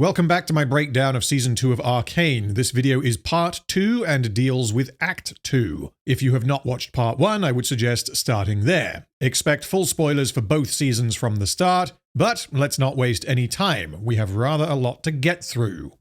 Welcome back to my breakdown of Season 2 of Arcane. This video is Part 2 and deals with Act 2. If you have not watched Part 1, I would suggest starting there. Expect full spoilers for both seasons from the start, but let's not waste any time. We have rather a lot to get through.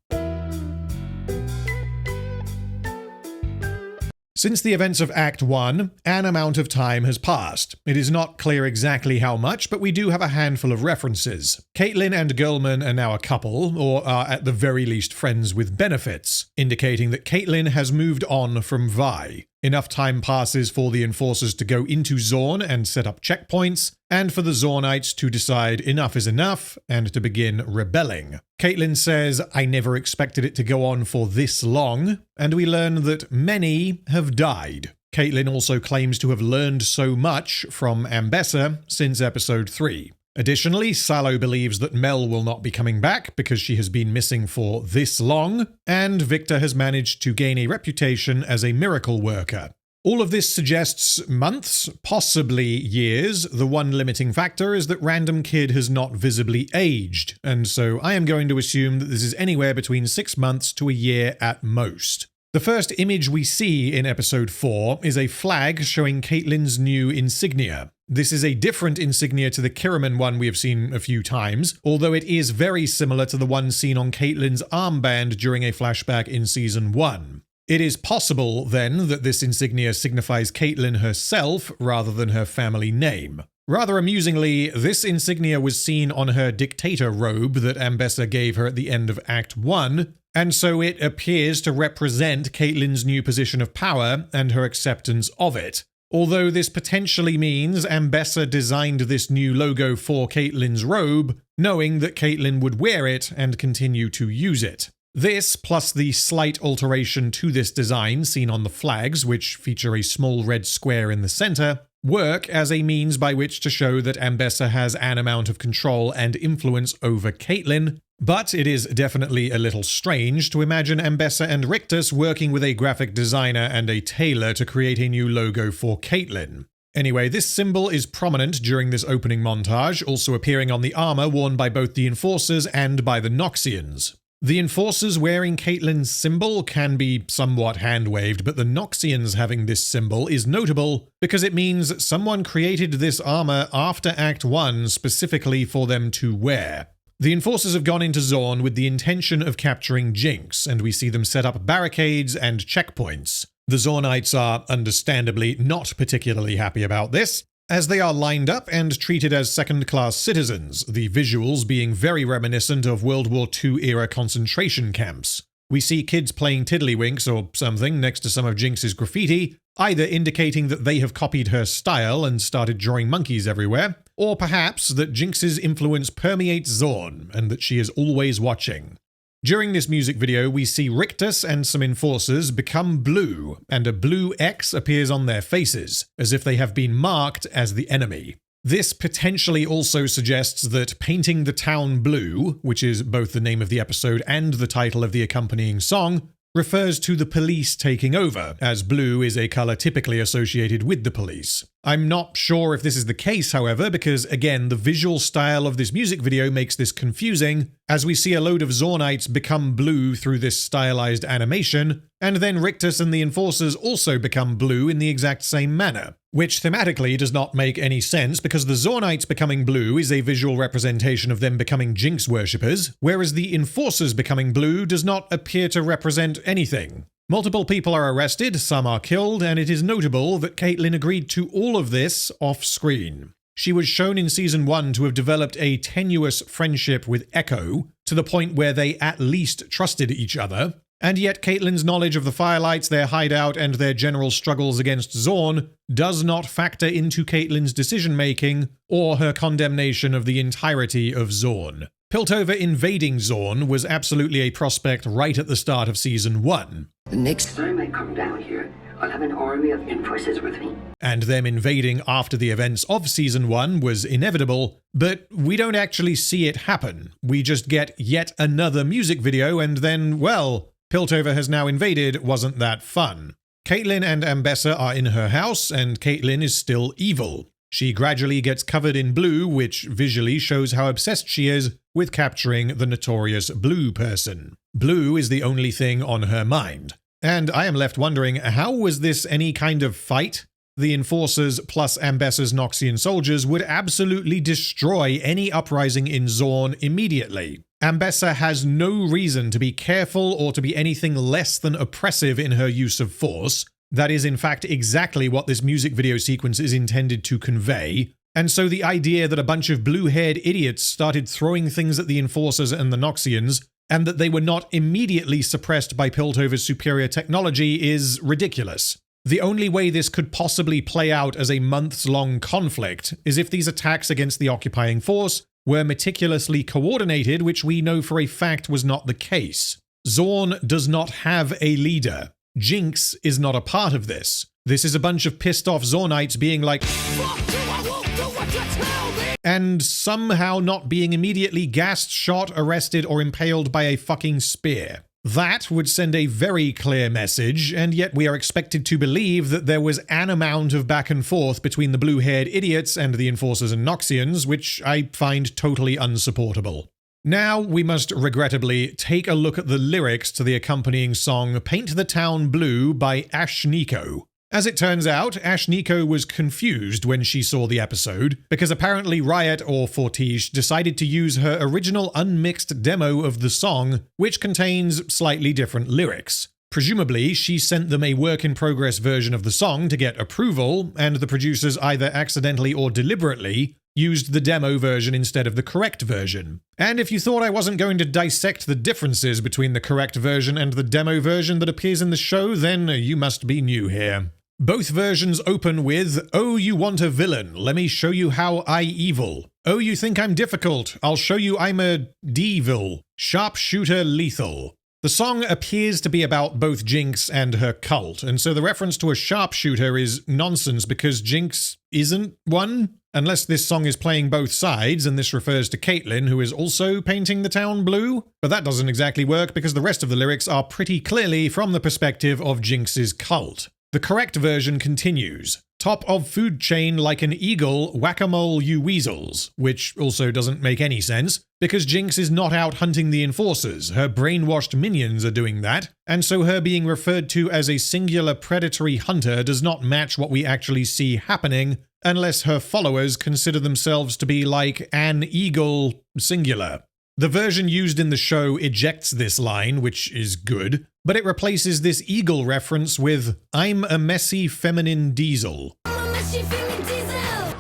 Since the events of Act 1, an amount of time has passed. It is not clear exactly how much, but we do have a handful of references. Caitlyn and Girlman are now a couple, or are at the very least friends with benefits, indicating that Caitlyn has moved on from Vi. Enough time passes for the enforcers to go into Zorn and set up checkpoints, and for the Zornites to decide enough is enough and to begin rebelling. Caitlyn says, "I never expected it to go on for this long," and we learn that many have died. Caitlyn also claims to have learned so much from Ambessa since episode 3. Additionally, Salo believes that Mel will not be coming back because she has been missing for this long, and Viktor has managed to gain a reputation as a miracle worker. All of this suggests months, possibly years. The one limiting factor is that Random Kid has not visibly aged, and so I am going to assume that this is anywhere between 6 months to a year at most. The first image we see in episode 4 is a flag showing Caitlyn's new insignia. This is a different insignia to the Kiraman one we have seen a few times, although it is very similar to the one seen on Caitlyn's armband during a flashback in Season 1. It is possible, then, that this insignia signifies Caitlyn herself rather than her family name. Rather amusingly, this insignia was seen on her dictator robe that Ambessa gave her at the end of Act 1, and so it appears to represent Caitlyn's new position of power and her acceptance of it. Although this potentially means Ambessa designed this new logo for Caitlyn's robe, knowing that Caitlyn would wear it and continue to use it. This, plus the slight alteration to this design seen on the flags, which feature a small red square in the center, work as a means by which to show that Ambessa has an amount of control and influence over Caitlyn, but it is definitely a little strange to imagine Ambessa and Rictus working with a graphic designer and a tailor to create a new logo for Caitlyn. Anyway, this symbol is prominent during this opening montage, also appearing on the armor worn by both the Enforcers and by the Noxians. The Enforcers wearing Caitlyn's symbol can be somewhat hand-waved, but the Noxians having this symbol is notable because it means someone created this armor after Act 1 specifically for them to wear. The Enforcers have gone into Zorn with the intention of capturing Jinx, and we see them set up barricades and checkpoints. The Zornites are understandably not particularly happy about this, as they are lined up and treated as second-class citizens, the visuals being very reminiscent of World War II-era concentration camps. We see kids playing tiddlywinks or something next to some of Jinx's graffiti, either indicating that they have copied her style and started drawing monkeys everywhere, or perhaps that Jinx's influence permeates Zorn and that she is always watching. During this music video, we see Rictus and some Enforcers become blue, and a blue X appears on their faces, as if they have been marked as the enemy. This potentially also suggests that painting the town blue, which is both the name of the episode and the title of the accompanying song, refers to the police taking over, as blue is a color typically associated with the police. I'm not sure if this is the case, however, because again, the visual style of this music video makes this confusing, as we see a load of Zornites become blue through this stylized animation, and then Rictus and the Enforcers also become blue in the exact same manner, which thematically does not make any sense because the Zornites becoming blue is a visual representation of them becoming Jinx worshippers, whereas the Enforcers becoming blue does not appear to represent anything. Multiple people are arrested, some are killed, and it is notable that Caitlyn agreed to all of this off-screen. She was shown in Season 1 to have developed a tenuous friendship with Echo, to the point where they at least trusted each other, and yet Caitlyn's knowledge of the Firelights, their hideout, and their general struggles against Zorn does not factor into Caitlyn's decision-making or her condemnation of the entirety of Zorn. Piltover invading Zorn was absolutely a prospect right at the start of Season 1. The next time I come down here, I'll have an army of Enforcers with me. And them invading after the events of Season 1 was inevitable, but we don't actually see it happen. We just get yet another music video and then, well, Piltover has now invaded wasn't that fun. Caitlyn and Ambessa are in her house, and Caitlyn is still evil. She gradually gets covered in blue, which visually shows how obsessed she is with capturing the notorious Blue person. Blue is the only thing on her mind. And I am left wondering, how was this any kind of fight? The Enforcers plus Ambessa's Noxian soldiers would absolutely destroy any uprising in Zorn immediately. Ambessa has no reason to be careful or to be anything less than oppressive in her use of force. That is in fact exactly what this music video sequence is intended to convey. And so the idea that a bunch of blue-haired idiots started throwing things at the Enforcers and the Noxians, and that they were not immediately suppressed by Piltover's superior technology is ridiculous. The only way this could possibly play out as a months-long conflict is if these attacks against the occupying force were meticulously coordinated, which we know for a fact was not the case. Zorn does not have a leader. Jinx is not a part of this. This is a bunch of pissed-off Zornites being like, "Fuck you, I won't do what you tell me!" and somehow not being immediately gassed, shot, arrested, or impaled by a fucking spear. That would send a very clear message, and yet we are expected to believe that there was an amount of back and forth between the blue-haired idiots and the Enforcers and Noxians, which I find totally unsupportable. Now we must regrettably take a look at the lyrics to the accompanying song Paint the Town Blue by Ashniko. As it turns out, Ashniko was confused when she saw the episode, because apparently Riot or Fortiche decided to use her original unmixed demo of the song, which contains slightly different lyrics. Presumably, she sent them a work-in-progress version of the song to get approval, and the producers either accidentally or deliberately used the demo version instead of the correct version. And if you thought I wasn't going to dissect the differences between the correct version and the demo version that appears in the show, then you must be new here. Both versions open with, "Oh, you want a villain, let me show you how I evil. Oh, you think I'm difficult, I'll show you I'm a devil. Sharpshooter lethal." The song appears to be about both Jinx and her cult, and so the reference to a sharpshooter is nonsense because Jinx isn't one. Unless this song is playing both sides, and this refers to Caitlyn, who is also painting the town blue. But that doesn't exactly work because the rest of the lyrics are pretty clearly from the perspective of Jinx's cult. The correct version continues, "Top of food chain like an eagle, whack-a-mole you weasels," which also doesn't make any sense, because Jinx is not out hunting the Enforcers, her brainwashed minions are doing that, and so her being referred to as a singular predatory hunter does not match what we actually see happening, unless her followers consider themselves to be like an eagle singular. The version used in the show ejects this line, which is good, but it replaces this eagle reference with, "I'm a messy feminine diesel." I'm a messy feminine diesel!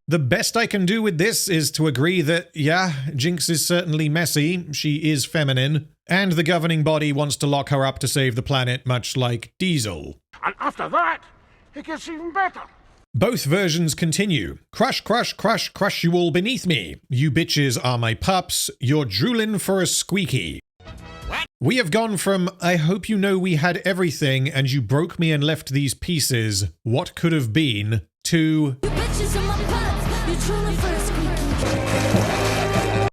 The best I can do with this is to agree that, yeah, Jinx is certainly messy, she is feminine, and the governing body wants to lock her up to save the planet, much like Diesel. And after that, it gets even better. Both versions continue. "Crush, crush, crush, crush you all beneath me. You bitches are my pups. You're droolin' for a squeaky." What? We have gone from, "I hope you know we had everything and you broke me and left these pieces. What could have been?" to, "You bitches are my pups. You're droolin' for a squeaky."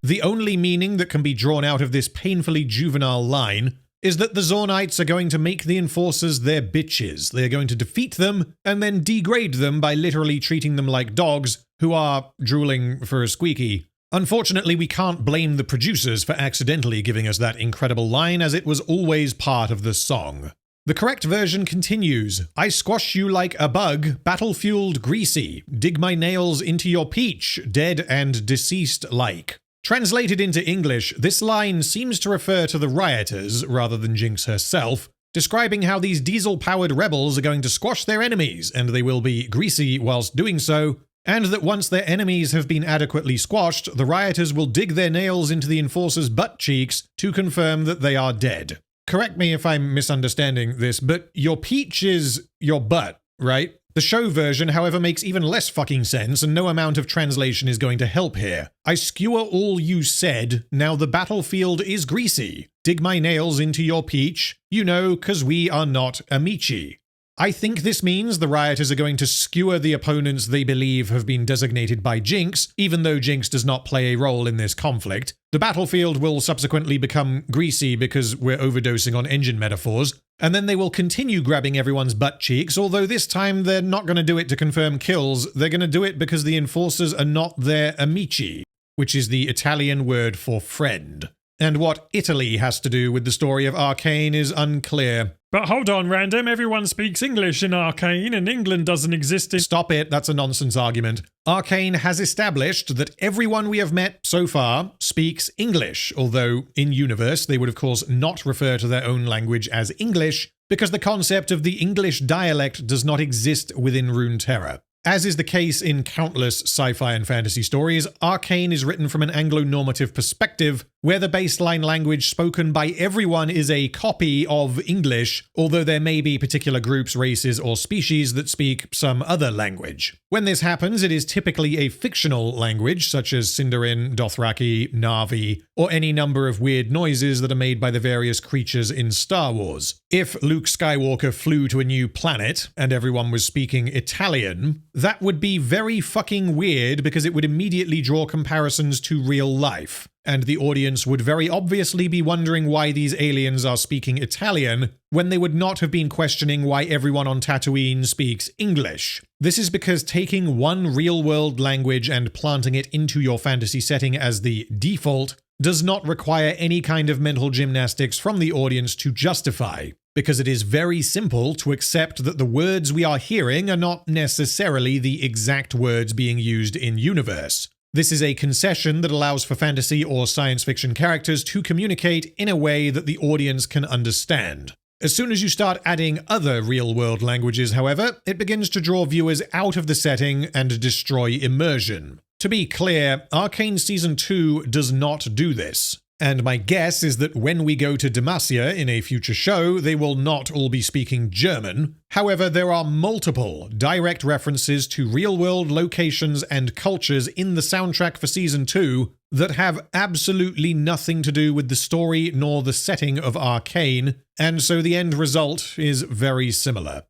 The only meaning that can be drawn out of this painfully juvenile line is that the Zornites are going to make the Enforcers their bitches. They are going to defeat them and then degrade them by literally treating them like dogs who are drooling for a squeaky. Unfortunately, we can't blame the producers for accidentally giving us that incredible line, as it was always part of the song. The correct version continues, "I squash you like a bug, battle-fueled greasy, dig my nails into your peach, dead and deceased like." Translated into English, this line seems to refer to the rioters rather than Jinx herself, describing how these diesel-powered rebels are going to squash their enemies, and they will be greasy whilst doing so, and that once their enemies have been adequately squashed, the rioters will dig their nails into the Enforcers' butt cheeks to confirm that they are dead. Correct me if I'm misunderstanding this, but your peach is your butt, right? The show version, however, makes even less fucking sense, and no amount of translation is going to help here. "I skewer all you said, now the battlefield is greasy. Dig my nails into your peach, you know, 'cause we are not amici." I think this means the rioters are going to skewer the opponents they believe have been designated by Jinx, even though Jinx does not play a role in this conflict. The battlefield will subsequently become greasy because we're overdosing on engine metaphors, and then they will continue grabbing everyone's butt cheeks, although this time they're not going to do it to confirm kills, they're going to do it because the enforcers are not their amici, which is the Italian word for friend. And what Italy has to do with the story of Arcane is unclear. But hold on, Random, everyone speaks English in Arcane, and England doesn't exist in— Stop it, that's a nonsense argument. Arcane has established that everyone we have met so far speaks English, although in universe they would of course not refer to their own language as English, because the concept of the English dialect does not exist within Runeterra. As is the case in countless sci-fi and fantasy stories, Arcane is written from an Anglo-normative perspective, where the baseline language spoken by everyone is a copy of English, although there may be particular groups, races, or species that speak some other language. When this happens, it is typically a fictional language, such as Sindarin, Dothraki, Na'vi, or any number of weird noises that are made by the various creatures in Star Wars. If Luke Skywalker flew to a new planet, and everyone was speaking Italian, that would be very fucking weird because it would immediately draw comparisons to real life. And the audience would very obviously be wondering why these aliens are speaking Italian, when they would not have been questioning why everyone on Tatooine speaks English. This is because taking one real-world language and planting it into your fantasy setting as the default does not require any kind of mental gymnastics from the audience to justify, because it is very simple to accept that the words we are hearing are not necessarily the exact words being used in universe. This is a concession that allows for fantasy or science fiction characters to communicate in a way that the audience can understand. As soon as you start adding other real-world languages, however, it begins to draw viewers out of the setting and destroy immersion. To be clear, Arcane Season 2 does not do this. And my guess is that when we go to Demacia in a future show, they will not all be speaking German. However, there are multiple direct references to real-world locations and cultures in the soundtrack for Season 2 that have absolutely nothing to do with the story nor the setting of Arcane, and so the end result is very similar.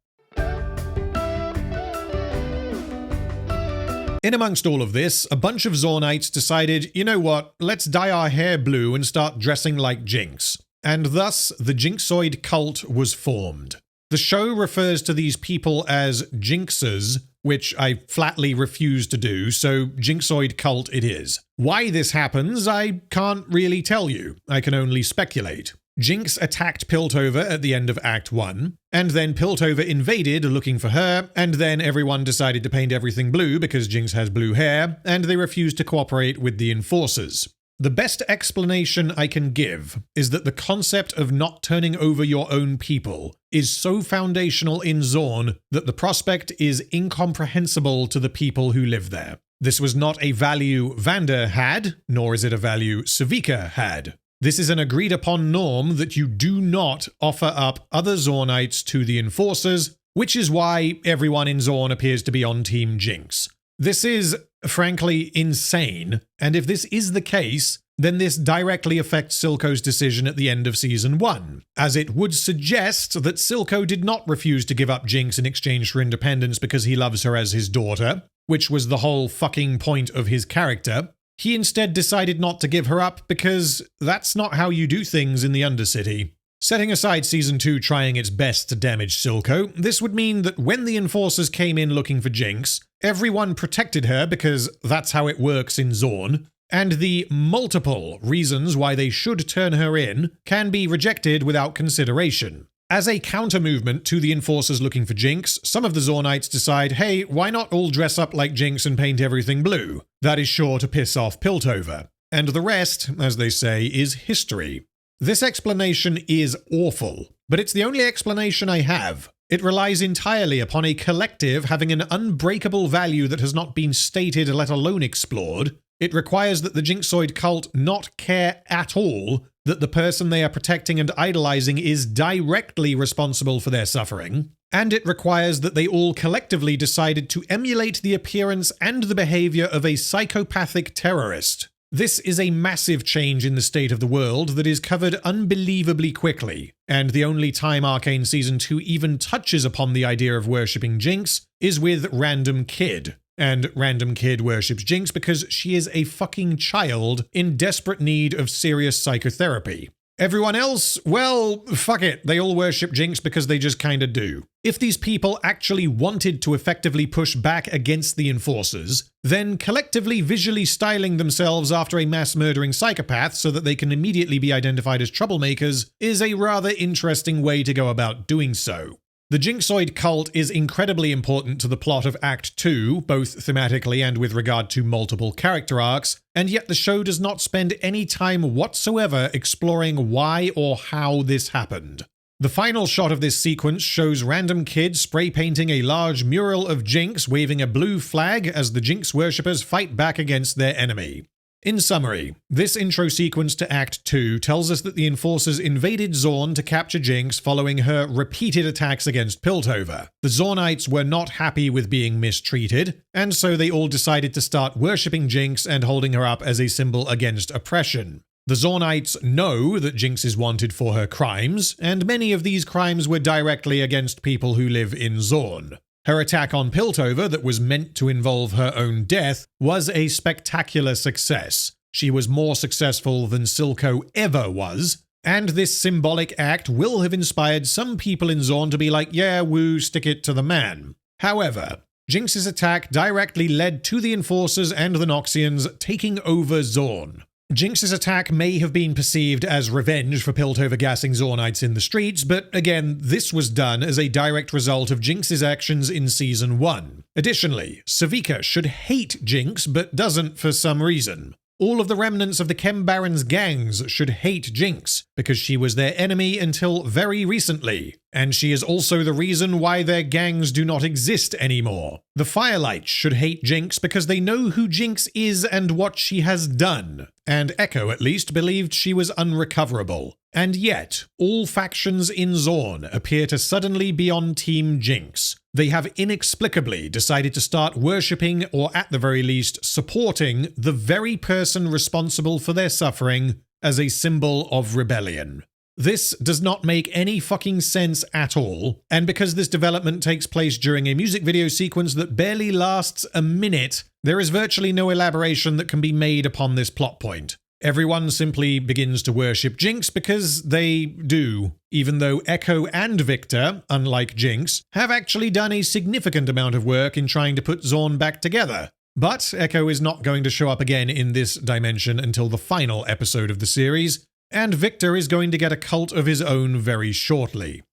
In amongst all of this, a bunch of Zornites decided, you know what, let's dye our hair blue and start dressing like Jinx. And thus, the Jinxoid Cult was formed. The show refers to these people as Jinxes, which I flatly refuse to do, so Jinxoid Cult it is. Why this happens, I can't really tell you. I can only speculate. Jinx attacked Piltover at the end of Act 1, and then Piltover invaded looking for her, and then everyone decided to paint everything blue because Jinx has blue hair, and they refused to cooperate with the enforcers. The best explanation I can give is that the concept of not turning over your own people is so foundational in Zorn that the prospect is incomprehensible to the people who live there. This was not a value Vander had, nor is it a value Savika had. This is an agreed-upon norm that you do not offer up other Zornites to the enforcers, which is why everyone in Zorn appears to be on Team Jinx. This is, frankly, insane, and if this is the case, then this directly affects Silco's decision at the end of Season 1, as it would suggest that Silco did not refuse to give up Jinx in exchange for independence because he loves her as his daughter, which was the whole fucking point of his character. He instead decided not to give her up because that's not how you do things in the Undercity. Setting aside Season 2 trying its best to damage Silco, this would mean that when the enforcers came in looking for Jinx, everyone protected her because that's how it works in Zorn, and the multiple reasons why they should turn her in can be rejected without consideration. As a counter-movement to the enforcers looking for Jinx, some of the Zornites decide, hey, why not all dress up like Jinx and paint everything blue? That is sure to piss off Piltover. And the rest, as they say, is history. This explanation is awful, but it's the only explanation I have. It relies entirely upon a collective having an unbreakable value that has not been stated, let alone explored. It requires that the Jinxoid Cult not care at all that the person they are protecting and idolizing is directly responsible for their suffering. And it requires that they all collectively decided to emulate the appearance and the behavior of a psychopathic terrorist. This is a massive change in the state of the world that is covered unbelievably quickly, and the only time Arcane Season 2 even touches upon the idea of worshipping Jinx is with Random Kid. And Random Kid worships Jinx because she is a fucking child in desperate need of serious psychotherapy. Everyone else, well, fuck it, they all worship Jinx because they just kinda do. If these people actually wanted to effectively push back against the Enforcers, then collectively visually styling themselves after a mass-murdering psychopath so that they can immediately be identified as troublemakers is a rather interesting way to go about doing so. The Jinxoid Cult is incredibly important to the plot of Act 2, both thematically and with regard to multiple character arcs, and yet the show does not spend any time whatsoever exploring why or how this happened. The final shot of this sequence shows Random Kid spray painting a large mural of Jinx waving a blue flag as the Jinx worshippers fight back against their enemy. In summary, this intro sequence to Act 2 tells us that the Enforcers invaded Zorn to capture Jinx following her repeated attacks against Piltover. The Zornites were not happy with being mistreated, and so they all decided to start worshipping Jinx and holding her up as a symbol against oppression. The Zornites know that Jinx is wanted for her crimes, and many of these crimes were directly against people who live in Zorn. Her attack on Piltover that was meant to involve her own death was a spectacular success. She was more successful than Silco ever was, and this symbolic act will have inspired some people in Zorn to be like, yeah, woo, stick it to the man. However, Jinx's attack directly led to the Enforcers and the Noxians taking over Zorn. Jinx's attack may have been perceived as revenge for Piltover gassing Zornites in the streets, but again, this was done as a direct result of Jinx's actions in Season 1. Additionally, Savika should hate Jinx, but doesn't for some reason. All of the remnants of the Chem Baron's gangs should hate Jinx, because she was their enemy until very recently, and she is also the reason why their gangs do not exist anymore. The Firelights should hate Jinx because they know who Jinx is and what she has done, and Echo at least believed she was unrecoverable. And yet, all factions in Zorn appear to suddenly be on Team Jinx. They have inexplicably decided to start worshipping, or at the very least, supporting the very person responsible for their suffering as a symbol of rebellion. This does not make any fucking sense at all, and because this development takes place during a music video sequence that barely lasts a minute, there is virtually no elaboration that can be made upon this plot point. Everyone simply begins to worship Jinx because they do, even though Echo and Viktor, unlike Jinx, have actually done a significant amount of work in trying to put Zorn back together. But Echo is not going to show up again in this dimension until the final episode of the series, and Viktor is going to get a cult of his own very shortly.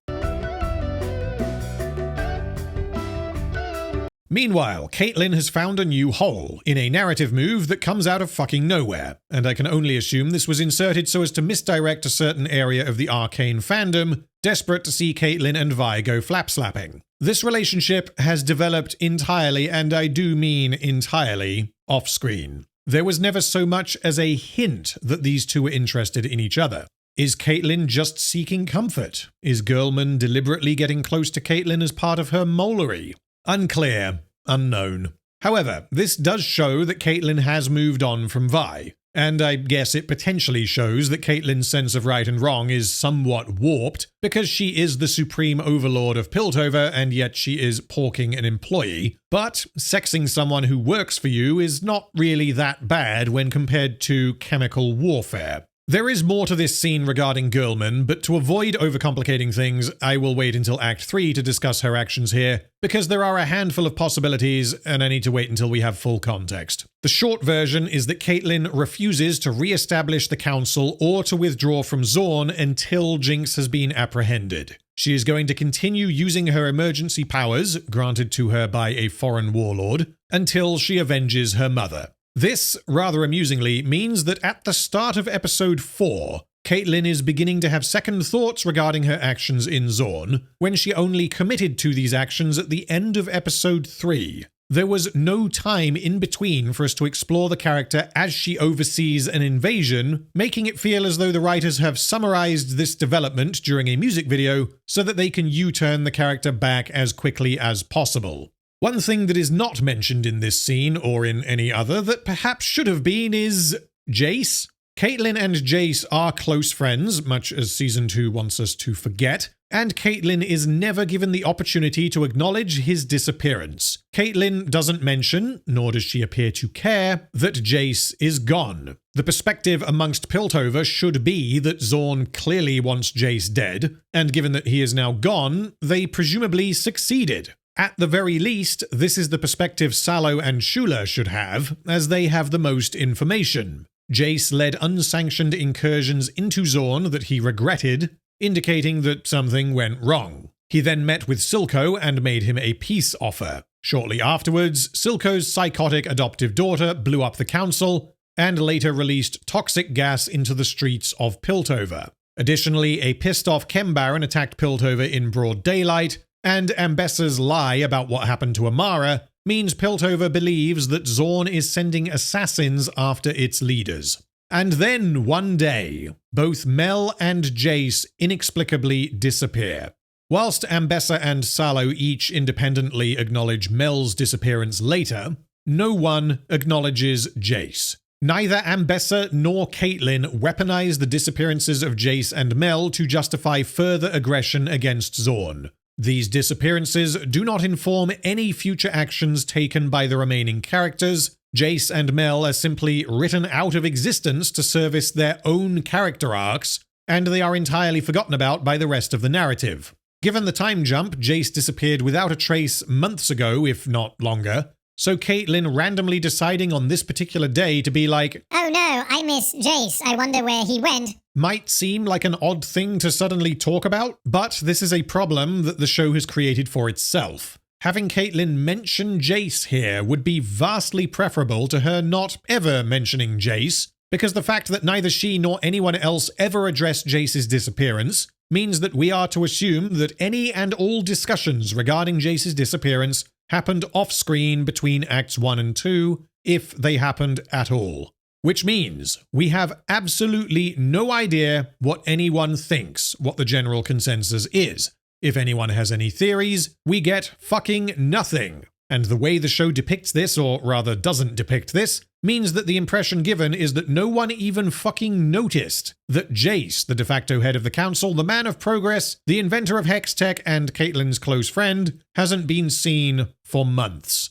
Meanwhile, Caitlyn has found a new hole, in a narrative move that comes out of fucking nowhere, and I can only assume this was inserted so as to misdirect a certain area of the Arcane fandom, desperate to see Caitlyn and Vi go flap-slapping. This relationship has developed entirely, and I do mean entirely, off-screen. There was never so much as a hint that these two were interested in each other. Is Caitlyn just seeking comfort? Is Girlman deliberately getting close to Caitlyn as part of her molery? Unclear. Unknown. However, this does show that Caitlyn has moved on from Vi, and I guess it potentially shows that Caitlyn's sense of right and wrong is somewhat warped, because she is the supreme overlord of Piltover, and yet she is porking an employee. But sexing someone who works for you is not really that bad when compared to chemical warfare. There is more to this scene regarding Girlman, but to avoid overcomplicating things, I will wait until Act 3 to discuss her actions here, because there are a handful of possibilities, and I need to wait until we have full context. The short version is that Caitlyn refuses to re-establish the council or to withdraw from Zorn until Jinx has been apprehended. She is going to continue using her emergency powers, granted to her by a foreign warlord, until she avenges her mother. This, rather amusingly, means that at the start of episode 4, Caitlyn is beginning to have second thoughts regarding her actions in Zorn, when she only committed to these actions at the end of episode 3. There was no time in between for us to explore the character as she oversees an invasion, making it feel as though the writers have summarized this development during a music video so that they can U-turn the character back as quickly as possible. One thing that is not mentioned in this scene, or in any other, that perhaps should have been is Jayce? Caitlyn and Jayce are close friends, much as Season 2 wants us to forget, and Caitlyn is never given the opportunity to acknowledge his disappearance. Caitlyn doesn't mention, nor does she appear to care, that Jayce is gone. The perspective amongst Piltover should be that Zorn clearly wants Jayce dead, and given that he is now gone, they presumably succeeded. At the very least, this is the perspective Salo and Shula should have, as they have the most information. Jayce led unsanctioned incursions into Zorn that he regretted, indicating that something went wrong. He then met with Silco and made him a peace offer. Shortly afterwards, Silco's psychotic adoptive daughter blew up the council, and later released toxic gas into the streets of Piltover. Additionally, a pissed-off Chem Baron attacked Piltover in broad daylight, and Ambessa's lie about what happened to Amara means Piltover believes that Zorn is sending assassins after its leaders. And then, one day, both Mel and Jayce inexplicably disappear. Whilst Ambessa and Salo each independently acknowledge Mel's disappearance later, no one acknowledges Jayce. Neither Ambessa nor Caitlyn weaponize the disappearances of Jayce and Mel to justify further aggression against Zorn. These disappearances do not inform any future actions taken by the remaining characters. Jayce and Mel are simply written out of existence to service their own character arcs, and they are entirely forgotten about by the rest of the narrative. Given the time jump, Jayce disappeared without a trace months ago, if not longer, so Caitlyn randomly deciding on this particular day to be like, "Oh no, I miss Jayce. I wonder where he went," might seem like an odd thing to suddenly talk about, but this is a problem that the show has created for itself. Having Caitlyn mention Jayce here would be vastly preferable to her not ever mentioning Jayce, because the fact that neither she nor anyone else ever addressed Jayce's disappearance means that we are to assume that any and all discussions regarding Jayce's disappearance happened off-screen between Acts 1 and 2, if they happened at all. Which means we have absolutely no idea what anyone thinks what the general consensus is. If anyone has any theories, we get fucking nothing. And the way the show depicts this, or rather doesn't depict this, means that the impression given is that no one even fucking noticed that Jayce, the de facto head of the council, the man of progress, the inventor of hex tech, and Caitlyn's close friend, hasn't been seen for months.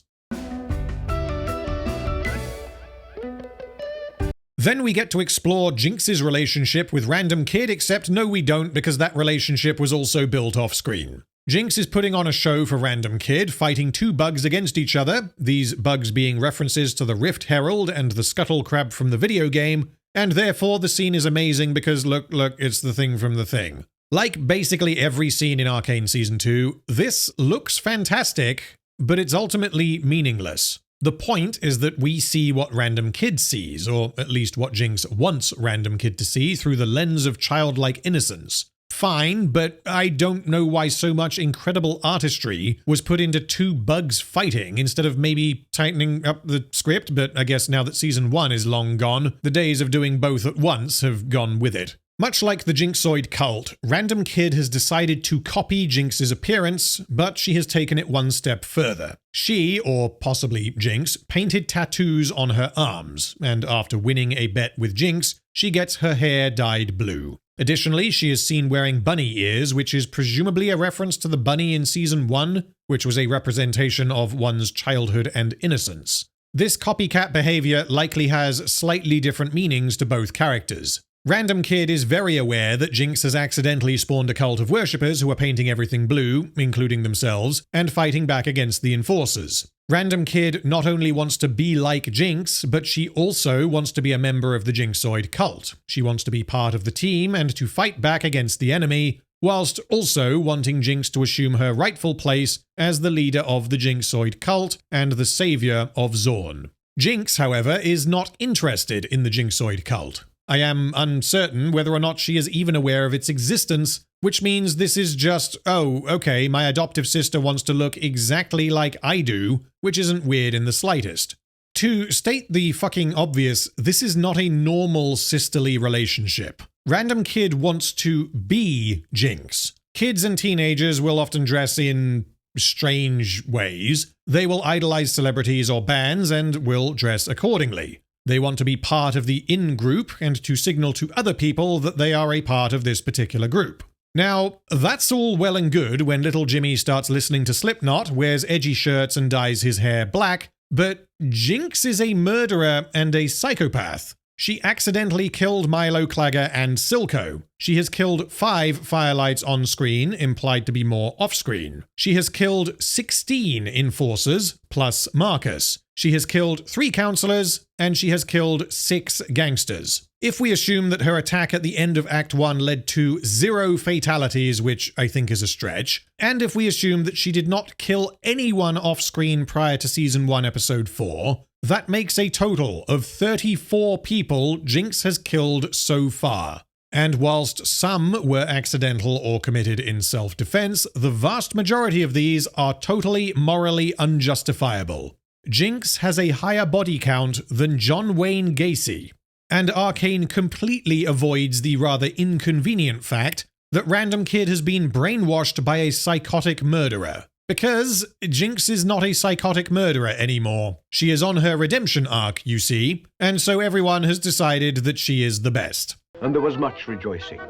Then we get to explore Jinx's relationship with Random Kid, except no we don't, because that relationship was also built off-screen. Jinx is putting on a show for Random Kid, fighting two bugs against each other, these bugs being references to the Rift Herald and the Scuttle Crab from the video game, and therefore the scene is amazing because look, it's the thing from the thing. Like basically every scene in Arcane Season 2, this looks fantastic, but it's ultimately meaningless. The point is that we see what Random Kid sees, or at least what Jinx wants Random Kid to see through the lens of childlike innocence. Fine, but I don't know why so much incredible artistry was put into two bugs fighting instead of maybe tightening up the script, but I guess now that Season 1 is long gone, the days of doing both at once have gone with it. Much like the Jinxoid Cult, Random Kid has decided to copy Jinx's appearance, but she has taken it one step further. She, or possibly Jinx, painted tattoos on her arms, and after winning a bet with Jinx, she gets her hair dyed blue. Additionally, she is seen wearing bunny ears, which is presumably a reference to the bunny in Season 1, which was a representation of one's childhood and innocence. This copycat behavior likely has slightly different meanings to both characters. Random Kid is very aware that Jinx has accidentally spawned a cult of worshippers who are painting everything blue, including themselves, and fighting back against the enforcers. Random Kid not only wants to be like Jinx, but she also wants to be a member of the Jinxoid Cult. She wants to be part of the team and to fight back against the enemy, whilst also wanting Jinx to assume her rightful place as the leader of the Jinxoid Cult and the savior of Zorn. Jinx, however, is not interested in the Jinxoid Cult. I am uncertain whether or not she is even aware of its existence, which means this is just, oh, okay, my adoptive sister wants to look exactly like I do, which isn't weird in the slightest. To state the fucking obvious, this is not a normal sisterly relationship. Random Kid wants to be Jinx. Kids and teenagers will often dress in strange ways. They will idolize celebrities or bands and will dress accordingly. They want to be part of the in-group and to signal to other people that they are a part of this particular group. Now, that's all well and good when little Jimmy starts listening to Slipknot, wears edgy shirts and dyes his hair black, but Jinx is a murderer and a psychopath. She accidentally killed Milo, Clagger, and Silco. She has killed 5 Firelights on screen, implied to be more off-screen. She has killed 16 Enforcers, plus Marcus. She has killed 3 Counselors, and she has killed 6 Gangsters. If we assume that her attack at the end of Act 1 led to 0 fatalities, which I think is a stretch, and if we assume that she did not kill anyone off-screen prior to Season 1, Episode 4, that makes a total of 34 people Jinx has killed so far. And whilst some were accidental or committed in self-defense, the vast majority of these are totally morally unjustifiable. Jinx has a higher body count than John Wayne Gacy, and Arcane completely avoids the rather inconvenient fact that Random Kid has been brainwashed by a psychotic murderer. Because Jinx is not a psychotic murderer anymore. She is on her redemption arc, you see, and so everyone has decided that she is the best. And there was much rejoicing.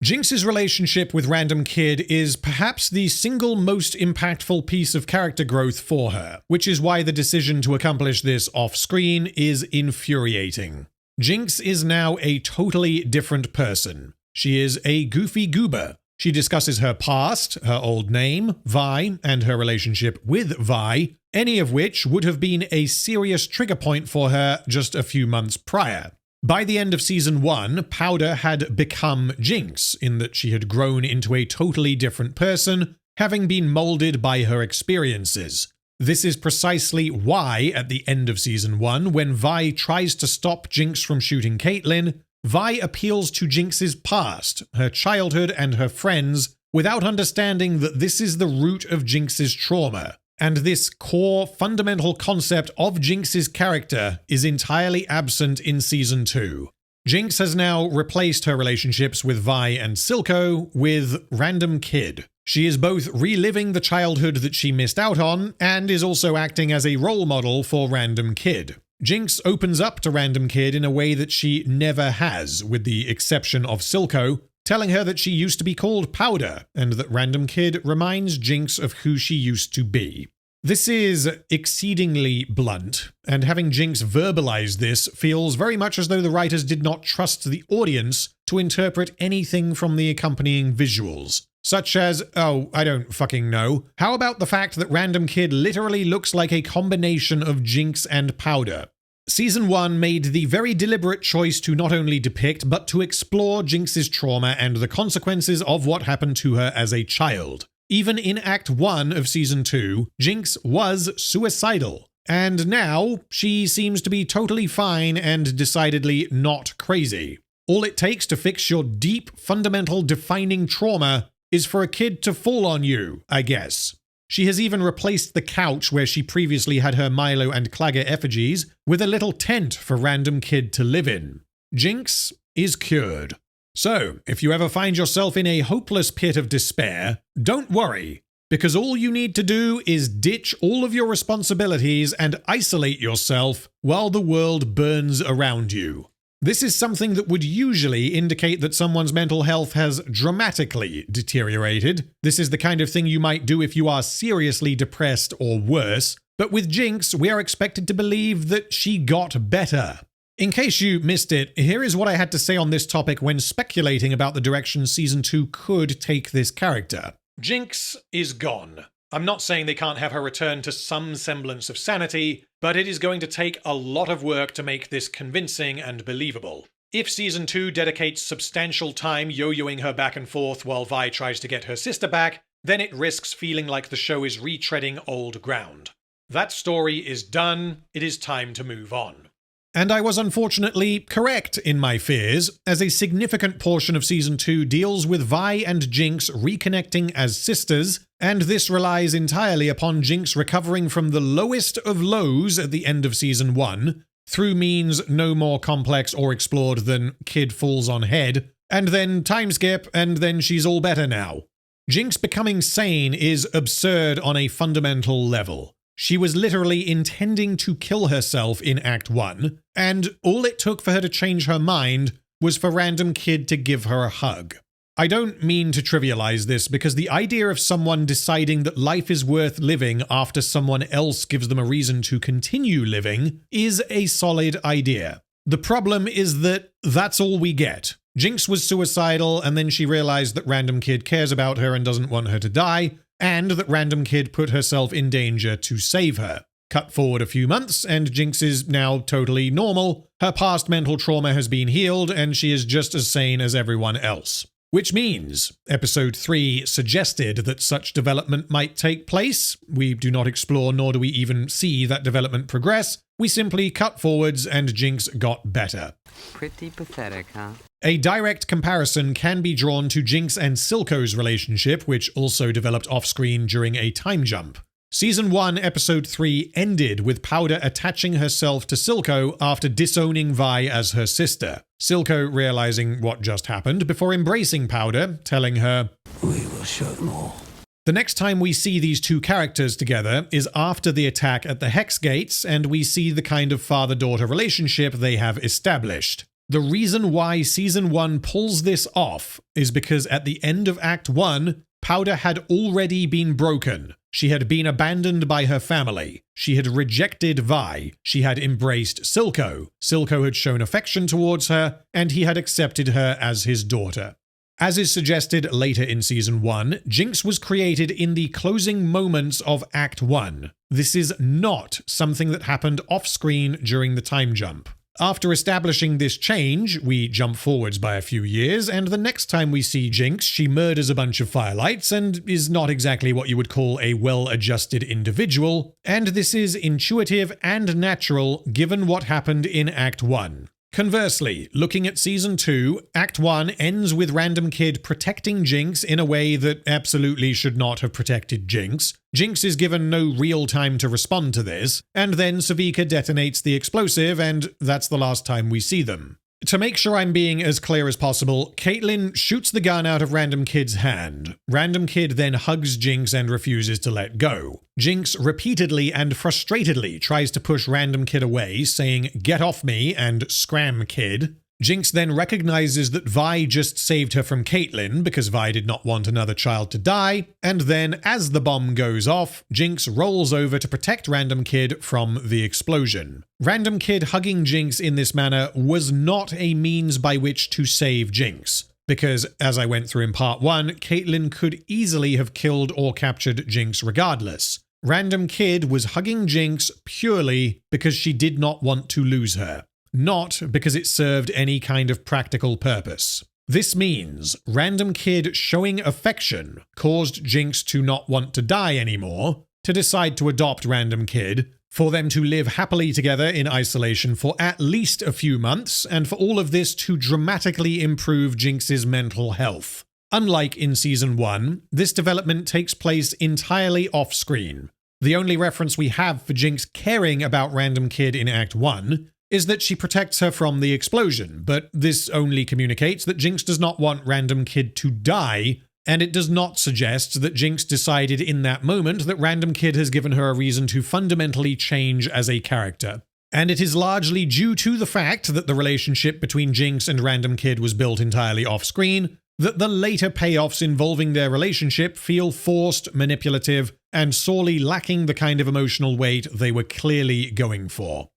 Jinx's relationship with Random Kid is perhaps the single most impactful piece of character growth for her, which is why the decision to accomplish this off-screen is infuriating. Jinx is now a totally different person. She is a goofy goober. She discusses her past, her old name, Vi, and her relationship with Vi, any of which would have been a serious trigger point for her just a few months prior. By the end of Season 1, Powder had become Jinx, in that she had grown into a totally different person, having been molded by her experiences. This is precisely why, at the end of Season 1, when Vi tries to stop Jinx from shooting Caitlyn, Vi appeals to Jinx's past, her childhood and her friends, without understanding that this is the root of Jinx's trauma. And this core, fundamental concept of Jinx's character is entirely absent in Season 2. Jinx has now replaced her relationships with Vi and Silco with Random Kid. She is both reliving the childhood that she missed out on, and is also acting as a role model for Random Kid. Jinx opens up to Random Kid in a way that she never has, with the exception of Silco, telling her that she used to be called Powder, and that Random Kid reminds Jinx of who she used to be. This is exceedingly blunt, and having Jinx verbalize this feels very much as though the writers did not trust the audience to interpret anything from the accompanying visuals. Such as, oh, I don't fucking know. How about the fact that Random Kid literally looks like a combination of Jinx and Powder? Season 1 made the very deliberate choice to not only depict, but to explore Jinx's trauma and the consequences of what happened to her as a child. Even in Act 1 of Season 2, Jinx was suicidal. And now, she seems to be totally fine and decidedly not crazy. All it takes to fix your deep, fundamental, defining trauma is for a kid to fall on you, I guess. She has even replaced the couch where she previously had her Milo and Clagger effigies with a little tent for Random Kid to live in. Jinx is cured. So, if you ever find yourself in a hopeless pit of despair, don't worry, because all you need to do is ditch all of your responsibilities and isolate yourself while the world burns around you. This is something that would usually indicate that someone's mental health has dramatically deteriorated. This is the kind of thing you might do if you are seriously depressed or worse, but with Jinx, we are expected to believe that she got better. In case you missed it, here is what I had to say on this topic when speculating about the direction Season 2 could take this character. Jinx is gone. I'm not saying they can't have her return to some semblance of sanity, but it is going to take a lot of work to make this convincing and believable. If Season 2 dedicates substantial time yo-yoing her back and forth while Vi tries to get her sister back, then it risks feeling like the show is retreading old ground. That story is done, it is time to move on. And I was unfortunately correct in my fears, as a significant portion of Season 2 deals with Vi and Jinx reconnecting as sisters, and this relies entirely upon Jinx recovering from the lowest of lows at the end of Season 1, through means no more complex or explored than Kid falls on head, and then time skip, and then she's all better now. Jinx becoming sane is absurd on a fundamental level. She was literally intending to kill herself in Act 1, and all it took for her to change her mind was for Random Kid to give her a hug. I don't mean to trivialize this, because the idea of someone deciding that life is worth living after someone else gives them a reason to continue living is a solid idea. The problem is that that's all we get. Jinx was suicidal, and then she realized that Random Kid cares about her and doesn't want her to die, and that Random Kid put herself in danger to save her. Cut forward a few months, and Jinx is now totally normal. Her past mental trauma has been healed, and she is just as sane as everyone else. Which means, episode 3 suggested that such development might take place. We do not explore, nor do we even see that development progress. We simply cut forwards and Jinx got better. Pretty pathetic, huh? A direct comparison can be drawn to Jinx and Silco's relationship, which also developed off-screen during a time jump. Season 1, Episode 3 ended with Powder attaching herself to Silco after disowning Vi as her sister. Silco realizing what just happened before embracing Powder, telling her, "We will show them all." The next time we see these two characters together is after the attack at the Hex Gates, and we see the kind of father-daughter relationship they have established. The reason why Season 1 pulls this off is because at the end of Act 1, Powder had already been broken. She had been abandoned by her family. She had rejected Vi. She had embraced Silco. Silco had shown affection towards her, and he had accepted her as his daughter. As is suggested later in Season 1, Jinx was created in the closing moments of Act 1. This is not something that happened off-screen during the time jump. After establishing this change, we jump forwards by a few years, and the next time we see Jinx, she murders a bunch of Firelights and is not exactly what you would call a well-adjusted individual, and this is intuitive and natural given what happened in Act 1. Conversely, looking at Season 2, Act 1 ends with Random Kid protecting Jinx in a way that absolutely should not have protected Jinx. Jinx is given no real time to respond to this, and then Savika detonates the explosive, and that's the last time we see them. To make sure I'm being as clear as possible, Caitlyn shoots the gun out of Random Kid's hand. Random Kid then hugs Jinx and refuses to let go. Jinx repeatedly and frustratedly tries to push Random Kid away, saying, "Get off me," and "Scram, kid." Jinx then recognizes that Vi just saved her from Caitlyn because Vi did not want another child to die, and then as the bomb goes off, Jinx rolls over to protect Random Kid from the explosion. Random Kid hugging Jinx in this manner was not a means by which to save Jinx, because as I went through in part 1, Caitlyn could easily have killed or captured Jinx regardless. Random Kid was hugging Jinx purely because she did not want to lose her. Not because it served any kind of practical purpose. This means Random Kid showing affection caused Jinx to not want to die anymore, to decide to adopt Random Kid, for them to live happily together in isolation for at least a few months, and for all of this to dramatically improve Jinx's mental health. Unlike in Season 1, this development takes place entirely off-screen. The only reference we have for Jinx caring about Random Kid in Act 1 is that she protects her from the explosion, but this only communicates that Jinx does not want Random Kid to die, and it does not suggest that Jinx decided in that moment that Random Kid has given her a reason to fundamentally change as a character. And it is largely due to the fact that the relationship between Jinx and Random Kid was built entirely off-screen that the later payoffs involving their relationship feel forced, manipulative, and sorely lacking the kind of emotional weight they were clearly going for.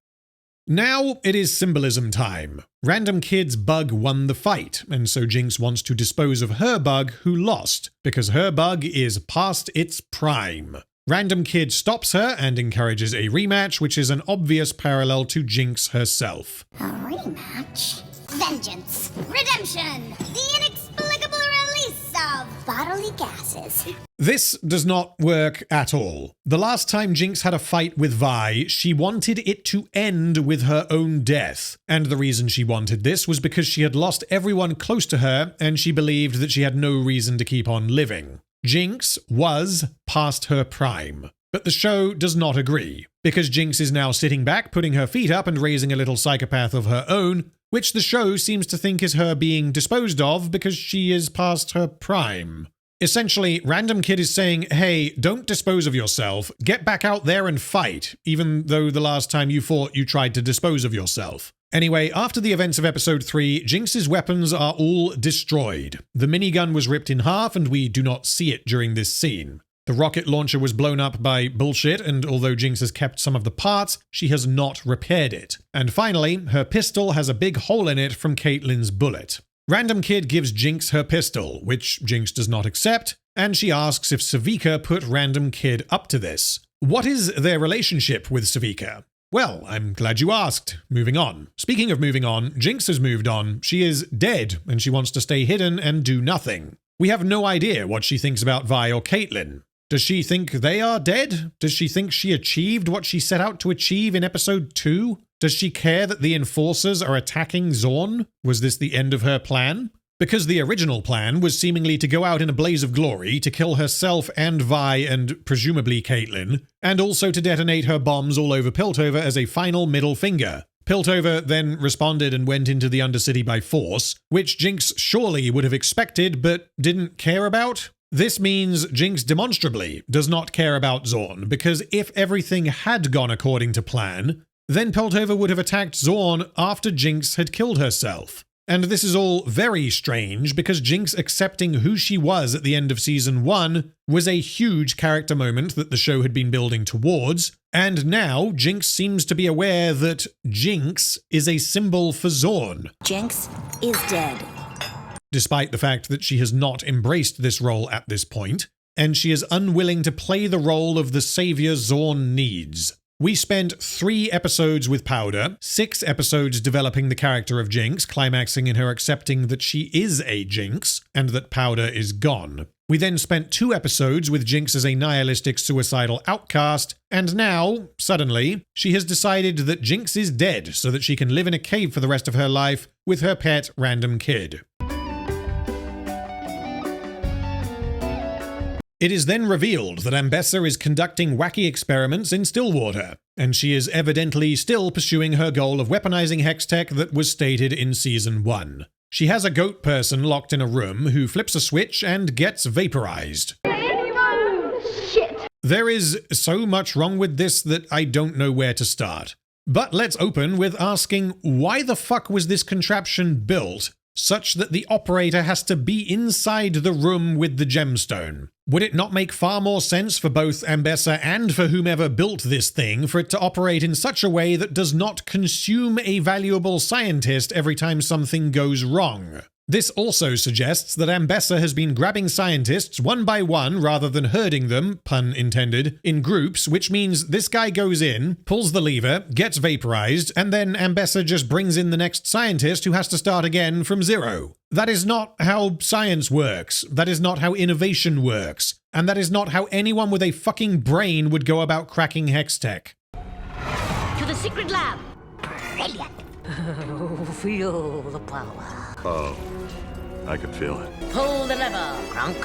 Now it is symbolism time. Random Kid's bug won the fight, and so Jinx wants to dispose of her bug who lost, because her bug is past its prime. Random Kid stops her and encourages a rematch, which is an obvious parallel to Jinx herself. A rematch? Vengeance! Redemption! The inexplicable release of bodily gases. This does not work at all. The last time Jinx had a fight with Vi, she wanted it to end with her own death. And the reason she wanted this was because she had lost everyone close to her, and she believed that she had no reason to keep on living. Jinx was past her prime. But the show does not agree, because Jinx is now sitting back, putting her feet up and raising a little psychopath of her own, which the show seems to think is her being disposed of because she is past her prime. Essentially, Random Kid is saying, hey, don't dispose of yourself, get back out there and fight, even though the last time you fought you tried to dispose of yourself. Anyway, after the events of episode 3, Jinx's weapons are all destroyed. The minigun was ripped in half and we do not see it during this scene. The rocket launcher was blown up by bullshit, and although Jinx has kept some of the parts, she has not repaired it. And finally, her pistol has a big hole in it from Caitlyn's bullet. Random Kid gives Jinx her pistol, which Jinx does not accept, and she asks if Savika put Random Kid up to this. What is their relationship with Savika? Well, I'm glad you asked. Moving on. Speaking of moving on, Jinx has moved on. She is dead, and she wants to stay hidden and do nothing. We have no idea what she thinks about Vi or Caitlyn. Does she think they are dead? Does she think she achieved what she set out to achieve in episode 2? Does she care that the enforcers are attacking Zorn? Was this the end of her plan? Because the original plan was seemingly to go out in a blaze of glory, to kill herself and Vi and presumably Caitlyn, and also to detonate her bombs all over Piltover as a final middle finger. Piltover then responded and went into the Undercity by force, which Jinx surely would have expected but didn't care about. This means Jinx demonstrably does not care about Zorn, because if everything had gone according to plan, then Piltover would have attacked Zorn after Jinx had killed herself. And this is all very strange because Jinx accepting who she was at the end of Season 1 was a huge character moment that the show had been building towards, and now Jinx seems to be aware that Jinx is a symbol for Zorn. Jinx is dead. Despite the fact that she has not embraced this role at this point, and she is unwilling to play the role of the savior Zorn needs. We spent 3 episodes with Powder, 6 episodes developing the character of Jinx, climaxing in her accepting that she is a Jinx, and that Powder is gone. We then spent 2 episodes with Jinx as a nihilistic suicidal outcast, and now, suddenly, she has decided that Jinx is dead so that she can live in a cave for the rest of her life with her pet Random Kid. It is then revealed that Ambessa is conducting wacky experiments in Stillwater, and she is evidently still pursuing her goal of weaponizing Hextech that was stated in Season 1. She has a goat person locked in a room who flips a switch and gets vaporized. Shit. There is so much wrong with this that I don't know where to start. But let's open with asking, why the fuck was this contraption built such that the operator has to be inside the room with the gemstone? Would it not make far more sense for both Ambessa and for whomever built this thing for it to operate in such a way that does not consume a valuable scientist every time something goes wrong? This also suggests that Ambessa has been grabbing scientists one by one rather than herding them, pun intended, in groups, which means this guy goes in, pulls the lever, gets vaporized, and then Ambessa just brings in the next scientist who has to start again from zero. That is not how science works. That is not how innovation works. And that is not how anyone with a fucking brain would go about cracking Hextech. To the secret lab. Brilliant. Feel the power. Oh, I could feel it. Pull the lever, Crunk.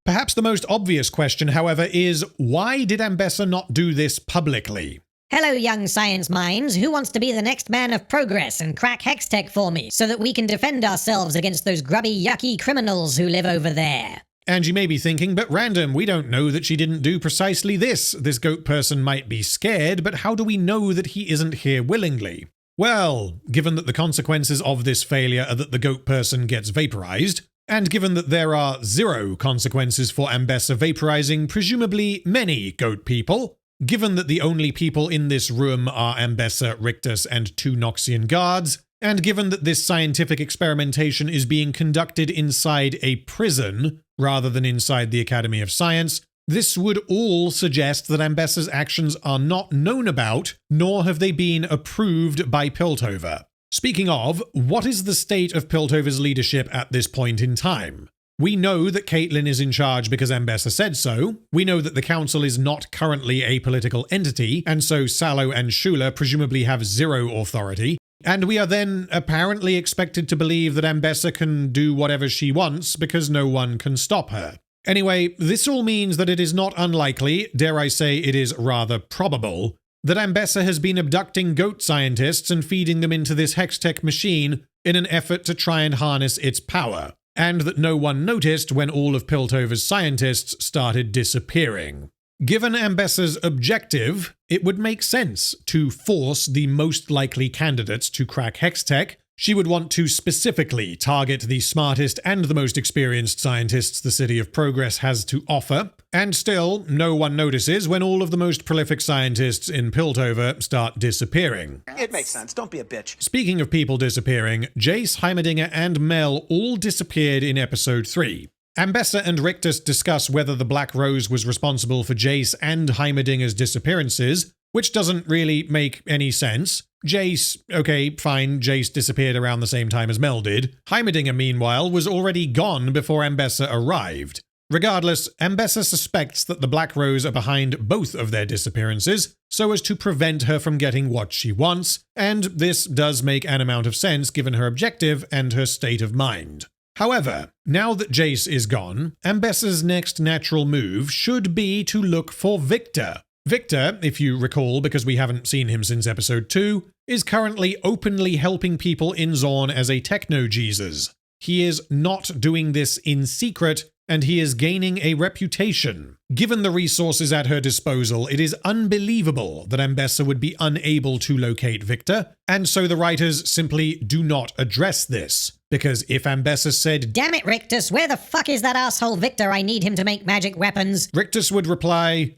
Perhaps the most obvious question, however, is why did Ambessa not do this publicly? Hello, young science minds. Who wants to be the next man of progress and crack Hextech for me so that we can defend ourselves against those grubby, yucky criminals who live over there? And you may be thinking, but Random, we don't know that she didn't do precisely this. This goat person might be scared, but how do we know that he isn't here willingly? Well, given that the consequences of this failure are that the goat person gets vaporized, and given that there are 0 consequences for Ambessa vaporizing presumably many goat people, given that the only people in this room are Ambessa, Rictus, and 2 Noxian guards, and given that this scientific experimentation is being conducted inside a prison rather than inside the Academy of Science, this would all suggest that Ambessa's actions are not known about, nor have they been approved by Piltover. Speaking of, what is the state of Piltover's leadership at this point in time? We know that Caitlyn is in charge because Ambessa said so. We know that the council is not currently a political entity, and so Salo and Shula presumably have 0 authority. And we are then apparently expected to believe that Ambessa can do whatever she wants because no one can stop her. Anyway, this all means that it is not unlikely, dare I say it is rather probable, that Ambessa has been abducting goat scientists and feeding them into this Hextech machine in an effort to try and harness its power, and that no one noticed when all of Piltover's scientists started disappearing. Given Ambessa's objective, it would make sense to force the most likely candidates to crack Hextech. She would want to specifically target the smartest and the most experienced scientists the City of Progress has to offer, and still, no one notices when all of the most prolific scientists in Piltover start disappearing. It makes sense, don't be a bitch. Speaking of people disappearing, Jayce, Heimerdinger, and Mel all disappeared in episode 3. Ambessa and Rictus discuss whether the Black Rose was responsible for Jayce and Heimerdinger's disappearances, which doesn't really make any sense. Jayce, okay, fine, Jayce disappeared around the same time as Mel did. Heimerdinger, meanwhile, was already gone before Ambessa arrived. Regardless, Ambessa suspects that the Black Rose are behind both of their disappearances, so as to prevent her from getting what she wants, and this does make an amount of sense given her objective and her state of mind. However, now that Jayce is gone, Ambessa's next natural move should be to look for Viktor. Viktor, if you recall because we haven't seen him since episode 2, is currently openly helping people in Zorn as a techno-Jesus. He is not doing this in secret, and he is gaining a reputation. Given the resources at her disposal, it is unbelievable that Ambessa would be unable to locate Viktor, and so the writers simply do not address this. Because if Ambessa said, "Damn it, Rictus, where the fuck is that asshole Viktor? I need him to make magic weapons," Rictus would reply,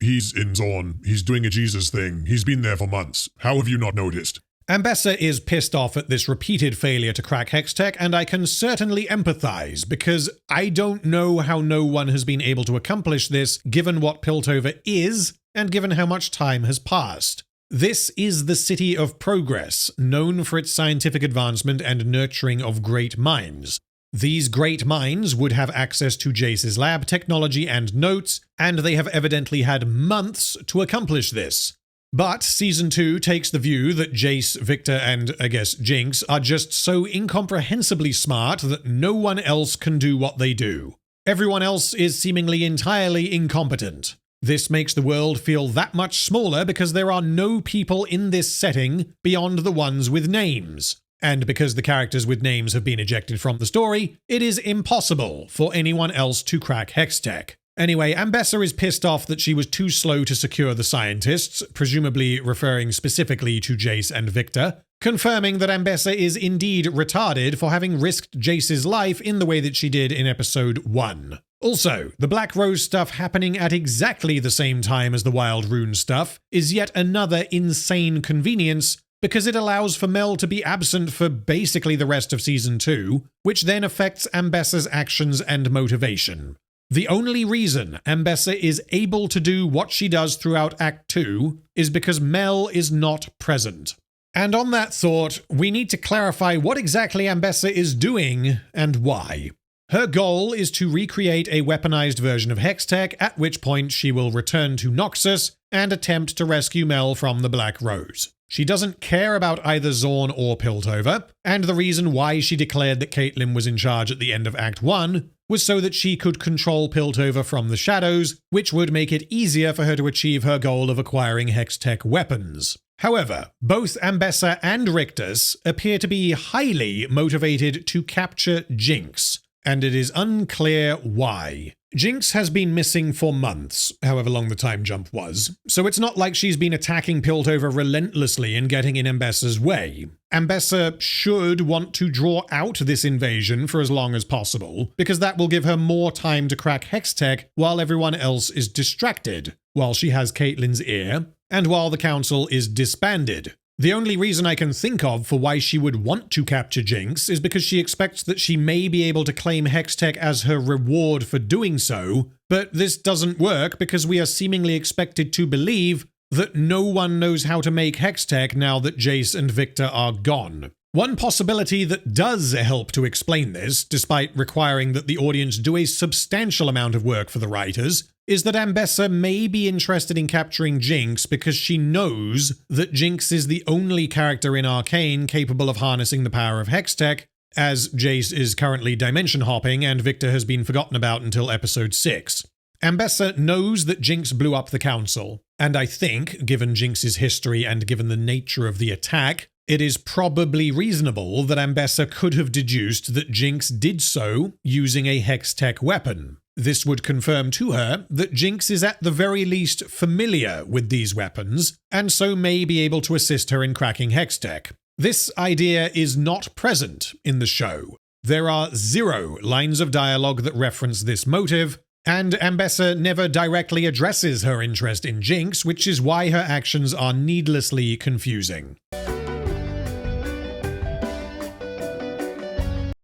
He's in Zorn. He's doing a Jesus thing. He's been there for months. How have you not noticed? Ambessa is pissed off at this repeated failure to crack Hextech, and I can certainly empathize, because I don't know how no one has been able to accomplish this given what Piltover is, and given how much time has passed. This is the City of Progress, known for its scientific advancement and nurturing of great minds. These great minds would have access to Jayce's lab technology and notes, and they have evidently had months to accomplish this. But Season 2 takes the view that Jayce, Viktor, and, I guess, Jinx are just so incomprehensibly smart that no one else can do what they do. Everyone else is seemingly entirely incompetent. This makes the world feel that much smaller because there are no people in this setting beyond the ones with names. And because the characters with names have been ejected from the story, it is impossible for anyone else to crack Hextech. Anyway, Ambessa is pissed off that she was too slow to secure the scientists, presumably referring specifically to Jayce and Viktor, confirming that Ambessa is indeed retarded for having risked Jayce's life in the way that she did in episode 1. Also, the Black Rose stuff happening at exactly the same time as the Wild Rune stuff is yet another insane convenience, because it allows for Mel to be absent for basically the rest of Season 2, which then affects Ambessa's actions and motivation. The only reason Ambessa is able to do what she does throughout Act 2 is because Mel is not present. And on that thought, we need to clarify what exactly Ambessa is doing and why. Her goal is to recreate a weaponized version of Hextech, at which point she will return to Noxus and attempt to rescue Mel from the Black Rose. She doesn't care about either Zorn or Piltover, and the reason why she declared that Caitlyn was in charge at the end of Act 1 was so that she could control Piltover from the shadows, which would make it easier for her to achieve her goal of acquiring Hextech weapons. However, both Ambessa and Rictus appear to be highly motivated to capture Jinx, and it is unclear why. Jinx has been missing for months, however long the time jump was, so it's not like she's been attacking Piltover relentlessly and getting in Ambessa's way. Ambessa should want to draw out this invasion for as long as possible, because that will give her more time to crack Hextech while everyone else is distracted, while she has Caitlyn's ear, and while the council is disbanded. The only reason I can think of for why she would want to capture Jinx is because she expects that she may be able to claim Hextech as her reward for doing so, but this doesn't work because we are seemingly expected to believe that no one knows how to make Hextech now that Jayce and Viktor are gone. One possibility that does help to explain this, despite requiring that the audience do a substantial amount of work for the writers, is that Ambessa may be interested in capturing Jinx because she knows that Jinx is the only character in Arcane capable of harnessing the power of Hextech, as Jayce is currently dimension hopping and Viktor has been forgotten about until episode 6. Ambessa knows that Jinx blew up the council, and I think, given Jinx's history and given the nature of the attack, it is probably reasonable that Ambessa could have deduced that Jinx did so using a hex-tech weapon. This would confirm to her that Jinx is at the very least familiar with these weapons, and so may be able to assist her in cracking hex-tech. This idea is not present in the show. There are 0 lines of dialogue that reference this motive, and Ambessa never directly addresses her interest in Jinx, which is why her actions are needlessly confusing.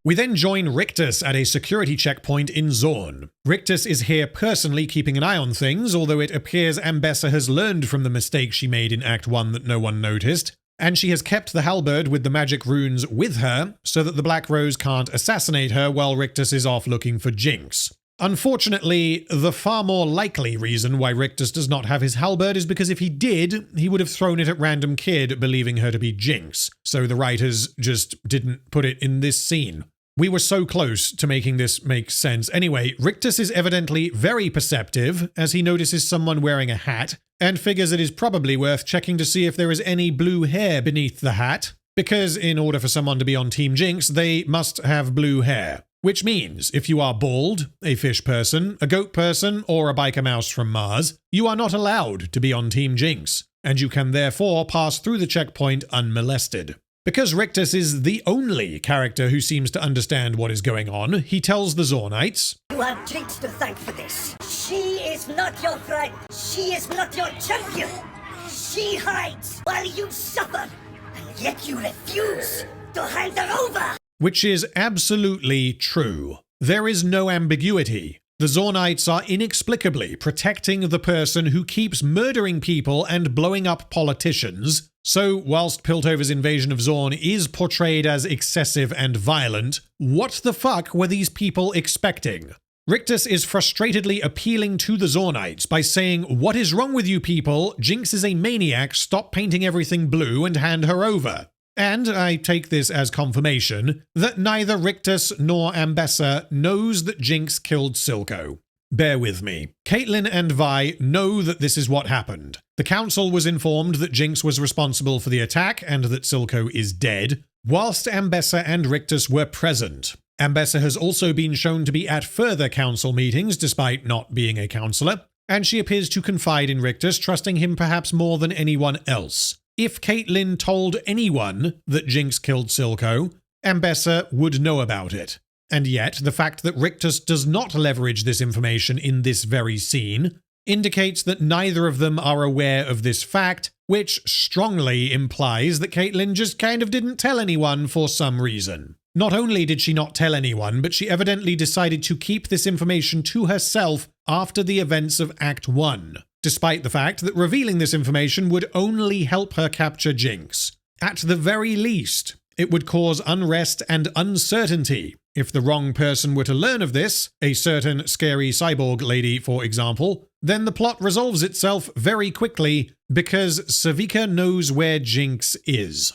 We then join Rictus at a security checkpoint in Zorn. Rictus is here personally keeping an eye on things, although it appears Ambessa has learned from the mistake she made in Act 1 that no one noticed, and she has kept the halberd with the magic runes with her so that the Black Rose can't assassinate her while Rictus is off looking for Jinx. Unfortunately, the far more likely reason why Rictus does not have his halberd is because if he did, he would have thrown it at random kid, believing her to be Jinx, so the writers just didn't put it in this scene. We were so close to making this make sense. Anyway, Rictus is evidently very perceptive as he notices someone wearing a hat and figures it is probably worth checking to see if there is any blue hair beneath the hat, because in order for someone to be on Team Jinx, they must have blue hair. Which means, if you are bald, a fish person, a goat person, or a biker mouse from Mars, you are not allowed to be on Team Jinx, and you can therefore pass through the checkpoint unmolested. Because Rictus is the only character who seems to understand what is going on, he tells the Zornites, "You have Jinx to thank for this. She is not your friend. She is not your champion. She hides while you suffer, and yet you refuse to hand her over." Which is absolutely true. There is no ambiguity. The Zornites are inexplicably protecting the person who keeps murdering people and blowing up politicians, so whilst Piltover's invasion of Zorn is portrayed as excessive and violent, what the fuck were these people expecting? Rictus is frustratedly appealing to the Zornites by saying, "What is wrong with you people? Jinx is a maniac, stop painting everything blue and hand her over." And I take this as confirmation that neither Rictus nor Ambessa knows that Jinx killed Silco. Bear with me. Caitlyn and Vi know that this is what happened. The council was informed that Jinx was responsible for the attack and that Silco is dead, whilst Ambessa and Rictus were present. Ambessa has also been shown to be at further council meetings despite not being a councillor, and she appears to confide in Rictus, trusting him perhaps more than anyone else. If Caitlyn told anyone that Jinx killed Silco, Ambessa would know about it. And yet, the fact that Rictus does not leverage this information in this very scene indicates that neither of them are aware of this fact, which strongly implies that Caitlyn just kind of didn't tell anyone for some reason. Not only did she not tell anyone, but she evidently decided to keep this information to herself after the events of Act 1. Despite the fact that revealing this information would only help her capture Jinx. At the very least, it would cause unrest and uncertainty. If the wrong person were to learn of this, a certain scary cyborg lady, for example, then the plot resolves itself very quickly because Savika knows where Jinx is.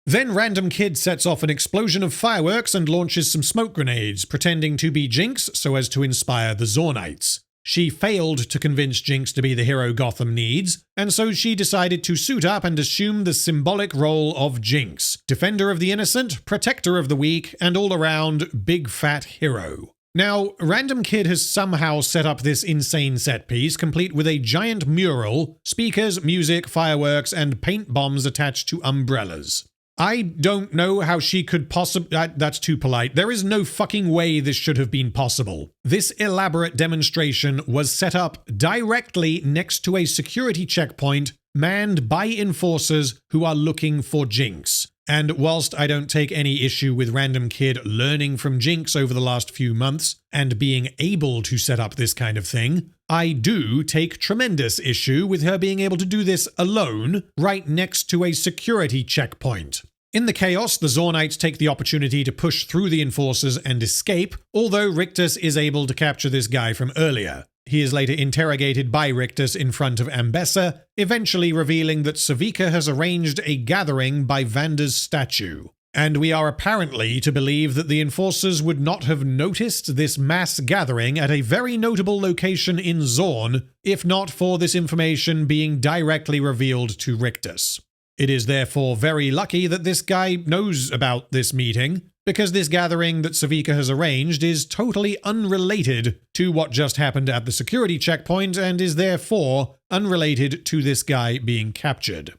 Then Random Kid sets off an explosion of fireworks and launches some smoke grenades, pretending to be Jinx so as to inspire the Zornites. She failed to convince Jinx to be the hero Gotham needs, and so she decided to suit up and assume the symbolic role of Jinx, defender of the innocent, protector of the weak, and all-around big fat hero. Now, Random Kid has somehow set up this insane set piece, complete with a giant mural, speakers, music, fireworks, and paint bombs attached to umbrellas. I don't know how she could possibly... That's too polite. There is no fucking way this should have been possible. This elaborate demonstration was set up directly next to a security checkpoint manned by enforcers who are looking for Jinx. And whilst I don't take any issue with Random Kid learning from Jinx over the last few months and being able to set up this kind of thing, I do take tremendous issue with her being able to do this alone right next to a security checkpoint. In the chaos, the Zornites take the opportunity to push through the enforcers and escape, although Rictus is able to capture this guy from earlier. He is later interrogated by Rictus in front of Ambessa, eventually revealing that Savika has arranged a gathering by Vanda's statue. And we are apparently to believe that the enforcers would not have noticed this mass gathering at a very notable location in Zorn, if not for this information being directly revealed to Rictus. It is therefore very lucky that this guy knows about this meeting, because this gathering that Savika has arranged is totally unrelated to what just happened at the security checkpoint and is therefore unrelated to this guy being captured.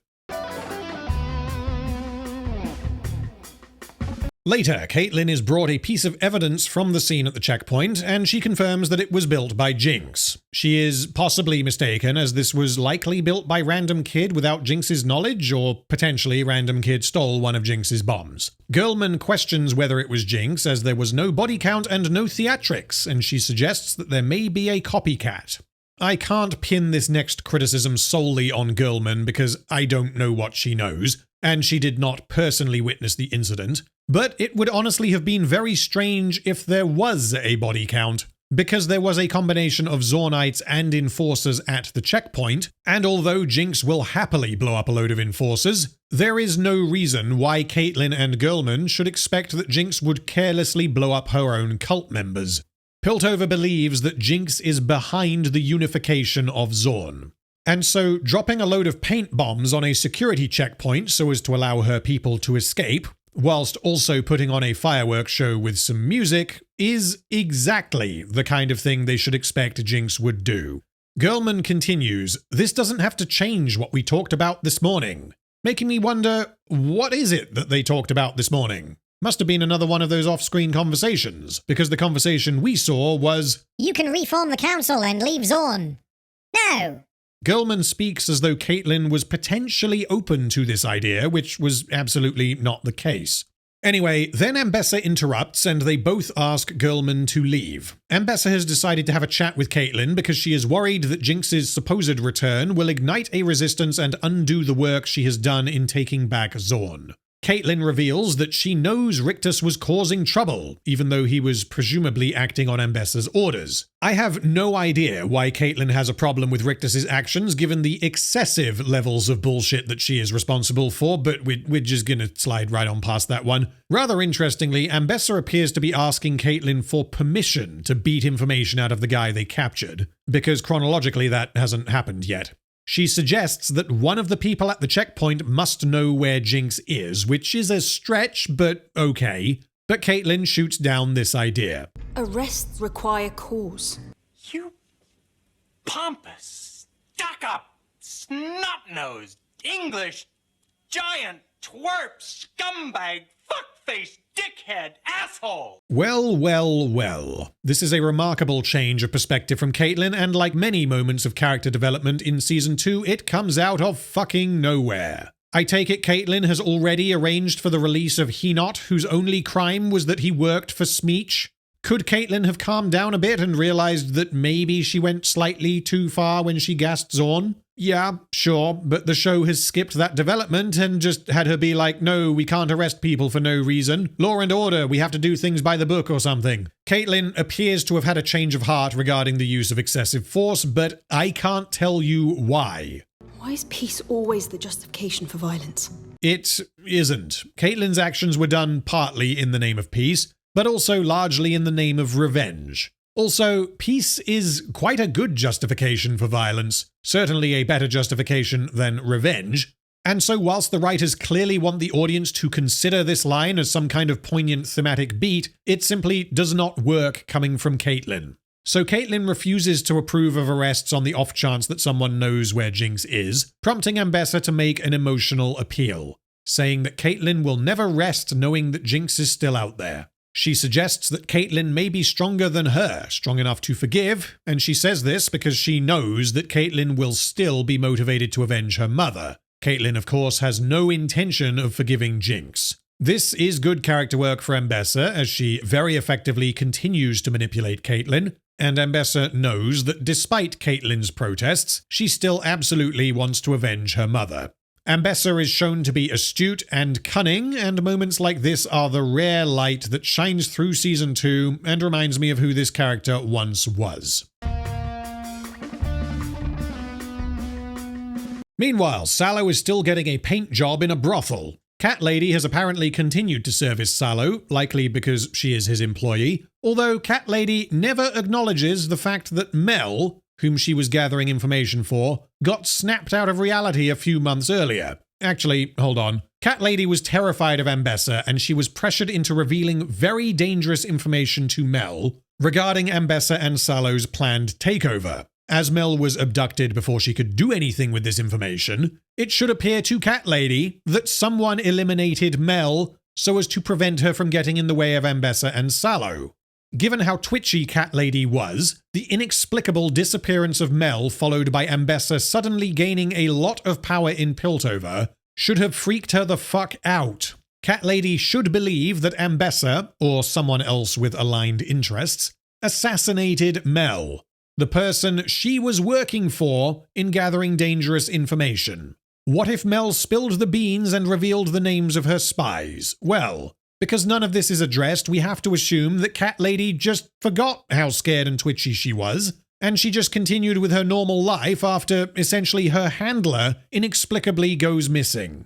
Later, Caitlyn is brought a piece of evidence from the scene at the checkpoint, and she confirms that it was built by Jinx. She is possibly mistaken, as this was likely built by random kid without Jinx's knowledge, or potentially random kid stole one of Jinx's bombs. Girlman questions whether it was Jinx, as there was no body count and no theatrics, and she suggests that there may be a copycat. I can't pin this next criticism solely on Girlman because I don't know what she knows, and she did not personally witness the incident, but it would honestly have been very strange if there was a body count, because there was a combination of Zornites and enforcers at the checkpoint, and although Jinx will happily blow up a load of enforcers, there is no reason why Caitlyn and Girlman should expect that Jinx would carelessly blow up her own cult members. Piltover believes that Jinx is behind the unification of Zorn. And so, dropping a load of paint bombs on a security checkpoint so as to allow her people to escape, whilst also putting on a fireworks show with some music, is exactly the kind of thing they should expect Jinx would do. Girlman continues, "This doesn't have to change what we talked about this morning," making me wonder, what is it that they talked about this morning? Must have been another one of those off-screen conversations, because the conversation we saw was, "You can reform the council and leave Zorn." No. Girlman speaks as though Caitlyn was potentially open to this idea, which was absolutely not the case. Anyway, then Ambessa interrupts and they both ask Girlman to leave. Ambessa has decided to have a chat with Caitlyn because she is worried that Jinx's supposed return will ignite a resistance and undo the work she has done in taking back Zorn. Caitlyn reveals that she knows Rictus was causing trouble, even though he was presumably acting on Ambessa's orders. I have no idea why Caitlyn has a problem with Rictus's actions, given the excessive levels of bullshit that she is responsible for, but we're just gonna slide right on past that one. Rather interestingly, Ambessa appears to be asking Caitlyn for permission to beat information out of the guy they captured, because chronologically that hasn't happened yet. She suggests that one of the people at the checkpoint must know where Jinx is, which is a stretch, but okay. But Caitlyn shoots down this idea. Arrests require cause. You pompous, stuck-up, snot-nosed, English, giant, twerp, scumbag, fuckface, dickhead, asshole! Well. This is a remarkable change of perspective from Caitlyn, and like many moments of character development in Season 2, it comes out of fucking nowhere. I take it Caitlyn has already arranged for the release of Henot, whose only crime was that he worked for Smeech. Could Caitlyn have calmed down a bit and realized that maybe she went slightly too far when she gassed Zorn? Yeah, sure, but the show has skipped that development and just had her be like, no, we can't arrest people for no reason. Law and order, we have to do things by the book or something. Caitlyn appears to have had a change of heart regarding the use of excessive force, but I can't tell you why. Why is peace always the justification for violence? It isn't. Caitlyn's actions were done partly in the name of peace, but also largely in the name of revenge. Also, peace is quite a good justification for violence, certainly a better justification than revenge. And so whilst the writers clearly want the audience to consider this line as some kind of poignant thematic beat, it simply does not work coming from Caitlyn. So Caitlyn refuses to approve of arrests on the off chance that someone knows where Jinx is, prompting Ambessa to make an emotional appeal, saying that Caitlyn will never rest knowing that Jinx is still out there. She suggests that Caitlyn may be stronger than her, strong enough to forgive, and she says this because she knows that Caitlyn will still be motivated to avenge her mother. Caitlyn, of course, has no intention of forgiving Jinx. This is good character work for Ambessa, as she very effectively continues to manipulate Caitlyn, and Ambessa knows that despite Caitlyn's protests, she still absolutely wants to avenge her mother. Ambessa is shown to be astute and cunning, and moments like this are the rare light that shines through Season 2 and reminds me of who this character once was. Meanwhile, Salo is still getting a paint job in a brothel. Cat Lady has apparently continued to service Salo, likely because she is his employee, although Cat Lady never acknowledges the fact that Mel, whom she was gathering information for, got snapped out of reality a few months earlier. Actually, hold on. Cat Lady was terrified of Ambessa, and she was pressured into revealing very dangerous information to Mel regarding Ambessa and Salo's planned takeover. As Mel was abducted before she could do anything with this information, it should appear to Cat Lady that someone eliminated Mel so as to prevent her from getting in the way of Ambessa and Salo. Given how twitchy Cat Lady was, the inexplicable disappearance of Mel followed by Ambessa suddenly gaining a lot of power in Piltover should have freaked her the fuck out. Cat Lady should believe that Ambessa, or someone else with aligned interests, assassinated Mel, the person she was working for in gathering dangerous information. What if Mel spilled the beans and revealed the names of her spies? Well, because none of this is addressed, we have to assume that Cat Lady just forgot how scared and twitchy she was, and she just continued with her normal life after, essentially, her handler inexplicably goes missing.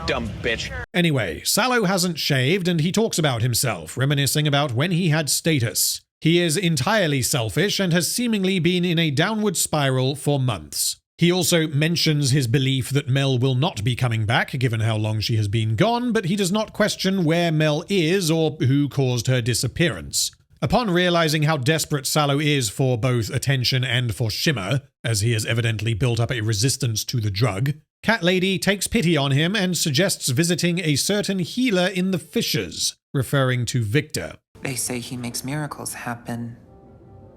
Dumb bitch. Anyway, Salo hasn't shaved, and he talks about himself, reminiscing about when he had status. He is entirely selfish and has seemingly been in a downward spiral for months. He also mentions his belief that Mel will not be coming back, given how long she has been gone, but he does not question where Mel is or who caused her disappearance. Upon realizing how desperate Salo is for both attention and for shimmer, as he has evidently built up a resistance to the drug, Cat Lady takes pity on him and suggests visiting a certain healer in the Fissures, referring to Viktor. They say he makes miracles happen.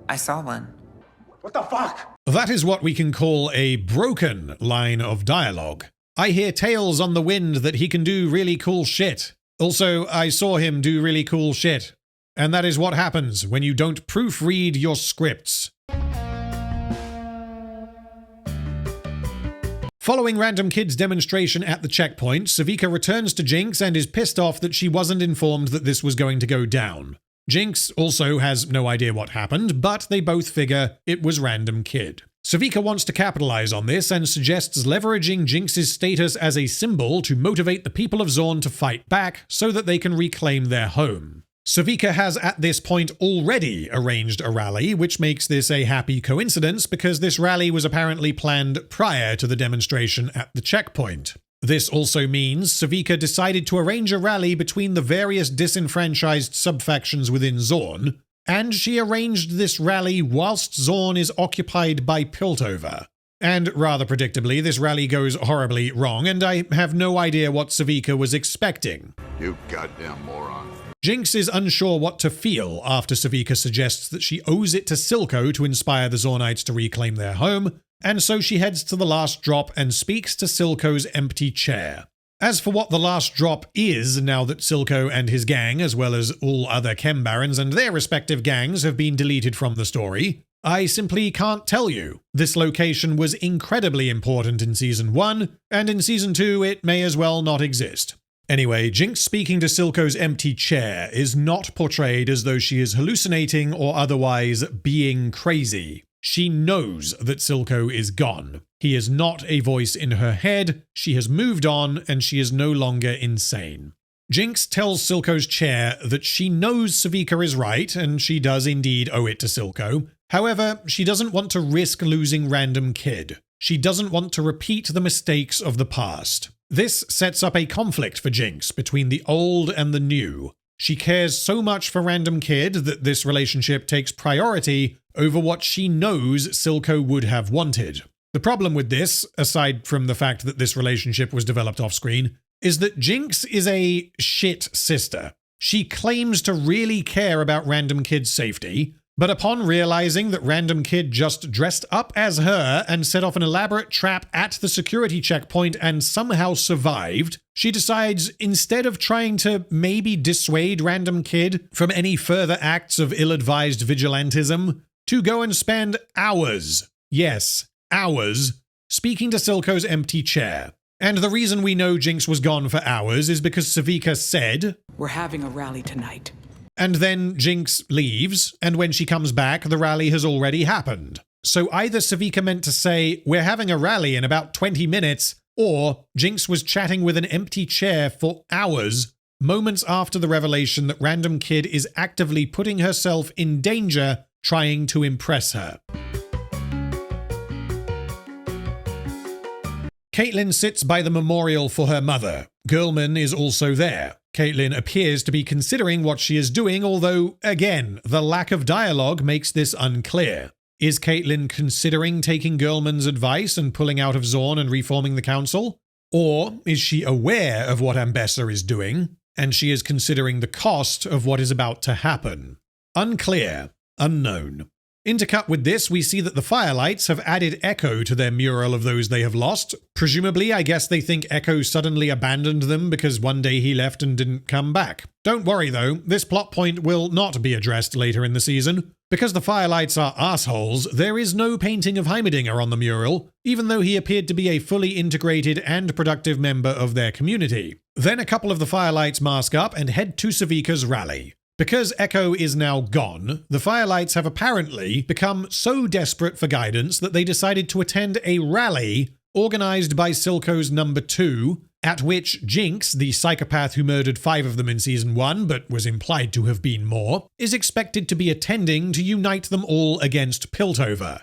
I saw one. What the fuck? That is what we can call a broken line of dialogue. I hear tales on the wind that he can do really cool shit. Also, I saw him do really cool shit. And that is what happens when you don't proofread your scripts. Following Random Kid's demonstration at the checkpoint, Savika returns to Jinx and is pissed off that she wasn't informed that this was going to go down. Jinx also has no idea what happened, but they both figure it was Random Kid. Savika wants to capitalize on this and suggests leveraging Jinx's status as a symbol to motivate the people of Zorn to fight back so that they can reclaim their home. Savika has at this point already arranged a rally, which makes this a happy coincidence because this rally was apparently planned prior to the demonstration at the checkpoint. This also means Savika decided to arrange a rally between the various disenfranchised subfactions within Zorn, and she arranged this rally whilst Zorn is occupied by Piltover. And rather predictably, this rally goes horribly wrong, and I have no idea what Savika was expecting. You goddamn moron. Jinx is unsure what to feel after Savika suggests that she owes it to Silco to inspire the Zornites to reclaim their home, and so she heads to the last drop and speaks to Silco's empty chair. As for what the last drop is, now that Silco and his gang, as well as all other Chem Barons and their respective gangs, have been deleted from the story, I simply can't tell you. This location was incredibly important in Season 1, and in Season 2 it may as well not exist. Anyway, Jinx speaking to Silco's empty chair is not portrayed as though she is hallucinating or otherwise being crazy. She knows that Silco is gone. He is not a voice in her head, she has moved on, and she is no longer insane. Jinx tells Silco's chair that she knows Savika is right, and she does indeed owe it to Silco. However, she doesn't want to risk losing Random Kid. She doesn't want to repeat the mistakes of the past. This sets up a conflict for Jinx between the old and the new. She cares so much for Random Kid that this relationship takes priority over what she knows Silco would have wanted. The problem with this, aside from the fact that this relationship was developed off-screen, is that Jinx is a shit sister. She claims to really care about Random Kid's safety, but upon realizing that Random Kid just dressed up as her and set off an elaborate trap at the security checkpoint and somehow survived, she decides, instead of trying to maybe dissuade Random Kid from any further acts of ill-advised vigilantism, to go and spend hours, yes, hours, speaking to Silco's empty chair. And the reason we know Jinx was gone for hours is because Savika said, "We're having a rally tonight." And then Jinx leaves, and when she comes back, the rally has already happened. So either Savika meant to say, "We're having a rally in about 20 minutes, Or Jinx was chatting with an empty chair for hours, moments after the revelation that Random Kid is actively putting herself in danger trying to impress her. Caitlyn sits by the memorial for her mother. Girlman is also there. Caitlyn appears to be considering what she is doing, although, again, the lack of dialogue makes this unclear. Is Caitlyn considering taking Girlman's advice and pulling out of Zorn and reforming the council? Or is she aware of what Ambessa is doing, and she is considering the cost of what is about to happen? Unclear. Unknown. Intercut with this, we see that the Firelights have added Echo to their mural of those they have lost. Presumably, I guess they think Echo suddenly abandoned them because one day he left and didn't come back. Don't worry though, this plot point will not be addressed later in the season. Because the Firelights are assholes, there is no painting of Heimerdinger on the mural, even though he appeared to be a fully integrated and productive member of their community. Then a couple of the Firelights mask up and head to Sevika's rally. Because Echo is now gone, the Firelights have apparently become so desperate for guidance that they decided to attend a rally organized by Silco's number 2, at which Jinx, the psychopath who murdered 5 of them in Season 1, but was implied to have been more, is expected to be attending to unite them all against Piltover.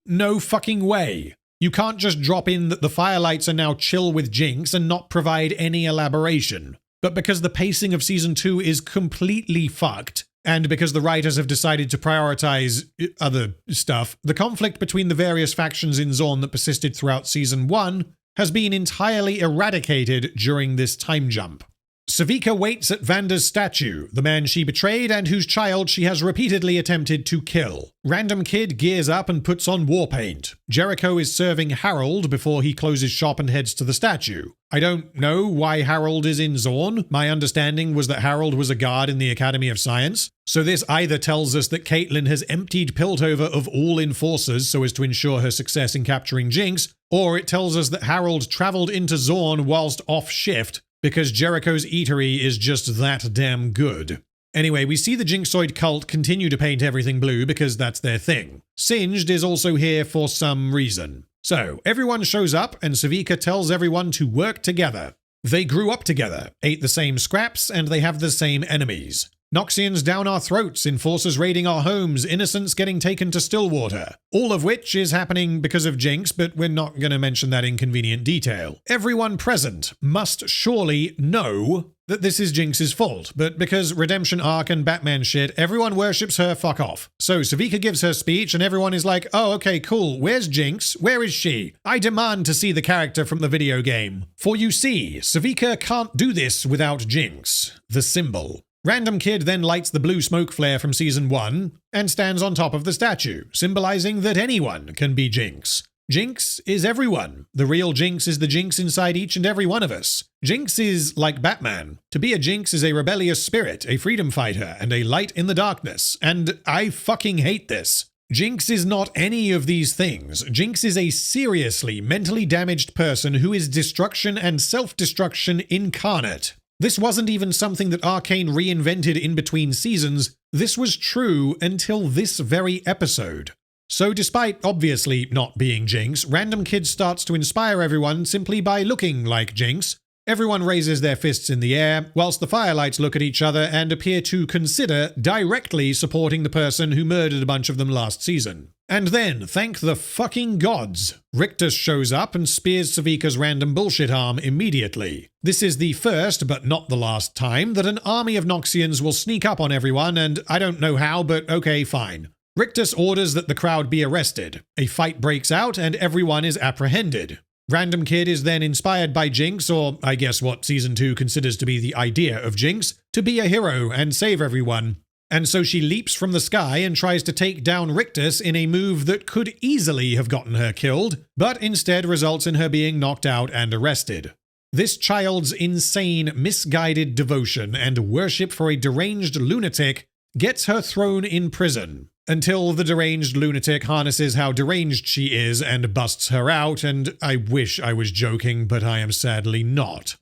No fucking way. You can't just drop in that the Firelights are now chill with Jinx and not provide any elaboration. But because the pacing of Season 2 is completely fucked, and because the writers have decided to prioritize other stuff, the conflict between the various factions in Zorn that persisted throughout Season 1 has been entirely eradicated during this time jump. Sevika waits at Vanda's statue, the man she betrayed and whose child she has repeatedly attempted to kill. Random Kid gears up and puts on war paint. Jericho is serving Harold before he closes shop and heads to the statue. I don't know why Harold is in Zorn. My understanding was that Harold was a guard in the Academy of Science. So this either tells us that Caitlyn has emptied Piltover of all enforcers so as to ensure her success in capturing Jinx, or it tells us that Harold traveled into Zorn whilst off shift, because Jericho's eatery is just that damn good. Anyway, we see the Jinxoid Cult continue to paint everything blue because that's their thing. Singed is also here for some reason. So, everyone shows up and Sevika tells everyone to work together. They grew up together, ate the same scraps, and they have the same enemies. Noxians down our throats, enforcers raiding our homes, innocents getting taken to Stillwater. All of which is happening because of Jinx, but we're not going to mention that inconvenient detail. Everyone present must surely know that this is Jinx's fault, but because redemption arc and Batman shit, everyone worships her fuck off. So Sevika gives her speech and everyone is like, oh, okay, cool, where's Jinx? Where is she? I demand to see the character from the video game. For you see, Sevika can't do this without Jinx, the symbol. Random Kid then lights the blue smoke flare from Season 1 and stands on top of the statue, symbolizing that anyone can be Jinx. Jinx is everyone. The real Jinx is the Jinx inside each and every one of us. Jinx is like Batman. To be a Jinx is a rebellious spirit, a freedom fighter, and a light in the darkness. And I fucking hate this. Jinx is not any of these things. Jinx is a seriously mentally damaged person who is destruction and self-destruction incarnate. This wasn't even something that Arcane reinvented in between seasons. This was true until this very episode. So despite obviously not being Jinx, Random Kid starts to inspire everyone simply by looking like Jinx. Everyone raises their fists in the air, whilst the Firelights look at each other and appear to consider directly supporting the person who murdered a bunch of them last season. And then, thank the fucking gods, Rictus shows up and spears Sevika's random bullshit arm immediately. This is the first, but not the last time, that an army of Noxians will sneak up on everyone, and I don't know how, but okay, fine. Rictus orders that the crowd be arrested. A fight breaks out and everyone is apprehended. Random Kid is then inspired by Jinx, or I guess what Season 2 considers to be the idea of Jinx, to be a hero and save everyone. And so she leaps from the sky and tries to take down Rictus in a move that could easily have gotten her killed, but instead results in her being knocked out and arrested. This child's insane, misguided devotion and worship for a deranged lunatic gets her thrown in prison, until the deranged lunatic harnesses how deranged she is and busts her out, and I wish I was joking, but I am sadly not.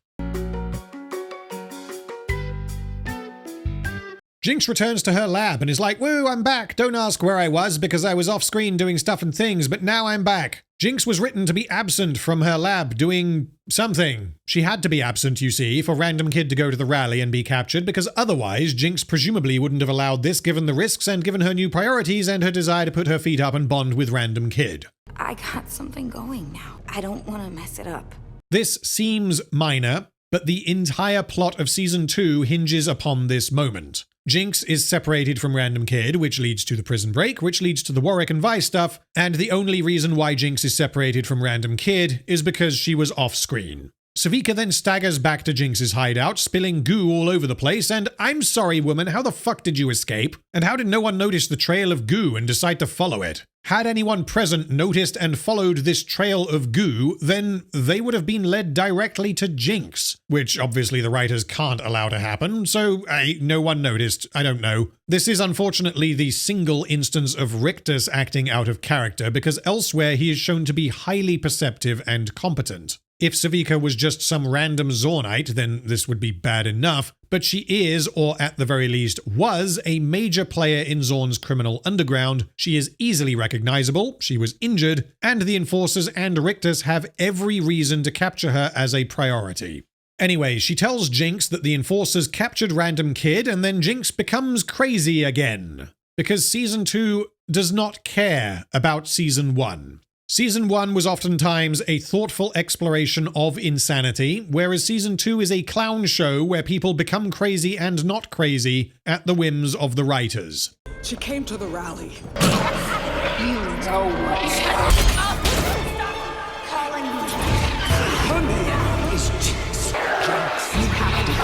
Jinx returns to her lab and is like, woo, I'm back. Don't ask where I was because I was off screen doing stuff and things, but now I'm back. Jinx was written to be absent from her lab doing something. She had to be absent, you see, for Random Kid to go to the rally and be captured, because otherwise Jinx presumably wouldn't have allowed this given the risks and given her new priorities and her desire to put her feet up and bond with Random Kid. I got something going now. I don't want to mess it up. This seems minor, but the entire plot of Season 2 hinges upon this moment. Jinx is separated from Random Kid, which leads to the prison break, which leads to the Warwick and Vi stuff, and the only reason why Jinx is separated from Random Kid is because she was off-screen. Savika then staggers back to Jinx's hideout, spilling goo all over the place, and I'm sorry, woman, how the fuck did you escape? And how did no one notice the trail of goo and decide to follow it? Had anyone present noticed and followed this trail of goo, then they would have been led directly to Jinx, which obviously the writers can't allow to happen, so no one noticed, I don't know. This is unfortunately the single instance of Rictus acting out of character, because elsewhere he is shown to be highly perceptive and competent. If Savika was just some random Zornite, then this would be bad enough, but she is, or at the very least was, a major player in Zorn's criminal underground. She is easily recognizable, she was injured, and the Enforcers and Rictus have every reason to capture her as a priority. Anyway, she tells Jinx that the Enforcers captured Random Kid, and then Jinx becomes crazy again. Because Season 2 does not care about Season 1. Season 1 was oftentimes a thoughtful exploration of insanity, whereas Season 2 is a clown show where people become crazy and not crazy at the whims of the writers. She came to the rally. You know what's calling me. Her name is Jinx. You have to be.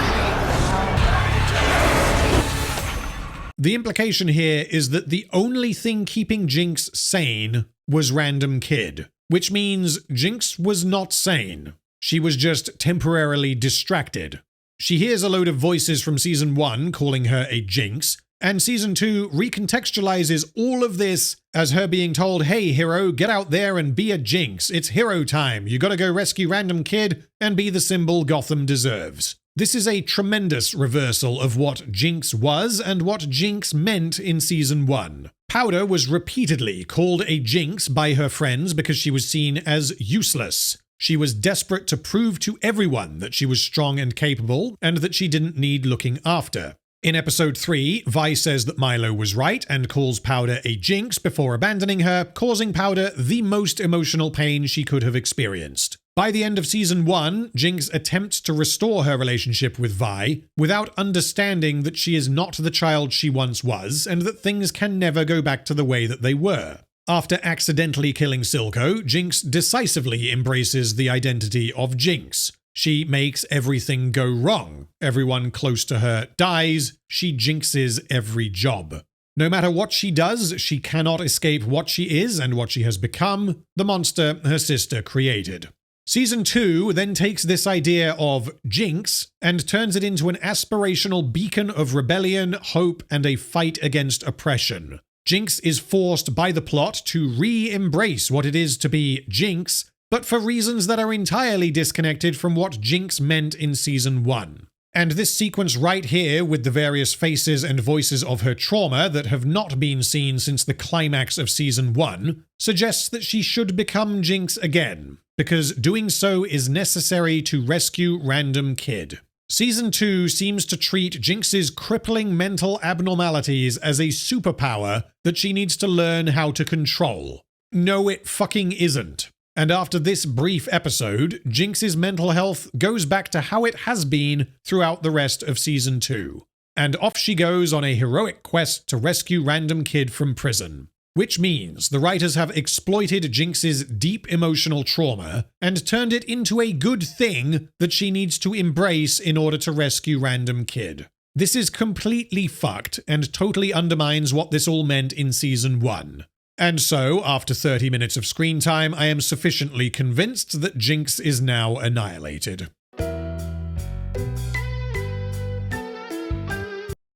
The implication here is that the only thing keeping Jinx sane was Random Kid, which means Jinx was not sane. She was just temporarily distracted. She hears a load of voices from Season 1 calling her a Jinx, and Season 2 recontextualizes all of this as her being told, hey hero, get out there and be a Jinx. It's hero time. You gotta go rescue Random Kid and be the symbol Gotham deserves. This is a tremendous reversal of what Jinx was and what Jinx meant in Season 1. Powder was repeatedly called a Jinx by her friends because she was seen as useless. She was desperate to prove to everyone that she was strong and capable, and that she didn't need looking after. In episode 3, Vi says that Milo was right and calls Powder a Jinx before abandoning her, causing Powder the most emotional pain she could have experienced. By the end of Season 1, Jinx attempts to restore her relationship with Vi without understanding that she is not the child she once was and that things can never go back to the way that they were. After accidentally killing Silco, Jinx decisively embraces the identity of Jinx. She makes everything go wrong. Everyone close to her dies. She jinxes every job. No matter what she does, she cannot escape what she is and what she has become, the monster her sister created. Season 2 then takes this idea of Jinx and turns it into an aspirational beacon of rebellion, hope, and a fight against oppression. Jinx is forced by the plot to re-embrace what it is to be Jinx, but for reasons that are entirely disconnected from what Jinx meant in Season 1. And this sequence right here, with the various faces and voices of her trauma that have not been seen since the climax of Season 1, suggests that she should become Jinx again, because doing so is necessary to rescue Random Kid. Season 2 seems to treat Jinx's crippling mental abnormalities as a superpower that she needs to learn how to control. No, it fucking isn't. And after this brief episode, Jinx's mental health goes back to how it has been throughout the rest of Season 2. And off she goes on a heroic quest to rescue Random Kid from prison. Which means the writers have exploited Jinx's deep emotional trauma and turned it into a good thing that she needs to embrace in order to rescue Random Kid. This is completely fucked and totally undermines what this all meant in Season 1. And so, after 30 minutes of screen time, I am sufficiently convinced that Jinx is now annihilated.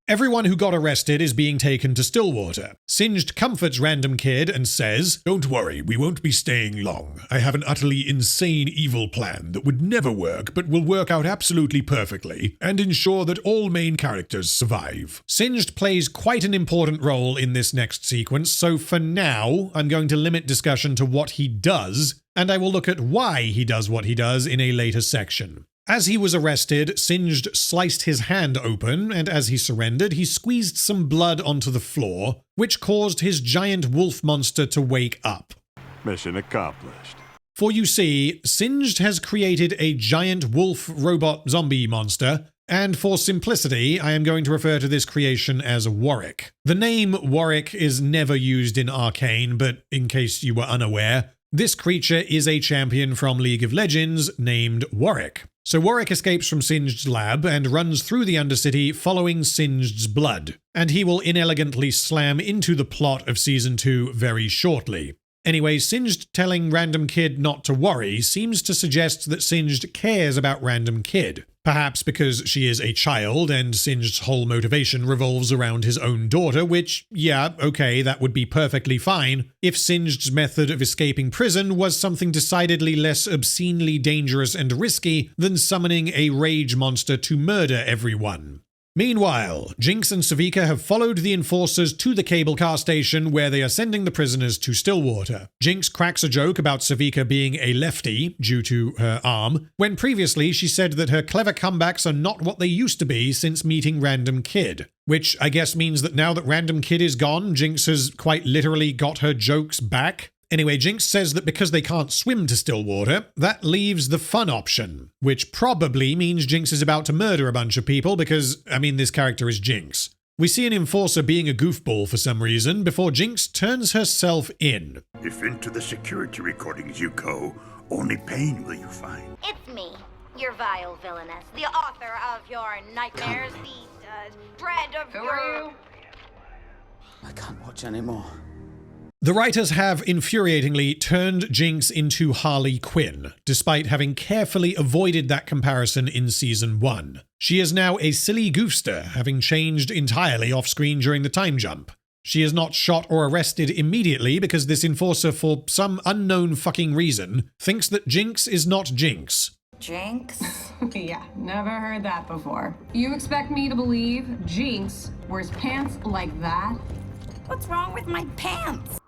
Everyone who got arrested is being taken to Stillwater. Singed comforts Random Kid and says, "Don't worry, we won't be staying long. I have an utterly insane evil plan that would never work but will work out absolutely perfectly and ensure that all main characters survive." Singed plays quite an important role in this next sequence, so for now, I'm going to limit discussion to what he does, and I will look at why he does what he does in a later section. As he was arrested, Singed sliced his hand open, and as he surrendered, he squeezed some blood onto the floor, which caused his giant wolf monster to wake up. Mission accomplished. For you see, Singed has created a giant wolf robot zombie monster, and for simplicity, I am going to refer to this creation as Warwick. The name Warwick is never used in Arcane, but in case you were unaware, this creature is a champion from League of Legends named Warwick. So Warwick escapes from Singed's lab and runs through the Undercity following Singed's blood, and he will inelegantly slam into the plot of Season 2 very shortly. Anyway, Singed telling Random Kid not to worry seems to suggest that Singed cares about Random Kid. Perhaps because she is a child and Singed's whole motivation revolves around his own daughter, which, yeah, okay, that would be perfectly fine if Singed's method of escaping prison was something decidedly less obscenely dangerous and risky than summoning a rage monster to murder everyone. Meanwhile, Jinx and Savika have followed the enforcers to the cable car station where they are sending the prisoners to Stillwater. Jinx cracks a joke about Savika being a lefty due to her arm, when previously she said that her clever comebacks are not what they used to be since meeting Random Kid. Which I guess means that now that Random Kid is gone, Jinx has quite literally got her jokes back. Anyway, Jinx says that because they can't swim to Stillwater, that leaves the fun option, which probably means Jinx is about to murder a bunch of people because, this character is Jinx. We see an enforcer being a goofball for some reason before Jinx turns herself in. If into the security recordings you go, only pain will you find. It's me, your vile villainess, the author of your nightmares, the dread of Who your... are you? I can't watch anymore. The writers have infuriatingly turned Jinx into Harley Quinn, despite having carefully avoided that comparison in Season 1. She is now a silly goofster, having changed entirely off-screen during the time jump. She is not shot or arrested immediately because this enforcer, for some unknown fucking reason, thinks that Jinx is not Jinx. Jinx? Yeah, never heard that before. You expect me to believe Jinx wears pants like that? What's wrong with my pants?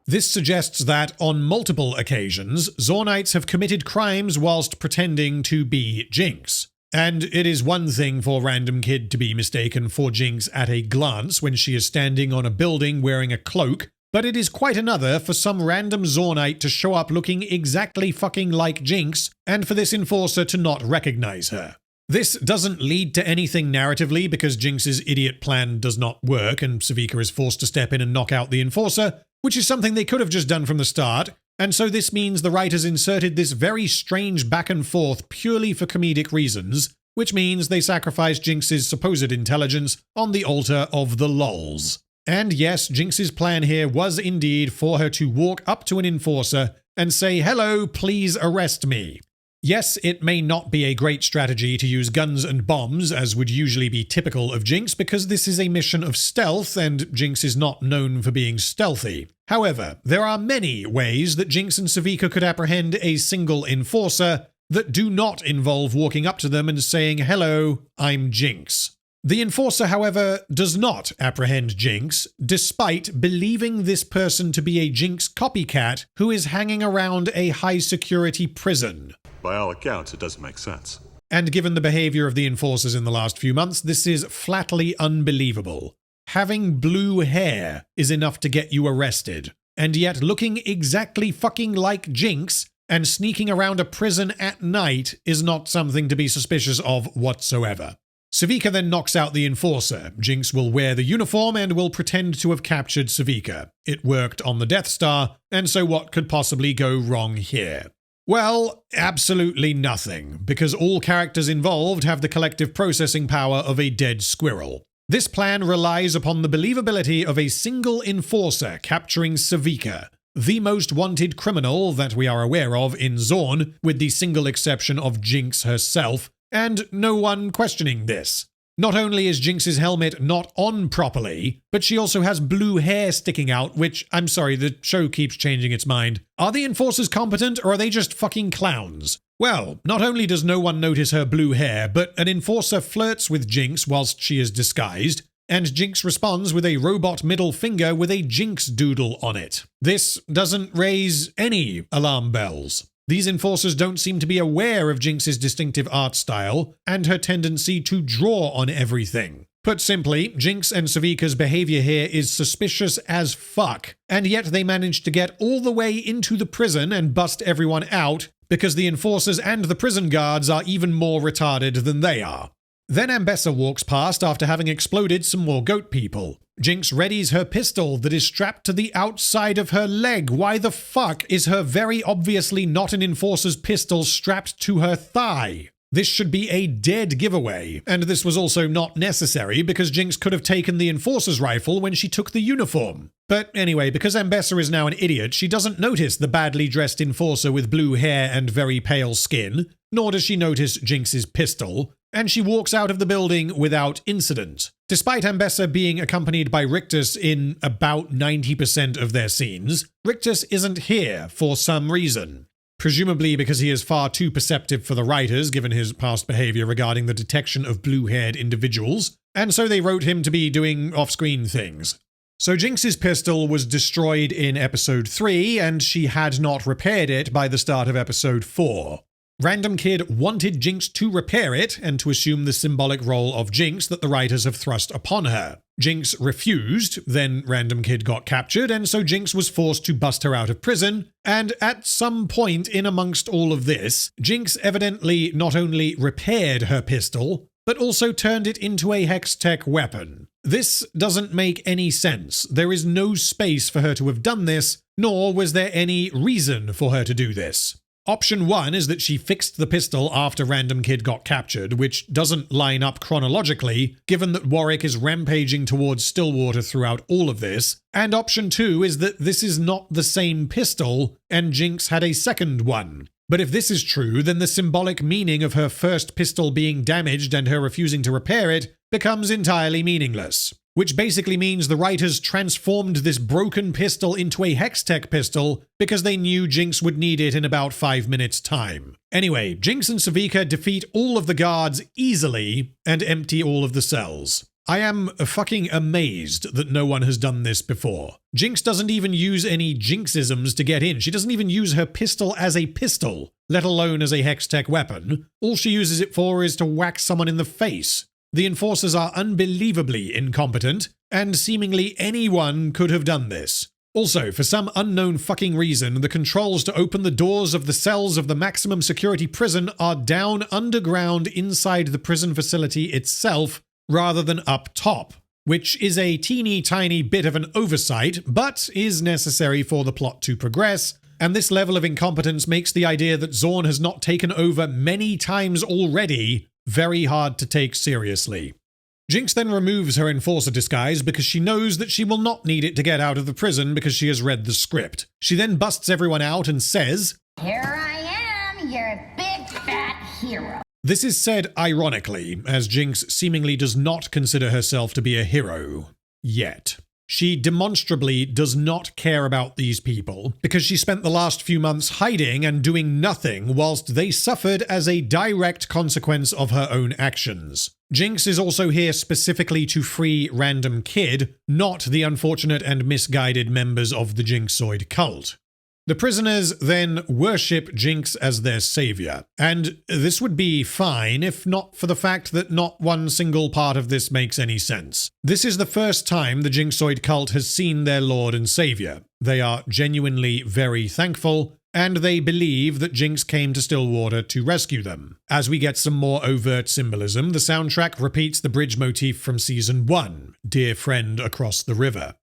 This suggests that, on multiple occasions, Zornites have committed crimes whilst pretending to be Jinx. And it is one thing for Random Kid to be mistaken for Jinx at a glance when she is standing on a building wearing a cloak, but it is quite another for some random Zornite to show up looking exactly fucking like Jinx, and for this enforcer to not recognize her. This doesn't lead to anything narratively because Jinx's idiot plan does not work and Savika is forced to step in and knock out the enforcer, which is something they could have just done from the start, and so this means the writers inserted this very strange back and forth purely for comedic reasons, which means they sacrificed Jinx's supposed intelligence on the altar of the lols. And yes, Jinx's plan here was indeed for her to walk up to an enforcer and say, "Hello, please arrest me." Yes, it may not be a great strategy to use guns and bombs, as would usually be typical of Jinx, because this is a mission of stealth, and Jinx is not known for being stealthy. However, there are many ways that Jinx and Savika could apprehend a single enforcer that do not involve walking up to them and saying, "Hello, I'm Jinx." The enforcer, however, does not apprehend Jinx, despite believing this person to be a Jinx copycat who is hanging around a high-security prison. By all accounts, it doesn't make sense. And given the behavior of the enforcers in the last few months, this is flatly unbelievable. Having blue hair is enough to get you arrested, and yet looking exactly fucking like Jinx and sneaking around a prison at night is not something to be suspicious of whatsoever. Savika then knocks out the enforcer. Jinx will wear the uniform and will pretend to have captured Savika. It worked on the Death Star, and so what could possibly go wrong here? Well, absolutely nothing, because all characters involved have the collective processing power of a dead squirrel. This plan relies upon the believability of a single enforcer capturing Savika, the most wanted criminal that we are aware of in Zorn, with the single exception of Jinx herself, and no one questioning this. Not only is Jinx's helmet not on properly, but she also has blue hair sticking out, which, I'm sorry, the show keeps changing its mind. Are the enforcers competent, or are they just fucking clowns? Well, not only does no one notice her blue hair, but an enforcer flirts with Jinx whilst she is disguised, and Jinx responds with a robot middle finger with a Jinx doodle on it. This doesn't raise any alarm bells. These enforcers don't seem to be aware of Jinx's distinctive art style and her tendency to draw on everything. Put simply, Jinx and Savika's behavior here is suspicious as fuck, and yet they managed to get all the way into the prison and bust everyone out because the enforcers and the prison guards are even more retarded than they are. Then Ambessa walks past after having exploded some more goat people. Jinx readies her pistol that is strapped to the outside of her leg. Why the fuck is her very obviously not an enforcer's pistol strapped to her thigh? This should be a dead giveaway, and this was also not necessary because Jinx could have taken the enforcer's rifle when she took the uniform. But anyway, because Ambessa is now an idiot, she doesn't notice the badly dressed enforcer with blue hair and very pale skin, nor does she notice Jinx's pistol, and she walks out of the building without incident. Despite Ambessa being accompanied by Rictus in about 90% of their scenes, Rictus isn't here for some reason. Presumably because he is far too perceptive for the writers given his past behavior regarding the detection of blue-haired individuals, and so they wrote him to be doing off-screen things. So Jinx's pistol was destroyed in episode 3, and she had not repaired it by the start of episode 4. Random Kid wanted Jinx to repair it and to assume the symbolic role of Jinx that the writers have thrust upon her. Jinx refused, then Random Kid got captured, and so Jinx was forced to bust her out of prison, and at some point in amongst all of this, Jinx evidently not only repaired her pistol, but also turned it into a hex-tech weapon. This doesn't make any sense. There is no space for her to have done this, nor was there any reason for her to do this. Option 1 is that she fixed the pistol after Random Kid got captured, which doesn't line up chronologically, given that Warwick is rampaging towards Stillwater throughout all of this. And option 2 is that this is not the same pistol, and Jinx had a second one. But if this is true, then the symbolic meaning of her first pistol being damaged and her refusing to repair it becomes entirely meaningless. Which basically means the writers transformed this broken pistol into a Hextech pistol because they knew Jinx would need it in about 5 minutes' time. Anyway, Jinx and Savika defeat all of the guards easily and empty all of the cells. I am fucking amazed that no one has done this before. Jinx doesn't even use any Jinxisms to get in. She doesn't even use her pistol as a pistol, let alone as a Hextech weapon. All she uses it for is to whack someone in the face. The enforcers are unbelievably incompetent, and seemingly anyone could have done this. Also, for some unknown fucking reason, the controls to open the doors of the cells of the maximum security prison are down underground inside the prison facility itself, rather than up top, which is a teeny tiny bit of an oversight, but is necessary for the plot to progress. And this level of incompetence makes the idea that Zorn has not taken over many times already very hard to take seriously. Jinx then removes her enforcer disguise because she knows that she will not need it to get out of the prison because she has read the script. She then busts everyone out and says, "Here I am, your big fat hero." This is said ironically, as Jinx seemingly does not consider herself to be a hero. Yet. She demonstrably does not care about these people because she spent the last few months hiding and doing nothing whilst they suffered as a direct consequence of her own actions. Jinx is also here specifically to free Random Kid, not the unfortunate and misguided members of the Jinxoid Cult. The prisoners then worship Jinx as their savior, and this would be fine if not for the fact that not one single part of this makes any sense. This is the first time the Jinxoid Cult has seen their lord and savior. They are genuinely very thankful, and they believe that Jinx came to Stillwater to rescue them. As we get some more overt symbolism, the soundtrack repeats the bridge motif from Season 1, Dear Friend Across the River.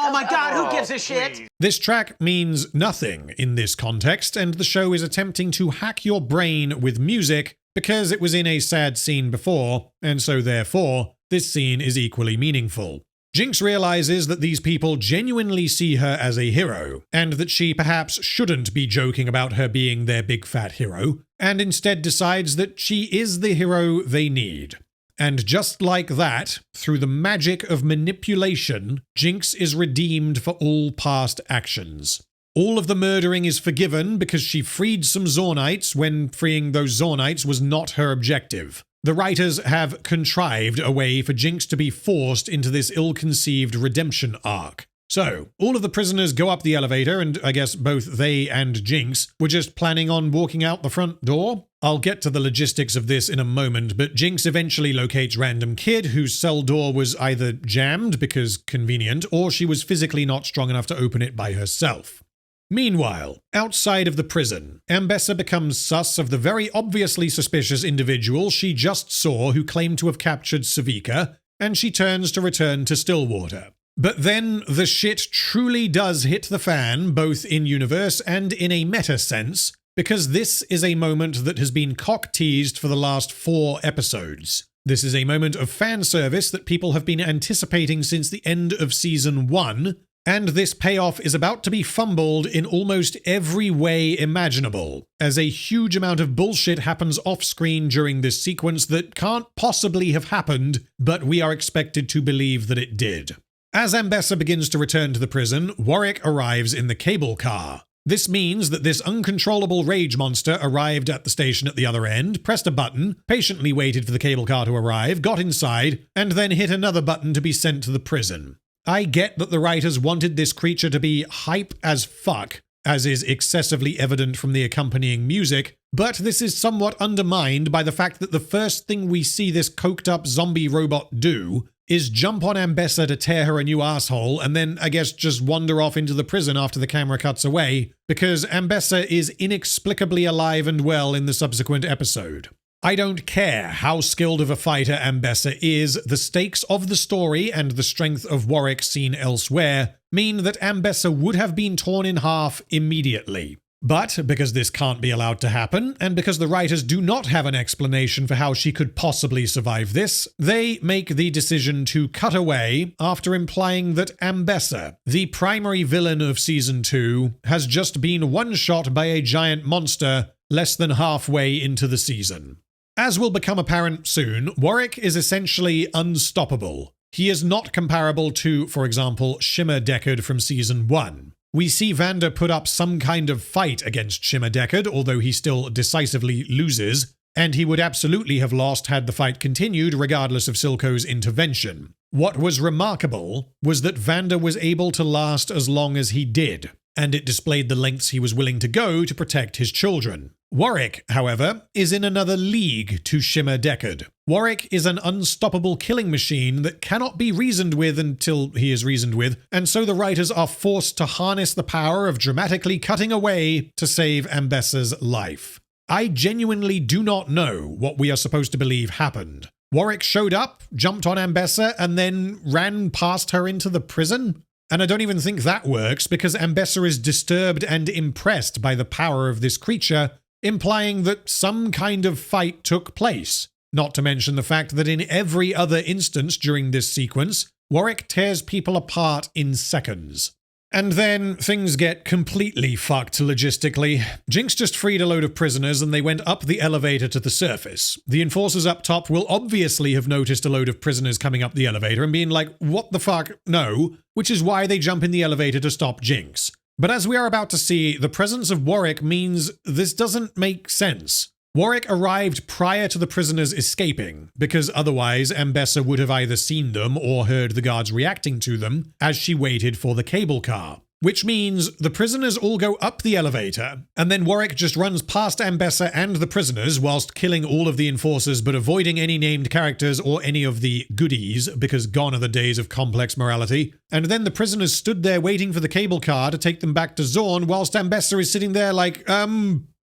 Oh my god, who gives a shit? This track means nothing in this context, and the show is attempting to hack your brain with music because it was in a sad scene before, and so therefore, this scene is equally meaningful. Jinx realizes that these people genuinely see her as a hero, and that she perhaps shouldn't be joking about her being their big fat hero, and instead decides that she is the hero they need. And just like that, through the magic of manipulation, Jinx is redeemed for all past actions. All of the murdering is forgiven because she freed some Zornites when freeing those Zornites was not her objective. The writers have contrived a way for Jinx to be forced into this ill-conceived redemption arc. So, all of the prisoners go up the elevator, and I guess both they and Jinx were just planning on walking out the front door. I'll get to the logistics of this in a moment, but Jinx eventually locates Random Kid, whose cell door was either jammed because convenient, or she was physically not strong enough to open it by herself. Meanwhile, outside of the prison, Ambessa becomes sus of the very obviously suspicious individual she just saw who claimed to have captured Savika, and she turns to return to Stillwater. But then the shit truly does hit the fan, both in universe and in a meta sense, because this is a moment that has been cock-teased for the last 4 episodes. This is a moment of fan service that people have been anticipating since the end of Season 1, and this payoff is about to be fumbled in almost every way imaginable, as a huge amount of bullshit happens off-screen during this sequence that can't possibly have happened, but we are expected to believe that it did. As Ambessa begins to return to the prison, Warwick arrives in the cable car. This means that this uncontrollable rage monster arrived at the station at the other end, pressed a button, patiently waited for the cable car to arrive, got inside, and then hit another button to be sent to the prison. I get that the writers wanted this creature to be hype as fuck, as is excessively evident from the accompanying music, but this is somewhat undermined by the fact that the first thing we see this coked-up zombie robot do is jump on Ambessa to tear her a new asshole, and then, I guess, just wander off into the prison after the camera cuts away, because Ambessa is inexplicably alive and well in the subsequent episode. I don't care how skilled of a fighter Ambessa is, the stakes of the story and the strength of Warwick seen elsewhere mean that Ambessa would have been torn in half immediately. But because this can't be allowed to happen, and because the writers do not have an explanation for how she could possibly survive this, they make the decision to cut away after implying that Ambessa, the primary villain of Season 2, has just been one-shot by a giant monster less than halfway into the season. As will become apparent soon, Warwick is essentially unstoppable. He is not comparable to, for example, Shimmer Deckard from Season 1. We see Vander put up some kind of fight against Shimmer Deckard, although he still decisively loses, and he would absolutely have lost had the fight continued regardless of Silco's intervention. What was remarkable was that Vander was able to last as long as he did, and it displayed the lengths he was willing to go to protect his children. Warwick, however, is in another league to Shimmer Deckard. Warwick is an unstoppable killing machine that cannot be reasoned with until he is reasoned with, and so the writers are forced to harness the power of dramatically cutting away to save Ambessa's life. I genuinely do not know what we are supposed to believe happened. Warwick showed up, jumped on Ambessa, and then ran past her into the prison? And I don't even think that works, because Ambessa is disturbed and impressed by the power of this creature, implying that some kind of fight took place. Not to mention the fact that in every other instance during this sequence, Warwick tears people apart in seconds. And then things get completely fucked logistically. Jinx just freed a load of prisoners and they went up the elevator to the surface. The enforcers up top will obviously have noticed a load of prisoners coming up the elevator and being like, what the fuck? No. Which is why they jump in the elevator to stop Jinx. But as we are about to see, the presence of Warwick means this doesn't make sense. Warwick arrived prior to the prisoners escaping, because otherwise Ambessa would have either seen them or heard the guards reacting to them as she waited for the cable car. Which means the prisoners all go up the elevator, and then Warwick just runs past Ambessa and the prisoners whilst killing all of the enforcers but avoiding any named characters or any of the goodies, because gone are the days of complex morality. And then the prisoners stood there waiting for the cable car to take them back to Zorn whilst Ambessa is sitting there like,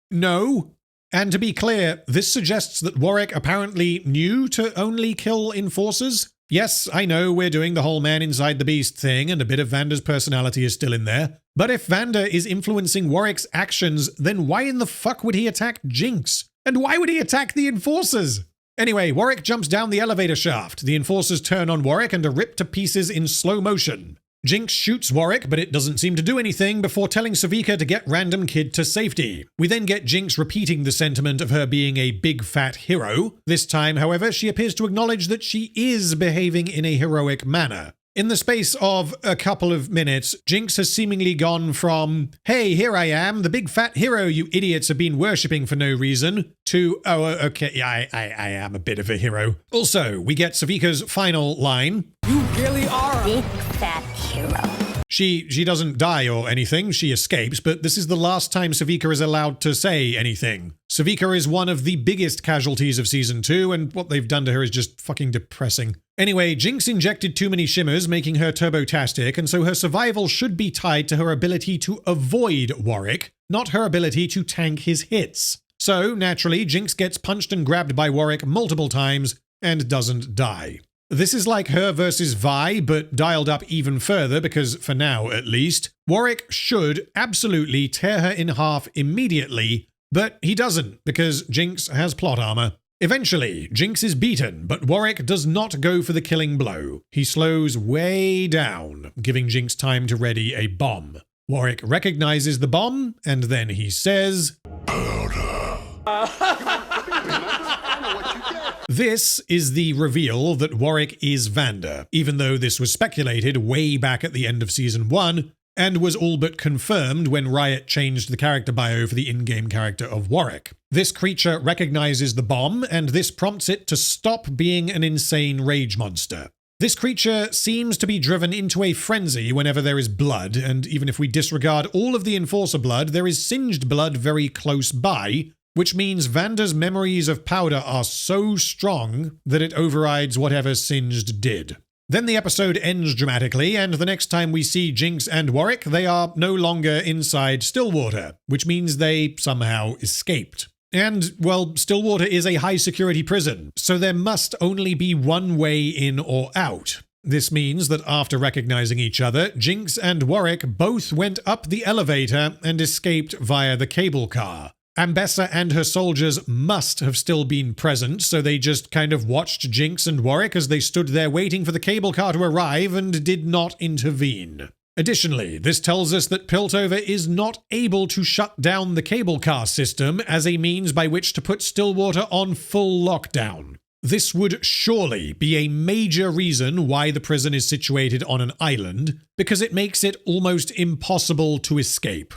no? And to be clear, this suggests that Warwick apparently knew to only kill enforcers. Yes, I know we're doing the whole man inside the beast thing and a bit of Vander's personality is still in there. But if Vander is influencing Warwick's actions, then why in the fuck would he attack Jinx? And why would he attack the enforcers? Anyway, Warwick jumps down the elevator shaft. The enforcers turn on Warwick and are ripped to pieces in slow motion. Jinx shoots Warwick, but it doesn't seem to do anything before telling Savika to get Random Kid to safety. We then get Jinx repeating the sentiment of her being a big fat hero. This time, however, she appears to acknowledge that she is behaving in a heroic manner. In the space of a couple of minutes, Jinx has seemingly gone from, hey, here I am, the big fat hero you idiots have been worshipping for no reason, to, oh, okay, I am a bit of a hero. Also, we get Savika's final line. You really are a big fat hero. She doesn't die or anything, she escapes, but this is the last time Savika is allowed to say anything. Savika is one of the biggest casualties of Season 2, and what they've done to her is just fucking depressing. Anyway, Jinx injected too many shimmers, making her turbo-tastic, and so her survival should be tied to her ability to avoid Warwick, not her ability to tank his hits. So, naturally, Jinx gets punched and grabbed by Warwick multiple times and doesn't die. This is like her versus Vi, but dialed up even further because, for now at least, Warwick should absolutely tear her in half immediately, but he doesn't because Jinx has plot armor. Eventually, Jinx is beaten, but Warwick does not go for the killing blow. He slows way down, giving Jinx time to ready a bomb. Warwick recognizes the bomb, and then he says, This is the reveal that Warwick is Vander, even though this was speculated way back at the end of Season 1, and was all but confirmed when Riot changed the character bio for the in-game character of Warwick. This creature recognizes the bomb, and this prompts it to stop being an insane rage monster. This creature seems to be driven into a frenzy whenever there is blood, and even if we disregard all of the Enforcer blood, there is singed blood very close by, which means Vander's memories of powder are so strong that it overrides whatever Singed did. Then the episode ends dramatically, and the next time we see Jinx and Warwick, they are no longer inside Stillwater, which means they somehow escaped. And, well, Stillwater is a high-security prison, so there must only be one way in or out. This means that after recognizing each other, Jinx and Warwick both went up the elevator and escaped via the cable car. Ambessa and her soldiers must have still been present, so they just kind of watched Jinx and Warwick as they stood there waiting for the cable car to arrive and did not intervene. Additionally, this tells us that Piltover is not able to shut down the cable car system as a means by which to put Stillwater on full lockdown. This would surely be a major reason why the prison is situated on an island, because it makes it almost impossible to escape.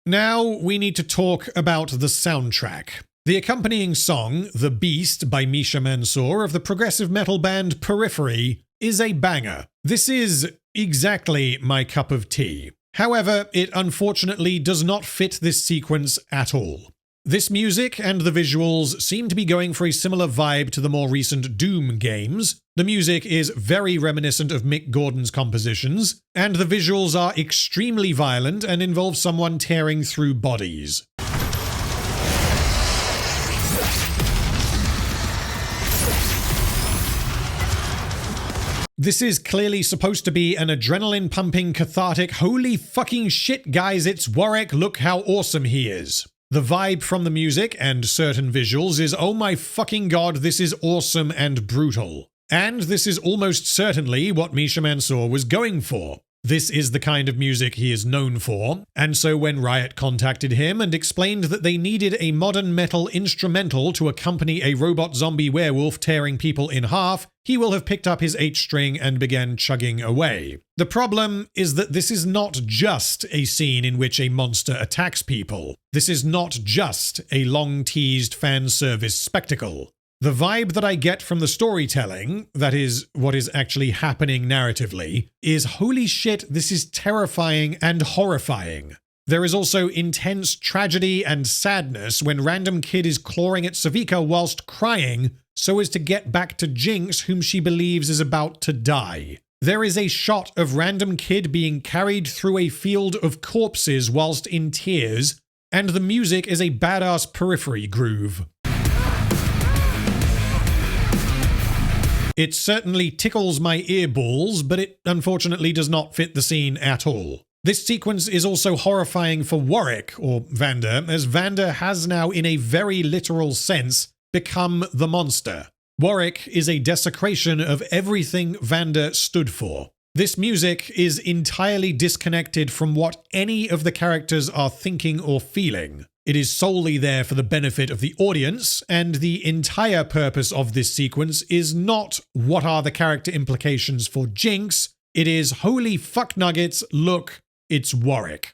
Now we need to talk about the soundtrack. The accompanying song, The Beast by Misha Mansour of the progressive metal band Periphery, is a banger. This is exactly my cup of tea. However, it unfortunately does not fit this sequence at all. This music and the visuals seem to be going for a similar vibe to the more recent Doom games. The music is very reminiscent of Mick Gordon's compositions, and the visuals are extremely violent and involve someone tearing through bodies. This is clearly supposed to be an adrenaline-pumping, cathartic, holy fucking shit guys, it's Warwick, look how awesome he is. The vibe from the music and certain visuals is, oh my fucking god, this is awesome and brutal. And this is almost certainly what Misha Mansour was going for. This is the kind of music he is known for, and so when Riot contacted him and explained that they needed a modern metal instrumental to accompany a robot zombie werewolf tearing people in half, he will have picked up his H-string and began chugging away. The problem is that this is not just a scene in which a monster attacks people. This is not just a long-teased fan service spectacle. The vibe that I get from the storytelling, that is, what is actually happening narratively, is holy shit, this is terrifying and horrifying. There is also intense tragedy and sadness when Random Kid is clawing at Savika whilst crying so as to get back to Jinx, whom she believes is about to die. There is a shot of Random Kid being carried through a field of corpses whilst in tears, and the music is a badass Periphery groove. It certainly tickles my earballs, but it unfortunately does not fit the scene at all. This sequence is also horrifying for Warwick, or Vander, as Vander has now, in a very literal sense, become the monster. Warwick is a desecration of everything Vanda stood for. This music is entirely disconnected from what any of the characters are thinking or feeling. It is solely there for the benefit of the audience, and the entire purpose of this sequence is not what are the character implications for Jinx, it is holy fuck nuggets, look, it's Warwick.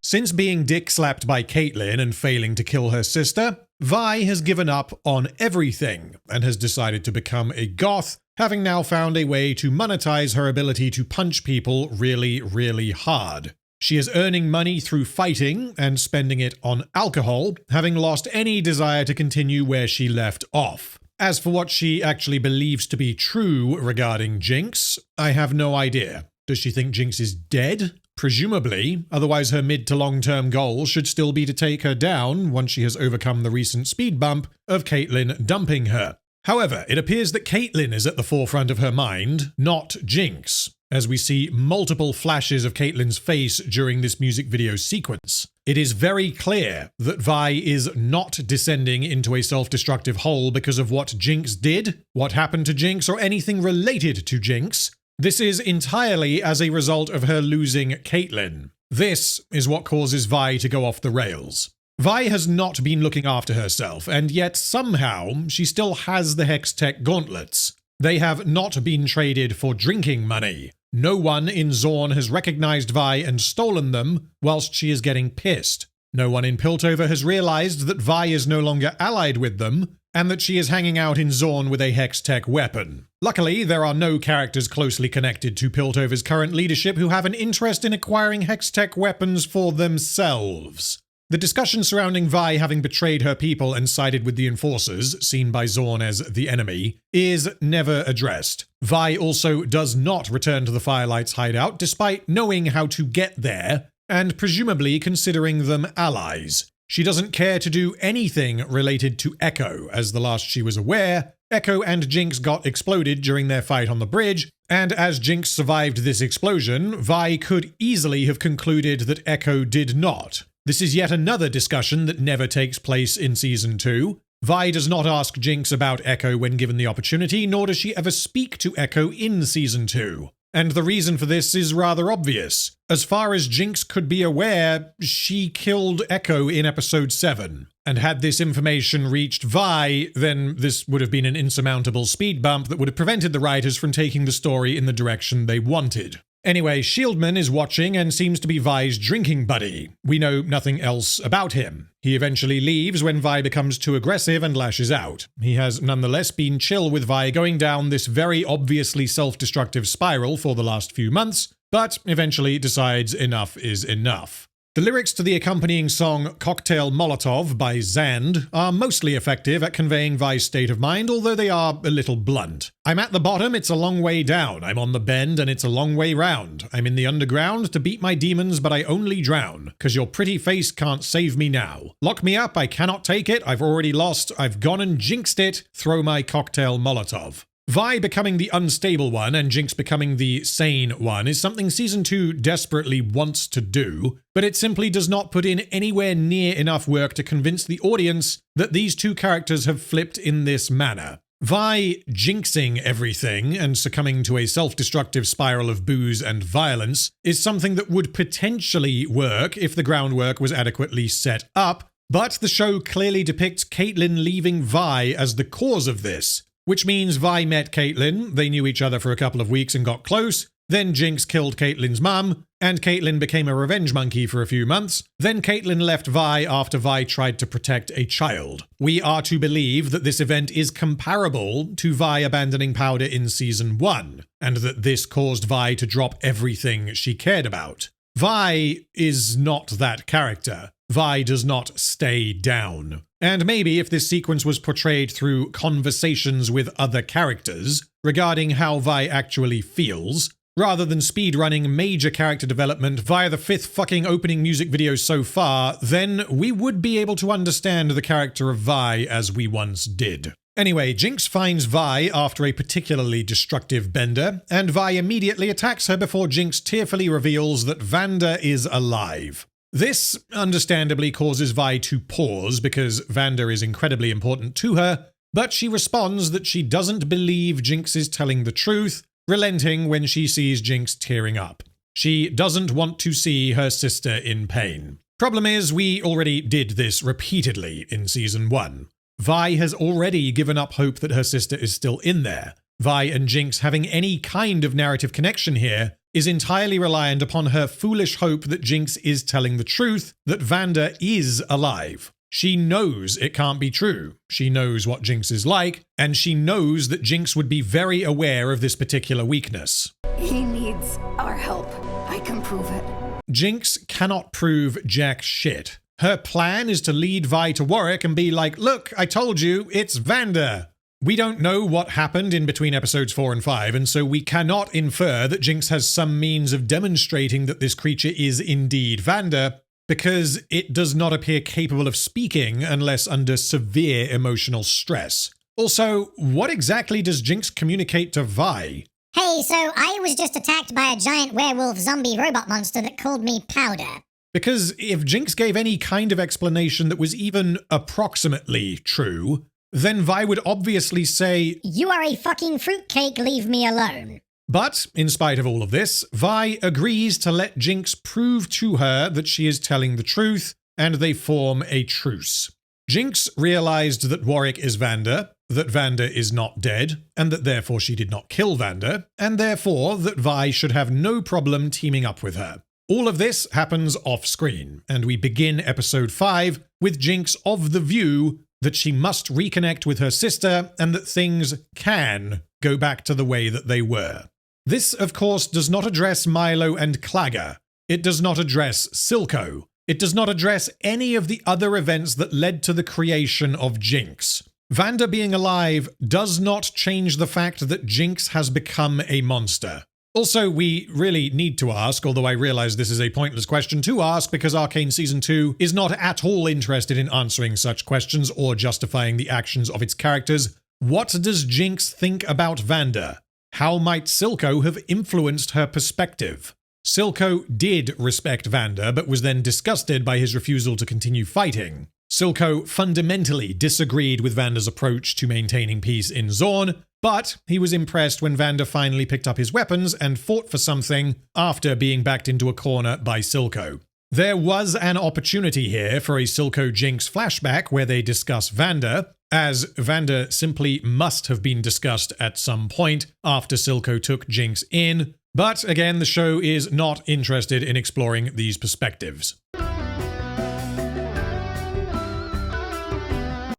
Since being dick-slapped by Caitlyn and failing to kill her sister, Vi has given up on everything and has decided to become a goth, having now found a way to monetize her ability to punch people really, really hard. She is earning money through fighting and spending it on alcohol, having lost any desire to continue where she left off. As for what she actually believes to be true regarding Jinx, I have no idea. Does she think Jinx is dead? Presumably, otherwise her mid to long-term goal should still be to take her down once she has overcome the recent speed bump of Caitlyn dumping her. However, it appears that Caitlyn is at the forefront of her mind, not Jinx, as we see multiple flashes of Caitlyn's face during this music video sequence. It is very clear that Vi is not descending into a self-destructive hole because of what Jinx did, what happened to Jinx, or anything related to Jinx. This is entirely as a result of her losing Caitlyn. This is what causes Vi to go off the rails. Vi has not been looking after herself, and yet somehow she still has the Hextech gauntlets. They have not been traded for drinking money. No one in Zorn has recognized Vi and stolen them, whilst she is getting pissed. No one in Piltover has realized that Vi is no longer allied with them, and that she is hanging out in Zorn with a Hextech weapon. Luckily, there are no characters closely connected to Piltover's current leadership who have an interest in acquiring Hextech weapons for themselves. The discussion surrounding Vi having betrayed her people and sided with the Enforcers, seen by Zorn as the enemy, is never addressed. Vi also does not return to the Firelight's hideout despite knowing how to get there, and presumably considering them allies. She doesn't care to do anything related to Echo, as the last she was aware, Echo and Jinx got exploded during their fight on the bridge, and as Jinx survived this explosion, Vi could easily have concluded that Echo did not. This is yet another discussion that never takes place in Season 2. Vi does not ask Jinx about Echo when given the opportunity, nor does she ever speak to Echo in Season 2. And the reason for this is rather obvious. As far as Jinx could be aware, she killed Echo in Episode 7. And had this information reached Vi, then this would have been an insurmountable speed bump that would have prevented the writers from taking the story in the direction they wanted. Anyway, Shieldman is watching and seems to be Vi's drinking buddy. We know nothing else about him. He eventually leaves when Vi becomes too aggressive and lashes out. He has nonetheless been chill with Vi going down this very obviously self-destructive spiral for the last few months, but eventually decides enough is enough. The lyrics to the accompanying song Cocktail Molotov by Zand are mostly effective at conveying Vi's state of mind, although they are a little blunt. I'm at the bottom, it's a long way down. I'm on the bend, and it's a long way round. I'm in the underground to beat my demons, but I only drown, 'cause your pretty face can't save me now. Lock me up, I cannot take it, I've already lost, I've gone and jinxed it, throw my cocktail Molotov. Vi becoming the unstable one and Jinx becoming the sane one is something Season 2 desperately wants to do, but it simply does not put in anywhere near enough work to convince the audience that these two characters have flipped in this manner. Vi jinxing everything and succumbing to a self-destructive spiral of booze and violence is something that would potentially work if the groundwork was adequately set up, but the show clearly depicts Caitlyn leaving Vi as the cause of this. Which means Vi met Caitlyn, they knew each other for a couple of weeks and got close, then Jinx killed Caitlyn's mum, and Caitlyn became a revenge monkey for a few months, then Caitlyn left Vi after Vi tried to protect a child. We are to believe that this event is comparable to Vi abandoning Powder in Season 1, and that this caused Vi to drop everything she cared about. Vi is not that character. Vi does not stay down. And maybe if this sequence was portrayed through conversations with other characters regarding how Vi actually feels, rather than speedrunning major character development via the 5th fucking opening music video so far, then we would be able to understand the character of Vi as we once did. Anyway, Jinx finds Vi after a particularly destructive bender, and Vi immediately attacks her before Jinx tearfully reveals that Vanda is alive. This, understandably, causes Vi to pause because Vander is incredibly important to her, but she responds that she doesn't believe Jinx is telling the truth, relenting when she sees Jinx tearing up. She doesn't want to see her sister in pain. Problem is, we already did this repeatedly in Season 1. Vi has already given up hope that her sister is still in there. Vi and Jinx having any kind of narrative connection here is entirely reliant upon her foolish hope that Jinx is telling the truth, that Vander is alive. She knows it can't be true. She knows what Jinx is like, and she knows that Jinx would be very aware of this particular weakness. He needs our help. I can prove it. Jinx cannot prove jack shit. Her plan is to lead Vi to Warwick and be like, look, I told you, it's Vander. We don't know what happened in between episodes 4 and 5, and so we cannot infer that Jinx has some means of demonstrating that this creature is indeed Vander, because it does not appear capable of speaking unless under severe emotional stress. Also, what exactly does Jinx communicate to Vi? Hey, so I was just attacked by a giant werewolf zombie robot monster that called me Powder. Because if Jinx gave any kind of explanation that was even approximately true, then Vi would obviously say, "You are a fucking fruitcake, leave me alone." But, in spite of all of this, Vi agrees to let Jinx prove to her that she is telling the truth, and they form a truce. Jinx realized that Warwick is Vander, that Vander is not dead, and that therefore she did not kill Vander, and therefore that Vi should have no problem teaming up with her. All of this happens off-screen, and we begin episode 5 with Jinx of the view that she must reconnect with her sister and that things can go back to the way that they were. This, of course, does not address Milo and Clagger. It does not address Silco. It does not address any of the other events that led to the creation of Jinx. Vander being alive does not change the fact that Jinx has become a monster. Also, we really need to ask, although I realize this is a pointless question to ask because Arcane Season 2 is not at all interested in answering such questions or justifying the actions of its characters. What does Jinx think about Vander? How might Silco have influenced her perspective? Silco did respect Vander, but was then disgusted by his refusal to continue fighting. Silco fundamentally disagreed with Vander's approach to maintaining peace in Zorn, but he was impressed when Vander finally picked up his weapons and fought for something after being backed into a corner by Silco. There was an opportunity here for a Silco-Jinx flashback where they discuss Vander, as Vander simply must have been discussed at some point after Silco took Jinx in, but again, the show is not interested in exploring these perspectives.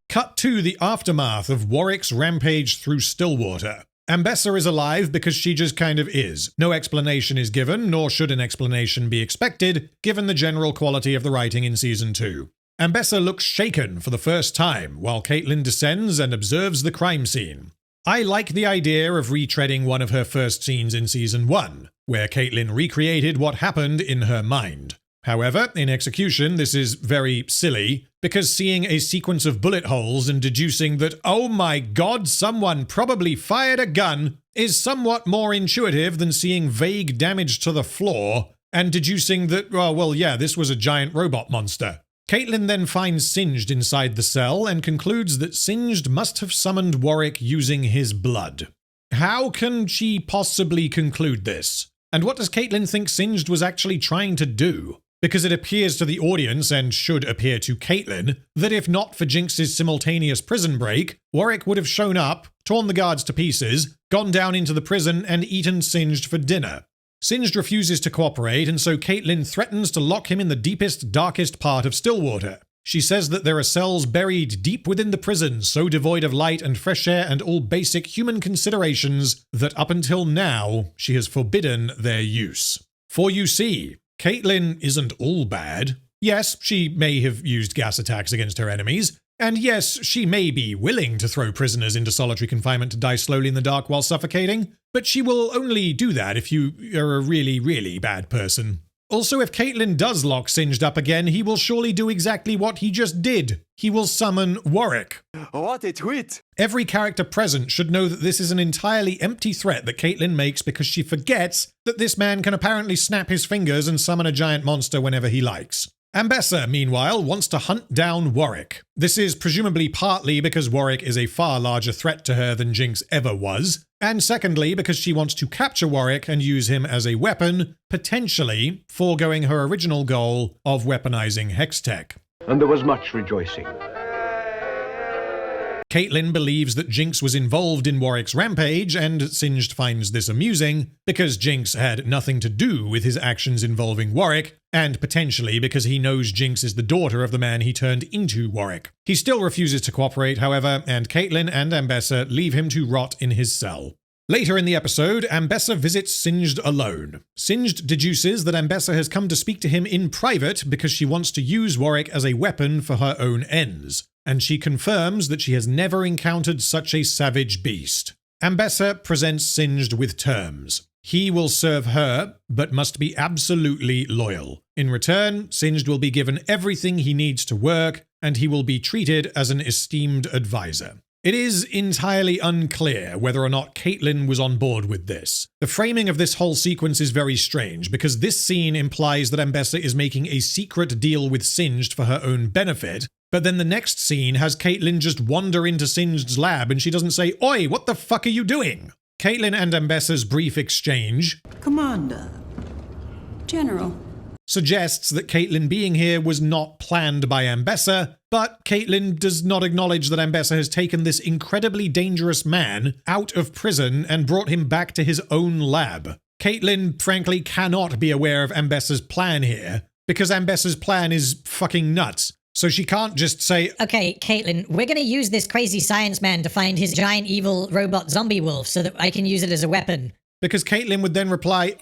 Cut to the aftermath of Warwick's rampage through Stillwater. Ambessa is alive because she just kind of is. No explanation is given, nor should an explanation be expected, given the general quality of the writing in Season 2. Ambessa looks shaken for the first time, while Caitlyn descends and observes the crime scene. I like the idea of retreading one of her first scenes in Season 1, where Caitlyn recreated what happened in her mind. However, in execution, this is very silly, because seeing a sequence of bullet holes and deducing that, oh my god, someone probably fired a gun, is somewhat more intuitive than seeing vague damage to the floor and deducing that, well, yeah, this was a giant robot monster. Caitlyn then finds Singed inside the cell and concludes that Singed must have summoned Warwick using his blood. How can she possibly conclude this? And what does Caitlyn think Singed was actually trying to do? Because it appears to the audience, and should appear to Caitlyn, that if not for Jinx's simultaneous prison break, Warwick would have shown up, torn the guards to pieces, gone down into the prison, and eaten Singed for dinner. Singed refuses to cooperate, and so Caitlyn threatens to lock him in the deepest, darkest part of Stillwater. She says that there are cells buried deep within the prison, so devoid of light and fresh air and all basic human considerations that up until now, she has forbidden their use. For you see, Caitlyn isn't all bad. Yes, she may have used gas attacks against her enemies, and yes, she may be willing to throw prisoners into solitary confinement to die slowly in the dark while suffocating, but she will only do that if you are a really, really bad person. Also, if Caitlyn does lock Singed up again, he will surely do exactly what he just did. He will summon Warwick. What a tweet! Every character present should know that this is an entirely empty threat that Caitlyn makes because she forgets that this man can apparently snap his fingers and summon a giant monster whenever he likes. Ambessa, meanwhile, wants to hunt down Warwick. This is presumably partly because Warwick is a far larger threat to her than Jinx ever was, and secondly because she wants to capture Warwick and use him as a weapon, potentially foregoing her original goal of weaponizing hex tech. And there was much rejoicing. Caitlyn believes that Jinx was involved in Warwick's rampage, and Singed finds this amusing, because Jinx had nothing to do with his actions involving Warwick, and potentially because he knows Jinx is the daughter of the man he turned into Warwick. He still refuses to cooperate, however, and Caitlyn and Ambessa leave him to rot in his cell. Later in the episode, Ambessa visits Singed alone. Singed deduces that Ambessa has come to speak to him in private because she wants to use Warwick as a weapon for her own ends, and she confirms that she has never encountered such a savage beast. Ambessa presents Singed with terms. He will serve her, but must be absolutely loyal. In return, Singed will be given everything he needs to work, and he will be treated as an esteemed advisor. It is entirely unclear whether or not Caitlyn was on board with this. The framing of this whole sequence is very strange, because this scene implies that Ambessa is making a secret deal with Singed for her own benefit, but then the next scene has Caitlyn just wander into Singed's lab and she doesn't say, "Oi, what the fuck are you doing?" Caitlyn and Ambessa's brief exchange, Commander, General, suggests that Caitlyn being here was not planned by Ambessa, but Caitlyn does not acknowledge that Ambessa has taken this incredibly dangerous man out of prison and brought him back to his own lab. Caitlyn, frankly, cannot be aware of Ambessa's plan here, because Ambessa's plan is fucking nuts. So she can't just say, "Okay, Caitlyn, we're gonna use this crazy science man to find his giant evil robot zombie wolf so that I can use it as a weapon." Because Caitlyn would then reply,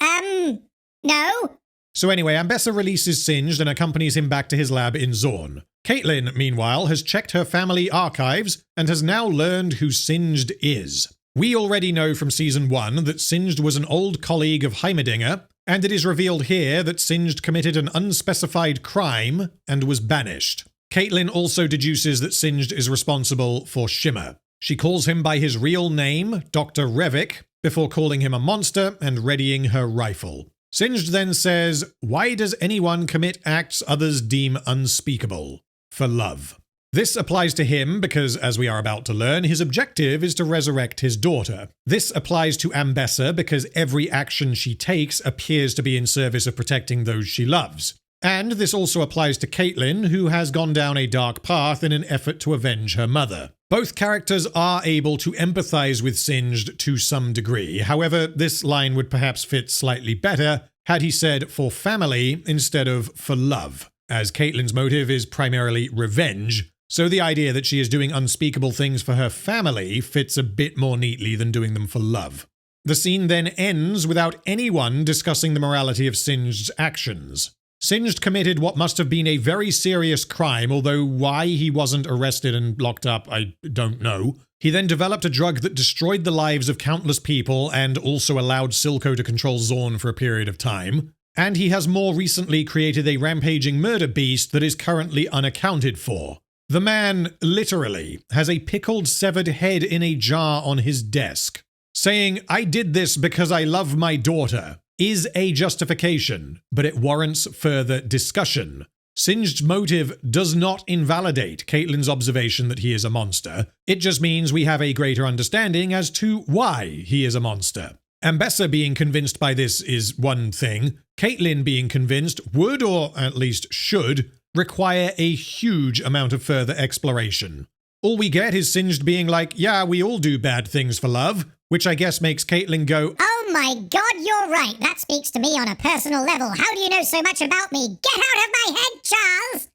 No. So anyway, Ambessa releases Singed and accompanies him back to his lab in Zorn. Caitlyn, meanwhile, has checked her family archives and has now learned who Singed is. We already know from Season 1 that Singed was an old colleague of Heimerdinger, and it is revealed here that Singed committed an unspecified crime and was banished. Caitlyn also deduces that Singed is responsible for Shimmer. She calls him by his real name, Dr. Revik, before calling him a monster and readying her rifle. Singed then says, "Why does anyone commit acts others deem unspeakable? For love." This applies to him because, as we are about to learn, his objective is to resurrect his daughter. This applies to Ambessa because every action she takes appears to be in service of protecting those she loves. And this also applies to Caitlyn, who has gone down a dark path in an effort to avenge her mother. Both characters are able to empathize with Singed to some degree. However, this line would perhaps fit slightly better had he said for family instead of for love, as Caitlyn's motive is primarily revenge, so the idea that she is doing unspeakable things for her family fits a bit more neatly than doing them for love. The scene then ends without anyone discussing the morality of Singed's actions. Singed committed what must have been a very serious crime, although why he wasn't arrested and locked up, I don't know. He then developed a drug that destroyed the lives of countless people and also allowed Silco to control Zorn for a period of time. And he has more recently created a rampaging murder beast that is currently unaccounted for. The man, literally, has a pickled severed head in a jar on his desk. Saying, "I did this because I love my daughter," is a justification, but it warrants further discussion. Singed's motive does not invalidate Caitlyn's observation that he is a monster. It just means we have a greater understanding as to why he is a monster. Ambessa being convinced by this is one thing. Caitlyn being convinced would, or at least should, require a huge amount of further exploration. All we get is Singed being like, "Yeah, we all do bad things for love," which I guess makes Caitlyn go, "Oh my god, you're right. That speaks to me on a personal level. How do you know so much about me? Get out of my head, Charles!"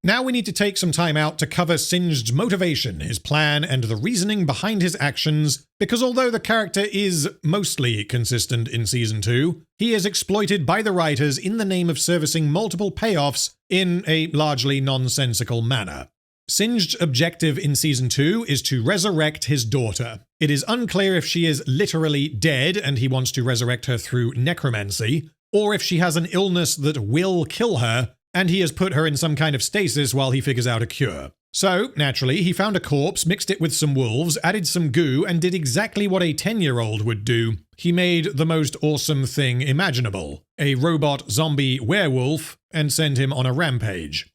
Now we need to take some time out to cover Singed's motivation, his plan, and the reasoning behind his actions, because although the character is mostly consistent in Season 2, he is exploited by the writers in the name of servicing multiple payoffs in a largely nonsensical manner. Singed's objective in Season 2 is to resurrect his daughter. It is unclear if she is literally dead and he wants to resurrect her through necromancy, or if she has an illness that will kill her, and he has put her in some kind of stasis while he figures out a cure. So, naturally, he found a corpse, mixed it with some wolves, added some goo, and did exactly what a 10-year-old would do. He made the most awesome thing imaginable, a robot zombie werewolf, and sent him on a rampage.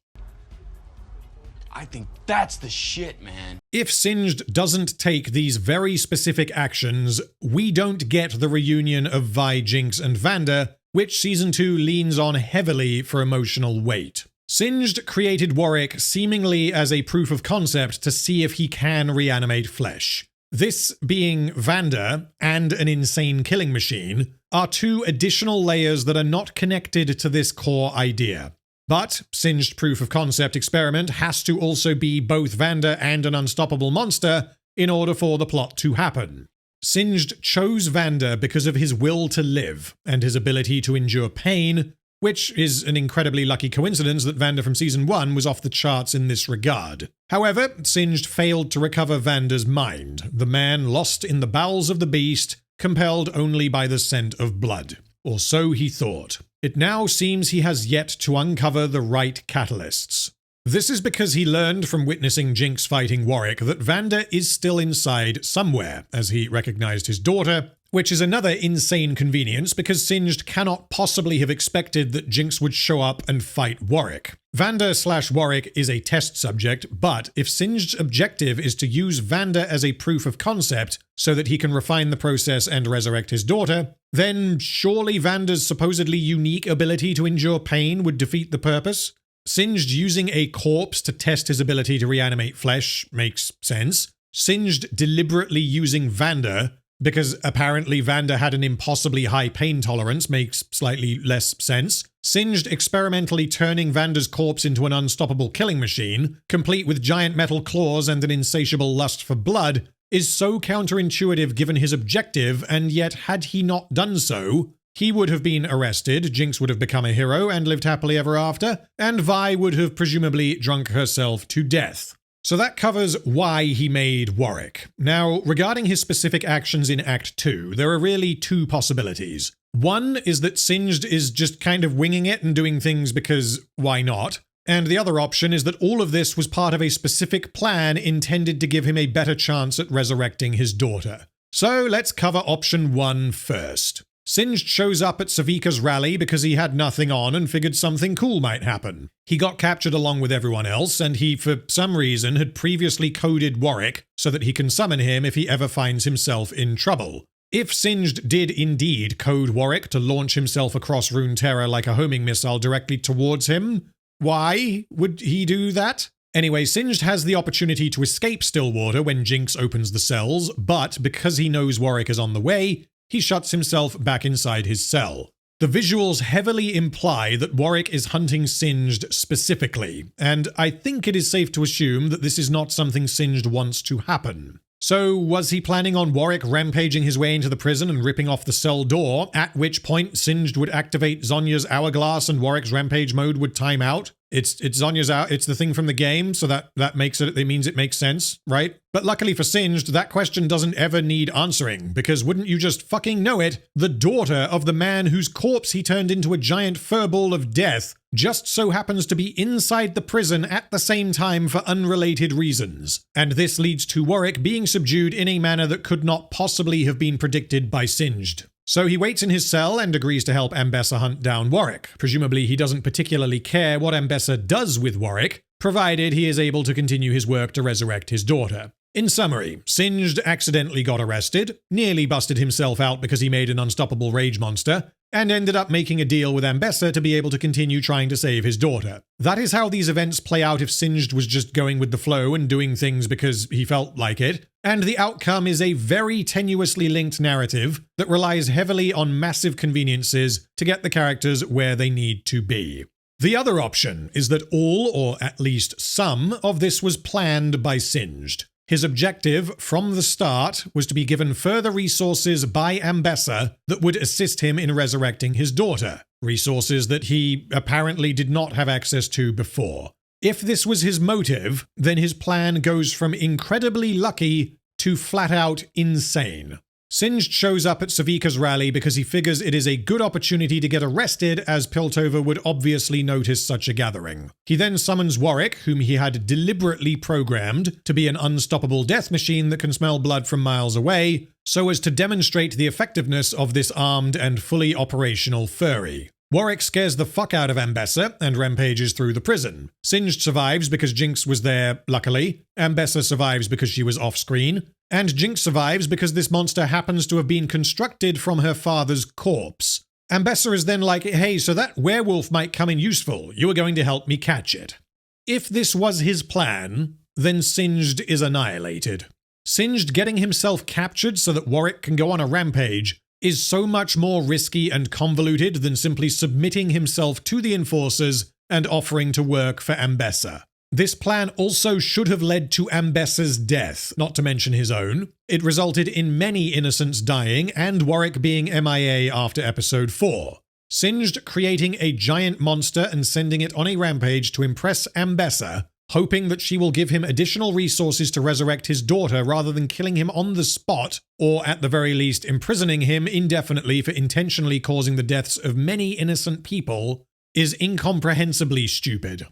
I think that's the shit, man. If Singed doesn't take these very specific actions, we don't get the reunion of Vi, Jinx, and Vander, which Season 2 leans on heavily for emotional weight. Singed created Warwick seemingly as a proof of concept to see if he can reanimate flesh. This being Vander and an insane killing machine are two additional layers that are not connected to this core idea. But Singed proof of concept experiment has to also be both Vander and an unstoppable monster in order for the plot to happen. Singed chose Vander because of his will to live and his ability to endure pain, which is an incredibly lucky coincidence that Vander from Season 1 was off the charts in this regard. However, Singed failed to recover Vander's mind, the man lost in the bowels of the beast, compelled only by the scent of blood. Or so he thought. It now seems he has yet to uncover the right catalysts. This is because he learned from witnessing Jinx fighting Warwick that Vander is still inside somewhere, as he recognized his daughter, which is another insane convenience because Singed cannot possibly have expected that Jinx would show up and fight Warwick. Vander/Warwick is a test subject, but if Singed's objective is to use Vander as a proof of concept so that he can refine the process and resurrect his daughter, then surely Vander's supposedly unique ability to endure pain would defeat the purpose? Singed using a corpse to test his ability to reanimate flesh makes sense. Singed deliberately using Vander because apparently Vander had an impossibly high pain tolerance makes slightly less sense. Singed experimentally turning Vander's corpse into an unstoppable killing machine, complete with giant metal claws and an insatiable lust for blood, is so counterintuitive given his objective, and yet had he not done so, he would have been arrested, Jinx would have become a hero and lived happily ever after, and Vi would have presumably drunk herself to death. So that covers why he made Warwick. Now, regarding his specific actions in Act 2, there are really two possibilities. One is that Singed is just kind of winging it and doing things because why not? And the other option is that all of this was part of a specific plan intended to give him a better chance at resurrecting his daughter. So let's cover option 1 first. Singed shows up at Savika's rally because he had nothing on and figured something cool might happen. He got captured along with everyone else, and he, for some reason, had previously coded Warwick so that he can summon him if he ever finds himself in trouble. If Singed did indeed code Warwick to launch himself across Runeterra like a homing missile directly towards him, why would he do that? Anyway, Singed has the opportunity to escape Stillwater when Jinx opens the cells, but because he knows Warwick is on the way, he shuts himself back inside his cell. The visuals heavily imply that Warwick is hunting Singed specifically, and I think it is safe to assume that this is not something Singed wants to happen. So was he planning on Warwick rampaging his way into the prison and ripping off the cell door, at which point Singed would activate Zonya's hourglass and Warwick's rampage mode would time out? It's Zonya's out. It's the thing from the game, so that makes it means it makes sense, right? But luckily for Singed, that question doesn't ever need answering, because wouldn't you just fucking know it? The daughter of the man whose corpse he turned into a giant furball of death just so happens to be inside the prison at the same time for unrelated reasons. And this leads to Warwick being subdued in a manner that could not possibly have been predicted by Singed. So he waits in his cell and agrees to help Ambessa hunt down Warwick. Presumably he doesn't particularly care what Ambessa does with Warwick, provided he is able to continue his work to resurrect his daughter. In summary, Singed accidentally got arrested, nearly busted himself out because he made an unstoppable rage monster, and ended up making a deal with Ambessa to be able to continue trying to save his daughter. That is how these events play out if Singed was just going with the flow and doing things because he felt like it, and the outcome is a very tenuously linked narrative that relies heavily on massive conveniences to get the characters where they need to be. The other option is that all, or at least some, of this was planned by Singed. His objective from the start was to be given further resources by Ambessa that would assist him in resurrecting his daughter, resources that he apparently did not have access to before. If this was his motive, then his plan goes from incredibly lucky to flat out insane. Singed shows up at Savika's rally because he figures it is a good opportunity to get arrested, as Piltover would obviously notice such a gathering. He then summons Warwick, whom he had deliberately programmed to be an unstoppable death machine that can smell blood from miles away, so as to demonstrate the effectiveness of this armed and fully operational furry. Warwick scares the fuck out of Ambessa and rampages through the prison. Singed survives because Jinx was there, luckily. Ambessa survives because she was off-screen. And Jinx survives because this monster happens to have been constructed from her father's corpse. Ambessa is then like, hey, so that werewolf might come in useful. You are going to help me catch it. If this was his plan, then Singed is annihilated. Singed getting himself captured so that Warwick can go on a rampage is so much more risky and convoluted than simply submitting himself to the enforcers and offering to work for Ambessa. This plan also should have led to Ambessa's death, not to mention his own. It resulted in many innocents dying and Warwick being MIA after episode 4. Singed creating a giant monster and sending it on a rampage to impress Ambessa, hoping that she will give him additional resources to resurrect his daughter rather than killing him on the spot, or at the very least imprisoning him indefinitely for intentionally causing the deaths of many innocent people, is incomprehensibly stupid.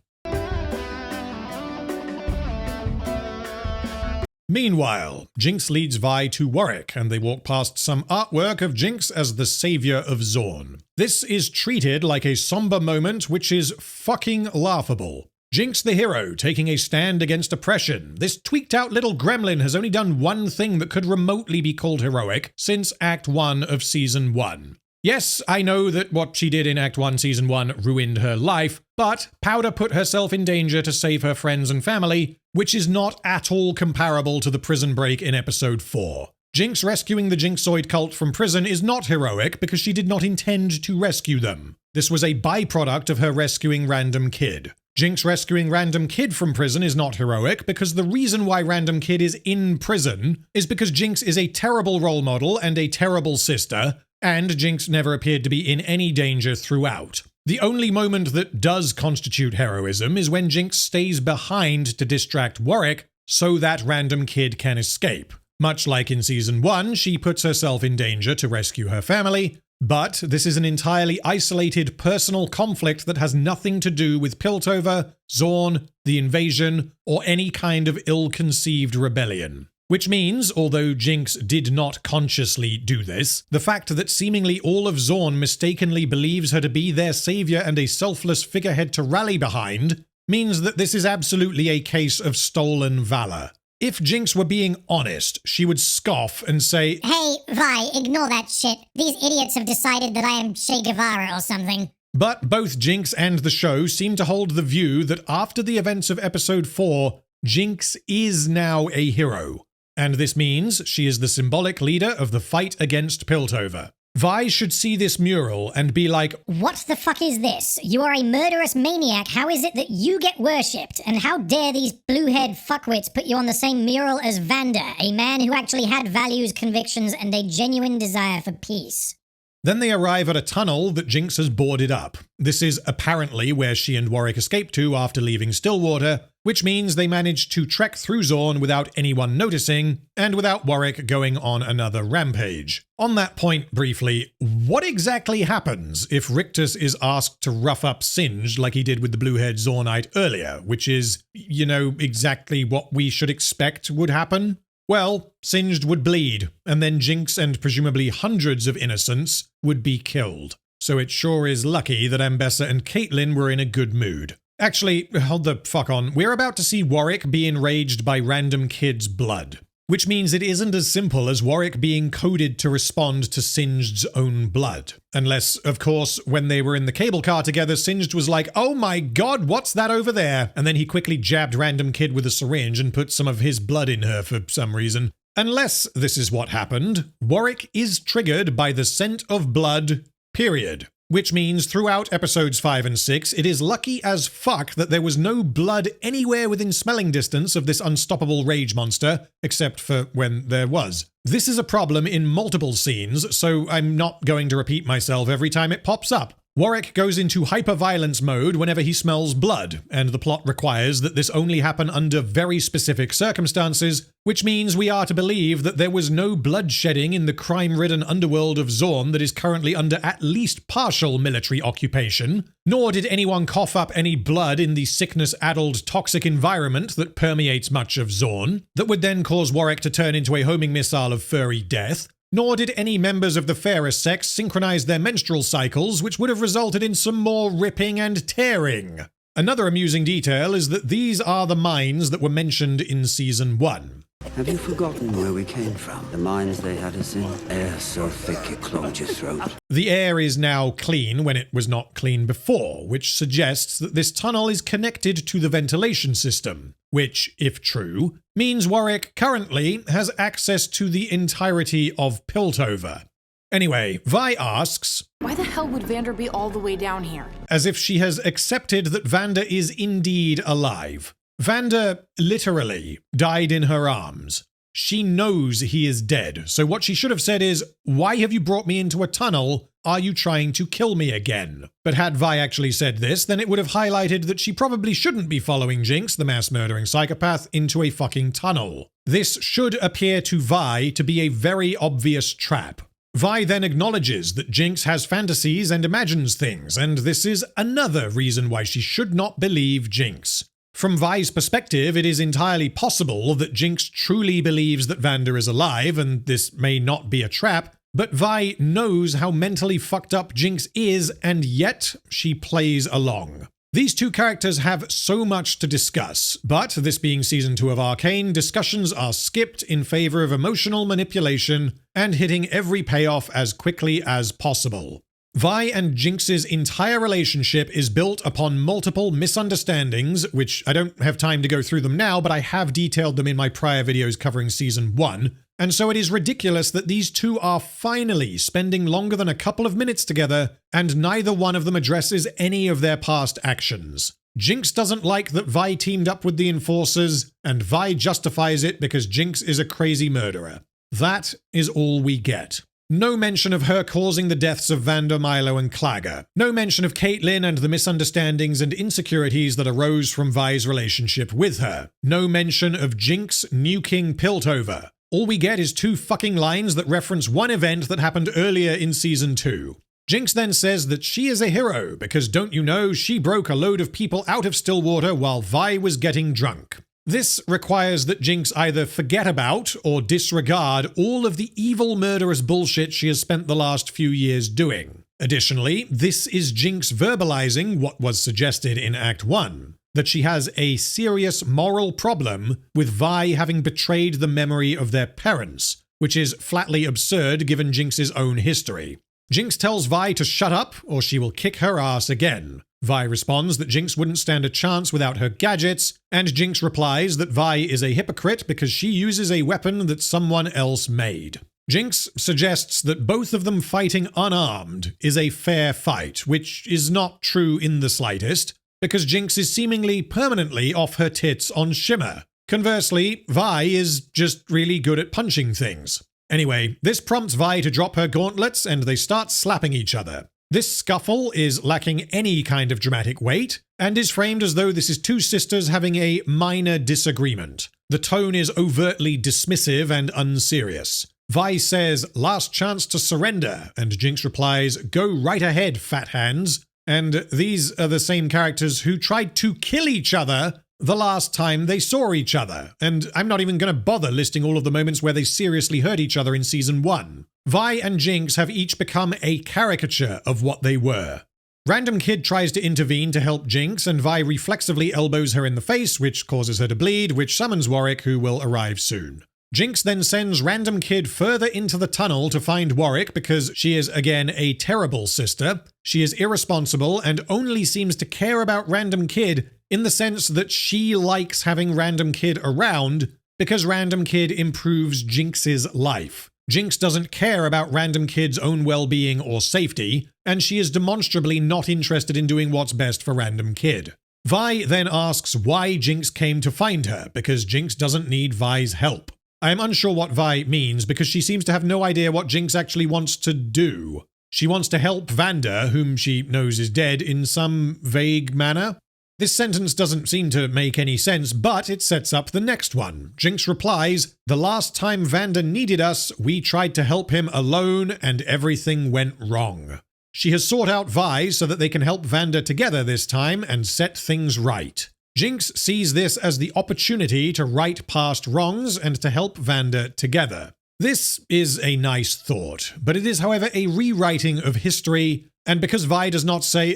Meanwhile, Jinx leads Vi to Warwick, and they walk past some artwork of Jinx as the savior of Zorn. This is treated like a somber moment, which is fucking laughable. Jinx the hero, taking a stand against oppression. This tweaked-out little gremlin has only done one thing that could remotely be called heroic since Act 1 of Season 1. Yes, I know that what she did in Act 1, Season 1 ruined her life, but Powder put herself in danger to save her friends and family, which is not at all comparable to the prison break in Episode 4. Jinx rescuing the Jinxoid Cult from prison is not heroic because she did not intend to rescue them. This was a byproduct of her rescuing Random Kid. Jinx rescuing Random Kid from prison is not heroic because the reason why Random Kid is in prison is because Jinx is a terrible role model and a terrible sister, and Jinx never appeared to be in any danger throughout. The only moment that does constitute heroism is when Jinx stays behind to distract Warwick so that Random Kid can escape. Much like in Season 1, she puts herself in danger to rescue her family, but this is an entirely isolated personal conflict that has nothing to do with Piltover, Zorn, the invasion, or any kind of ill-conceived rebellion. Which means, although Jinx did not consciously do this, the fact that seemingly all of Zorn mistakenly believes her to be their savior and a selfless figurehead to rally behind, means that this is absolutely a case of stolen valor. If Jinx were being honest, she would scoff and say, "Hey, Vi, ignore that shit. These idiots have decided that I am Che Guevara or something." But both Jinx and the show seem to hold the view that after the events of Episode 4, Jinx is now a hero. And this means she is the symbolic leader of the fight against Piltover. Vi should see this mural and be like, "What the fuck is this? You are a murderous maniac. How is it that you get worshipped? And how dare these blue-haired fuckwits put you on the same mural as Vander, a man who actually had values, convictions, and a genuine desire for peace?" Then they arrive at a tunnel that Jinx has boarded up. This is apparently where she and Warwick escaped to after leaving Stillwater, which means they managed to trek through Zorn without anyone noticing, and without Warwick going on another rampage. On that point, briefly, what exactly happens if Rictus is asked to rough up Singed like he did with the blue-haired Zornite earlier, which is, exactly what we should expect would happen? Well, Singed would bleed, and then Jinx and presumably hundreds of innocents would be killed. So it sure is lucky that Ambessa and Caitlyn were in a good mood. Actually, hold the fuck on. We're about to see Warwick be enraged by Random Kid's blood. Which means it isn't as simple as Warwick being coded to respond to Singed's own blood. Unless, of course, when they were in the cable car together, Singed was like, "Oh my god, what's that over there?" And then he quickly jabbed Random Kid with a syringe and put some of his blood in her for some reason. Unless this is what happened, Warwick is triggered by the scent of blood, period. Which means throughout episodes 5 and 6, it is lucky as fuck that there was no blood anywhere within smelling distance of this unstoppable rage monster, except for when there was. This is a problem in multiple scenes, so I'm not going to repeat myself every time it pops up. Warwick goes into hyper-violence mode whenever he smells blood, and the plot requires that this only happen under very specific circumstances, which means we are to believe that there was no bloodshedding in the crime-ridden underworld of Zorn that is currently under at least partial military occupation, nor did anyone cough up any blood in the sickness-addled toxic environment that permeates much of Zorn, that would then cause Warwick to turn into a homing missile of furry death. Nor did any members of the fairest sex synchronize their menstrual cycles, which would have resulted in some more ripping and tearing. Another amusing detail is that these are the mines that were mentioned in Season 1. Have you forgotten where we came from? The mines they had us in? Air so thick it clogged your throat. The air is now clean when it was not clean before, which suggests that this tunnel is connected to the ventilation system, which, if true, means Warwick currently has access to the entirety of Piltover. Anyway, Vi asks, why the hell would Vander be all the way down here? As if she has accepted that Vander is indeed alive. Vander literally died in her arms. She knows he is dead, so what she should have said is, why have you brought me into a tunnel? Are you trying to kill me again? But had Vi actually said this, then it would have highlighted that she probably shouldn't be following Jinx, the mass-murdering psychopath, into a fucking tunnel. This should appear to Vi to be a very obvious trap. Vi then acknowledges that Jinx has fantasies and imagines things, and this is another reason why she should not believe Jinx. From Vi's perspective, it is entirely possible that Jinx truly believes that Vander is alive, and this may not be a trap, but Vi knows how mentally fucked up Jinx is, and yet she plays along. These two characters have so much to discuss, but this being Season 2 of Arcane, discussions are skipped in favor of emotional manipulation and hitting every payoff as quickly as possible. Vi and Jinx's entire relationship is built upon multiple misunderstandings, which I don't have time to go through them now, but I have detailed them in my prior videos covering Season 1, and so it is ridiculous that these two are finally spending longer than a couple of minutes together, and neither one of them addresses any of their past actions. Jinx doesn't like that Vi teamed up with the Enforcers, and Vi justifies it because Jinx is a crazy murderer. That is all we get. No mention of her causing the deaths of Vander, Milo, and Clagger. No mention of Caitlyn and the misunderstandings and insecurities that arose from Vi's relationship with her. No mention of Jinx nuking Piltover. All we get is two fucking lines that reference one event that happened earlier in Season 2. Jinx then says that she is a hero because, don't you know, she broke a load of people out of Stillwater while Vi was getting drunk. This requires that Jinx either forget about or disregard all of the evil murderous bullshit she has spent the last few years doing. Additionally, this is Jinx verbalizing what was suggested in Act 1, that she has a serious moral problem with Vi having betrayed the memory of their parents, which is flatly absurd given Jinx's own history. Jinx tells Vi to shut up or she will kick her ass again. Vi responds that Jinx wouldn't stand a chance without her gadgets, and Jinx replies that Vi is a hypocrite because she uses a weapon that someone else made. Jinx suggests that both of them fighting unarmed is a fair fight, which is not true in the slightest, because Jinx is seemingly permanently off her tits on Shimmer. Conversely, Vi is just really good at punching things. Anyway, this prompts Vi to drop her gauntlets and they start slapping each other. This scuffle is lacking any kind of dramatic weight, and is framed as though this is two sisters having a minor disagreement. The tone is overtly dismissive and unserious. Vi says, "Last chance to surrender," and Jinx replies, "Go right ahead, fat hands." And these are the same characters who tried to kill each other the last time they saw each other, and I'm not even going to bother listing all of the moments where they seriously hurt each other in Season 1. Vi and Jinx have each become a caricature of what they were. Random Kid tries to intervene to help Jinx, and Vi reflexively elbows her in the face, which causes her to bleed, which summons Warwick, who will arrive soon. Jinx then sends Random Kid further into the tunnel to find Warwick because she is, again, a terrible sister. She is irresponsible and only seems to care about Random Kid in the sense that she likes having Random Kid around because Random Kid improves Jinx's life. Jinx doesn't care about Random Kid's own well-being or safety, and she is demonstrably not interested in doing what's best for Random Kid. Vi then asks why Jinx came to find her, because Jinx doesn't need Vi's help. I am unsure what Vi means because she seems to have no idea what Jinx actually wants to do. She wants to help Vander, whom she knows is dead, in some vague manner. This sentence doesn't seem to make any sense, but it sets up the next one. Jinx replies, "The last time Vander needed us, we tried to help him alone and everything went wrong." She has sought out Vi so that they can help Vander together this time and set things right. Jinx sees this as the opportunity to right past wrongs and to help Vander together. This is a nice thought, but it is, however, a rewriting of history, and because Vi does not say,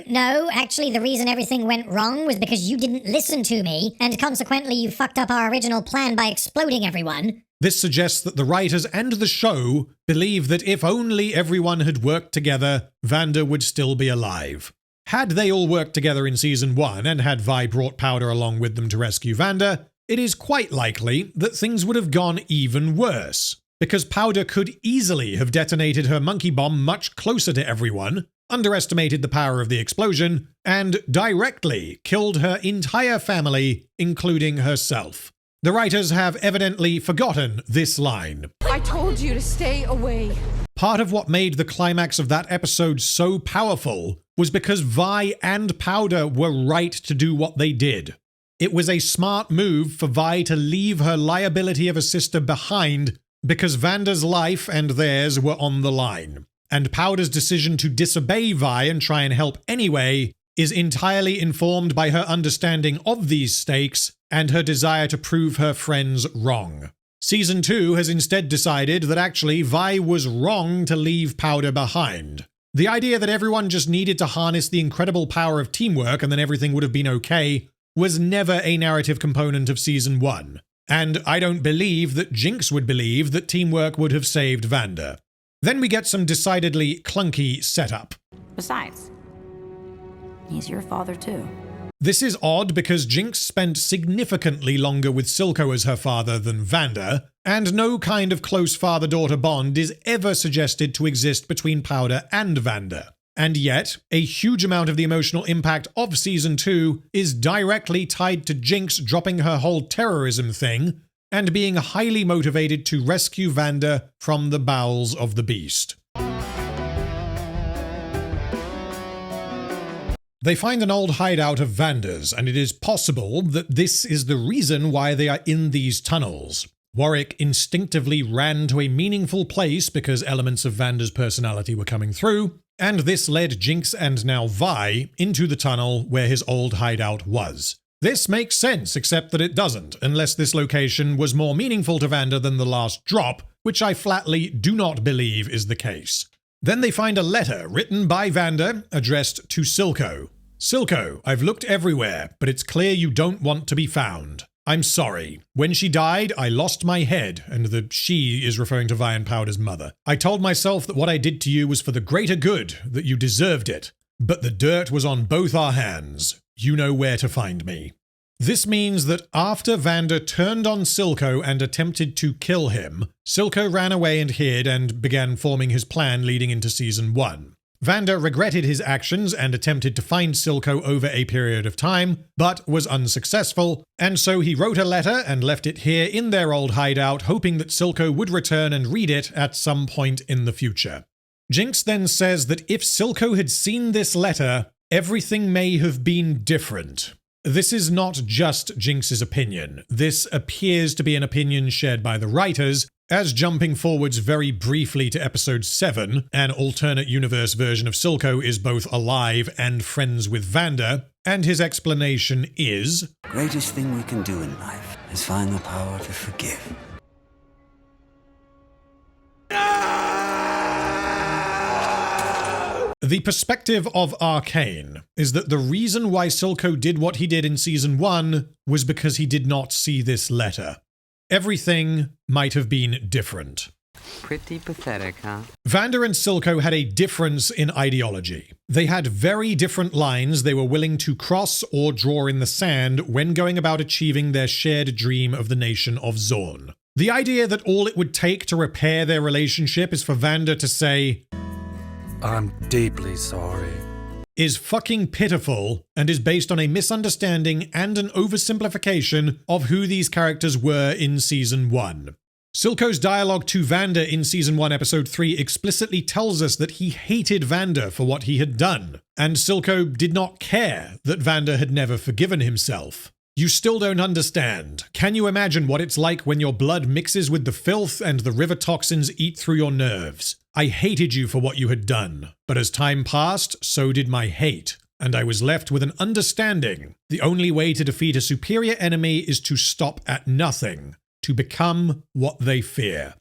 no, actually the reason everything went wrong was because you didn't listen to me, and consequently you fucked up our original plan by exploding everyone. This suggests that the writers and the show believe that if only everyone had worked together, Vander would still be alive. Had they all worked together in Season 1 and had Vi brought Powder along with them to rescue Vander, it is quite likely that things would have gone even worse, because Powder could easily have detonated her monkey bomb much closer to everyone, underestimated the power of the explosion, and directly killed her entire family, including herself. The writers have evidently forgotten this line. I told you to stay away. Part of what made the climax of that episode so powerful was because Vi and Powder were right to do what they did. It was a smart move for Vi to leave her liability of a sister behind because Vander's life and theirs were on the line. And Powder's decision to disobey Vi and try and help anyway is entirely informed by her understanding of these stakes and her desire to prove her friends wrong. Season 2 has instead decided that actually Vi was wrong to leave Powder behind. The idea that everyone just needed to harness the incredible power of teamwork and then everything would have been okay was never a narrative component of Season 1. And I don't believe that Jinx would believe that teamwork would have saved Vander. Then we get some decidedly clunky setup. Besides, he's your father too. This is odd because Jinx spent significantly longer with Silco as her father than Vander, and no kind of close father-daughter bond is ever suggested to exist between Powder and Vander. And yet, a huge amount of the emotional impact of Season 2 is directly tied to Jinx dropping her whole terrorism thing and being highly motivated to rescue Vander from the bowels of the beast. They find an old hideout of Vander's, and it is possible that this is the reason why they are in these tunnels. Warwick instinctively ran to a meaningful place because elements of Vander's personality were coming through, and this led Jinx and now Vi into the tunnel where his old hideout was. This makes sense, except that it doesn't, unless this location was more meaningful to Vander than the last drop, which I flatly do not believe is the case. Then they find a letter written by Vander, addressed to Silco. "Silco, I've looked everywhere, but it's clear you don't want to be found. I'm sorry. When she died, I lost my head," and the "she" is referring to Vi and Powder's mother. "I told myself that what I did to you was for the greater good, that you deserved it. But the dirt was on both our hands. You know where to find me." This means that after Vander turned on Silco and attempted to kill him, Silco ran away and hid and began forming his plan leading into Season 1. Vander regretted his actions and attempted to find Silco over a period of time, but was unsuccessful, and so he wrote a letter and left it here in their old hideout, hoping that Silco would return and read it at some point in the future. Jinx then says that if Silco had seen this letter, everything may have been different. This is not just Jinx's opinion. This appears to be an opinion shared by the writers, as jumping forwards very briefly to episode 7, an alternate universe version of Silco is both alive and friends with Vander, and his explanation is, "Greatest thing we can do in life is find the power to forgive." The perspective of Arcane is that the reason why Silco did what he did in Season 1 was because he did not see this letter. Everything might have been different. Pretty pathetic, huh? Vander and Silco had a difference in ideology. They had very different lines they were willing to cross or draw in the sand when going about achieving their shared dream of the nation of Zorn. The idea that all it would take to repair their relationship is for Vander to say, "I'm deeply sorry," is fucking pitiful and is based on a misunderstanding and an oversimplification of who these characters were in Season 1. Silco's dialogue to Vander in Season 1, Episode 3 explicitly tells us that he hated Vander for what he had done, and Silco did not care that Vander had never forgiven himself. You still don't understand. Can you imagine what it's like when your blood mixes with the filth and the river toxins eat through your nerves? I hated you for what you had done, but as time passed, so did my hate, and I was left with an understanding. The only way to defeat a superior enemy is to stop at nothing, to become what they fear.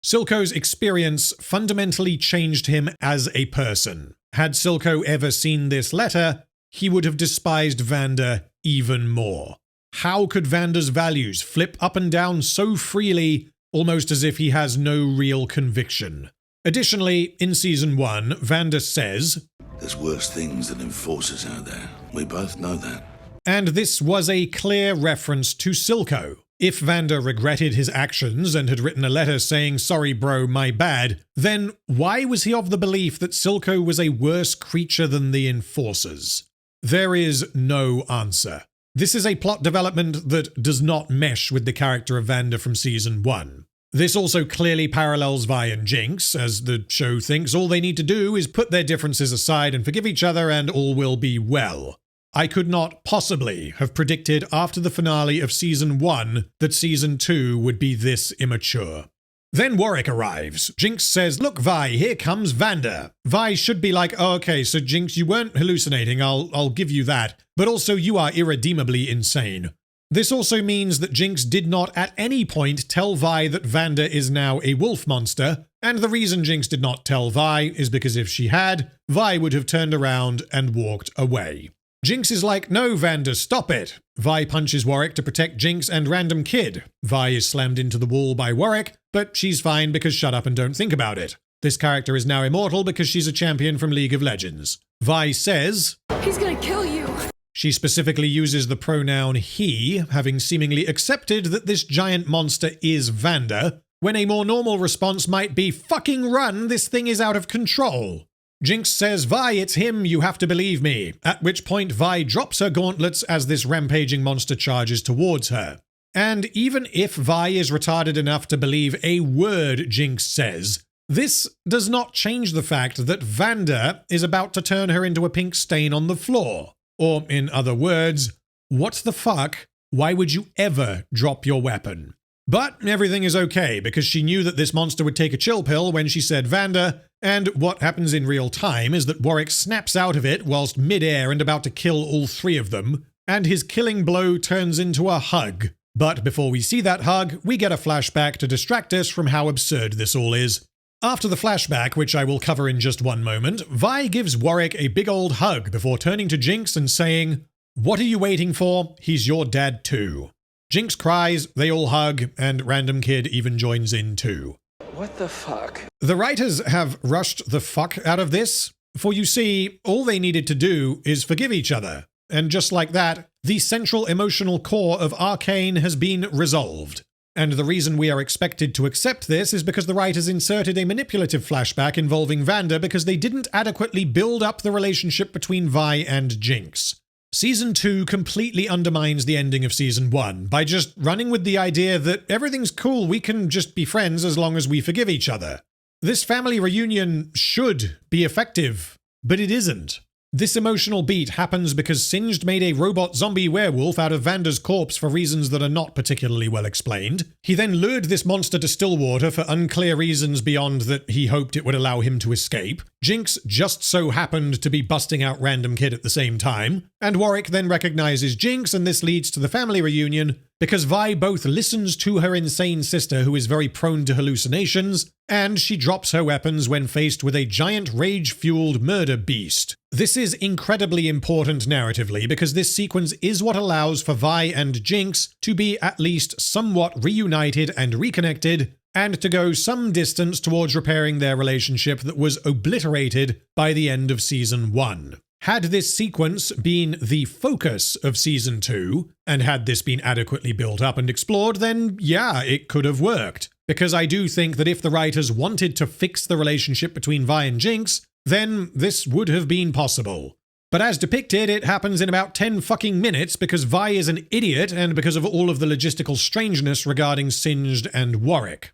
Silco's experience fundamentally changed him as a person. Had Silco ever seen this letter, he would have despised Vander even more. How could Vander's values flip up and down so freely, almost as if he has no real conviction? Additionally, in Season 1, Vander says, "There's worse things than enforcers out there. We both know that." And this was a clear reference to Silco. If Vander regretted his actions and had written a letter saying, "Sorry bro, my bad," then why was he of the belief that Silco was a worse creature than the enforcers? There is no answer. This is a plot development that does not mesh with the character of Vander from Season 1. This also clearly parallels Vi and Jinx, as the show thinks all they need to do is put their differences aside and forgive each other and all will be well. I could not possibly have predicted after the finale of Season 1 that Season 2 would be this immature. Then Warwick arrives. Jinx says, "Look, Vi, here comes Vander." Vi should be like, "Oh, okay, so Jinx, you weren't hallucinating, I'll give you that. But also, you are irredeemably insane." This also means that Jinx did not at any point tell Vi that Vander is now a wolf monster, and the reason Jinx did not tell Vi is because if she had, Vi would have turned around and walked away. Jinx is like, "No, Vander, stop it." Vi punches Warwick to protect Jinx and Random Kid. Vi is slammed into the wall by Warwick, but she's fine because shut up and don't think about it. This character is now immortal because she's a champion from League of Legends. Vi says, "He's gonna kill you." She specifically uses the pronoun he, having seemingly accepted that this giant monster is Vander, when a more normal response might be, "Fucking run, this thing is out of control." Jinx says, "Vi, it's him, you have to believe me," at which point Vi drops her gauntlets as this rampaging monster charges towards her. And even if Vi is retarded enough to believe a word Jinx says, this does not change the fact that Vander is about to turn her into a pink stain on the floor. Or, in other words, what the fuck? Why would you ever drop your weapon? But everything is okay, because she knew that this monster would take a chill pill when she said Vander, and what happens in real time is that Warwick snaps out of it whilst mid-air and about to kill all three of them, and his killing blow turns into a hug. But before we see that hug, we get a flashback to distract us from how absurd this all is. After the flashback, which I will cover in just one moment, Vi gives Warwick a big old hug before turning to Jinx and saying, "What are you waiting for? He's your dad too." Jinx cries, they all hug, and Random Kid even joins in too. What the fuck? The writers have rushed the fuck out of this, for you see, all they needed to do is forgive each other. And just like that, the central emotional core of Arcane has been resolved. And the reason we are expected to accept this is because the writers inserted a manipulative flashback involving Vander because they didn't adequately build up the relationship between Vi and Jinx. Season 2 completely undermines the ending of Season 1 by just running with the idea that everything's cool, we can just be friends as long as we forgive each other. This family reunion should be effective, but it isn't. This emotional beat happens because Singed made a robot zombie werewolf out of Vander's corpse for reasons that are not particularly well explained. He then lured this monster to Stillwater for unclear reasons beyond that he hoped it would allow him to escape. Jinx just so happened to be busting out Random Kid at the same time. And Warwick then recognizes Jinx, and this leads to the family reunion because Vi both listens to her insane sister who is very prone to hallucinations, and she drops her weapons when faced with a giant rage-fueled murder beast. This is incredibly important narratively because this sequence is what allows for Vi and Jinx to be at least somewhat reunited and reconnected, and to go some distance towards repairing their relationship that was obliterated by the end of Season 1. Had this sequence been the focus of Season 2, and had this been adequately built up and explored, then yeah, it could have worked. Because I do think that if the writers wanted to fix the relationship between Vi and Jinx, then this would have been possible. But as depicted, it happens in about 10 fucking minutes because Vi is an idiot and because of all of the logistical strangeness regarding Singed and Warwick.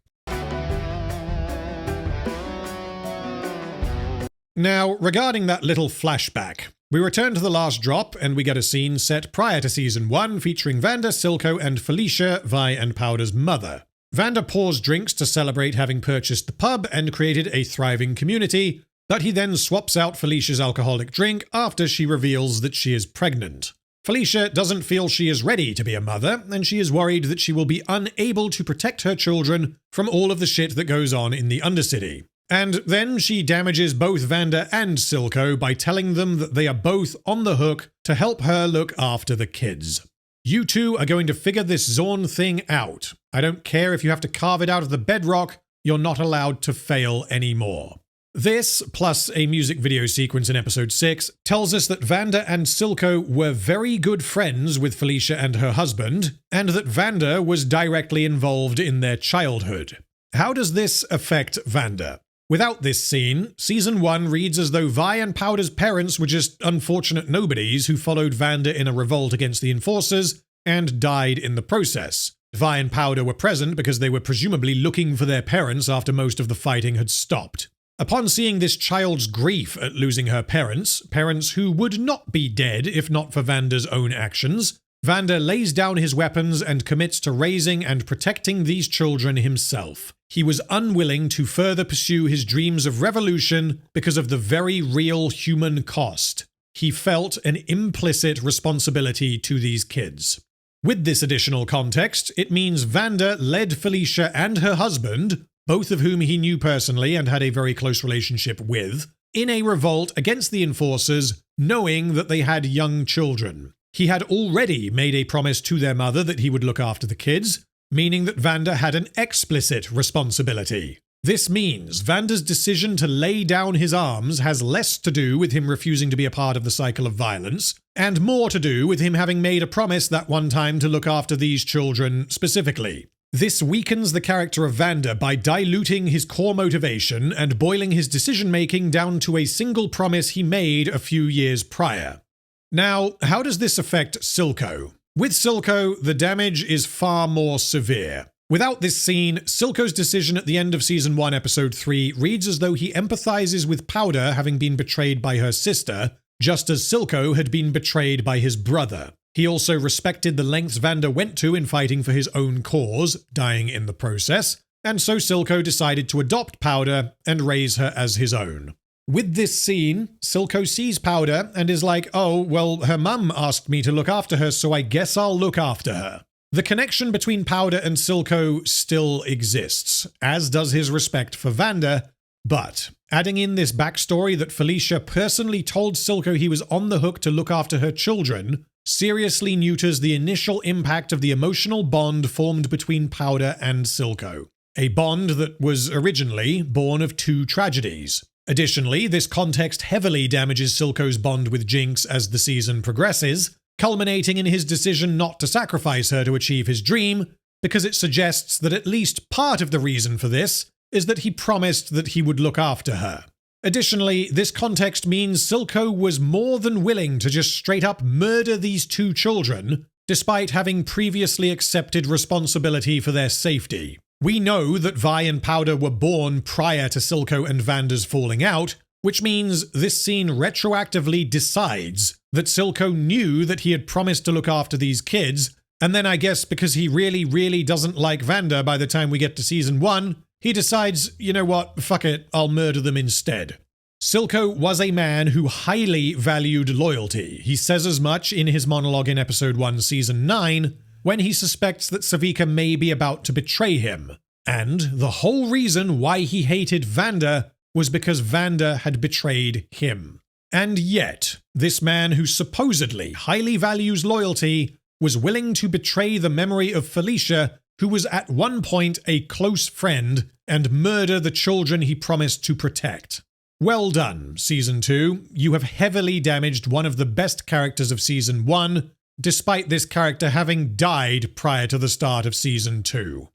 Now, regarding that little flashback, we return to the last drop and we get a scene set prior to Season 1 featuring Vander, Silco, and Felicia, Vi and Powder's mother. Vander pours drinks to celebrate having purchased the pub and created a thriving community, but he then swaps out Felicia's alcoholic drink after she reveals that she is pregnant. Felicia doesn't feel she is ready to be a mother, and she is worried that she will be unable to protect her children from all of the shit that goes on in the Undercity. And then she damages both Vander and Silco by telling them that they are both on the hook to help her look after the kids. You two are going to figure this Zorn thing out. I don't care if you have to carve it out of the bedrock, you're not allowed to fail anymore. This, plus a music video sequence in episode 6, tells us that Vander and Silco were very good friends with Felicia and her husband, and that Vander was directly involved in their childhood. How does this affect Vander? Without this scene, Season 1 reads as though Vi and Powder's parents were just unfortunate nobodies who followed Vander in a revolt against the Enforcers and died in the process. Vi and Powder were present because they were presumably looking for their parents after most of the fighting had stopped. Upon seeing this child's grief at losing her parents who would not be dead if not for Vander's own actions, Vander lays down his weapons and commits to raising and protecting these children himself. He was unwilling to further pursue his dreams of revolution because of the very real human cost. He felt an implicit responsibility to these kids. With this additional context, it means Vander led Felicia and her husband, both of whom he knew personally and had a very close relationship with, in a revolt against the Enforcers, knowing that they had young children. He had already made a promise to their mother that he would look after the kids, meaning that Vander had an explicit responsibility. This means Vander's decision to lay down his arms has less to do with him refusing to be a part of the cycle of violence, and more to do with him having made a promise that one time to look after these children specifically. This weakens the character of Vander by diluting his core motivation and boiling his decision-making down to a single promise he made a few years prior. Now, how does this affect Silco? With Silco, the damage is far more severe. Without this scene, Silco's decision at the end of Season 1, Episode 3 reads as though he empathizes with Powder having been betrayed by her sister, just as Silco had been betrayed by his brother. He also respected the lengths Vander went to in fighting for his own cause, dying in the process, and so Silco decided to adopt Powder and raise her as his own. With this scene, Silco sees Powder and is like, oh, well, her mum asked me to look after her, so I guess I'll look after her. The connection between Powder and Silco still exists, as does his respect for Vander, but adding in this backstory that Felicia personally told Silco he was on the hook to look after her children seriously neuters the initial impact of the emotional bond formed between Powder and Silco, a bond that was originally born of two tragedies. Additionally, this context heavily damages Silco's bond with Jinx as the season progresses, culminating in his decision not to sacrifice her to achieve his dream, because it suggests that at least part of the reason for this is that he promised that he would look after her. Additionally, this context means Silco was more than willing to just straight up murder these two children, despite having previously accepted responsibility for their safety. We know that Vi and Powder were born prior to Silco and Vander's falling out, which means this scene retroactively decides that Silco knew that he had promised to look after these kids, and then I guess because he really doesn't like Vander by the time we get to Season 1, he decides, you know what, fuck it, I'll murder them instead. Silco was a man who highly valued loyalty. He says as much in his monologue in Episode 1, Season 9, when he suspects that Savika may be about to betray him. And the whole reason why he hated Vander was because Vander had betrayed him. And yet, this man who supposedly highly values loyalty was willing to betray the memory of Felicia, who was at one point a close friend, and murder the children he promised to protect. Well done, Season 2. You have heavily damaged one of the best characters of Season 1, despite this character having died prior to the start of Season 2.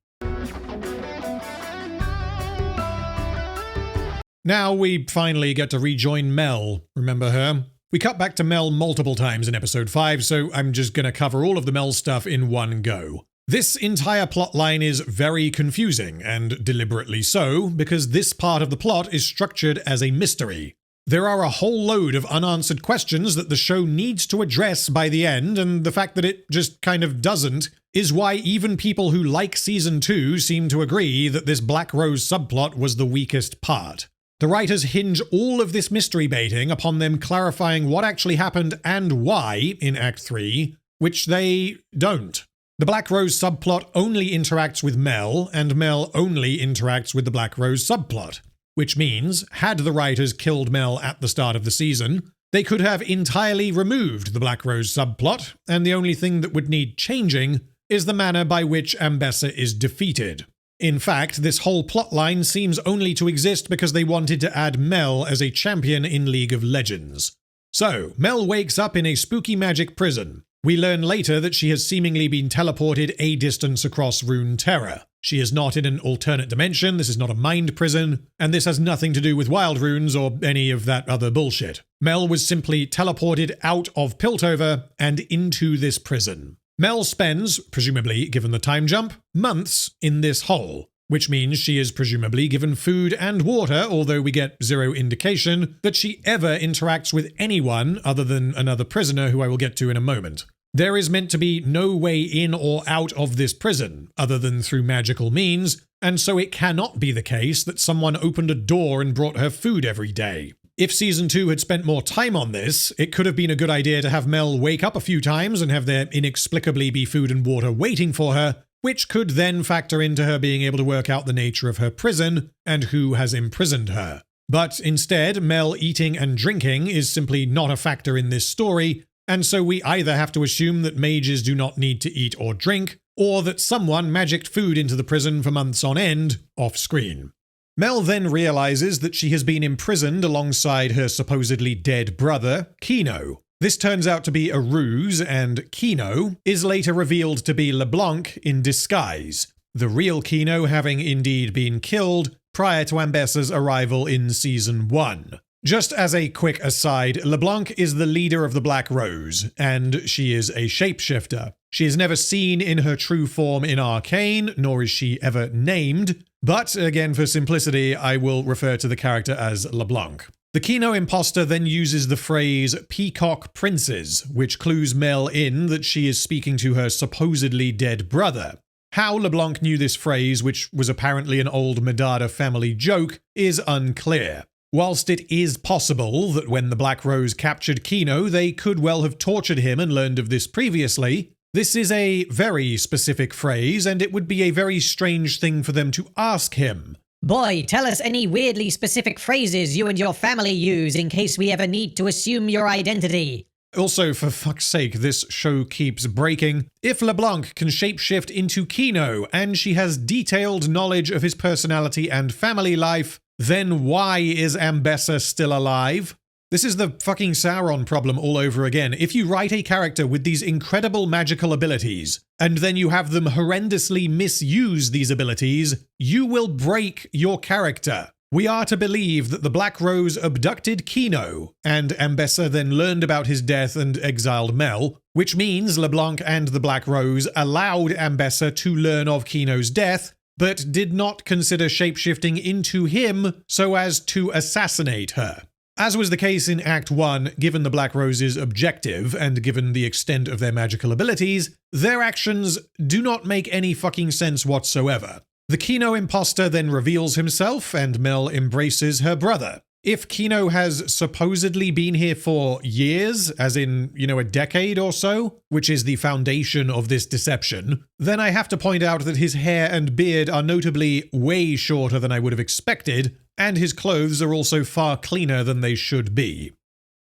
Now we finally get to rejoin Mel. Remember her? We cut back to Mel multiple times in Episode 5, so I'm just gonna cover all of the Mel stuff in one go. This entire plotline is very confusing, and deliberately so, because this part of the plot is structured as a mystery. There are a whole load of unanswered questions that the show needs to address by the end, and the fact that it just kind of doesn't is why even people who like Season 2 seem to agree that this Black Rose subplot was the weakest part. The writers hinge all of this mystery baiting upon them clarifying what actually happened and why in Act 3, which they don't. The Black Rose subplot only interacts with Mel, and Mel only interacts with the Black Rose subplot. Which means, had the writers killed Mel at the start of the season, they could have entirely removed the Black Rose subplot, and the only thing that would need changing is the manner by which Ambessa is defeated. In fact, this whole plotline seems only to exist because they wanted to add Mel as a champion in League of Legends. So, Mel wakes up in a spooky magic prison. We learn later that she has seemingly been teleported a distance across Runeterra. She is not in an alternate dimension, this is not a mind prison, and this has nothing to do with wild runes or any of that other bullshit. Mel was simply teleported out of Piltover and into this prison. Mel spends, presumably given the time jump, months in this hole, which means she is presumably given food and water, although we get zero indication that she ever interacts with anyone other than another prisoner who I will get to in a moment. There is meant to be no way in or out of this prison, other than through magical means, and so it cannot be the case that someone opened a door and brought her food every day. If Season 2 had spent more time on this, it could have been a good idea to have Mel wake up a few times and have there inexplicably be food and water waiting for her, which could then factor into her being able to work out the nature of her prison and who has imprisoned her. But instead, Mel eating and drinking is simply not a factor in this story, and so we either have to assume that mages do not need to eat or drink, or that someone magicked food into the prison for months on end, off-screen. Mel then realizes that she has been imprisoned alongside her supposedly dead brother, Kino. This turns out to be a ruse, and Kino is later revealed to be LeBlanc in disguise, the real Kino having indeed been killed prior to Ambessa's arrival in Season 1. Just as a quick aside, LeBlanc is the leader of the Black Rose, and she is a shapeshifter. She is never seen in her true form in Arcane, nor is she ever named, but again for simplicity I will refer to the character as LeBlanc. The Kino imposter then uses the phrase peacock princes, which clues Mel in that she is speaking to her supposedly dead brother. How LeBlanc knew this phrase, which was apparently an old Medada family joke, is unclear. Whilst it is possible that when the Black Rose captured Kino, they could well have tortured him and learned of this previously, this is a very specific phrase, and it would be a very strange thing for them to ask him. Boy, tell us any weirdly specific phrases you and your family use in case we ever need to assume your identity. Also, for fuck's sake, this show keeps breaking. If LeBlanc can shapeshift into Kino, and she has detailed knowledge of his personality and family life, then why is Ambessa still alive? This is the fucking Sauron problem all over again. If you write a character with these incredible magical abilities, and then you have them horrendously misuse these abilities, you will break your character. We are to believe that the Black Rose abducted Kino, and Ambessa then learned about his death and exiled Mel, which means LeBlanc and the Black Rose allowed Ambessa to learn of Kino's death, but did not consider shapeshifting into him so as to assassinate her. As was the case in Act 1, given the Black Rose's objective and given the extent of their magical abilities, their actions do not make any fucking sense whatsoever. The Kino imposter then reveals himself and Mel embraces her brother. If Kino has supposedly been here for years, as in, a decade or so, which is the foundation of this deception, then I have to point out that his hair and beard are notably way shorter than I would have expected, and his clothes are also far cleaner than they should be.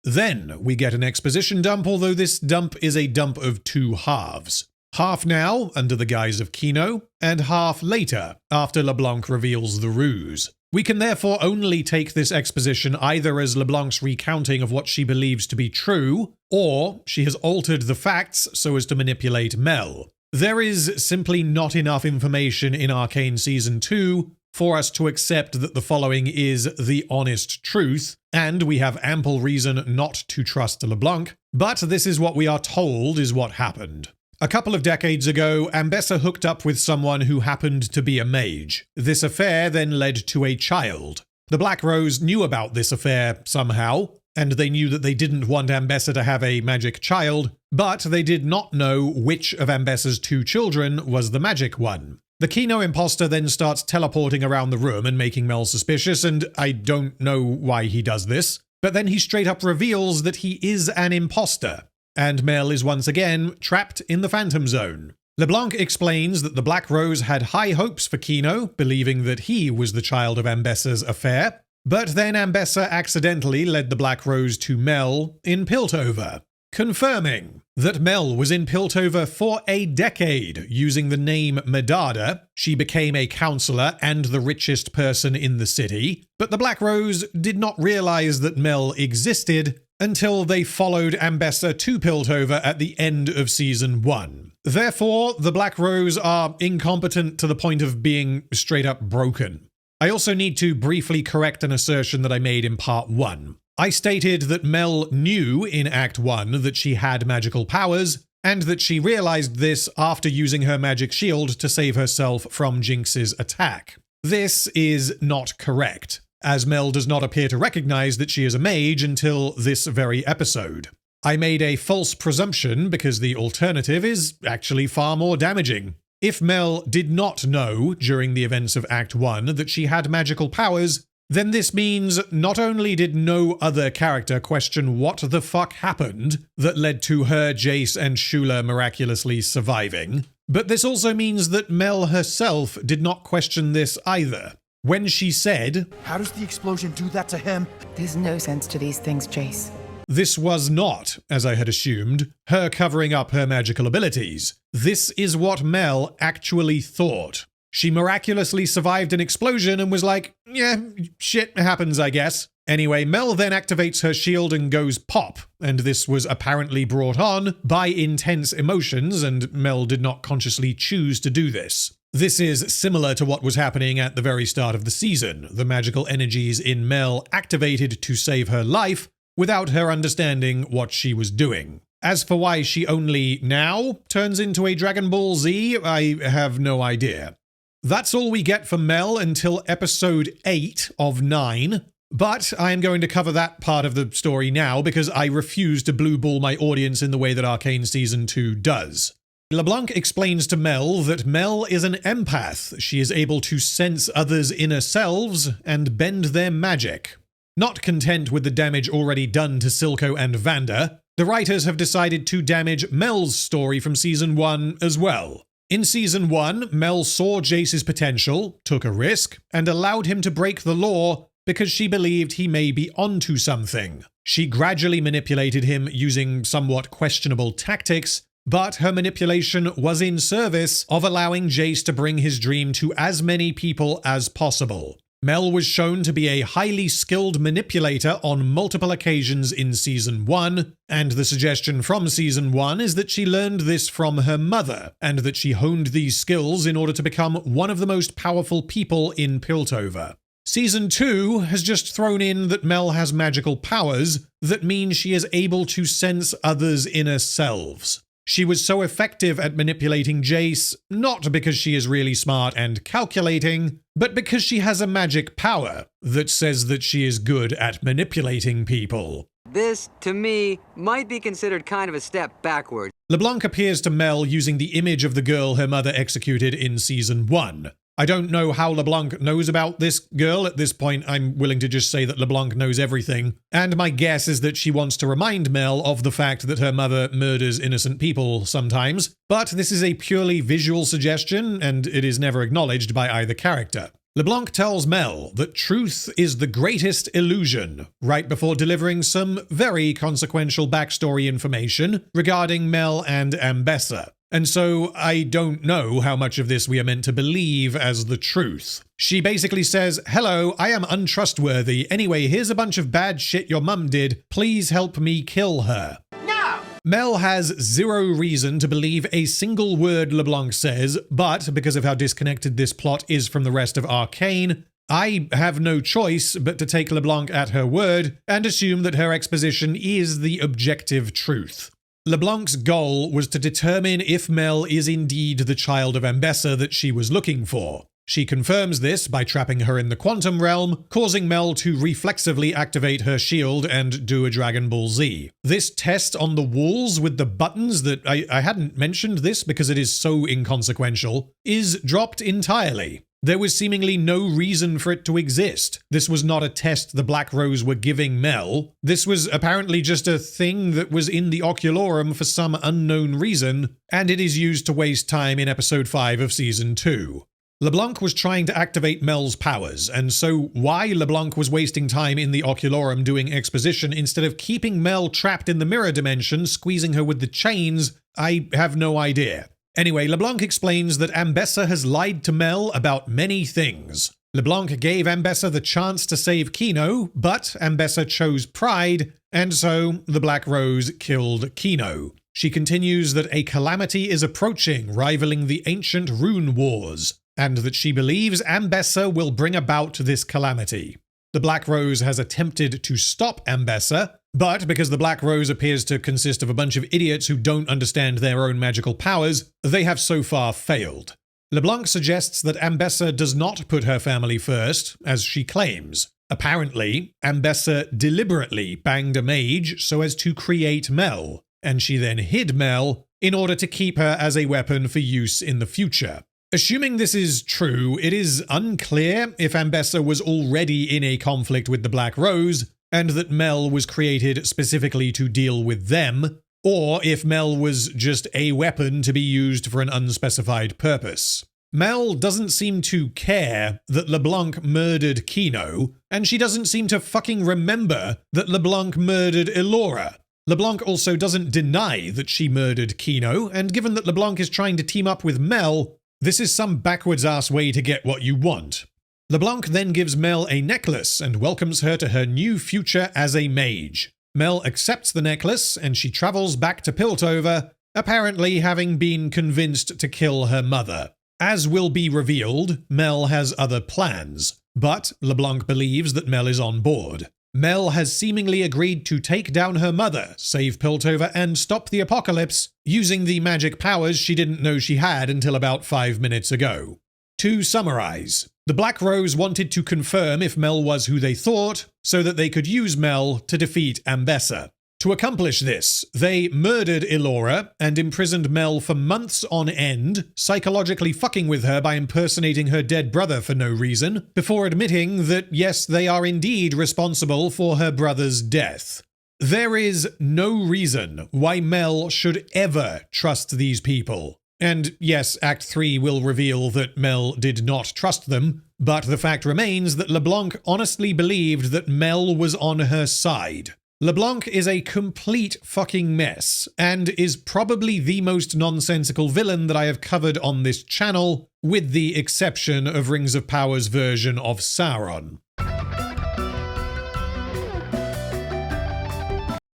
Then we get an exposition dump, although this dump is a dump of two halves. Half now, under the guise of Kino, and half later, after LeBlanc reveals the ruse. We can therefore only take this exposition either as LeBlanc's recounting of what she believes to be true, or she has altered the facts so as to manipulate Mel. There is simply not enough information in Arcane Season 2 for us to accept that the following is the honest truth, and we have ample reason not to trust LeBlanc, but this is what we are told is what happened. A couple of decades ago, Ambessa hooked up with someone who happened to be a mage. This affair then led to a child. The Black Rose knew about this affair somehow, and they knew that they didn't want Ambessa to have a magic child, but they did not know which of Ambessa's 2 children was the magic one. The Kino imposter then starts teleporting around the room and making Mel suspicious, and I don't know why he does this, but then he straight up reveals that he is an imposter, and Mel is once again trapped in the Phantom Zone. LeBlanc explains that the Black Rose had high hopes for Kino, believing that he was the child of Ambessa's affair, but then Ambessa accidentally led the Black Rose to Mel in Piltover, confirming that Mel was in Piltover for a decade using the name Medada. She became a counselor and the richest person in the city, but the Black Rose did not realize that Mel existed until they followed Ambessa to Piltover at the end of Season 1. Therefore, the Black Rose are incompetent to the point of being straight up broken. I also need to briefly correct an assertion that I made in Part 1. I stated that Mel knew in Act 1 that she had magical powers, and that she realized this after using her magic shield to save herself from Jinx's attack. This is not correct, as Mel does not appear to recognize that she is a mage until this very episode. I made a false presumption because the alternative is actually far more damaging. If Mel did not know during the events of Act 1 that she had magical powers, then this means not only did no other character question what the fuck happened that led to her, Jayce, and Shula miraculously surviving, but this also means that Mel herself did not question this either. When she said, "How does the explosion do that to him?" There's no sense to these things, Jayce. This was not, as I had assumed, her covering up her magical abilities. This is what Mel actually thought. She miraculously survived an explosion and was like, yeah, shit happens, I guess. Anyway, Mel then activates her shield and goes pop, and this was apparently brought on by intense emotions, and Mel did not consciously choose to do this. This is similar to what was happening at the very start of the season. The magical energies in Mel activated to save her life, without her understanding what she was doing. As for why she only now turns into a Dragon Ball Z, I have no idea. That's all we get from Mel until episode 8 of 9, but I am going to cover that part of the story now because I refuse to blue ball my audience in the way that Arcane Season 2 does. LeBlanc explains to Mel that Mel is an empath. She is able to sense others' inner selves and bend their magic. Not content with the damage already done to Silco and Vanda, the writers have decided to damage Mel's story from Season 1 as well. In Season 1, Mel saw Jayce's potential, took a risk, and allowed him to break the law because she believed he may be onto something. She gradually manipulated him using somewhat questionable tactics, but her manipulation was in service of allowing Jayce to bring his dream to as many people as possible. Mel was shown to be a highly skilled manipulator on multiple occasions in Season 1, and the suggestion from Season 1 is that she learned this from her mother, and that she honed these skills in order to become one of the most powerful people in Piltover. Season 2 has just thrown in that Mel has magical powers that mean she is able to sense others' inner selves. She was so effective at manipulating Jayce, not because she is really smart and calculating, but because she has a magic power that says that she is good at manipulating people. This, to me, might be considered kind of a step backward. LeBlanc appears to Mel using the image of the girl her mother executed in Season 1. I don't know how LeBlanc knows about this girl. At this point, I'm willing to just say that LeBlanc knows everything. And my guess is that she wants to remind Mel of the fact that her mother murders innocent people sometimes. But this is a purely visual suggestion, and it is never acknowledged by either character. LeBlanc tells Mel that truth is the greatest illusion, right before delivering some very consequential backstory information regarding Mel and Ambessa. And so I don't know how much of this we are meant to believe as the truth. She basically says, hello, I am untrustworthy. Anyway, here's a bunch of bad shit your mum did. Please help me kill her. No! Mel has zero reason to believe a single word LeBlanc says, but because of how disconnected this plot is from the rest of Arcane, I have no choice but to take LeBlanc at her word and assume that her exposition is the objective truth. LeBlanc's goal was to determine if Mel is indeed the child of Ambessa that she was looking for. She confirms this by trapping her in the quantum realm, causing Mel to reflexively activate her shield and do a Dragon Ball Z. This test on the walls with the buttons that I hadn't mentioned this because it is so inconsequential, is dropped entirely. There was seemingly no reason for it to exist. This was not a test the Black Rose were giving Mel. This was apparently just a thing that was in the Oculorum for some unknown reason, and it is used to waste time in episode 5 of season 2. LeBlanc was trying to activate Mel's powers, and so why LeBlanc was wasting time in the Oculorum doing exposition instead of keeping Mel trapped in the mirror dimension, squeezing her with the chains, I have no idea. Anyway, LeBlanc explains that Ambessa has lied to Mel about many things. LeBlanc gave Ambessa the chance to save Kino, but Ambessa chose pride, and so the Black Rose killed Kino. She continues that a calamity is approaching, rivaling the ancient rune wars, and that she believes Ambessa will bring about this calamity. The Black Rose has attempted to stop Ambessa, but because the Black Rose appears to consist of a bunch of idiots who don't understand their own magical powers, they have so far failed. LeBlanc suggests that Ambessa does not put her family first, as she claims. Apparently, Ambessa deliberately banged a mage so as to create Mel, and she then hid Mel in order to keep her as a weapon for use in the future. Assuming this is true, it is unclear if Ambessa was already in a conflict with the Black Rose, and that Mel was created specifically to deal with them, or if Mel was just a weapon to be used for an unspecified purpose. Mel doesn't seem to care that LeBlanc murdered Kino, and she doesn't seem to fucking remember that LeBlanc murdered Elora. LeBlanc also doesn't deny that she murdered Kino, and given that LeBlanc is trying to team up with Mel, this is some backwards-ass way to get what you want. LeBlanc then gives Mel a necklace and welcomes her to her new future as a mage. Mel accepts the necklace and she travels back to Piltover, apparently having been convinced to kill her mother. As will be revealed, Mel has other plans, but LeBlanc believes that Mel is on board. Mel has seemingly agreed to take down her mother, save Piltover, and stop the apocalypse, using the magic powers she didn't know she had until about 5 minutes ago. To summarize, the Black Rose wanted to confirm if Mel was who they thought, so that they could use Mel to defeat Ambessa. To accomplish this, they murdered Elora and imprisoned Mel for months on end, psychologically fucking with her by impersonating her dead brother for no reason, before admitting that yes, they are indeed responsible for her brother's death. There is no reason why Mel should ever trust these people. And yes, Act 3 will reveal that Mel did not trust them, but the fact remains that LeBlanc honestly believed that Mel was on her side. LeBlanc is a complete fucking mess, and is probably the most nonsensical villain that I have covered on this channel, with the exception of Rings of Power's version of Sauron.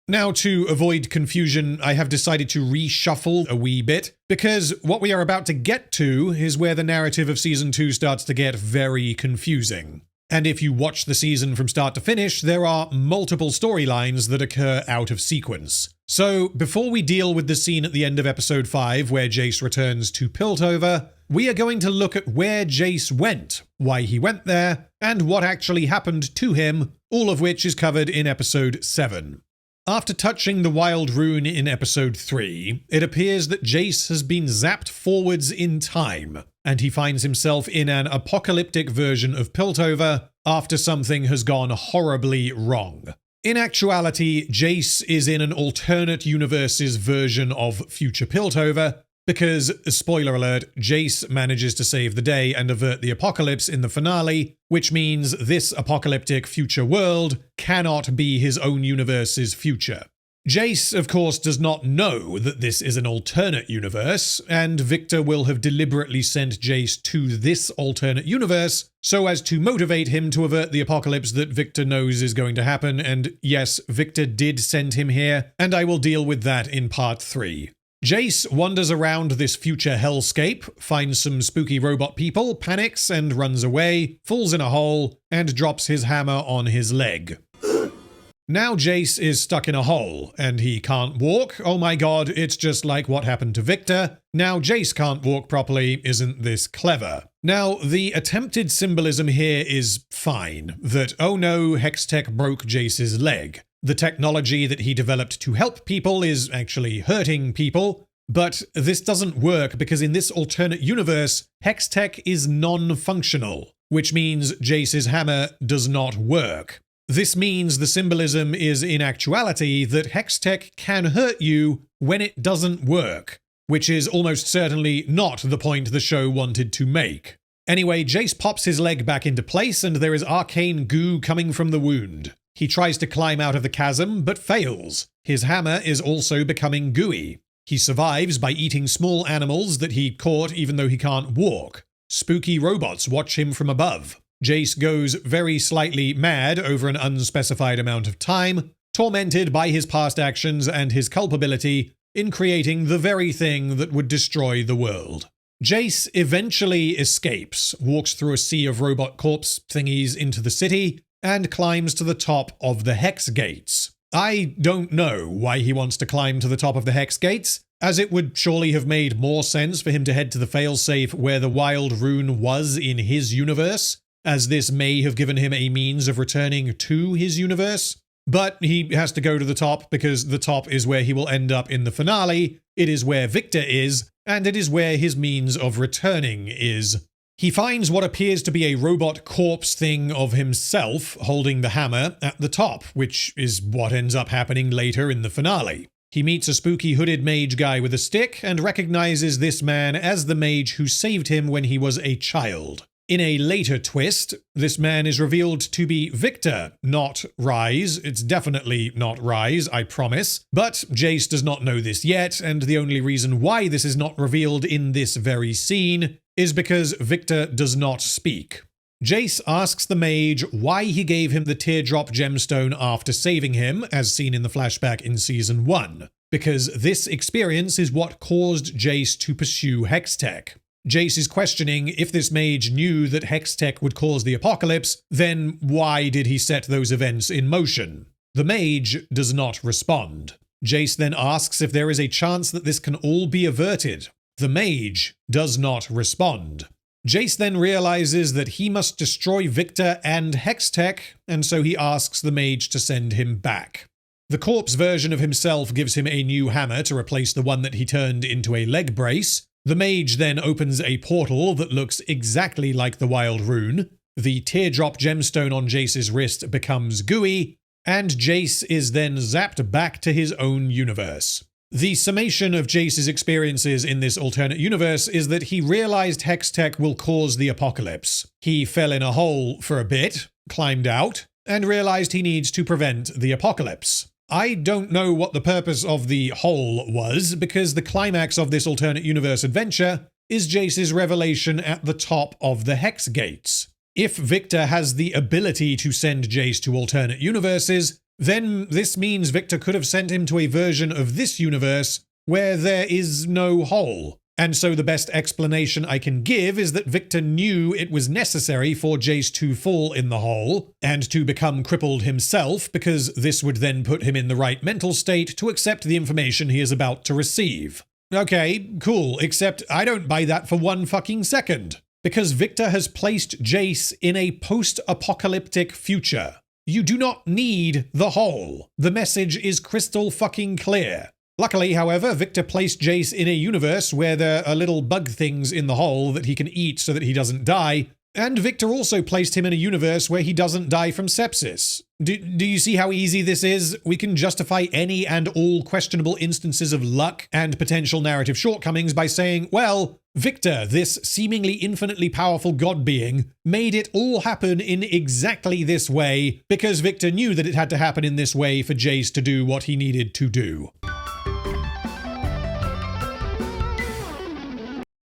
Now, to avoid confusion, I have decided to reshuffle a wee bit, because what we are about to get to is where the narrative of Season 2 starts to get very confusing. And if you watch the season from start to finish, there are multiple storylines that occur out of sequence. So, before we deal with the scene at the end of episode 5 where Jayce returns to Piltover, we are going to look at where Jayce went, why he went there, and what actually happened to him, all of which is covered in episode 7. After touching the Wild Rune in episode 3, it appears that Jayce has been zapped forwards in time, and he finds himself in an apocalyptic version of Piltover after something has gone horribly wrong. In actuality, Jayce is in an alternate universe's version of future Piltover, because, spoiler alert, Jayce manages to save the day and avert the apocalypse in the finale, which means this apocalyptic future world cannot be his own universe's future. Jayce, of course, does not know that this is an alternate universe, and Viktor will have deliberately sent Jayce to this alternate universe so as to motivate him to avert the apocalypse that Viktor knows is going to happen, and yes, Viktor did send him here, and I will deal with that in part 3. Jayce wanders around this future hellscape, finds some spooky robot people, panics and runs away, falls in a hole, and drops his hammer on his leg. Now Jayce is stuck in a hole, and he can't walk. Oh my god, it's just like what happened to Viktor. Now Jayce can't walk properly. Isn't this clever? Now, the attempted symbolism here is fine. That, oh no, Hextech broke Jayce's leg. The technology that he developed to help people is actually hurting people. But this doesn't work because in this alternate universe, Hextech is non-functional, which means Jayce's hammer does not work. This means the symbolism is in actuality that Hextech can hurt you when it doesn't work, which is almost certainly not the point the show wanted to make. Anyway, Jayce pops his leg back into place and there is arcane goo coming from the wound. He tries to climb out of the chasm, but fails. His hammer is also becoming gooey. He survives by eating small animals that he caught even though he can't walk. Spooky robots watch him from above. Jayce goes very slightly mad over an unspecified amount of time, tormented by his past actions and his culpability in creating the very thing that would destroy the world. Jayce eventually escapes, walks through a sea of robot corpse thingies into the city, and climbs to the top of the Hex Gates. I don't know why he wants to climb to the top of the Hex Gates, as it would surely have made more sense for him to head to the failsafe where the Wild Rune was in his universe, as this may have given him a means of returning to his universe. But he has to go to the top because the top is where he will end up in the finale, it is where Viktor is, and it is where his means of returning is. He finds what appears to be a robot corpse thing of himself holding the hammer at the top, which is what ends up happening later in the finale. He meets a spooky hooded mage guy with a stick and recognizes this man as the mage who saved him when he was a child. In a later twist, this man is revealed to be Viktor, not Rise. It's definitely not Rise, I promise. But Jayce does not know this yet, and the only reason why this is not revealed in this very scene is because Viktor does not speak. Jayce asks the mage why he gave him the teardrop gemstone after saving him, as seen in the flashback in Season 1, because this experience is what caused Jayce to pursue Hextech. Jayce is questioning if this mage knew that Hextech would cause the apocalypse, then why did he set those events in motion? The mage does not respond. Jayce then asks if there is a chance that this can all be averted. The mage does not respond. Jayce then realizes that he must destroy Viktor and Hextech, and so he asks the mage to send him back. The corpse version of himself gives him a new hammer to replace the one that he turned into a leg brace. The mage then opens a portal that looks exactly like the Wild Rune. The teardrop gemstone on Jayce's wrist becomes gooey, and Jayce is then zapped back to his own universe. The summation of Jayce's experiences in this alternate universe is that he realized Hextech will cause the apocalypse. He fell in a hole for a bit, climbed out, and realized he needs to prevent the apocalypse. I don't know what the purpose of the hole was, because the climax of this alternate universe adventure is Jayce's revelation at the top of the Hex Gates. If Viktor has the ability to send Jayce to alternate universes, then this means Viktor could have sent him to a version of this universe where there is no hole. And so the best explanation I can give is that Viktor knew it was necessary for Jayce to fall in the hole and to become crippled himself, because this would then put him in the right mental state to accept the information he is about to receive. Okay, cool, except I don't buy that for one fucking second. Because Viktor has placed Jayce in a post-apocalyptic future. You do not need the hole. The message is crystal fucking clear. Luckily, however, Viktor placed Jayce in a universe where there are little bug things in the hole that he can eat so that he doesn't die, and Viktor also placed him in a universe where he doesn't die from sepsis. Do you see how easy this is? We can justify any and all questionable instances of luck and potential narrative shortcomings by saying, well, Viktor, this seemingly infinitely powerful god being, made it all happen in exactly this way because Viktor knew that it had to happen in this way for Jayce to do what he needed to do.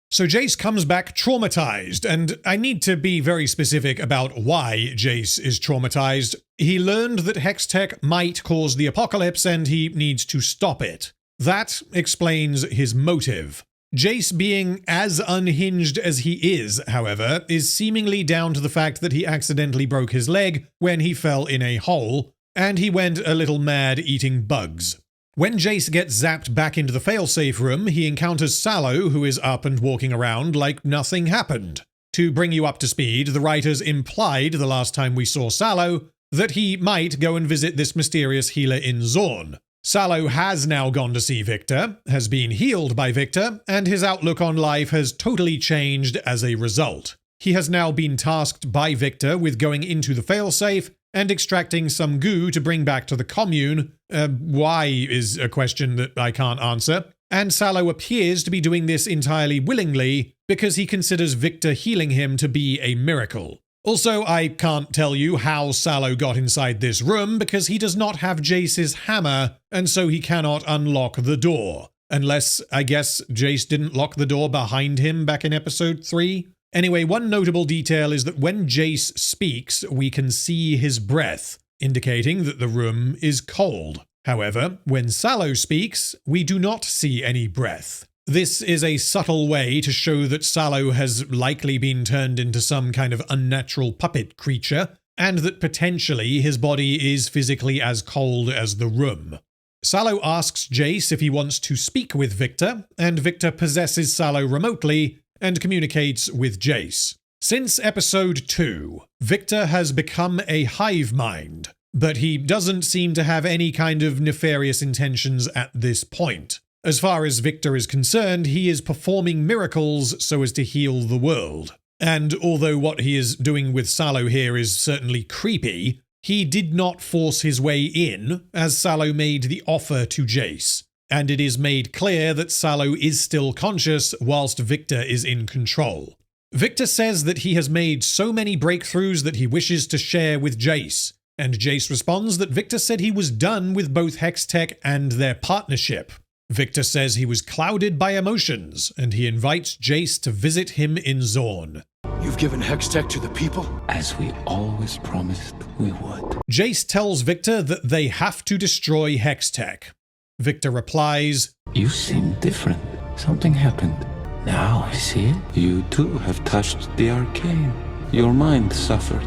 So Jayce comes back traumatized, and I need to be very specific about why Jayce is traumatized. He learned that Hextech might cause the apocalypse and he needs to stop it. That explains his motive. Jayce being as unhinged as he is, however, is seemingly down to the fact that he accidentally broke his leg when he fell in a hole, and he went a little mad eating bugs. When Jayce gets zapped back into the failsafe room, he encounters Salo, who is up and walking around like nothing happened. To bring you up to speed, the writers implied the last time we saw Salo that he might go and visit this mysterious healer in Zorn. Salo has now gone to see Viktor, has been healed by Viktor, and his outlook on life has totally changed as a result. He has now been tasked by Viktor with going into the failsafe and extracting some goo to bring back to the commune. Why is a question that I can't answer. And Salo appears to be doing this entirely willingly because he considers Viktor healing him to be a miracle. Also, I can't tell you how Salo got inside this room because he does not have Jayce's hammer, and so he cannot unlock the door. Unless, I guess, Jayce didn't lock the door behind him back in episode 3? Anyway, one notable detail is that when Jayce speaks, we can see his breath, indicating that the room is cold. However, when Salo speaks, we do not see any breath. This is a subtle way to show that Salo has likely been turned into some kind of unnatural puppet creature, and that potentially his body is physically as cold as the room. Salo asks Jayce if he wants to speak with Viktor, and Viktor possesses Salo remotely and communicates with Jayce. Since episode 2, Viktor has become a hive mind, but he doesn't seem to have any kind of nefarious intentions at this point. As far as Viktor is concerned, he is performing miracles so as to heal the world. And although what he is doing with Salo here is certainly creepy, he did not force his way in, as Salo made the offer to Jayce. And it is made clear that Salo is still conscious whilst Viktor is in control. Viktor says that he has made so many breakthroughs that he wishes to share with Jayce, and Jayce responds that Viktor said he was done with both Hextech and their partnership. Viktor says he was clouded by emotions, and he invites Jayce to visit him in Zorn. You've given Hextech to the people? As we always promised we would. Jayce tells Viktor that they have to destroy Hextech. Viktor replies, You seem different. Something happened. Now I see it. You too have touched the Arcane. Your mind suffered.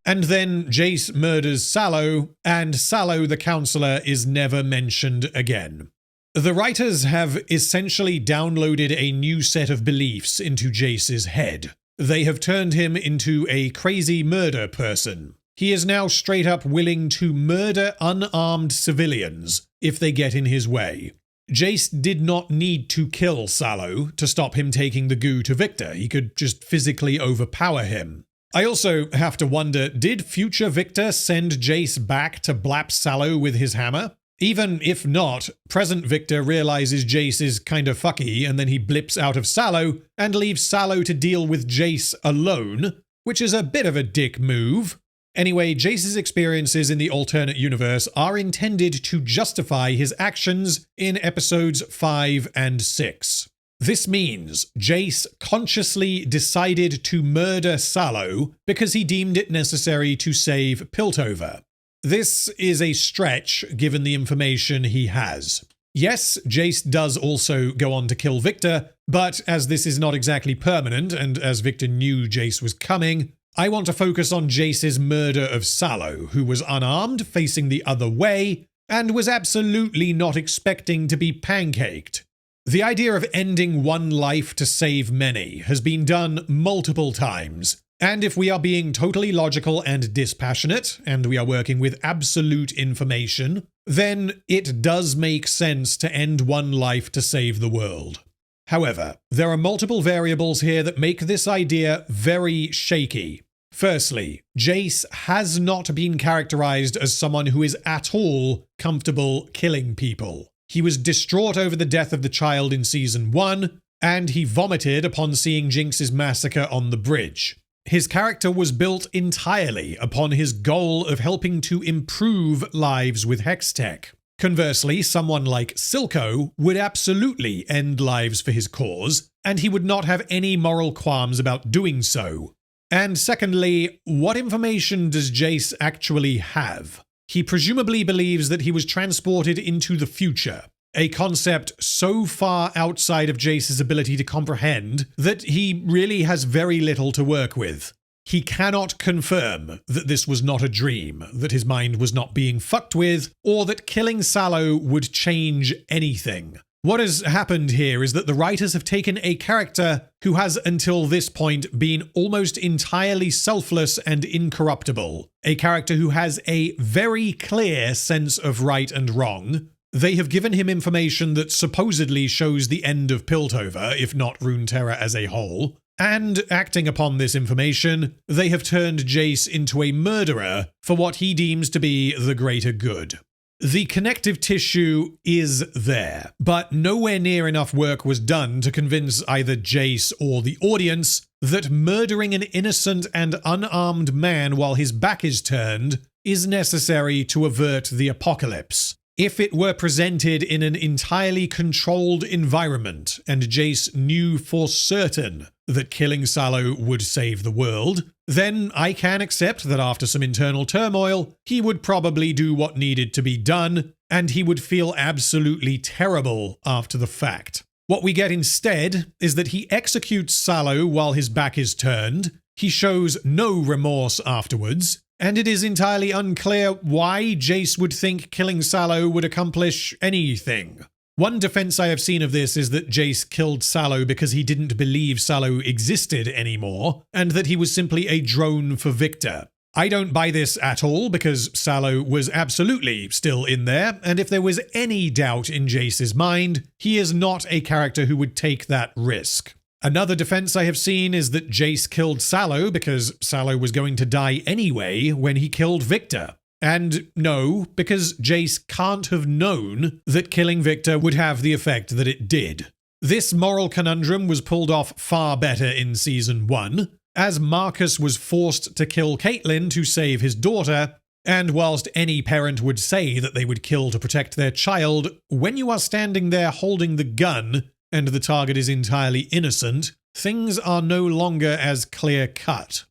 And then Jayce murders Salo, and Salo the counselor is never mentioned again. The writers have essentially downloaded a new set of beliefs into Jayce's head. They have turned him into a crazy murder person. He is now straight up willing to murder unarmed civilians if they get in his way. Jayce did not need to kill Salo to stop him taking the goo to Viktor. He could just physically overpower him. I also have to wonder, did future Viktor send Jayce back to blap Salo with his hammer? Even if not, present Viktor realizes Jayce is kind of fucky, and then he blips out of Salo and leaves Salo to deal with Jayce alone, which is a bit of a dick move. Anyway, Jayce's experiences in the alternate universe are intended to justify his actions in episodes 5 and 6. This means Jayce consciously decided to murder Salo because he deemed it necessary to save Piltover. This is a stretch given the information he has. Yes, Jayce does also go on to kill Viktor, but as this is not exactly permanent, and as Viktor knew Jayce was coming, I want to focus on Jayce's murder of Salo, who was unarmed, facing the other way, and was absolutely not expecting to be pancaked. The idea of ending one life to save many has been done multiple times, and if we are being totally logical and dispassionate, and we are working with absolute information, then it does make sense to end one life to save the world. However, there are multiple variables here that make this idea very shaky. Firstly, Jayce has not been characterized as someone who is at all comfortable killing people. He was distraught over the death of the child in Season 1, and he vomited upon seeing Jinx's massacre on the bridge. His character was built entirely upon his goal of helping to improve lives with Hextech. Conversely, someone like Silco would absolutely end lives for his cause, and he would not have any moral qualms about doing so. And secondly, what information does Jayce actually have? He presumably believes that he was transported into the future, a concept so far outside of Jayce's ability to comprehend that he really has very little to work with. He cannot confirm that this was not a dream, that his mind was not being fucked with, or that killing Salo would change anything. What has happened here is that the writers have taken a character who has until this point been almost entirely selfless and incorruptible, a character who has a very clear sense of right and wrong. They have given him information that supposedly shows the end of Piltover, if not Runeterra as a whole. And acting upon this information, they have turned Jayce into a murderer for what he deems to be the greater good. The connective tissue is there, but nowhere near enough work was done to convince either Jayce or the audience that murdering an innocent and unarmed man while his back is turned is necessary to avert the apocalypse. If it were presented in an entirely controlled environment, and Jayce knew for certain that killing Salo would save the world, then I can accept that after some internal turmoil, he would probably do what needed to be done, and he would feel absolutely terrible after the fact. What we get instead is that he executes Salo while his back is turned, he shows no remorse afterwards, and it is entirely unclear why Jayce would think killing Salo would accomplish anything. One defense I have seen of this is that Jayce killed Salo because he didn't believe Salo existed anymore, and that he was simply a drone for Viktor. I don't buy this at all, because Salo was absolutely still in there, and if there was any doubt in Jayce's mind, he is not a character who would take that risk. Another defense I have seen is that Jayce killed Salo because Salo was going to die anyway when he killed Viktor. And no, because Jayce can't have known that killing Viktor would have the effect that it did. This moral conundrum was pulled off far better in Season 1, as Marcus was forced to kill Caitlyn to save his daughter, and whilst any parent would say that they would kill to protect their child, when you are standing there holding the gun, and the target is entirely innocent, things are no longer as clear-cut.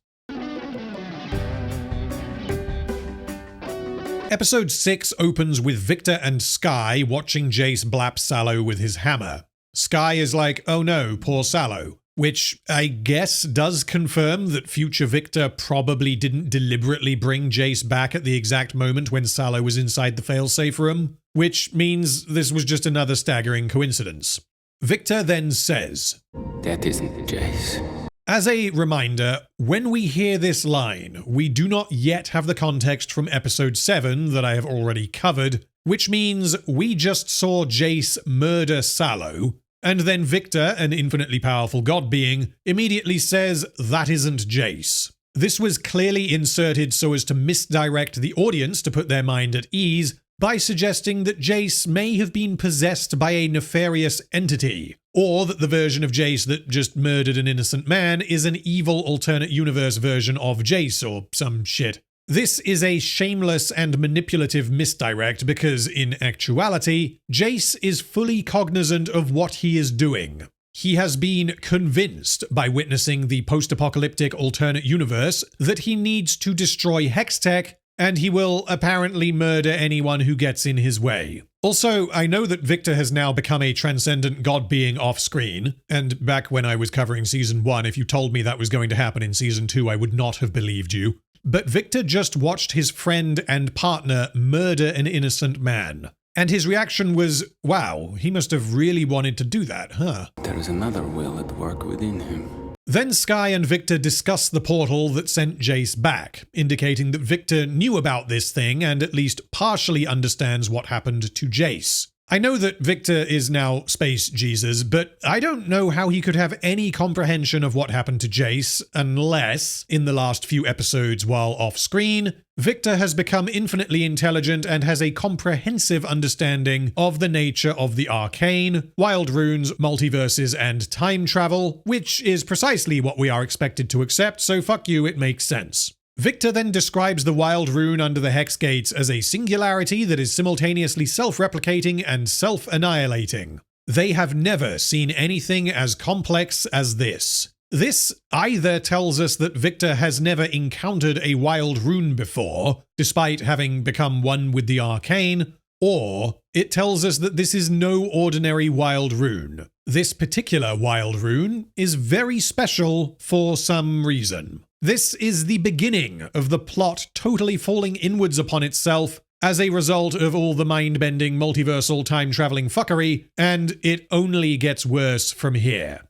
Episode 6 opens with Viktor and Skye watching Jayce blap Salo with his hammer. Skye is like, oh no, poor Salo, which I guess does confirm that future Viktor probably didn't deliberately bring Jayce back at the exact moment when Salo was inside the failsafe room, which means this was just another staggering coincidence. Viktor then says, "That isn't Jayce." As a reminder, when we hear this line, we do not yet have the context from episode 7 that I have already covered, which means we just saw Jayce murder Salo, and then Viktor, an infinitely powerful god being, immediately says that isn't Jayce. This was clearly inserted so as to misdirect the audience to put their mind at ease, by suggesting that Jayce may have been possessed by a nefarious entity, or that the version of Jayce that just murdered an innocent man is an evil alternate universe version of Jayce or some shit. This is a shameless and manipulative misdirect because, in actuality, Jayce is fully cognizant of what he is doing. He has been convinced by witnessing the post-apocalyptic alternate universe that he needs to destroy Hextech, and he will apparently murder anyone who gets in his way. Also, I know that Viktor has now become a transcendent god being off-screen, and back when I was covering Season 1, if you told me that was going to happen in Season 2, I would not have believed you. But Viktor just watched his friend and partner murder an innocent man. And his reaction was, wow, he must have really wanted to do that, huh? There is another will at work within him. Then Skye and Viktor discuss the portal that sent Jayce back, indicating that Viktor knew about this thing and at least partially understands what happened to Jayce. I know that Viktor is now Space Jesus, but I don't know how he could have any comprehension of what happened to Jayce unless, in the last few episodes while off-screen, Viktor has become infinitely intelligent and has a comprehensive understanding of the nature of the Arcane, wild runes, multiverses, and time travel, which is precisely what we are expected to accept, so fuck you, it makes sense. Viktor then describes the wild rune under the Hex Gates as a singularity that is simultaneously self-replicating and self-annihilating. They have never seen anything as complex as this. This either tells us that Viktor has never encountered a wild rune before, despite having become one with the Arcane, or it tells us that this is no ordinary wild rune. This particular wild rune is very special for some reason. This is the beginning of the plot totally falling inwards upon itself as a result of all the mind-bending, multiversal, time-traveling fuckery, and it only gets worse from here.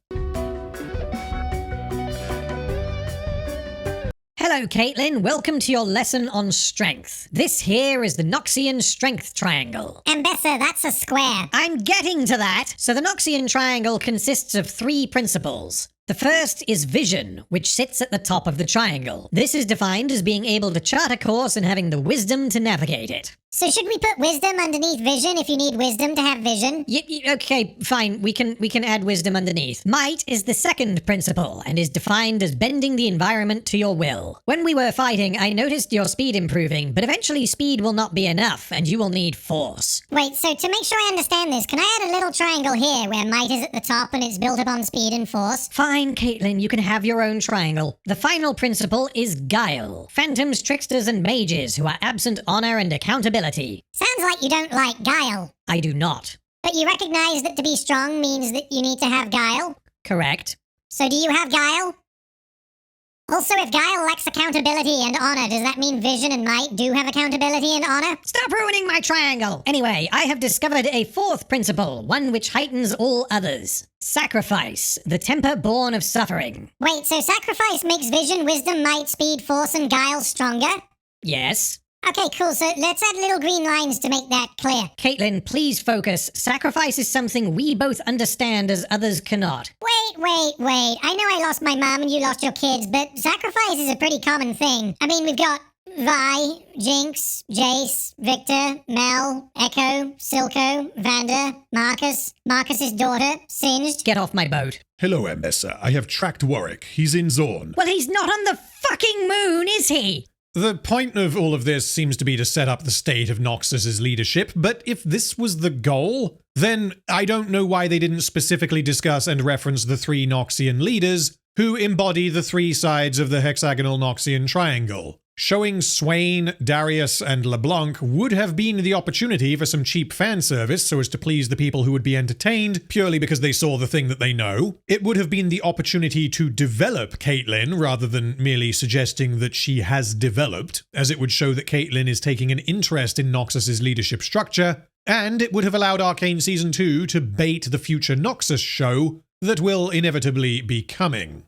Hello, Caitlyn. Welcome to your lesson on strength. This here is the Noxian Strength Triangle. Ambessa, that's a square. I'm getting to that. So the Noxian Triangle consists of 3 principles. The first is vision, which sits at the top of the triangle. This is defined as being able to chart a course and having the wisdom to navigate it. So should we put wisdom underneath vision if you need wisdom to have vision? Okay, fine. We can add wisdom underneath. Might is the second principle and is defined as bending the environment to your will. When we were fighting, I noticed your speed improving, but eventually speed will not be enough and you will need force. Wait, so to make sure I understand this, can I add a little triangle here where might is at the top and it's built upon speed and force? Fine, Caitlyn, you can have your own triangle. The final principle is guile. Phantoms, tricksters, and mages who are absent honor and accountability. Sounds like you don't like guile. I do not. But you recognize that to be strong means that you need to have guile? Correct. So do you have guile? Also, if guile lacks accountability and honor, does that mean vision and might do have accountability and honor? Stop ruining my triangle! Anyway, I have discovered a 4th principle, one which heightens all others. Sacrifice, the temper born of suffering. Wait, so sacrifice makes vision, wisdom, might, speed, force, and guile stronger? Yes. Okay, cool, so let's add little green lines to make that clear. Caitlyn, please focus. Sacrifice is something we both understand as others cannot. Wait. I know I lost my mom and you lost your kids, but sacrifice is a pretty common thing. I mean, we've got Vi, Jinx, Jayce, Viktor, Mel, Echo, Silco, Vander, Marcus, Marcus's daughter, Singed. Get off my boat. Hello, Ambessa. I have tracked Warwick. He's in Zorn. Well, he's not on the fucking moon, is he? The point of all of this seems to be to set up the state of Noxus's leadership, but if this was the goal, then I don't know why they didn't specifically discuss and reference the 3 Noxian leaders who embody the 3 sides of the hexagonal Noxian triangle. Showing Swain, Darius, and LeBlanc would have been the opportunity for some cheap fan service so as to please the people who would be entertained purely because they saw the thing that they know. It would have been the opportunity to develop Caitlyn rather than merely suggesting that she has developed, as it would show that Caitlyn is taking an interest in Noxus's leadership structure, and it would have allowed Arcane Season 2 to bait the future Noxus show that will inevitably be coming.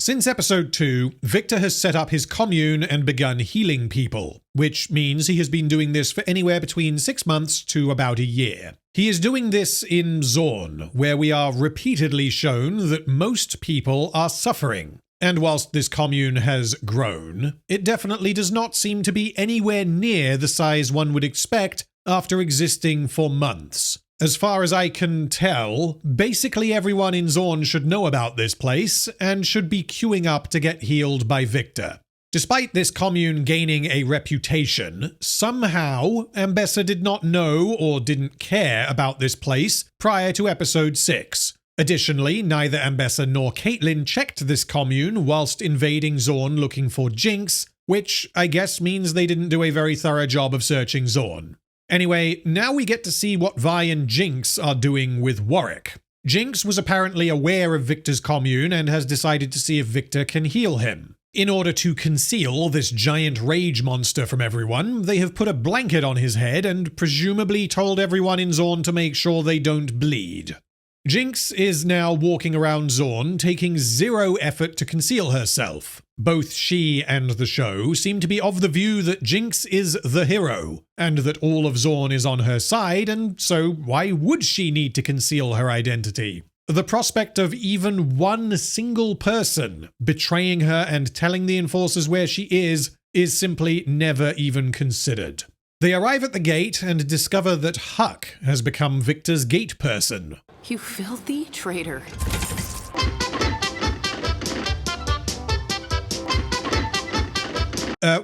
Since episode 2, Viktor has set up his commune and begun healing people, which means he has been doing this for anywhere between 6 months to about a year. He is doing this in Zorn, where we are repeatedly shown that most people are suffering. And whilst this commune has grown, it definitely does not seem to be anywhere near the size one would expect after existing for months. As far as I can tell, basically everyone in Zorn should know about this place and should be queuing up to get healed by Viktor. Despite this commune gaining a reputation, somehow Ambessa did not know or didn't care about this place prior to episode 6. Additionally, neither Ambessa nor Caitlyn checked this commune whilst invading Zorn looking for Jinx, which I guess means they didn't do a very thorough job of searching Zorn. Anyway, now we get to see what Vi and Jinx are doing with Warwick. Jinx was apparently aware of Viktor's commune and has decided to see if Viktor can heal him. In order to conceal this giant rage monster from everyone, they have put a blanket on his head and presumably told everyone in Zorn to make sure they don't bleed. Jinx is now walking around Zorn, taking 0 effort to conceal herself. Both she and the show seem to be of the view that Jinx is the hero, and that all of Zorn is on her side, and so why would she need to conceal her identity? The prospect of even one single person betraying her and telling the enforcers where she is simply never even considered. They arrive at the gate and discover that Huck has become Viktor's gate person. You filthy traitor.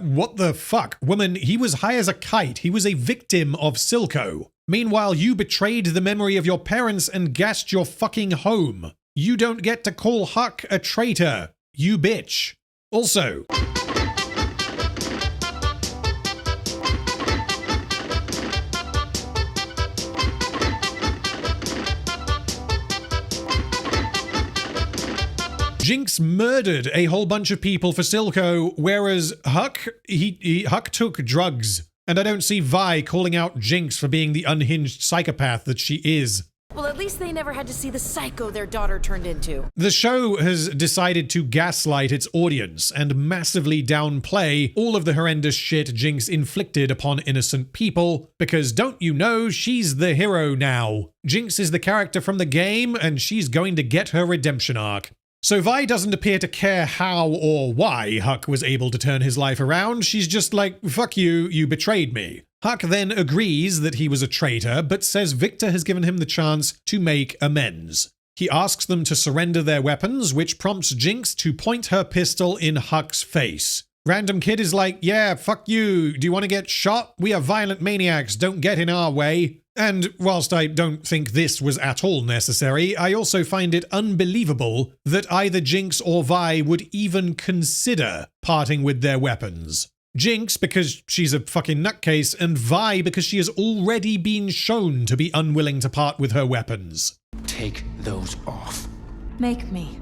What the fuck? Woman, he was high as a kite. He was a victim of Silco. Meanwhile, you betrayed the memory of your parents and gassed your fucking home. You don't get to call Huck a traitor. You bitch. Also, Jinx murdered a whole bunch of people for Silco, whereas Huck took drugs. And I don't see Vi calling out Jinx for being the unhinged psychopath that she is. Well, at least they never had to see the psycho their daughter turned into. The show has decided to gaslight its audience and massively downplay all of the horrendous shit Jinx inflicted upon innocent people, because don't you know, she's the hero now. Jinx is the character from the game, and she's going to get her redemption arc. So Vi doesn't appear to care how or why Huck was able to turn his life around. She's just like, fuck you, you betrayed me. Huck then agrees that he was a traitor, but says Viktor has given him the chance to make amends. He asks them to surrender their weapons, which prompts Jinx to point her pistol in Huck's face. Random Kid is like, yeah, fuck you. Do you want to get shot? We are violent maniacs. Don't get in our way. And whilst I don't think this was at all necessary, I also find it unbelievable that either Jinx or Vi would even consider parting with their weapons. Jinx because she's a fucking nutcase, and Vi because she has already been shown to be unwilling to part with her weapons. Take those off. Make me.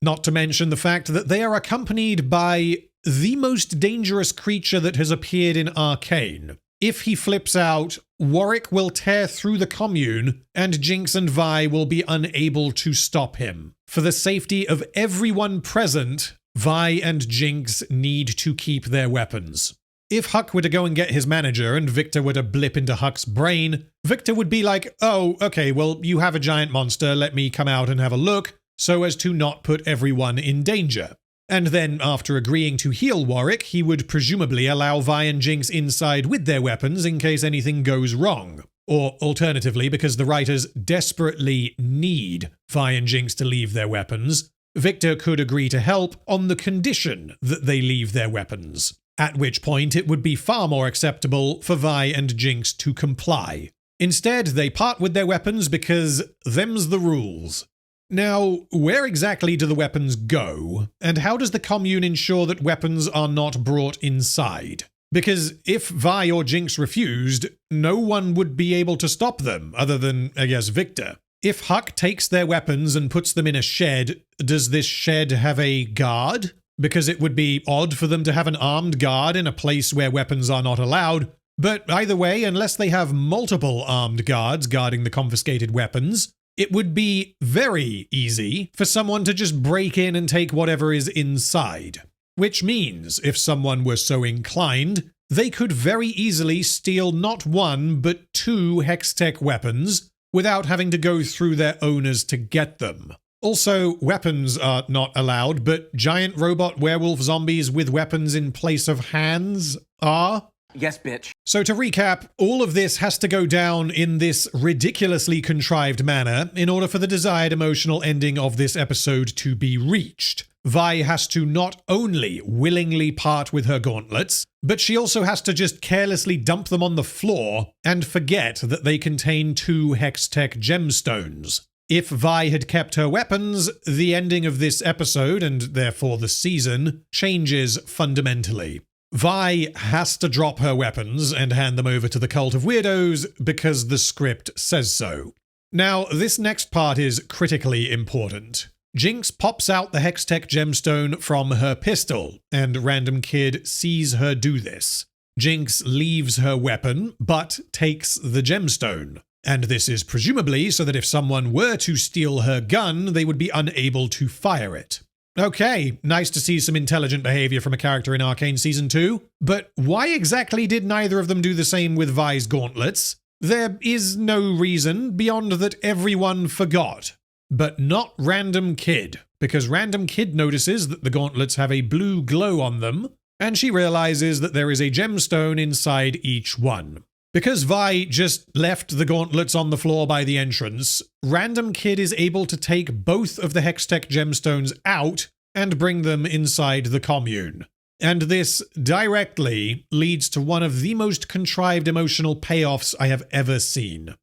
Not to mention the fact that they are accompanied by the most dangerous creature that has appeared in Arcane. If he flips out, Warwick will tear through the commune, and Jinx and Vi will be unable to stop him. For the safety of everyone present, Vi and Jinx need to keep their weapons. If Huck were to go and get his manager and Viktor were to blip into Huck's brain, Viktor would be like, oh, okay, well, you have a giant monster, let me come out and have a look, so as to not put everyone in danger. And then, after agreeing to heal Warwick, he would presumably allow Vi and Jinx inside with their weapons in case anything goes wrong. Or, alternatively, because the writers desperately need Vi and Jinx to leave their weapons, Viktor could agree to help on the condition that they leave their weapons. At which point, it would be far more acceptable for Vi and Jinx to comply. Instead, they part with their weapons because them's the rules. Now, where exactly do the weapons go, and how does the commune ensure that weapons are not brought inside? Because if Vi or Jinx refused, no one would be able to stop them, other than, I guess, Viktor. If Huck takes their weapons and puts them in a shed, does this shed have a guard? Because it would be odd for them to have an armed guard in a place where weapons are not allowed. But either way, unless they have multiple armed guards guarding the confiscated weapons, it would be very easy for someone to just break in and take whatever is inside. Which means, if someone were so inclined, they could very easily steal not one, but 2 Hextech weapons without having to go through their owners to get them. Also, weapons are not allowed, but giant robot werewolf zombies with weapons in place of hands are? Yes, bitch. So to recap, all of this has to go down in this ridiculously contrived manner in order for the desired emotional ending of this episode to be reached. Vi has to not only willingly part with her gauntlets, but she also has to just carelessly dump them on the floor and forget that they contain 2 Hextech gemstones. If Vi had kept her weapons, the ending of this episode, and therefore the season, changes fundamentally. Vi has to drop her weapons and hand them over to the Cult of Weirdos because the script says so. Now, this next part is critically important. Jinx pops out the Hextech gemstone from her pistol, and Random Kid sees her do this. Jinx leaves her weapon, but takes the gemstone. And this is presumably so that if someone were to steal her gun, they would be unable to fire it. Okay, nice to see some intelligent behavior from a character in Arcane Season 2, but why exactly did neither of them do the same with Vi's gauntlets? There is no reason beyond that everyone forgot. But not Random Kid, because Random Kid notices that the gauntlets have a blue glow on them, and she realizes that there is a gemstone inside each one. Because Vi just left the gauntlets on the floor by the entrance, Random Kid is able to take both of the Hextech gemstones out and bring them inside the commune. And this directly leads to one of the most contrived emotional payoffs I have ever seen.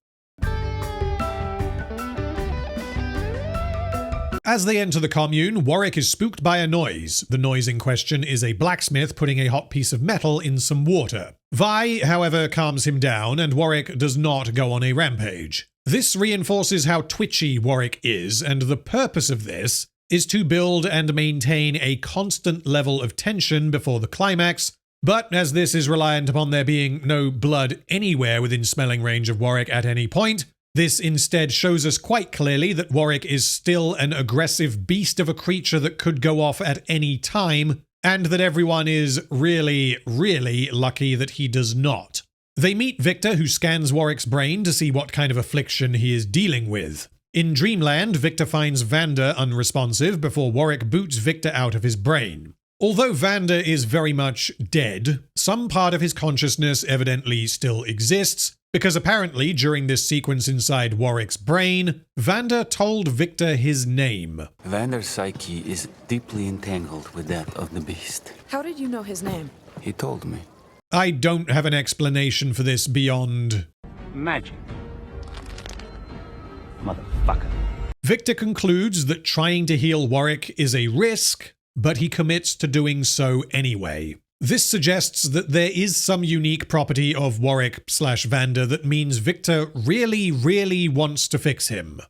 As they enter the commune, Warwick is spooked by a noise. The noise in question is a blacksmith putting a hot piece of metal in some water. Vi, however, calms him down, and Warwick does not go on a rampage. This reinforces how twitchy Warwick is, and the purpose of this is to build and maintain a constant level of tension before the climax, but as this is reliant upon there being no blood anywhere within smelling range of Warwick at any point, this instead shows us quite clearly that Warwick is still an aggressive beast of a creature that could go off at any time, and that everyone is really, really lucky that he does not. They meet Viktor, who scans Warwick's brain to see what kind of affliction he is dealing with. In Dreamland, Viktor finds Vanda unresponsive before Warwick boots Viktor out of his brain. Although Vanda is very much dead, some part of his consciousness evidently still exists, because apparently during this sequence inside Warwick's brain, Vanda told Viktor his name. Vander's psyche is deeply entangled with that of the beast. How did you know his name? He told me. I don't have an explanation for this beyond magic. Motherfucker. Viktor concludes that trying to heal Warwick is a risk, but he commits to doing so anyway. This suggests that there is some unique property of Warwick/Vanda that means Viktor really, really wants to fix him.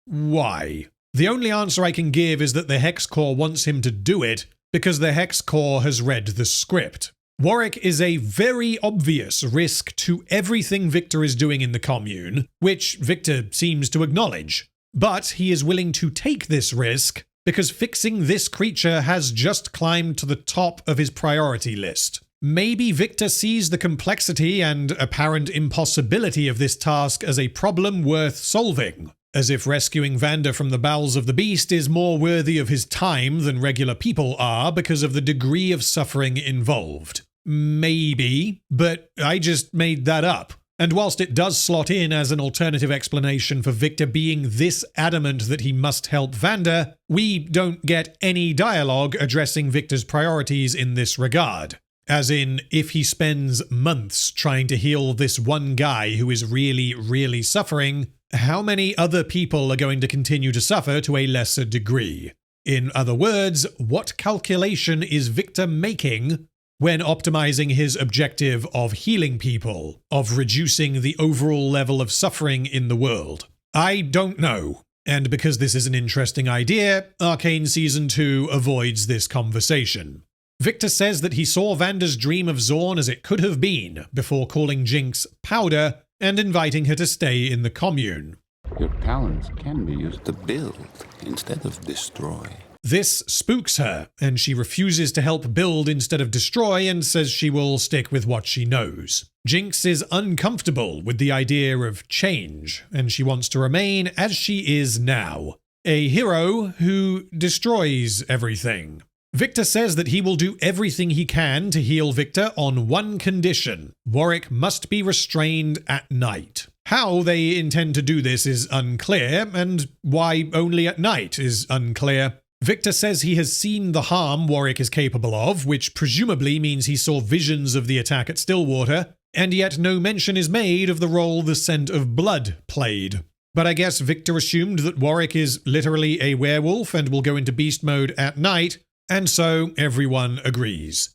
Why? The only answer I can give is that the Hex Corps wants him to do it because the Hex Corps has read the script. Warwick is a very obvious risk to everything Viktor is doing in the commune, which Viktor seems to acknowledge. But he is willing to take this risk because fixing this creature has just climbed to the top of his priority list. Maybe Viktor sees the complexity and apparent impossibility of this task as a problem worth solving, as if rescuing Vanda from the bowels of the beast is more worthy of his time than regular people are because of the degree of suffering involved. Maybe, but I just made that up. And whilst it does slot in as an alternative explanation for Viktor being this adamant that he must help Vanda, we don't get any dialogue addressing Viktor's priorities in this regard. As in, if he spends months trying to heal this one guy who is really, really suffering, how many other people are going to continue to suffer to a lesser degree? In other words, what calculation is Viktor making when optimizing his objective of healing people, of reducing the overall level of suffering in the world? I don't know. And because this is an interesting idea, Arcane Season 2 avoids this conversation. Viktor says that he saw Vanda's dream of Zorn as it could have been, before calling Jinx powder and inviting her to stay in the commune. Your talents can be used to build instead of destroy. This spooks her, and she refuses to help build instead of destroy and says she will stick with what she knows. Jinx is uncomfortable with the idea of change, and she wants to remain as she is now, a hero who destroys everything. Viktor says that he will do everything he can to heal Viktor on one condition: Warwick must be restrained at night. How they intend to do this is unclear, and why only at night is unclear. Viktor says he has seen the harm Warwick is capable of, which presumably means he saw visions of the attack at Stillwater, and yet no mention is made of the role the scent of blood played. But I guess Viktor assumed that Warwick is literally a werewolf and will go into beast mode at night, and so everyone agrees.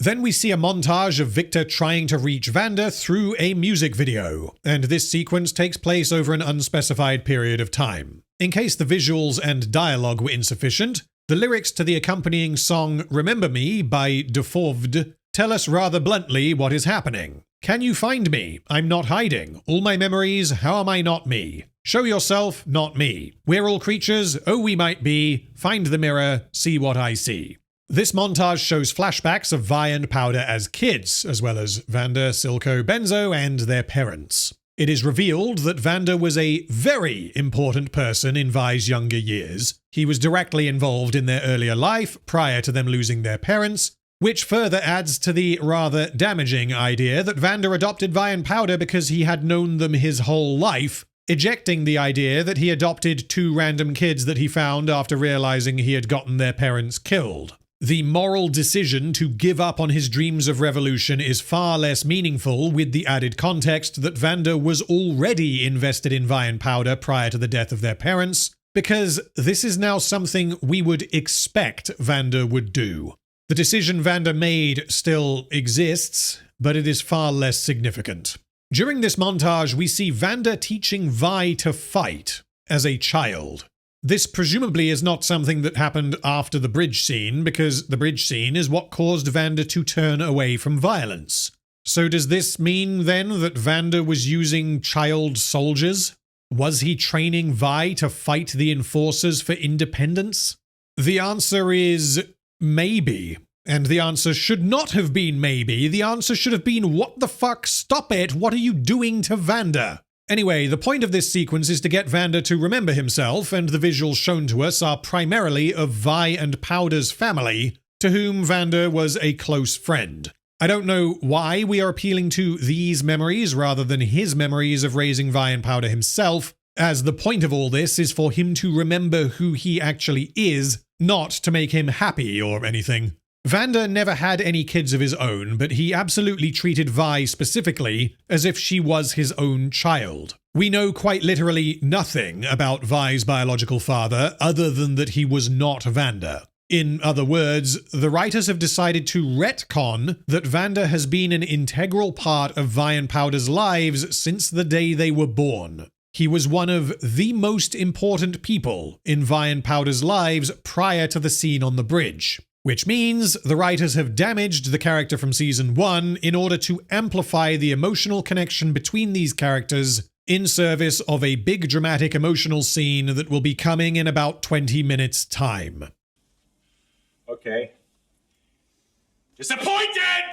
Then we see a montage of Viktor trying to reach Vanda through a music video, and this sequence takes place over an unspecified period of time. In case the visuals and dialogue were insufficient, the lyrics to the accompanying song Remember Me by Defoved tell us rather bluntly what is happening. Can you find me? I'm not hiding. All my memories, how am I not me? Show yourself, not me. We're all creatures, oh we might be. Find the mirror, see what I see. This montage shows flashbacks of Vi and Powder as kids, as well as Vanda, Silco, Benzo, and their parents. It is revealed that Vanda was a very important person in Vi's younger years. He was directly involved in their earlier life, prior to them losing their parents, which further adds to the rather damaging idea that Vanda adopted Vi and Powder because he had known them his whole life, ejecting the idea that he adopted two random kids that he found after realizing he had gotten their parents killed. The moral decision to give up on his dreams of revolution is far less meaningful with the added context that Vanda was already invested in Vi and Powder prior to the death of their parents, because this is now something we would expect Vanda would do. The decision Vanda made still exists, but it is far less significant. During this montage, we see Vanda teaching Vi to fight as a child. This presumably is not something that happened after the bridge scene, because the bridge scene is what caused Vander to turn away from violence. So does this mean then that Vander was using child soldiers? Was he training Vi to fight the enforcers for independence? The answer is maybe. And the answer should not have been maybe. The answer should have been, what the fuck? Stop it! What are you doing to Vander? Anyway, the point of this sequence is to get Vander to remember himself, and the visuals shown to us are primarily of Vi and Powder's family, to whom Vander was a close friend. I don't know why we are appealing to these memories rather than his memories of raising Vi and Powder himself, as the point of all this is for him to remember who he actually is, not to make him happy or anything. Vander never had any kids of his own, but he absolutely treated Vi specifically as if she was his own child. We know quite literally nothing about Vi's biological father other than that he was not Vander. In other words, the writers have decided to retcon that Vander has been an integral part of Vi and Powder's lives since the day they were born. He was one of the most important people in Vi and Powder's lives prior to the scene on the bridge. Which means the writers have damaged the character from Season 1 in order to amplify the emotional connection between these characters in service of a big dramatic emotional scene that will be coming in about 20 minutes' time. Okay. Disappointed!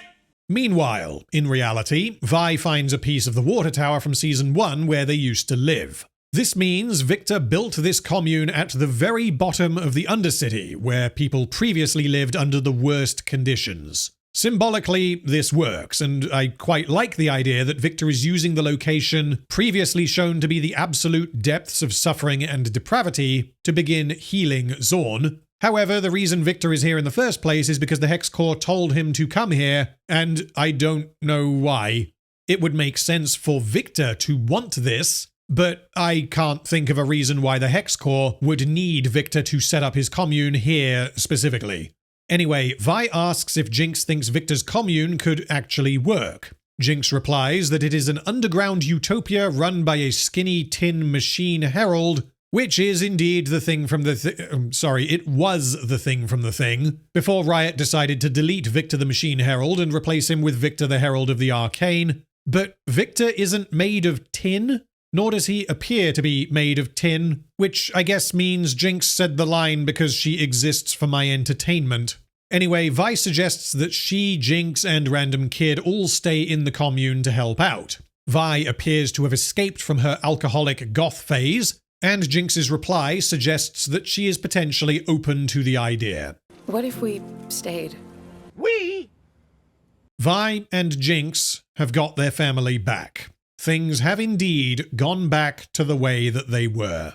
Meanwhile, in reality, Vi finds a piece of the water tower from Season 1 where they used to live. This means Viktor built this commune at the very bottom of the Undercity, where people previously lived under the worst conditions. Symbolically, this works, and I quite like the idea that Viktor is using the location previously shown to be the absolute depths of suffering and depravity to begin healing Zorn. However, the reason Viktor is here in the first place is because the Hex Corps told him to come here, and I don't know why. It would make sense for Viktor to want this, but I can't think of a reason why the Hex Corps would need Viktor to set up his commune here specifically. Anyway, Vi asks if Jinx thinks Viktor's commune could actually work. Jinx replies that it is an underground utopia run by a skinny tin machine herald, which is indeed the thing from the it was the thing from the thing, before Riot decided to delete Viktor the Machine Herald and replace him with Viktor the Herald of the Arcane. But Viktor isn't made of tin? Nor does he appear to be made of tin, which I guess means Jinx said the line because she exists for my entertainment. Anyway, Vi suggests that she, Jinx, and Random Kid all stay in the commune to help out. Vi appears to have escaped from her alcoholic goth phase, and Jinx's reply suggests that she is potentially open to the idea. What if we stayed? Vi and Jinx have got their family back. Things have indeed gone back to the way that they were.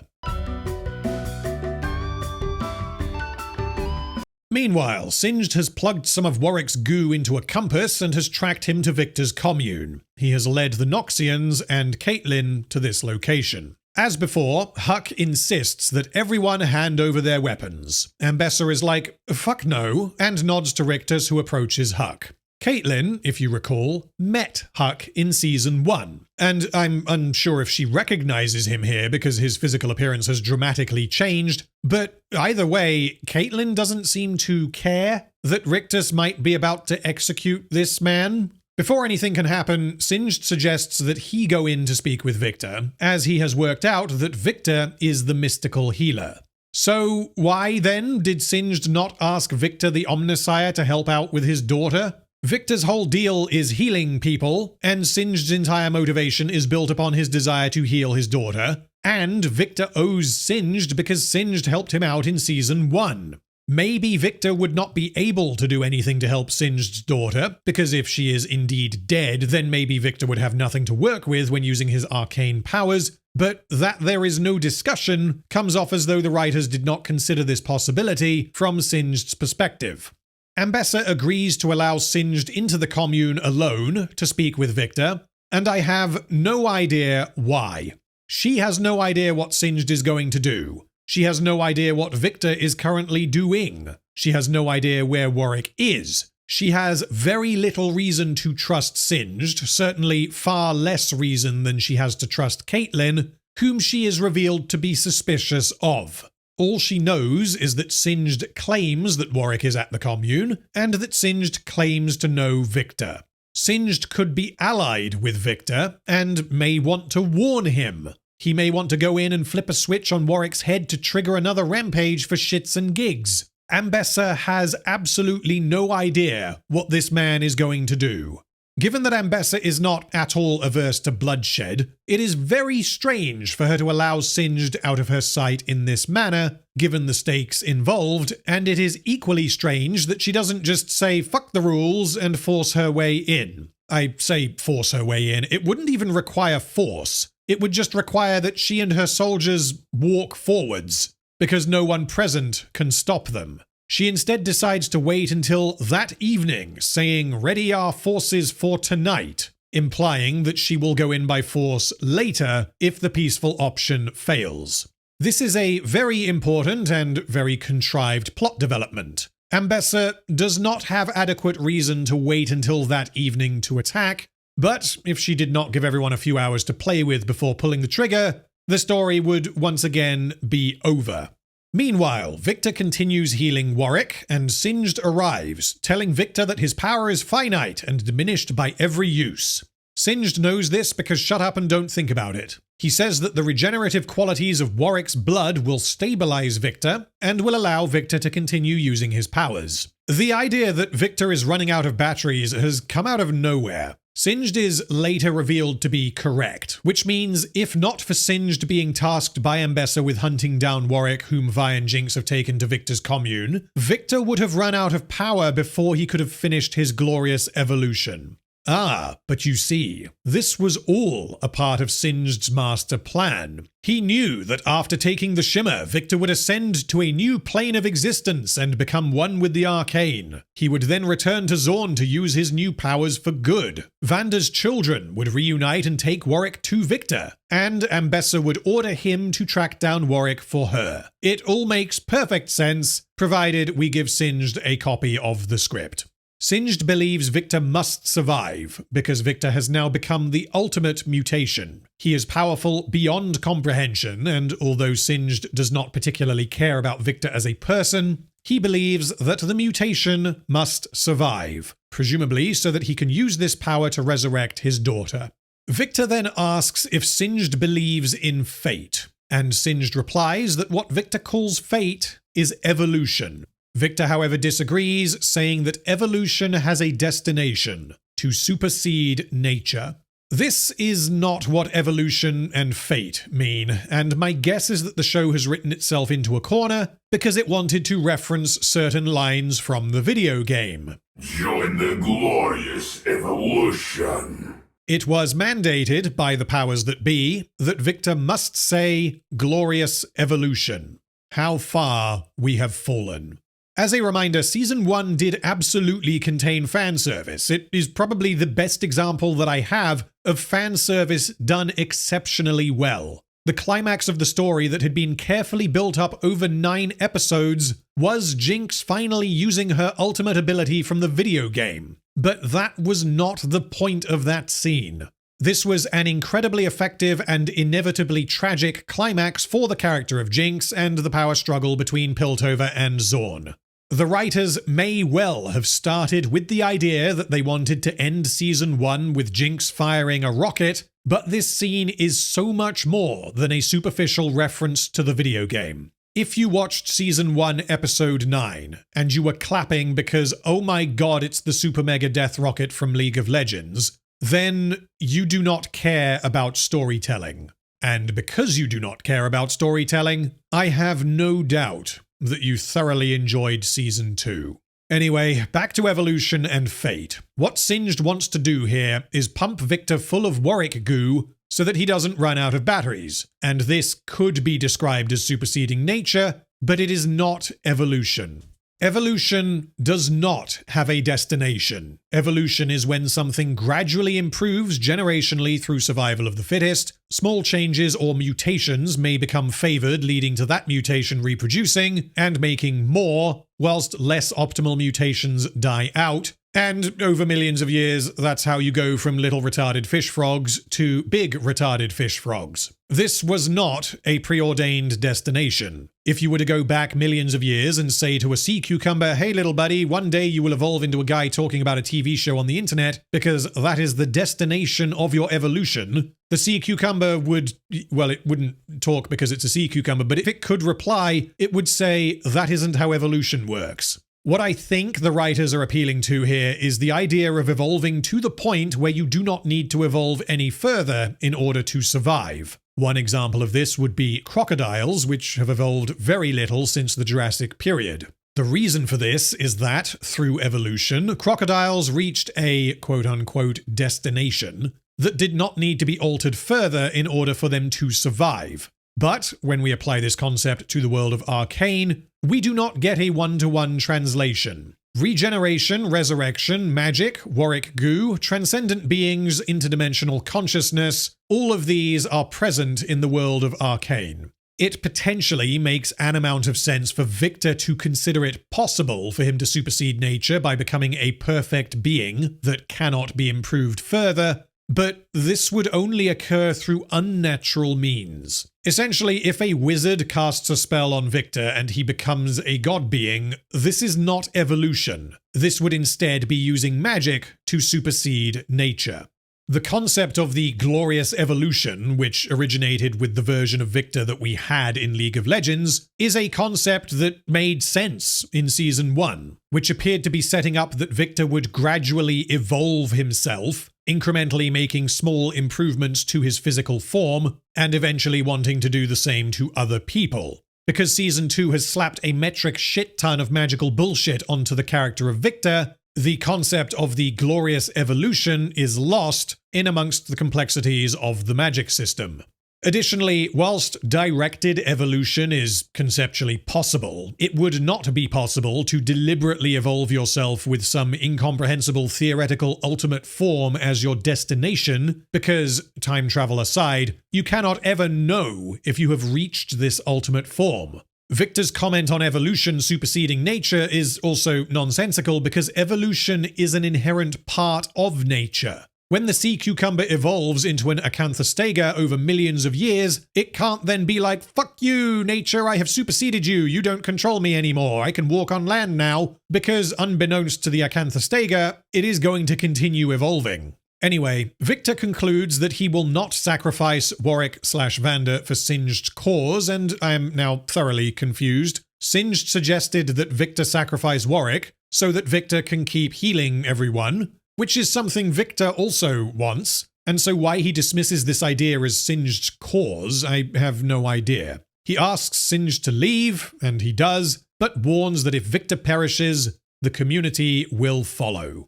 Meanwhile, Singed has plugged some of Warwick's goo into a compass and has tracked him to Viktor's commune. He has led the Noxians and Caitlyn to this location. As before, Huck insists that everyone hand over their weapons. Ambessa is like, fuck no, and nods to Rictus, who approaches Huck. Caitlyn, if you recall, met Huck in Season 1, and I'm unsure if she recognizes him here because his physical appearance has dramatically changed, but either way, Caitlyn doesn't seem to care that Rictus might be about to execute this man. Before anything can happen, Singed suggests that he go in to speak with Viktor, as he has worked out that Viktor is the mystical healer. So why then did Singed not ask Viktor the Omnisire to help out with his daughter? Viktor's whole deal is healing people, and Singed's entire motivation is built upon his desire to heal his daughter, and Viktor owes Singed because Singed helped him out in Season 1. Maybe Viktor would not be able to do anything to help Singed's daughter, because if she is indeed dead, then maybe Viktor would have nothing to work with when using his arcane powers, but that there is no discussion comes off as though the writers did not consider this possibility from Singed's perspective. Ambessa agrees to allow Singed into the commune alone to speak with Viktor, and I have no idea why. She has no idea what Singed is going to do. She has no idea what Viktor is currently doing. She has no idea where Warwick is. She has very little reason to trust Singed, certainly far less reason than she has to trust Caitlyn, whom she is revealed to be suspicious of. All she knows is that Singed claims that Warwick is at the commune, and that Singed claims to know Viktor. Singed could be allied with Viktor, and may want to warn him. He may want to go in and flip a switch on Warwick's head to trigger another rampage for shits and gigs. Ambessa has absolutely no idea what this man is going to do. Given that Ambessa is not at all averse to bloodshed, it is very strange for her to allow Singed out of her sight in this manner, given the stakes involved, and it is equally strange that she doesn't just say fuck the rules and force her way in. I say force her way in. It wouldn't even require force. It would just require that she and her soldiers walk forwards, because no one present can stop them. She instead decides to wait until that evening, saying, "Ready our forces for tonight," implying that she will go in by force later if the peaceful option fails. This is a very important and very contrived plot development. Ambessa does not have adequate reason to wait until that evening to attack, but if she did not give everyone a few hours to play with before pulling the trigger, the story would once again be over. Meanwhile, Viktor continues healing Warwick, and Singed arrives, telling Viktor that his power is finite and diminished by every use. Singed knows this because shut up and don't think about it. He says that the regenerative qualities of Warwick's blood will stabilize Viktor, and will allow Viktor to continue using his powers. The idea that Viktor is running out of batteries has come out of nowhere. Singed is later revealed to be correct, which means if not for Singed being tasked by Ambessa with hunting down Warwick, whom Vi and Jinx have taken to Viktor's commune, Viktor would have run out of power before he could have finished his glorious evolution. Ah, but you see, this was all a part of Singed's master plan. He knew that after taking the Shimmer, Viktor would ascend to a new plane of existence and become one with the Arcane. He would then return to Zorn to use his new powers for good. Vanda's children would reunite and take Warwick to Viktor, and Ambessa would order him to track down Warwick for her. It all makes perfect sense, provided we give Singed a copy of the script. Singed believes Viktor must survive, because Viktor has now become the ultimate mutation. He is powerful beyond comprehension, and although Singed does not particularly care about Viktor as a person, he believes that the mutation must survive, presumably so that he can use this power to resurrect his daughter. Viktor then asks if Singed believes in fate, and Singed replies that what Viktor calls fate is evolution. Viktor, however, disagrees, saying that evolution has a destination: to supersede nature. This is not what evolution and fate mean, and my guess is that the show has written itself into a corner because it wanted to reference certain lines from the video game. Join the glorious evolution. It was mandated by the powers that be that Viktor must say glorious evolution. How far we have fallen. As a reminder, Season 1 did absolutely contain fan service. It is probably the best example that I have of fan service done exceptionally well. The climax of the story that had been carefully built up over 9 episodes was Jinx finally using her ultimate ability from the video game. But that was not the point of that scene. This was an incredibly effective and inevitably tragic climax for the character of Jinx and the power struggle between Piltover and Zorn. The writers may well have started with the idea that they wanted to end Season 1 with Jinx firing a rocket, but this scene is so much more than a superficial reference to the video game. If you watched Season 1, Episode 9, and you were clapping because, oh my god, it's the Super Mega Death Rocket from League of Legends, then you do not care about storytelling. And because you do not care about storytelling, I have no doubt that you thoroughly enjoyed Season 2. Anyway, back to evolution and fate. What Singed wants to do here is pump Viktor full of Warwick goo so that he doesn't run out of batteries. And this could be described as superseding nature, but it is not evolution. Evolution does not have a destination. Evolution is when something gradually improves generationally through survival of the fittest. Small changes or mutations may become favored, leading to that mutation reproducing and making more, whilst less optimal mutations die out. And over millions of years, that's how you go from little retarded fish frogs to big retarded fish frogs. This was not a preordained destination. If you were to go back millions of years and say to a sea cucumber, hey little buddy, one day you will evolve into a guy talking about a TV show on the internet because that is the destination of your evolution, the sea cucumber would, well, it wouldn't talk because it's a sea cucumber, but if it could reply, it would say, that isn't how evolution works. What I think the writers are appealing to here is the idea of evolving to the point where you do not need to evolve any further in order to survive. One example of this would be crocodiles, which have evolved very little since the Jurassic period. The reason for this is that, through evolution, crocodiles reached a quote-unquote destination that did not need to be altered further in order for them to survive. But when we apply this concept to the world of Arcane, we do not get a one-to-one translation. Regeneration, resurrection, magic, Warwick goo, transcendent beings, interdimensional consciousness, all of these are present in the world of Arcane. It potentially makes an amount of sense for Viktor to consider it possible for him to supersede nature by becoming a perfect being that cannot be improved further, but this would only occur through unnatural means. Essentially, if a wizard casts a spell on Viktor and he becomes a god being, this is not evolution. This would instead be using magic to supersede nature. The concept of the glorious evolution, which originated with the version of Viktor that we had in League of Legends, is a concept that made sense in Season 1, which appeared to be setting up that Viktor would gradually evolve himself, incrementally making small improvements to his physical form, and eventually wanting to do the same to other people. Because Season 2 has slapped a metric shit ton of magical bullshit onto the character of Viktor, the concept of the glorious evolution is lost in amongst the complexities of the magic system. Additionally, whilst directed evolution is conceptually possible, it would not be possible to deliberately evolve yourself with some incomprehensible theoretical ultimate form as your destination, because, time travel aside, you cannot ever know if you have reached this ultimate form. Viktor's comment on evolution superseding nature is also nonsensical because evolution is an inherent part of nature. When the sea cucumber evolves into an acanthostega over millions of years, it can't then be like, fuck you, nature, I have superseded you, you don't control me anymore, I can walk on land now, because unbeknownst to the acanthostega, it is going to continue evolving. Anyway, Viktor concludes that he will not sacrifice Warwick/Vander for Singed's cause, and I am now thoroughly confused. Singed suggested that Viktor sacrifice Warwick so that Viktor can keep healing everyone, which is something Viktor also wants, and so why he dismisses this idea as Singed's cause, I have no idea. He asks Singed to leave, and he does, but warns that if Viktor perishes, the community will follow.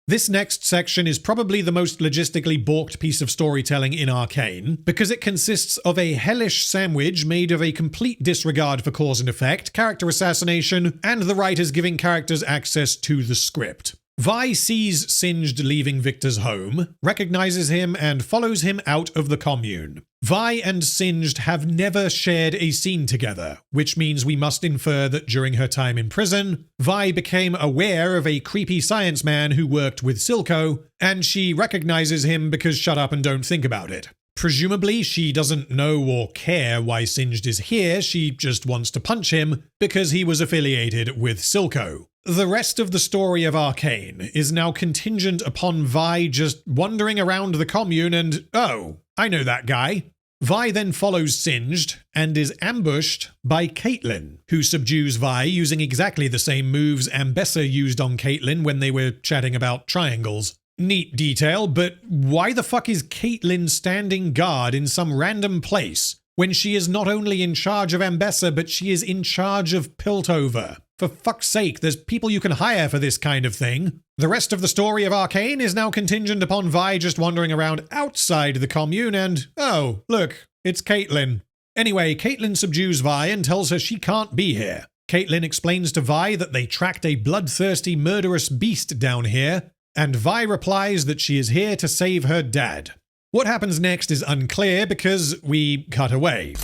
This next section is probably the most logistically balked piece of storytelling in Arcane, because it consists of a hellish sandwich made of a complete disregard for cause and effect, character assassination, and the writers giving characters access to the script. Vi sees Singed leaving Viktor's home, recognizes him, and follows him out of the commune. Vi and Singed have never shared a scene together, which means we must infer that during her time in prison, Vi became aware of a creepy science man who worked with Silco, and she recognizes him because shut up and don't think about it. Presumably, she doesn't know or care why Singed is here, she just wants to punch him because he was affiliated with Silco. The rest of the story of Arcane is now contingent upon Vi just wandering around the commune and, oh, I know that guy. Vi then follows Singed and is ambushed by Caitlyn, who subdues Vi using exactly the same moves Ambessa used on Caitlyn when they were chatting about triangles. Neat detail, but why the fuck is Caitlyn standing guard in some random place when she is not only in charge of Ambessa, but she is in charge of Piltover? For fuck's sake, there's people you can hire for this kind of thing. The rest of the story of Arcane is now contingent upon Vi just wandering around outside the commune and, oh, look, it's Caitlyn. Anyway, Caitlyn subdues Vi and tells her she can't be here. Caitlyn explains to Vi that they tracked a bloodthirsty, murderous beast down here, and Vi replies that she is here to save her dad. What happens next is unclear because we cut away.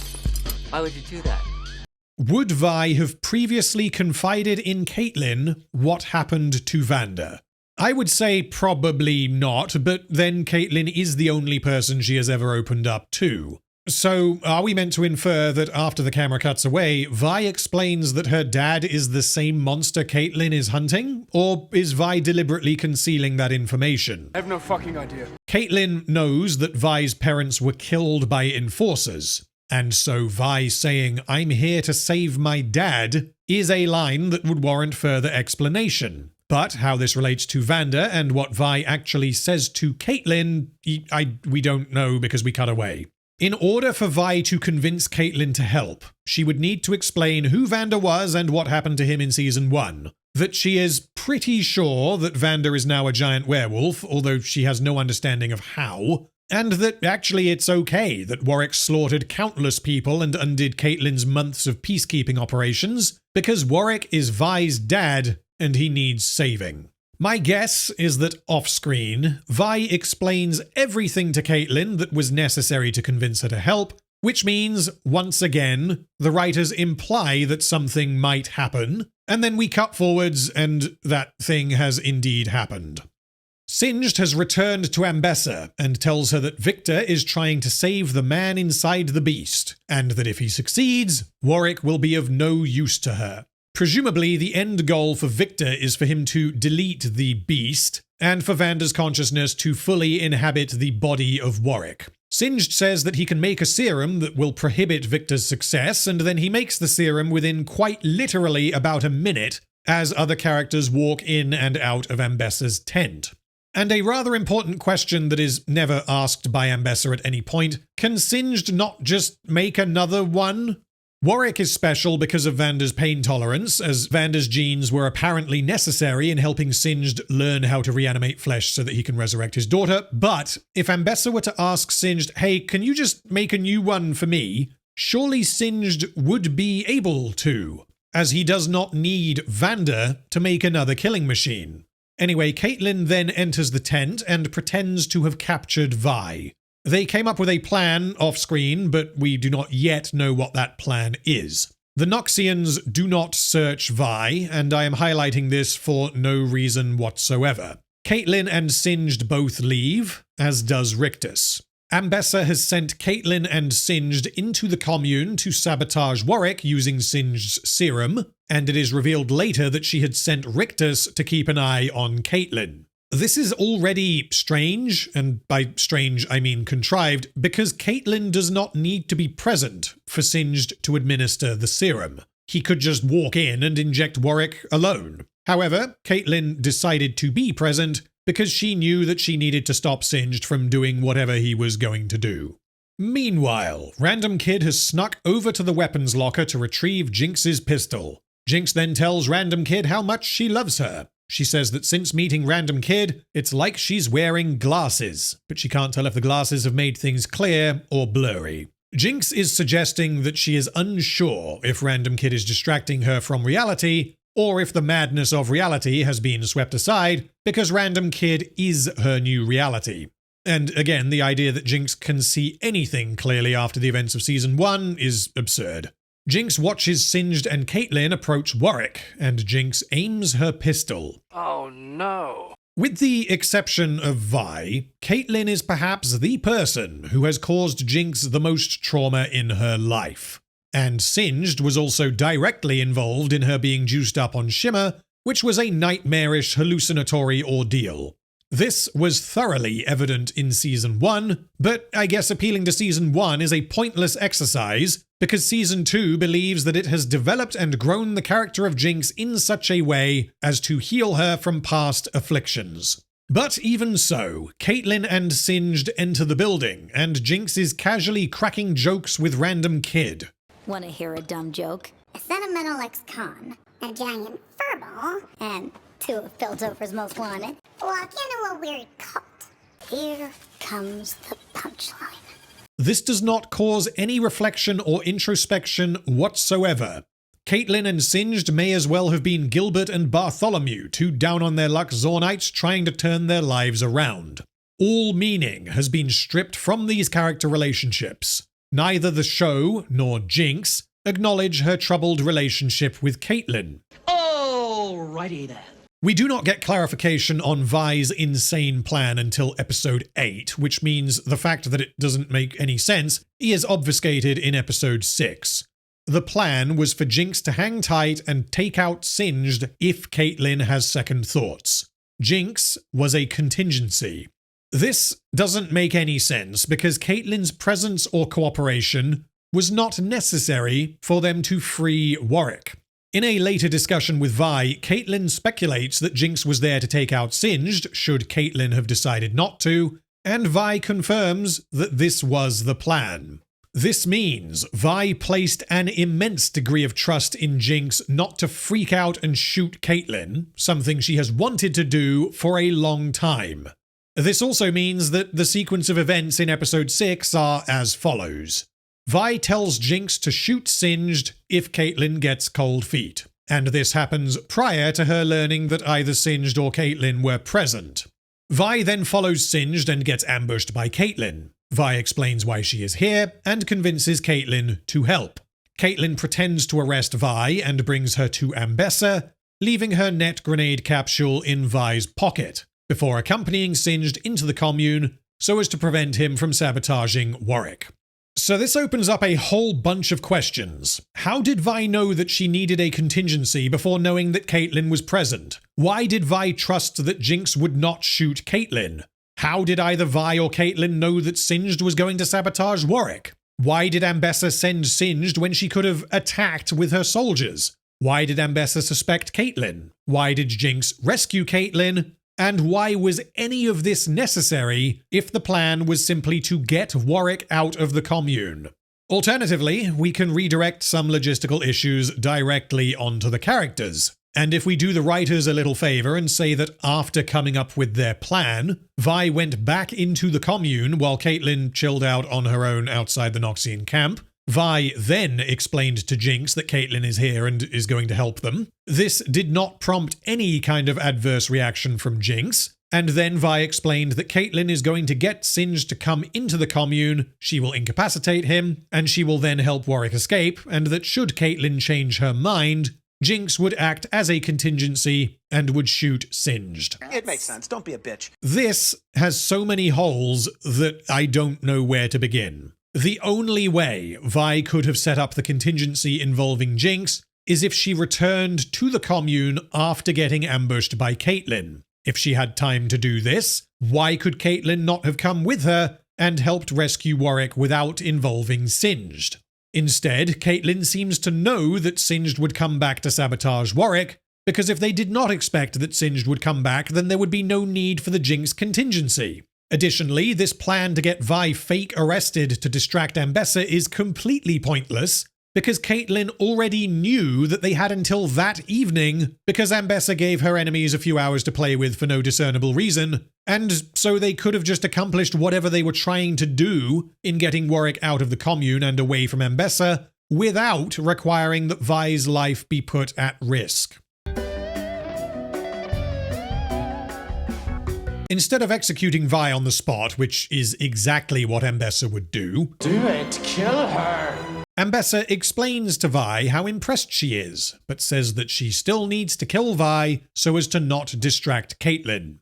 Why would you do that? Would Vi have previously confided in Caitlyn what happened to Vander? I would say probably not, but then Caitlyn is the only person she has ever opened up to. So, are we meant to infer that after the camera cuts away, Vi explains that her dad is the same monster Caitlyn is hunting? Or is Vi deliberately concealing that information? I have no fucking idea. Caitlyn knows that Vi's parents were killed by enforcers, and so Vi saying, "I'm here to save my dad," is a line that would warrant further explanation. But how this relates to Vander and what Vi actually says to Caitlyn, we don't know because we cut away. In order for Vi to convince Caitlyn to help, she would need to explain who Vander was and what happened to him in Season 1. That she is pretty sure that Vander is now a giant werewolf, although she has no understanding of how. And that actually it's okay that Warwick slaughtered countless people and undid Caitlyn's months of peacekeeping operations, because Warwick is Vi's dad and he needs saving. My guess is that off-screen, Vi explains everything to Caitlyn that was necessary to convince her to help, which means, once again, the writers imply that something might happen, and then we cut forwards and that thing has indeed happened. Singed has returned to Ambessa and tells her that Viktor is trying to save the man inside the beast, and that if he succeeds, Warwick will be of no use to her. Presumably, the end goal for Viktor is for him to delete the beast, and for Vander's consciousness to fully inhabit the body of Warwick. Singed says that he can make a serum that will prohibit Viktor's success, and then he makes the serum within quite literally about a minute, as other characters walk in and out of Ambessa's tent. And a rather important question that is never asked by Ambessa at any point, can Singed not just make another one? Warwick is special because of Vander's pain tolerance, as Vander's genes were apparently necessary in helping Singed learn how to reanimate flesh so that he can resurrect his daughter. But if Ambessa were to ask Singed, "Hey, can you just make a new one for me?" surely Singed would be able to, as he does not need Vander to make another killing machine. Anyway, Caitlyn then enters the tent and pretends to have captured Vi. They came up with a plan off-screen, but we do not yet know what that plan is. The Noxians do not search Vi, and I am highlighting this for no reason whatsoever. Caitlyn and Singed both leave, as does Rictus. Ambessa has sent Caitlyn and Singed into the commune to sabotage Warwick using Singed's serum, and it is revealed later that she had sent Rictus to keep an eye on Caitlyn. This is already strange, and by strange I mean contrived, because Caitlyn does not need to be present for Singed to administer the serum. He could just walk in and inject Warwick alone. However, Caitlyn decided to be present because she knew that she needed to stop Singed from doing whatever he was going to do. Meanwhile, Random Kid has snuck over to the weapons locker to retrieve Jinx's pistol. Jinx then tells Random Kid how much she loves her. She says that since meeting Random Kid, it's like she's wearing glasses, but she can't tell if the glasses have made things clear or blurry. Jinx is suggesting that she is unsure if Random Kid is distracting her from reality, or if the madness of reality has been swept aside, because Random Kid is her new reality. And again, the idea that Jinx can see anything clearly after the events of Season 1 is absurd. Jinx watches Singed and Caitlyn approach Warwick, and Jinx aims her pistol. Oh no. With the exception of Vi, Caitlyn is perhaps the person who has caused Jinx the most trauma in her life. And Singed was also directly involved in her being juiced up on Shimmer, which was a nightmarish hallucinatory ordeal. This was thoroughly evident in Season 1, but I guess appealing to Season 1 is a pointless exercise, because Season 2 believes that it has developed and grown the character of Jinx in such a way as to heal her from past afflictions. But even so, Caitlyn and Singed enter the building, and Jinx is casually cracking jokes with Random Kid. Want to hear a dumb joke? A sentimental ex-con, a giant furball, and 2 of Piltover's most wanted walk into a weird cult. Here comes the punchline. This does not cause any reflection or introspection whatsoever. Caitlyn and Singed may as well have been Gilbert and Bartholomew, 2 down-on-their-luck Zornites trying to turn their lives around. All meaning has been stripped from these character relationships. Neither the show nor Jinx acknowledge her troubled relationship with Caitlyn. Alrighty then. We do not get clarification on Vi's insane plan until episode 8, which means the fact that it doesn't make any sense is obfuscated in episode 6. The plan was for Jinx to hang tight and take out Singed if Caitlyn has second thoughts. Jinx was a contingency. This doesn't make any sense because Caitlyn's presence or cooperation was not necessary for them to free Warwick. In a later discussion with Vi, Caitlyn speculates that Jinx was there to take out Singed, should Caitlyn have decided not to, and Vi confirms that this was the plan. This means Vi placed an immense degree of trust in Jinx not to freak out and shoot Caitlyn, something she has wanted to do for a long time. This also means that the sequence of events in episode 6 are as follows. Vi tells Jinx to shoot Singed if Caitlyn gets cold feet, and this happens prior to her learning that either Singed or Caitlyn were present. Vi then follows Singed and gets ambushed by Caitlyn. Vi explains why she is here and convinces Caitlyn to help. Caitlyn pretends to arrest Vi and brings her to Ambessa, leaving her net grenade capsule in Vi's pocket, before accompanying Singed into the commune so as to prevent him from sabotaging Warwick. So this opens up a whole bunch of questions. How did Vi know that she needed a contingency before knowing that Caitlyn was present? Why did Vi trust that Jinx would not shoot Caitlyn? How did either Vi or Caitlyn know that Singed was going to sabotage Warwick? Why did Ambessa send Singed when she could have attacked with her soldiers? Why did Ambessa suspect Caitlyn? Why did Jinx rescue Caitlyn? And why was any of this necessary if the plan was simply to get Warwick out of the commune? Alternatively, we can redirect some logistical issues directly onto the characters. And if we do the writers a little favor and say that after coming up with their plan, Vi went back into the commune while Caitlyn chilled out on her own outside the Noxian camp, Vi then explained to Jinx that Caitlyn is here and is going to help them. This did not prompt any kind of adverse reaction from Jinx, and then Vi explained that Caitlyn is going to get Singed to come into the commune, she will incapacitate him, and she will then help Warwick escape, and that should Caitlyn change her mind, Jinx would act as a contingency and would shoot Singed. It makes sense, don't be a bitch. This has so many holes that I don't know where to begin. The only way Vi could have set up the contingency involving Jinx is if she returned to the commune after getting ambushed by Caitlyn. If she had time to do this, why could Caitlyn not have come with her and helped rescue Warwick without involving Singed? Instead, Caitlyn seems to know that Singed would come back to sabotage Warwick, because if they did not expect that Singed would come back, then there would be no need for the Jinx contingency. Additionally, this plan to get Vi fake arrested to distract Ambessa is completely pointless, because Caitlyn already knew that they had until that evening, because Ambessa gave her enemies a few hours to play with for no discernible reason, and so they could have just accomplished whatever they were trying to do in getting Warwick out of the commune and away from Ambessa, without requiring that Vi's life be put at risk. Instead of executing Vi on the spot, which is exactly what Ambessa would do, it, kill her! Ambessa explains to Vi how impressed she is, but says that she still needs to kill Vi so as to not distract Caitlyn.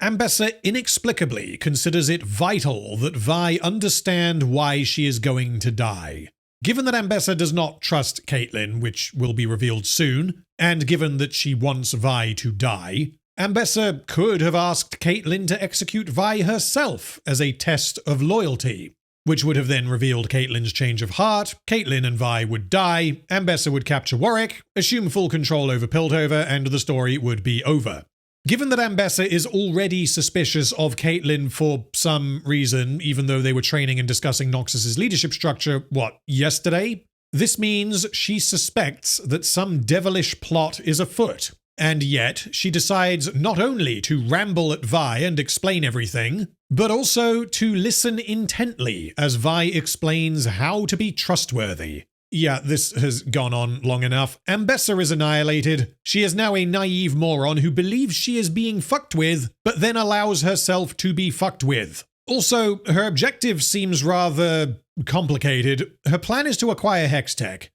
Ambessa inexplicably considers it vital that Vi understand why she is going to die. Given that Ambessa does not trust Caitlyn, which will be revealed soon, and given that she wants Vi to die, Ambessa could have asked Caitlyn to execute Vi herself as a test of loyalty, which would have then revealed Caitlyn's change of heart, Caitlyn and Vi would die, Ambessa would capture Warwick, assume full control over Piltover, and the story would be over. Given that Ambessa is already suspicious of Caitlyn for some reason, even though they were training and discussing Noxus's leadership structure, yesterday? This means she suspects that some devilish plot is afoot. And yet, she decides not only to ramble at Vi and explain everything, but also to listen intently as Vi explains how to be trustworthy. Yeah, this has gone on long enough. Ambessa is annihilated. She is now a naive moron who believes she is being fucked with, but then allows herself to be fucked with. Also, her objective seems rather complicated. Her plan is to acquire Hex Tech.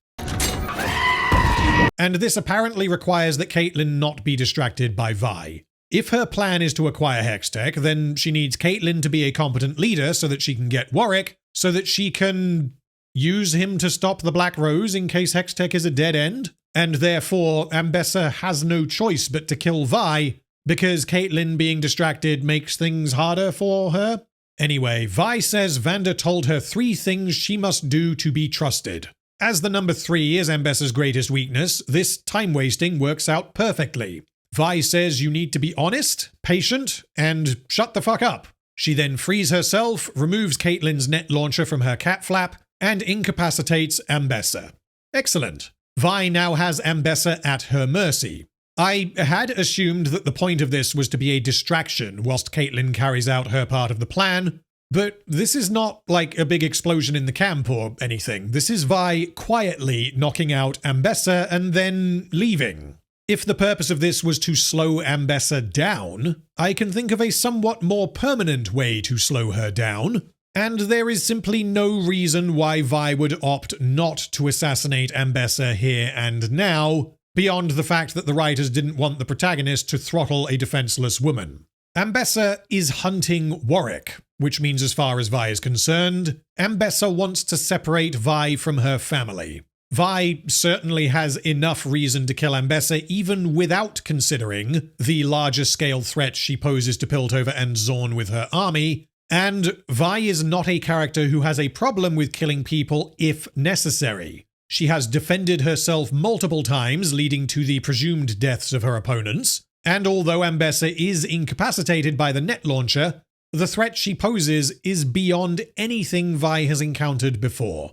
And this apparently requires that Caitlyn not be distracted by Vi. If her plan is to acquire Hextech, then she needs Caitlyn to be a competent leader so that she can get Warwick, so that she can use him to stop the Black Rose in case Hextech is a dead end. And therefore, Ambessa has no choice but to kill Vi, because Caitlyn being distracted makes things harder for her. Anyway, Vi says Vander told her 3 things she must do to be trusted. As the number 3 is Ambessa's greatest weakness, this time wasting works out perfectly. Vi says you need to be honest, patient, and shut the fuck up. She then frees herself, removes Caitlyn's net launcher from her cat flap, and incapacitates Ambessa. Excellent. Vi now has Ambessa at her mercy. I had assumed that the point of this was to be a distraction whilst Caitlyn carries out her part of the plan, but this is not like a big explosion in the camp or anything. This is Vi quietly knocking out Ambessa and then leaving. If the purpose of this was to slow Ambessa down, I can think of a somewhat more permanent way to slow her down, and there is simply no reason why Vi would opt not to assassinate Ambessa here and now, beyond the fact that the writers didn't want the protagonist to throttle a defenseless woman. Ambessa is hunting Warwick, which means as far as Vi is concerned, Ambessa wants to separate Vi from her family. Vi certainly has enough reason to kill Ambessa even without considering the larger scale threat she poses to Piltover and Zorn with her army, and Vi is not a character who has a problem with killing people if necessary. She has defended herself multiple times, leading to the presumed deaths of her opponents, and although Ambessa is incapacitated by the net launcher, the threat she poses is beyond anything Vi has encountered before.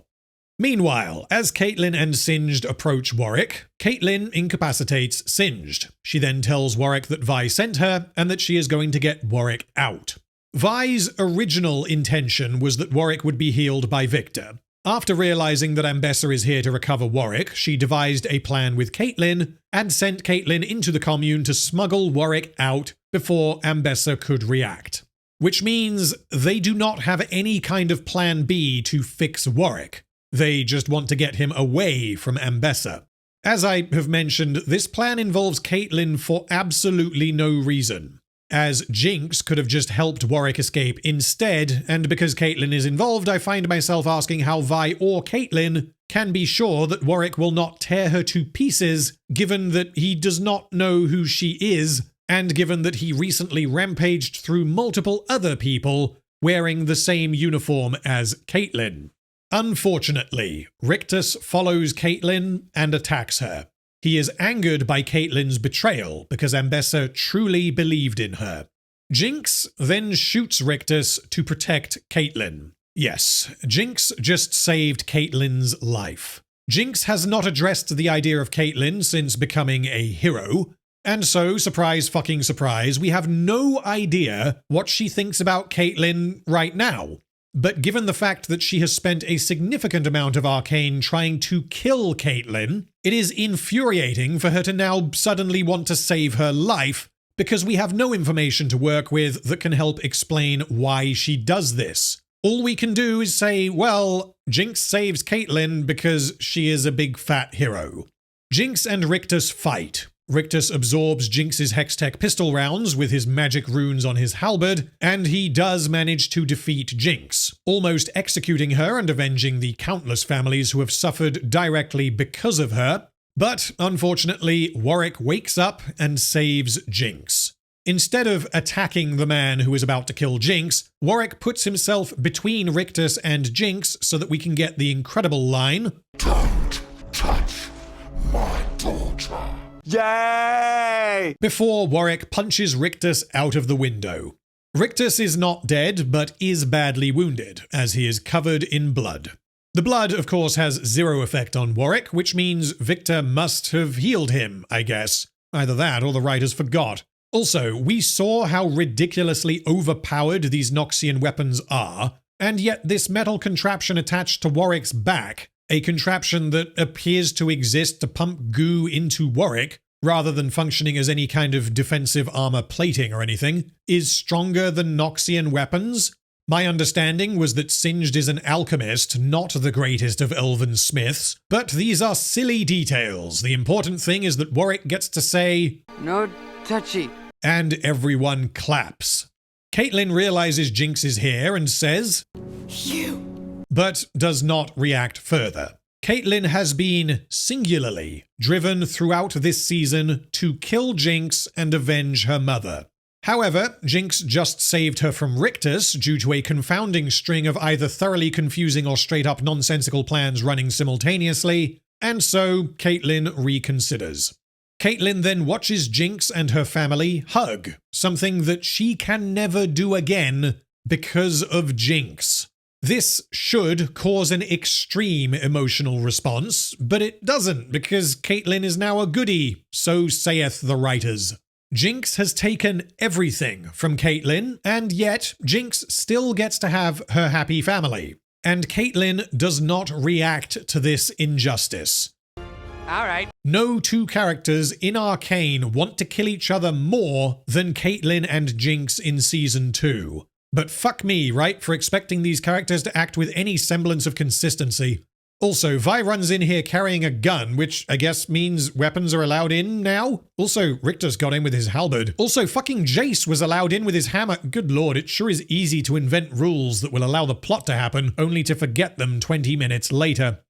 Meanwhile, as Caitlyn and Singed approach Warwick, Caitlyn incapacitates Singed. She then tells Warwick that Vi sent her, and that she is going to get Warwick out. Vi's original intention was that Warwick would be healed by Viktor. After realizing that Ambessa is here to recover Warwick, she devised a plan with Caitlyn and sent Caitlyn into the commune to smuggle Warwick out before Ambessa could react. Which means they do not have any kind of plan B to fix Warwick. They just want to get him away from Ambessa. As I have mentioned, this plan involves Caitlyn for absolutely no reason, as Jinx could have just helped Warwick escape instead, and because Caitlyn is involved, I find myself asking how Vi or Caitlyn can be sure that Warwick will not tear her to pieces, given that he does not know who she is, and given that he recently rampaged through multiple other people wearing the same uniform as Caitlyn. Unfortunately, Rictus follows Caitlyn and attacks her. He is angered by Caitlyn's betrayal because Ambessa truly believed in her. Jinx then shoots Rictus to protect Caitlyn. Yes, Jinx just saved Caitlyn's life. Jinx has not addressed the idea of Caitlyn since becoming a hero, and so, surprise fucking surprise, we have no idea what she thinks about Caitlyn right now. But given the fact that she has spent a significant amount of Arcane trying to kill Caitlyn, it is infuriating for her to now suddenly want to save her life, because we have no information to work with that can help explain why she does this. All we can do is say, well, Jinx saves Caitlyn because she is a big fat hero. Jinx and Rictus fight. Rictus absorbs Jinx's Hextech pistol rounds with his magic runes on his halberd, and he does manage to defeat Jinx, almost executing her and avenging the countless families who have suffered directly because of her. But, unfortunately, Warwick wakes up and saves Jinx. Instead of attacking the man who is about to kill Jinx, Warwick puts himself between Rictus and Jinx so that we can get the incredible line, "Don't touch my daughter." Yay! Before Warwick punches Rictus out of the window. Rictus is not dead, but is badly wounded, as he is covered in blood. The blood, of course, has zero effect on Warwick, which means Viktor must have healed him, I guess. Either that or the writers forgot. Also, we saw how ridiculously overpowered these Noxian weapons are, and yet this metal contraption attached to Warwick's back, a contraption that appears to exist to pump goo into Warwick, rather than functioning as any kind of defensive armor plating or anything, is stronger than Noxian weapons? My understanding was that Singed is an alchemist, not the greatest of elven smiths, but these are silly details. The important thing is that Warwick gets to say, "No touchy." And everyone claps. Caitlyn realizes Jinx is here and says, You! But does not react further. Caitlyn has been singularly driven throughout this season to kill Jinx and avenge her mother. However, Jinx just saved her from Rictus due to a confounding string of either thoroughly confusing or straight-up nonsensical plans running simultaneously, and so Caitlyn reconsiders. Caitlyn then watches Jinx and her family hug, something that she can never do again because of Jinx. This should cause an extreme emotional response, but it doesn't because Caitlyn is now a goodie, so saith the writers. Jinx has taken everything from Caitlyn, and yet Jinx still gets to have her happy family. And Caitlyn does not react to this injustice. Alright. No two characters in Arcane want to kill each other more than Caitlyn and Jinx in Season 2. But fuck me, right, for expecting these characters to act with any semblance of consistency. Also, Vi runs in here carrying a gun, which I guess means weapons are allowed in now? Also, Richter's got in with his halberd. Also, fucking Jayce was allowed in with his hammer. Good lord, it sure is easy to invent rules that will allow the plot to happen, only to forget them 20 minutes later.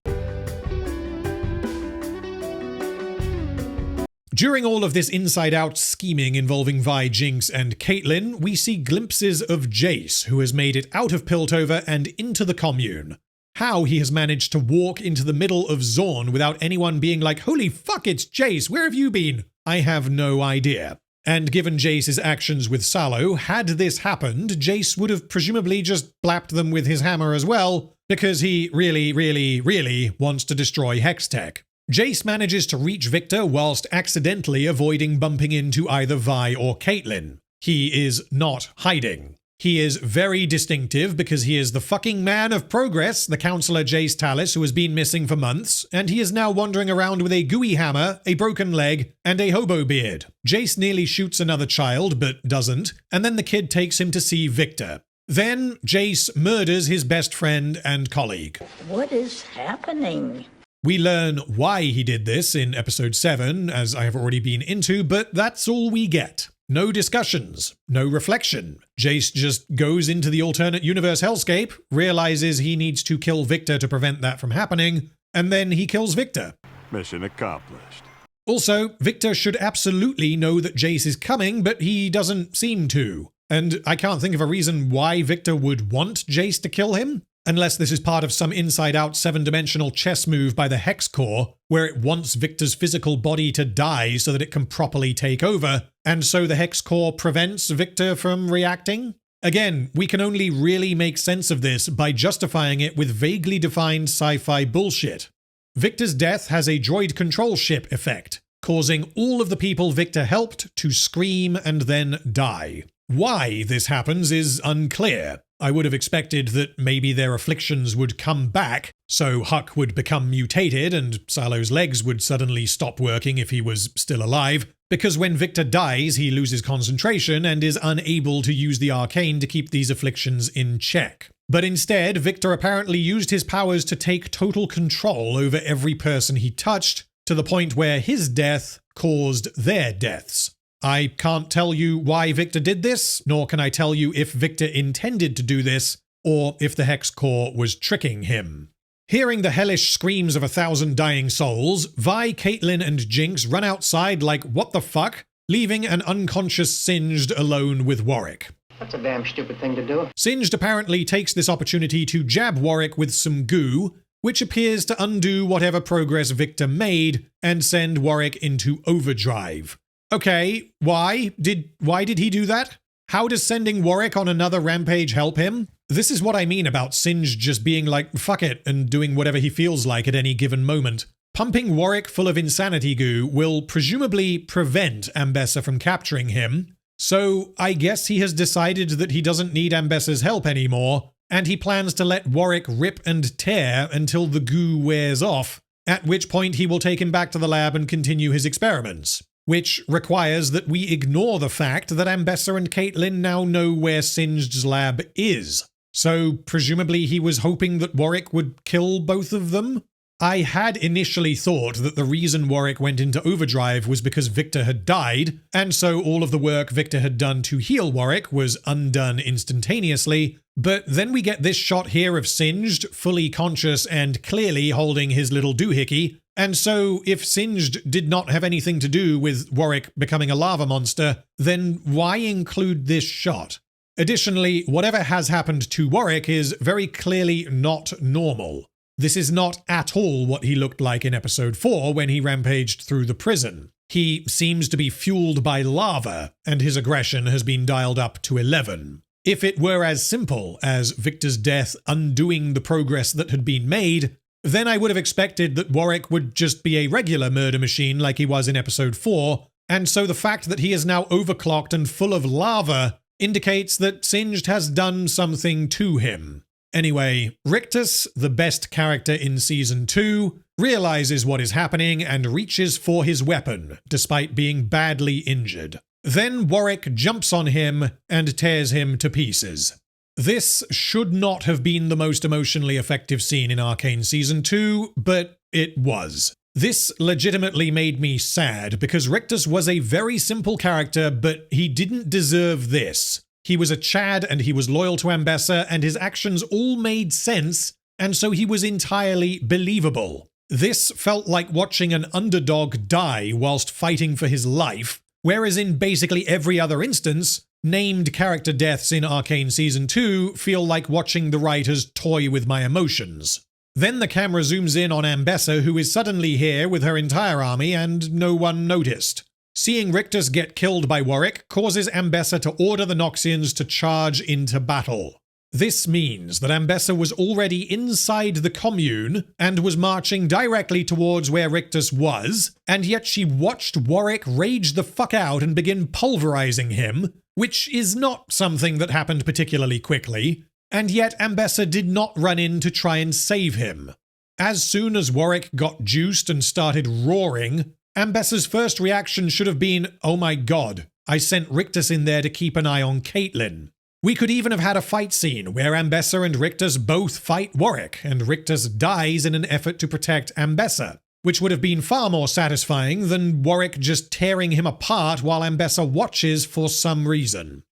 During all of this inside-out scheming involving Vi, Jinx, and Caitlyn, we see glimpses of Jayce, who has made it out of Piltover and into the commune. How he has managed to walk into the middle of Zorn without anyone being like, holy fuck, it's Jayce, where have you been? I have no idea. And given Jayce's actions with Salo, had this happened, Jayce would have presumably just blapped them with his hammer as well, because he really wants to destroy Hextech. Jayce manages to reach Viktor whilst accidentally avoiding bumping into either Vi or Caitlyn. He is not hiding. He is very distinctive because he is the fucking man of progress, the counsellor Jayce Tallis, who has been missing for months, and he is now wandering around with a gooey hammer, a broken leg, and a hobo beard. Jayce nearly shoots another child, but doesn't, and then the kid takes him to see Viktor. Then Jayce murders his best friend and colleague. What is happening? We learn why he did this in episode 7, as I have already been into, but that's all we get. No discussions, no reflection. Jayce just goes into the alternate universe hellscape, realizes he needs to kill Viktor to prevent that from happening, and then he kills Viktor. Mission accomplished. Also, Viktor should absolutely know that Jayce is coming, but he doesn't seem to. And I can't think of a reason why Viktor would want Jayce to kill him. Unless this is part of some inside-out 7-dimensional chess move by the Hex Core, where it wants Viktor's physical body to die so that it can properly take over, and so the Hex Core prevents Viktor from reacting? Again, we can only really make sense of this by justifying it with vaguely defined sci-fi bullshit. Viktor's death has a droid control ship effect, causing all of the people Viktor helped to scream and then die. Why this happens is unclear. I would have expected that maybe their afflictions would come back, so Huck would become mutated and Salo's legs would suddenly stop working if he was still alive, because when Viktor dies, he loses concentration and is unable to use the arcane to keep these afflictions in check. But instead, Viktor apparently used his powers to take total control over every person he touched, to the point where his death caused their deaths. I can't tell you why Viktor did this, nor can I tell you if Viktor intended to do this, or if the Hex Core was tricking him. Hearing the hellish screams of 1,000 dying souls, Vi, Caitlyn, and Jinx run outside like what the fuck, leaving an unconscious Singed alone with Warwick. That's a damn stupid thing to do. Singed apparently takes this opportunity to jab Warwick with some goo, which appears to undo whatever progress Viktor made and send Warwick into overdrive. Okay, why did he do that? How does sending Warwick on another rampage help him? This is what I mean about Singed just being like, fuck it, and doing whatever he feels like at any given moment. Pumping Warwick full of insanity goo will presumably prevent Ambessa from capturing him, so I guess he has decided that he doesn't need Ambessa's help anymore, and he plans to let Warwick rip and tear until the goo wears off, at which point he will take him back to the lab and continue his experiments. Which requires that we ignore the fact that Ambessa and Caitlyn now know where Singed's lab is. So presumably he was hoping that Warwick would kill both of them? I had initially thought that the reason Warwick went into overdrive was because Viktor had died, and so all of the work Viktor had done to heal Warwick was undone instantaneously, but then we get this shot here of Singed, fully conscious and clearly holding his little doohickey, and so if Singed did not have anything to do with Warwick becoming a lava monster, then why include this shot? Additionally, whatever has happened to Warwick is very clearly not normal. This is not at all what he looked like in episode 4 when he rampaged through the prison. He seems to be fueled by lava, and his aggression has been dialed up to 11. If it were as simple as Viktor's death undoing the progress that had been made, then I would have expected that Warwick would just be a regular murder machine like he was in episode 4, and so the fact that he is now overclocked and full of lava indicates that Singed has done something to him. Anyway, Rictus, the best character in Season 2, realizes what is happening and reaches for his weapon, despite being badly injured. Then Warwick jumps on him and tears him to pieces. This should not have been the most emotionally effective scene in Arcane Season 2, but it was. This legitimately made me sad because Rictus was a very simple character, but he didn't deserve this. He was a Chad and he was loyal to Ambessa and his actions all made sense, and so he was entirely believable. This felt like watching an underdog die whilst fighting for his life, whereas in basically every other instance, named character deaths in Arcane Season 2 feel like watching the writers toy with my emotions. Then the camera zooms in on Ambessa, who is suddenly here with her entire army and no one noticed. Seeing Rictus get killed by Warwick causes Ambessa to order the Noxians to charge into battle. This means that Ambessa was already inside the commune and was marching directly towards where Rictus was, and yet she watched Warwick rage the fuck out and begin pulverizing him, which is not something that happened particularly quickly, and yet Ambessa did not run in to try and save him. As soon as Warwick got juiced and started roaring, Ambessa's first reaction should have been, oh my god, I sent Rictus in there to keep an eye on Caitlyn. We could even have had a fight scene where Ambessa and Rictus both fight Warwick, and Rictus dies in an effort to protect Ambessa, which would have been far more satisfying than Warwick just tearing him apart while Ambessa watches for some reason.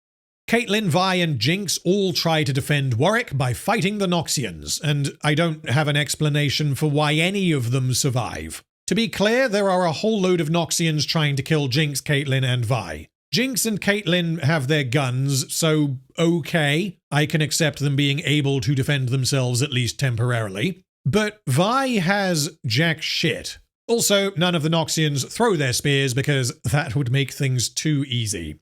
Caitlyn, Vi, and Jinx all try to defend Warwick by fighting the Noxians, and I don't have an explanation for why any of them survive. To be clear, there are a whole load of Noxians trying to kill Jinx, Caitlyn, and Vi. Jinx and Caitlyn have their guns, so okay, I can accept them being able to defend themselves at least temporarily. But Vi has jack shit. Also, none of the Noxians throw their spears because that would make things too easy.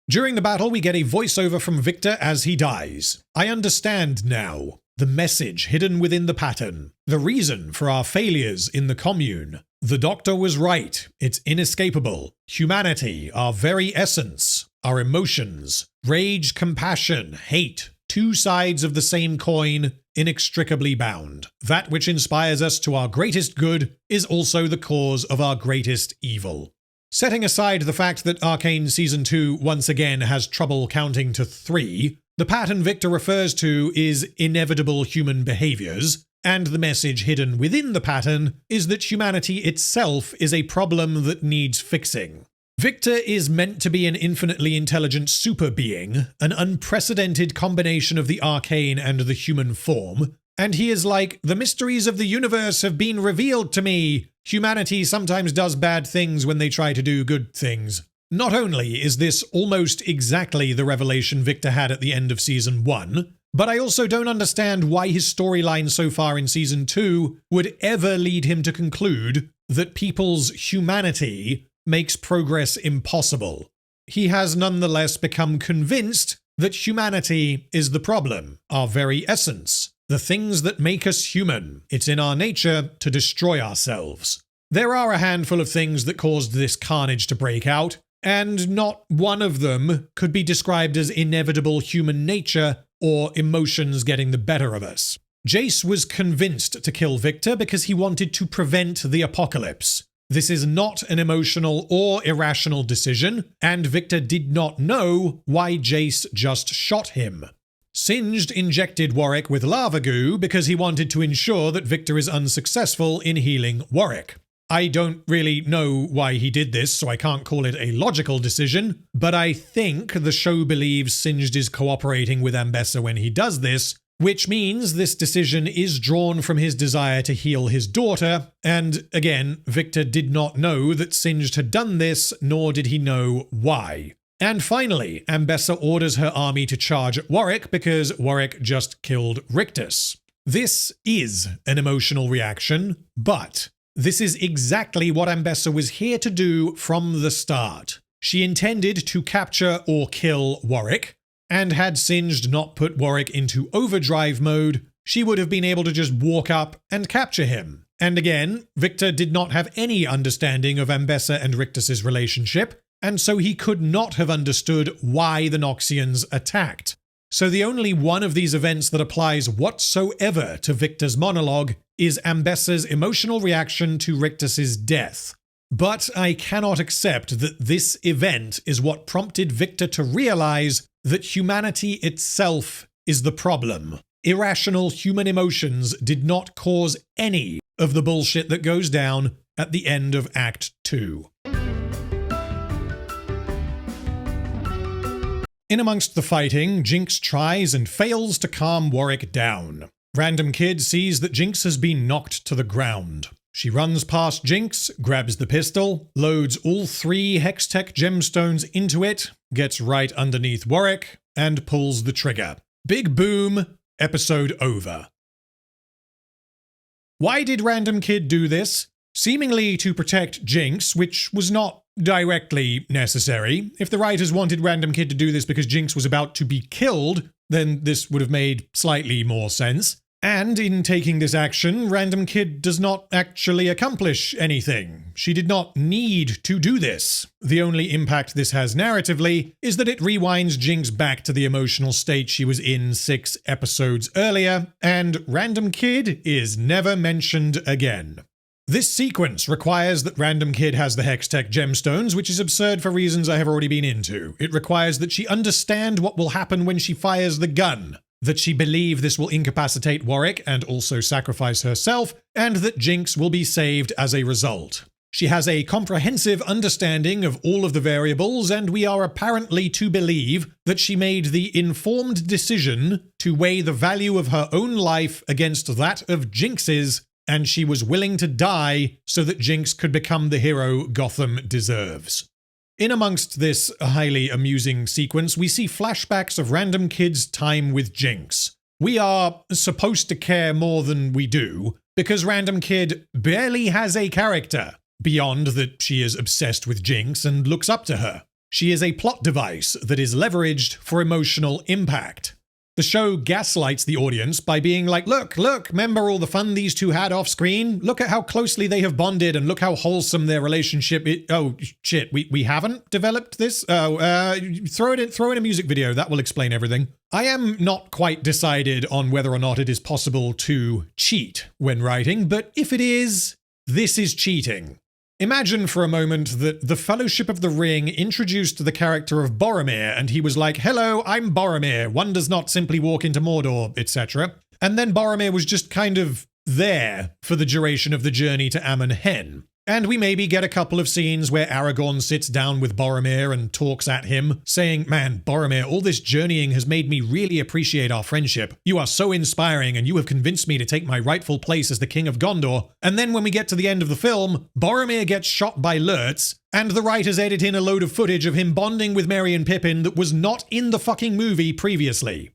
During the battle, we get a voiceover from Viktor as he dies. I understand now. The message hidden within the pattern. The reason for our failures in the commune. The Doctor was right. It's inescapable. Humanity, our very essence. Our emotions. Rage, compassion, hate. Two sides of the same coin, inextricably bound. That which inspires us to our greatest good is also the cause of our greatest evil. Setting aside the fact that Arcane Season 2 once again has trouble counting to 3, the pattern Viktor refers to is inevitable human behaviors, and the message hidden within the pattern is that humanity itself is a problem that needs fixing. Viktor is meant to be an infinitely intelligent super being, an unprecedented combination of the arcane and the human form, and he is like, the mysteries of the universe have been revealed to me. Humanity sometimes does bad things when they try to do good things. Not only is this almost exactly the revelation Viktor had at the end of Season 1, but I also don't understand why his storyline so far in Season 2 would ever lead him to conclude that people's humanity makes progress impossible. He has nonetheless become convinced that humanity is the problem, our very essence, the things that make us human. It's in our nature to destroy ourselves. There are a handful of things that caused this carnage to break out, and not one of them could be described as inevitable human nature or emotions getting the better of us. Jayce was convinced to kill Viktor because he wanted to prevent the apocalypse. This is not an emotional or irrational decision, and Viktor did not know why Jayce just shot him. Singed injected Warwick with lava goo because he wanted to ensure that Viktor is unsuccessful in healing Warwick. I don't really know why he did this, so I can't call it a logical decision, but I think the show believes Singed is cooperating with Ambessa when he does this, which means this decision is drawn from his desire to heal his daughter, and again, Viktor did not know that Singed had done this, nor did he know why. And finally, Ambessa orders her army to charge at Warwick because Warwick just killed Rictus. This is an emotional reaction, but this is exactly what Ambessa was here to do from the start. She intended to capture or kill Warwick, and had Singed not put Warwick into overdrive mode, she would have been able to just walk up and capture him. And again, Viktor did not have any understanding of Ambessa and Rictus's relationship, and so he could not have understood why the Noxians attacked. So the only one of these events that applies whatsoever to Viktor's monologue is Ambessa's emotional reaction to Rictus's death. But I cannot accept that this event is what prompted Viktor to realize that humanity itself is the problem. Irrational human emotions did not cause any of the bullshit that goes down at the end of Act 2. In amongst the fighting, Jinx tries and fails to calm Warwick down. Random Kid sees that Jinx has been knocked to the ground. She runs past Jinx, grabs the pistol, loads all 3 Hextech gemstones into it, gets right underneath Warwick, and pulls the trigger. Big boom, episode over. Why did Random Kid do this? Seemingly to protect Jinx, which was not directly necessary. If the writers wanted Random Kid to do this because Jinx was about to be killed, then this would have made slightly more sense. And in taking this action, Random Kid does not actually accomplish anything. She did not need to do this. The only impact this has narratively is that it rewinds Jinx back to the emotional state she was in 6 episodes earlier, and Random Kid is never mentioned again. This sequence requires that Random Kid has the Hextech gemstones, which is absurd for reasons I have already been into. It requires that she understand what will happen when she fires the gun, that she believe this will incapacitate Warwick and also sacrifice herself, and that Jinx will be saved as a result. She has a comprehensive understanding of all of the variables, and we are apparently to believe that she made the informed decision to weigh the value of her own life against that of Jinx's, and she was willing to die so that Jinx could become the hero Gotham deserves. In amongst this highly amusing sequence, we see flashbacks of Random Kid's time with Jinx. We are supposed to care more than we do, because Random Kid barely has a character, beyond that she is obsessed with Jinx and looks up to her. She is a plot device that is leveraged for emotional impact. The show gaslights the audience by being like, look, remember all the fun these two had off screen? Look at how closely they have bonded and look how wholesome their relationship is. Oh, shit, we haven't developed this? Throw in a music video, that will explain everything. I am not quite decided on whether or not it is possible to cheat when writing, but if it is, this is cheating. Imagine for a moment that the Fellowship of the Ring introduced the character of Boromir, and he was like, hello, I'm Boromir, one does not simply walk into Mordor, etc. And then Boromir was just kind of there for the duration of the journey to Amon Hen. And we maybe get a couple of scenes where Aragorn sits down with Boromir and talks at him, saying, man, Boromir, all this journeying has made me really appreciate our friendship. You are so inspiring, and you have convinced me to take my rightful place as the King of Gondor. And then when we get to the end of the film, Boromir gets shot by Lurtz, and the writers edit in a load of footage of him bonding with Merry and Pippin that was not in the fucking movie previously.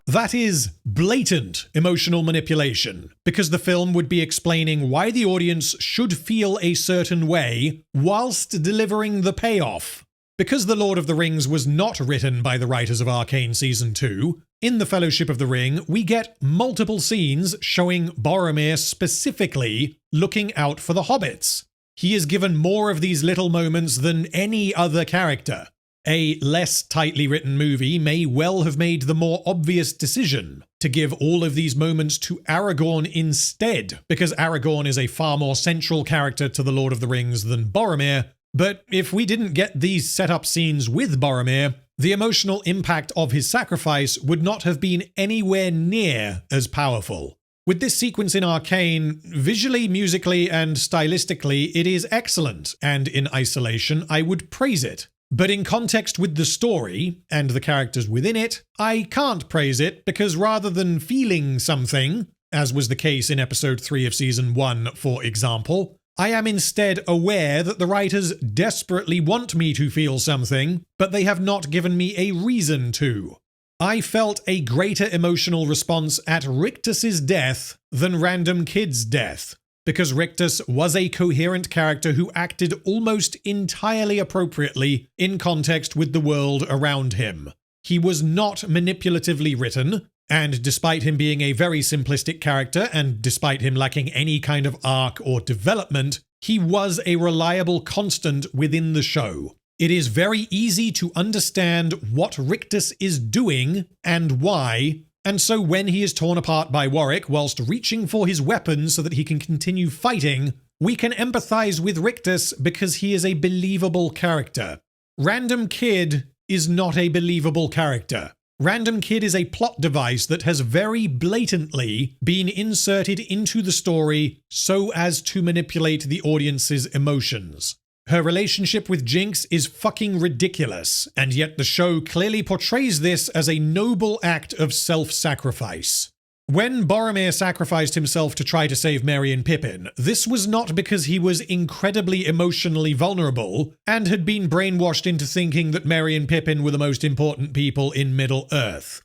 That is blatant emotional manipulation, because the film would be explaining why the audience should feel a certain way whilst delivering the payoff. Because The Lord of the Rings was not written by the writers of Arcane Season 2, in the Fellowship of the Ring, we get multiple scenes showing Boromir specifically looking out for the hobbits. He is given more of these little moments than any other character. A less tightly written movie may well have made the more obvious decision to give all of these moments to Aragorn instead, because Aragorn is a far more central character to The Lord of the Rings than Boromir. But if we didn't get these setup scenes with Boromir, the emotional impact of his sacrifice would not have been anywhere near as powerful. With this sequence in Arcane, visually, musically, and stylistically, it is excellent, and in isolation, I would praise it. But in context with the story and the characters within it, I can't praise it because rather than feeling something, as was the case in episode 3 of season 1, for example, I am instead aware that the writers desperately want me to feel something, but they have not given me a reason to. I felt a greater emotional response at Rictus's death than Random Kid's death, because Rictus was a coherent character who acted almost entirely appropriately in context with the world around him. He was not manipulatively written, and despite him being a very simplistic character, and despite him lacking any kind of arc or development, he was a reliable constant within the show. It is very easy to understand what Rictus is doing and why, and so when he is torn apart by Warwick whilst reaching for his weapon so that he can continue fighting, we can empathize with Rictus because he is a believable character. Random Kid is not a believable character. Random Kid is a plot device that has very blatantly been inserted into the story so as to manipulate the audience's emotions. Her relationship with Jinx is fucking ridiculous, and yet the show clearly portrays this as a noble act of self-sacrifice. When Boromir sacrificed himself to try to save Merry and Pippin, this was not because he was incredibly emotionally vulnerable and had been brainwashed into thinking that Merry and Pippin were the most important people in Middle-earth.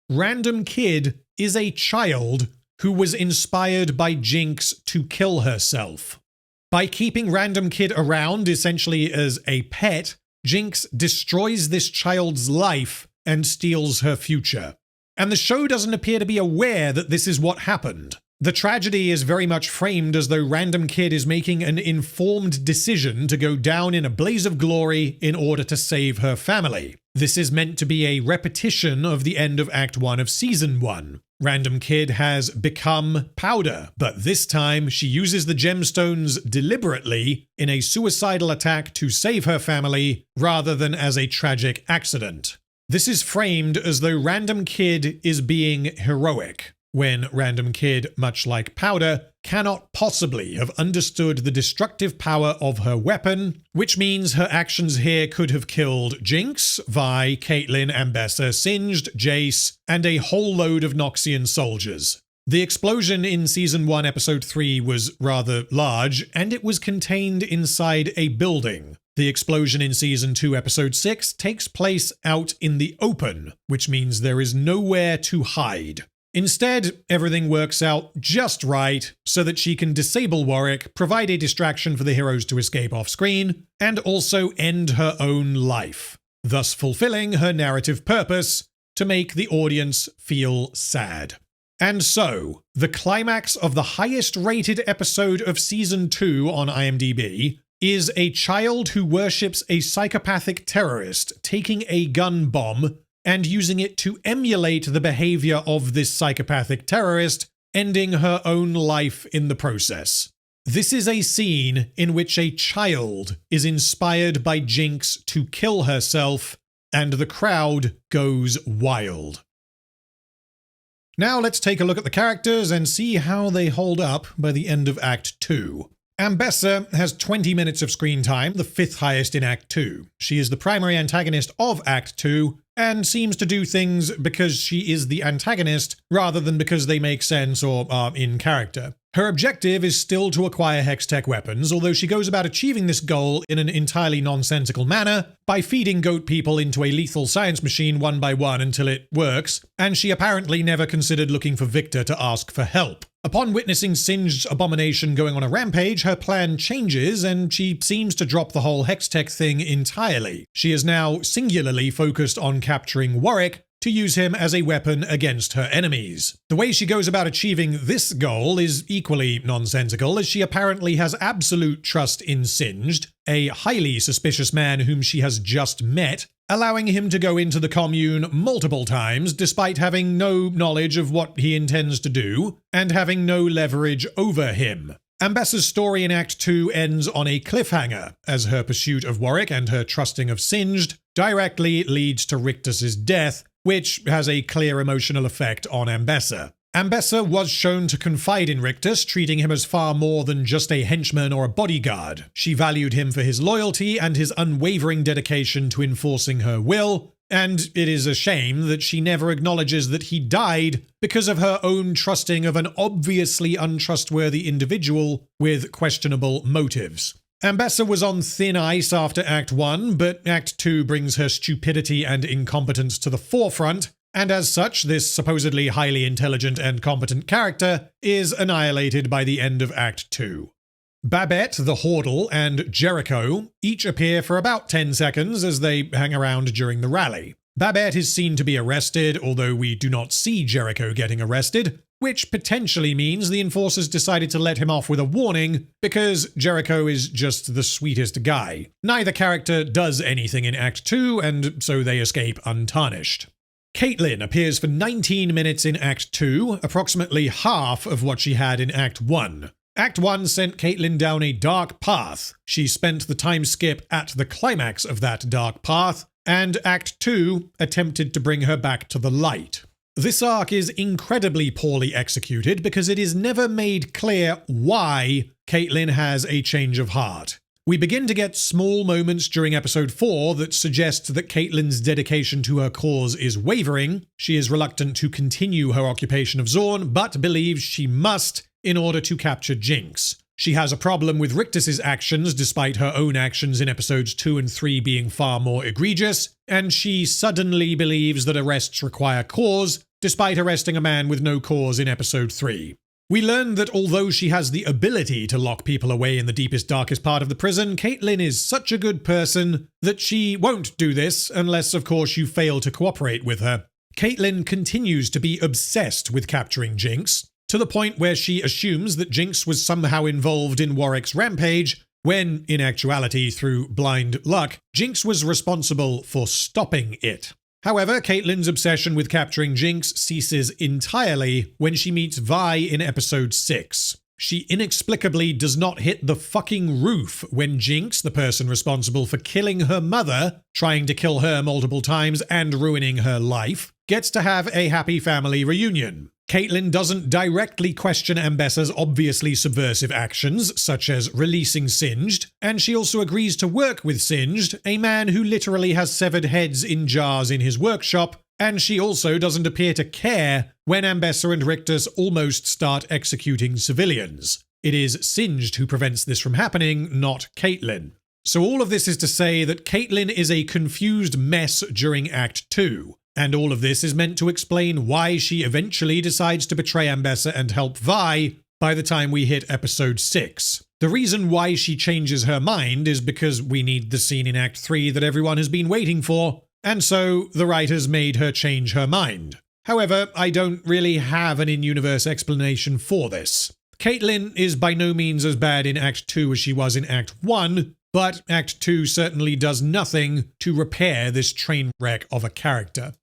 Random Kid is a child who was inspired by Jinx to kill herself. By keeping Random Kid around, essentially as a pet, Jinx destroys this child's life and steals her future. And the show doesn't appear to be aware that this is what happened. The tragedy is very much framed as though Random Kid is making an informed decision to go down in a blaze of glory in order to save her family. This is meant to be a repetition of the end of Act 1 of Season 1. Random Kid has become Powder, but this time she uses the gemstones deliberately in a suicidal attack to save her family rather than as a tragic accident. This is framed as though Random Kid is being heroic, when Random Kid, much like Powder, cannot possibly have understood the destructive power of her weapon, which means her actions here could have killed Jinx, Vi, Caitlyn, Ambessa, Singed, Jayce, and a whole load of Noxian soldiers. The explosion in Season 1, Episode 3 was rather large, and it was contained inside a building. The explosion in Season 2, Episode 6 takes place out in the open, which means there is nowhere to hide. Instead, everything works out just right so that she can disable Warwick, provide a distraction for the heroes to escape off-screen, and also end her own life, thus fulfilling her narrative purpose to make the audience feel sad. And so, the climax of the highest-rated episode of Season 2 on IMDb is a child who worships a psychopathic terrorist taking a gun bomb and using it to emulate the behavior of this psychopathic terrorist, ending her own life in the process. This is a scene in which a child is inspired by Jinx to kill herself, and the crowd goes wild. Now let's take a look at the characters and see how they hold up by the end of Act 2. Ambessa has 20 minutes of screen time, the 5th highest in Act 2. She is the primary antagonist of Act 2, and seems to do things because she is the antagonist rather than because they make sense or are in character. Her objective is still to acquire Hextech weapons, although she goes about achieving this goal in an entirely nonsensical manner by feeding goat people into a lethal science machine one by one until it works, and she apparently never considered looking for Viktor to ask for help. Upon witnessing Singed's abomination going on a rampage, her plan changes and she seems to drop the whole Hextech thing entirely. She is now singularly focused on capturing Warwick to use him as a weapon against her enemies. The way she goes about achieving this goal is equally nonsensical, as she apparently has absolute trust in Singed, a highly suspicious man whom she has just met, allowing him to go into the commune multiple times despite having no knowledge of what he intends to do and having no leverage over him. Ambessa's story in Act 2 ends on a cliffhanger, as her pursuit of Warwick and her trusting of Singed directly leads to Rictus's death, which has a clear emotional effect on Ambessa. Ambessa was shown to confide in Rictus, treating him as far more than just a henchman or a bodyguard. She valued him for his loyalty and his unwavering dedication to enforcing her will, and it is a shame that she never acknowledges that he died because of her own trusting of an obviously untrustworthy individual with questionable motives. Ambessa was on thin ice after Act 1, but Act 2 brings her stupidity and incompetence to the forefront, and as such, this supposedly highly intelligent and competent character is annihilated by the end of Act 2. Babette, the Hordle, and Jericho each appear for about 10 seconds as they hang around during the rally. Babette is seen to be arrested, although we do not see Jericho getting arrested, which potentially means the enforcers decided to let him off with a warning because Jericho is just the sweetest guy. Neither character does anything in Act 2, and so they escape untarnished. Caitlyn appears for 19 minutes in Act 2, approximately half of what she had in Act 1. Act 1 sent Caitlyn down a dark path. She spent the time skip at the climax of that dark path, and Act 2 attempted to bring her back to the light. This arc is incredibly poorly executed because it is never made clear why Caitlyn has a change of heart. We begin to get small moments during episode 4 that suggest that Caitlyn's dedication to her cause is wavering. She is reluctant to continue her occupation of Zorn, but believes she must in order to capture Jinx. She has a problem with Rictus's actions despite her own actions in episodes 2 and 3 being far more egregious, and she suddenly believes that arrests require cause, despite arresting a man with no cause in episode 3. We learn that although she has the ability to lock people away in the deepest, darkest part of the prison, Caitlyn is such a good person that she won't do this unless, of course, you fail to cooperate with her. Caitlyn continues to be obsessed with capturing Jinx, to the point where she assumes that Jinx was somehow involved in Warwick's rampage, when, in actuality, through blind luck, Jinx was responsible for stopping it. However, Caitlyn's obsession with capturing Jinx ceases entirely when she meets Vi in episode 6. She inexplicably does not hit the fucking roof when Jinx, the person responsible for killing her mother, trying to kill her multiple times and ruining her life, gets to have a happy family reunion. Caitlyn doesn't directly question Ambessa's obviously subversive actions, such as releasing Singed, and she also agrees to work with Singed, a man who literally has severed heads in jars in his workshop, and she also doesn't appear to care when Ambessa and Rictus almost start executing civilians. It is Singed who prevents this from happening, not Caitlyn. So all of this is to say that Caitlyn is a confused mess during Act 2. And all of this is meant to explain why she eventually decides to betray Ambessa and help Vi by the time we hit episode 6. The reason why she changes her mind is because we need the scene in Act 3 that everyone has been waiting for, and so the writers made her change her mind. However, I don't really have an in-universe explanation for this. Caitlyn is by no means as bad in Act 2 as she was in Act 1, but Act 2 certainly does nothing to repair this train wreck of a character.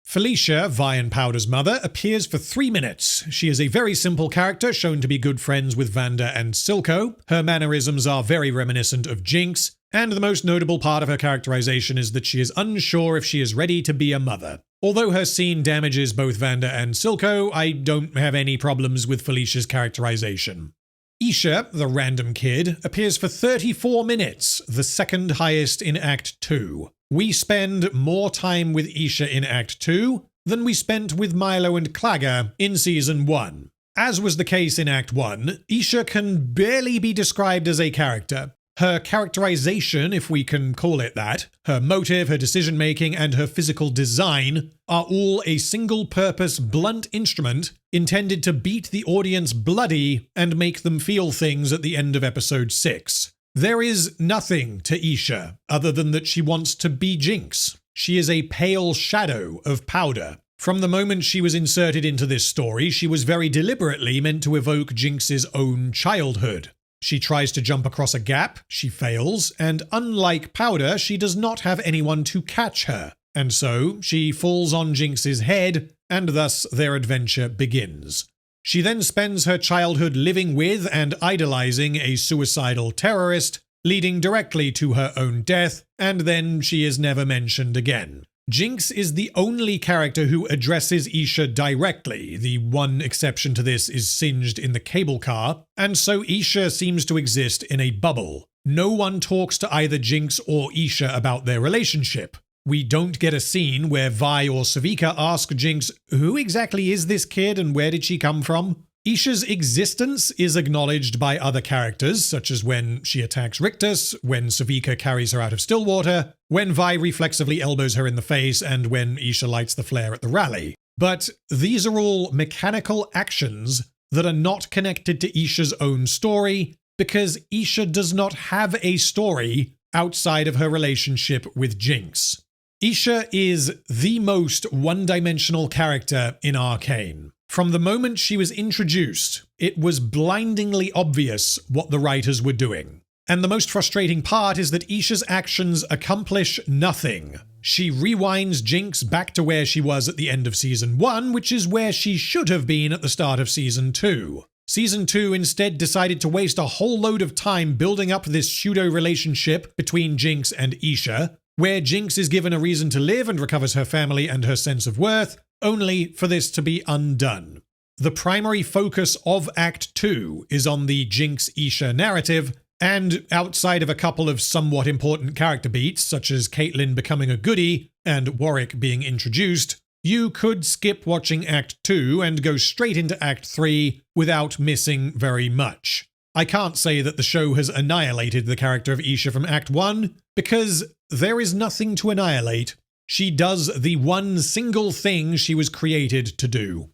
Felicia, Vi and Powder's mother, appears for 3 minutes. She is a very simple character, shown to be good friends with Vanda and Silco. Her mannerisms are very reminiscent of Jinx, and the most notable part of her characterization is that she is unsure if she is ready to be a mother. Although her scene damages both Vanda and Silco, I don't have any problems with Felicia's characterization. Isha, the random kid, appears for 34 minutes, the second highest in Act 2. We spend more time with Isha in Act 2 than we spent with Milo and Clagger in Season 1. As was the case in Act 1, Isha can barely be described as a character. Her characterization, if we can call it that, her motive, her decision-making, and her physical design are all a single-purpose, blunt instrument intended to beat the audience bloody and make them feel things at the end of episode 6. There is nothing to Isha other than that she wants to be Jinx. She is a pale shadow of Powder. From the moment she was inserted into this story, she was very deliberately meant to evoke Jinx's own childhood. She tries to jump across a gap, she fails, and unlike Powder, she does not have anyone to catch her. And so, she falls on Jinx's head, and thus their adventure begins. She then spends her childhood living with and idolizing a suicidal terrorist, leading directly to her own death, and then she is never mentioned again. Jinx is the only character who addresses Isha directly. The one exception to this is Singed in the cable car, and so Isha seems to exist in a bubble. No one talks to either Jinx or Isha about their relationship. We don't get a scene where Vi or Savika ask Jinx, who exactly is this kid and where did she come from? Isha's existence is acknowledged by other characters, such as when she attacks Rictus, when Savika carries her out of Stillwater, when Vi reflexively elbows her in the face, and when Isha lights the flare at the rally. But these are all mechanical actions that are not connected to Isha's own story, because Isha does not have a story outside of her relationship with Jinx. Isha is the most one-dimensional character in Arcane. From the moment she was introduced, it was blindingly obvious what the writers were doing. And the most frustrating part is that Isha's actions accomplish nothing. She rewinds Jinx back to where she was at the end of Season 1, which is where she should have been at the start of Season 2. Season 2 instead decided to waste a whole load of time building up this pseudo-relationship between Jinx and Isha, where Jinx is given a reason to live and recovers her family and her sense of worth, only for this to be undone. The primary focus of Act 2 is on the Jinx-Isha narrative, and outside of a couple of somewhat important character beats, such as Caitlyn becoming a goodie and Warwick being introduced, you could skip watching Act 2 and go straight into Act 3 without missing very much. I can't say that the show has annihilated the character of Isha from Act 1, because there is nothing to annihilate. She does the one single thing she was created to do.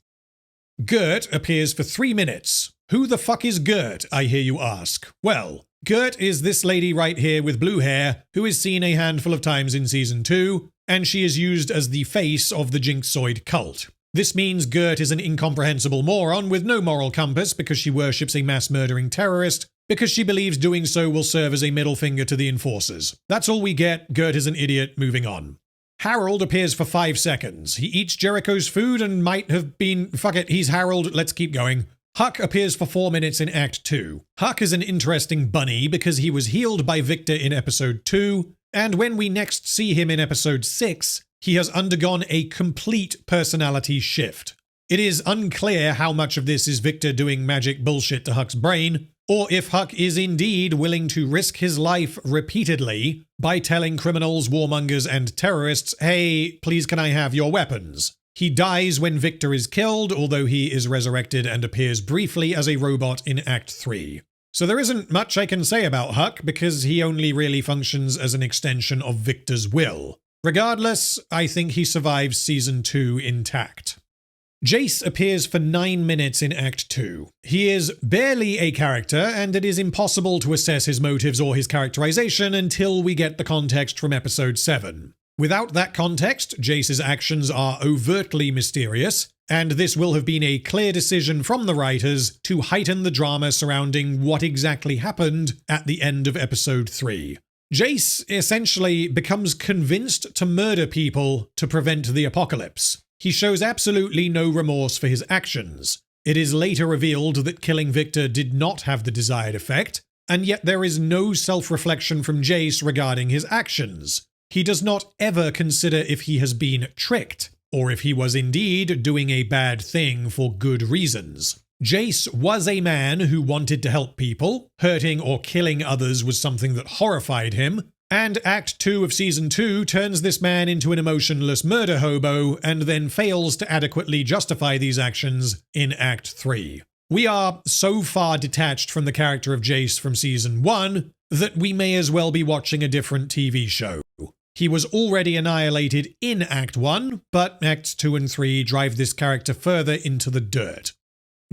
Gert appears for 3 minutes. Who the fuck is Gert, I hear you ask? Well, Gert is this lady right here with blue hair, who is seen a handful of times in Season 2, and she is used as the face of the Jinxoid Cult. This means Gert is an incomprehensible moron with no moral compass because she worships a mass-murdering terrorist, because she believes doing so will serve as a middle finger to the enforcers. That's all we get. Gert is an idiot. Moving on. Harold appears for 5 seconds. He eats Jericho's food and might have been... Fuck it, he's Harold. Let's keep going. Huck appears for 4 minutes in Act 2. Huck is an interesting bunny because he was healed by Viktor in Episode 2, and when we next see him in Episode 6, he has undergone a complete personality shift. It is unclear how much of this is Viktor doing magic bullshit to Huck's brain, or if Huck is indeed willing to risk his life repeatedly by telling criminals, warmongers, and terrorists, hey, please can I have your weapons? He dies when Viktor is killed, although he is resurrected and appears briefly as a robot in Act 3. So there isn't much I can say about Huck, because he only really functions as an extension of Viktor's will. Regardless, I think he survives Season 2 intact. Jayce appears for 9 minutes in Act 2. He is barely a character, and it is impossible to assess his motives or his characterization until we get the context from Episode 7. Without that context, Jayce's actions are overtly mysterious, and this will have been a clear decision from the writers to heighten the drama surrounding what exactly happened at the end of Episode 3. Jayce essentially becomes convinced to murder people to prevent the apocalypse. He shows absolutely no remorse for his actions. It is later revealed that killing Viktor did not have the desired effect, and yet there is no self-reflection from Jayce regarding his actions. He does not ever consider if he has been tricked, or if he was indeed doing a bad thing for good reasons. Jayce was a man who wanted to help people. Hurting or killing others was something that horrified him. And Act 2 of Season 2 turns this man into an emotionless murder hobo and then fails to adequately justify these actions in Act 3. We are so far detached from the character of Jayce from Season 1 that we may as well be watching a different TV show. He was already annihilated in Act 1, but Acts 2 and 3 drive this character further into the dirt.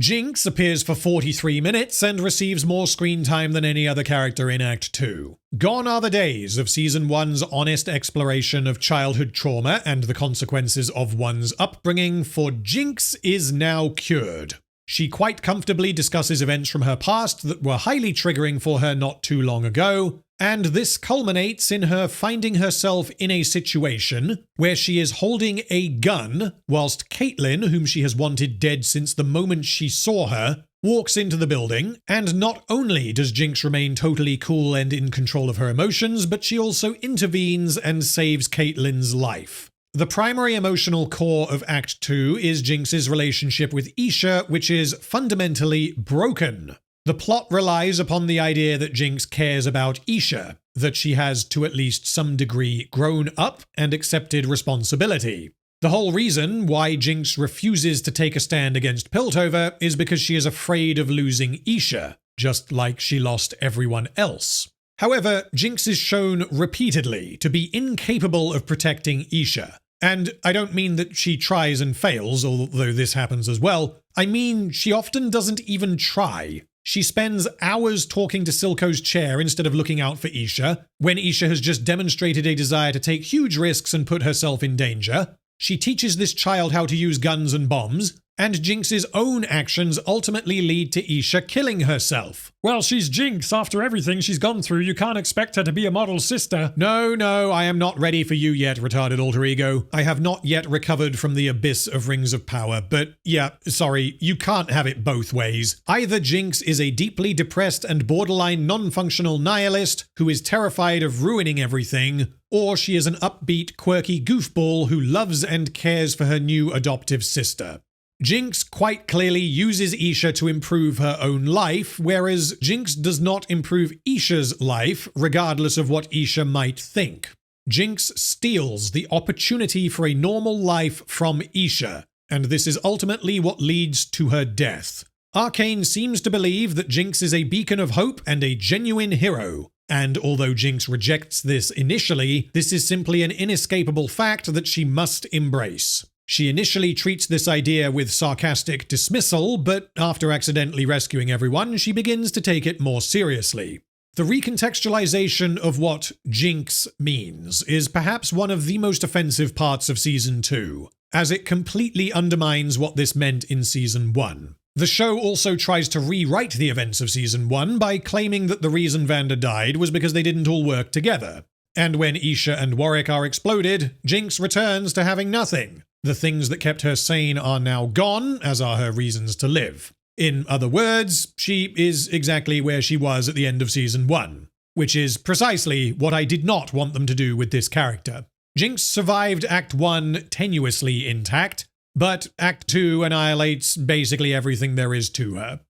Jinx appears for 43 minutes and receives more screen time than any other character in Act 2. Gone are the days of Season 1's honest exploration of childhood trauma and the consequences of one's upbringing, for Jinx is now cured. She quite comfortably discusses events from her past that were highly triggering for her not too long ago, and this culminates in her finding herself in a situation where she is holding a gun whilst Caitlyn, whom she has wanted dead since the moment she saw her, walks into the building, and not only does Jinx remain totally cool and in control of her emotions, but she also intervenes and saves Caitlyn's life. The primary emotional core of Act 2 is Jinx's relationship with Isha, which is fundamentally broken. The plot relies upon the idea that Jinx cares about Isha, that she has to at least some degree grown up and accepted responsibility. The whole reason why Jinx refuses to take a stand against Piltover is because she is afraid of losing Isha, just like she lost everyone else. However, Jinx is shown repeatedly to be incapable of protecting Isha. And I don't mean that she tries and fails, although this happens as well. I mean she often doesn't even try. She spends hours talking to Silco's chair instead of looking out for Isha, when Isha has just demonstrated a desire to take huge risks and put herself in danger. She teaches this child how to use guns and bombs, and Jinx's own actions ultimately lead to Isha killing herself. Well, she's Jinx. After everything she's gone through, you can't expect her to be a model sister. No, I am not ready for you yet, retarded alter ego. I have not yet recovered from the abyss of Rings of Power, but yeah, sorry, you can't have it both ways. Either Jinx is a deeply depressed and borderline non-functional nihilist who is terrified of ruining everything, or she is an upbeat, quirky goofball who loves and cares for her new adoptive sister. Jinx quite clearly uses Isha to improve her own life, whereas Jinx does not improve Isha's life, regardless of what Isha might think. Jinx steals the opportunity for a normal life from Isha, and this is ultimately what leads to her death. Arcane seems to believe that Jinx is a beacon of hope and a genuine hero. And although Jinx rejects this initially, this is simply an inescapable fact that she must embrace. She initially treats this idea with sarcastic dismissal, but after accidentally rescuing everyone, she begins to take it more seriously. The recontextualization of what Jinx means is perhaps one of the most offensive parts of Season 2, as it completely undermines what this meant in Season 1. The show also tries to rewrite the events of Season 1 by claiming that the reason Vander died was because they didn't all work together. And when Isha and Warwick are exploded, Jinx returns to having nothing. The things that kept her sane are now gone, as are her reasons to live. In other words, she is exactly where she was at the end of Season 1, which is precisely what I did not want them to do with this character. Jinx survived Act 1 tenuously intact, but Act 2 annihilates basically everything there is to her.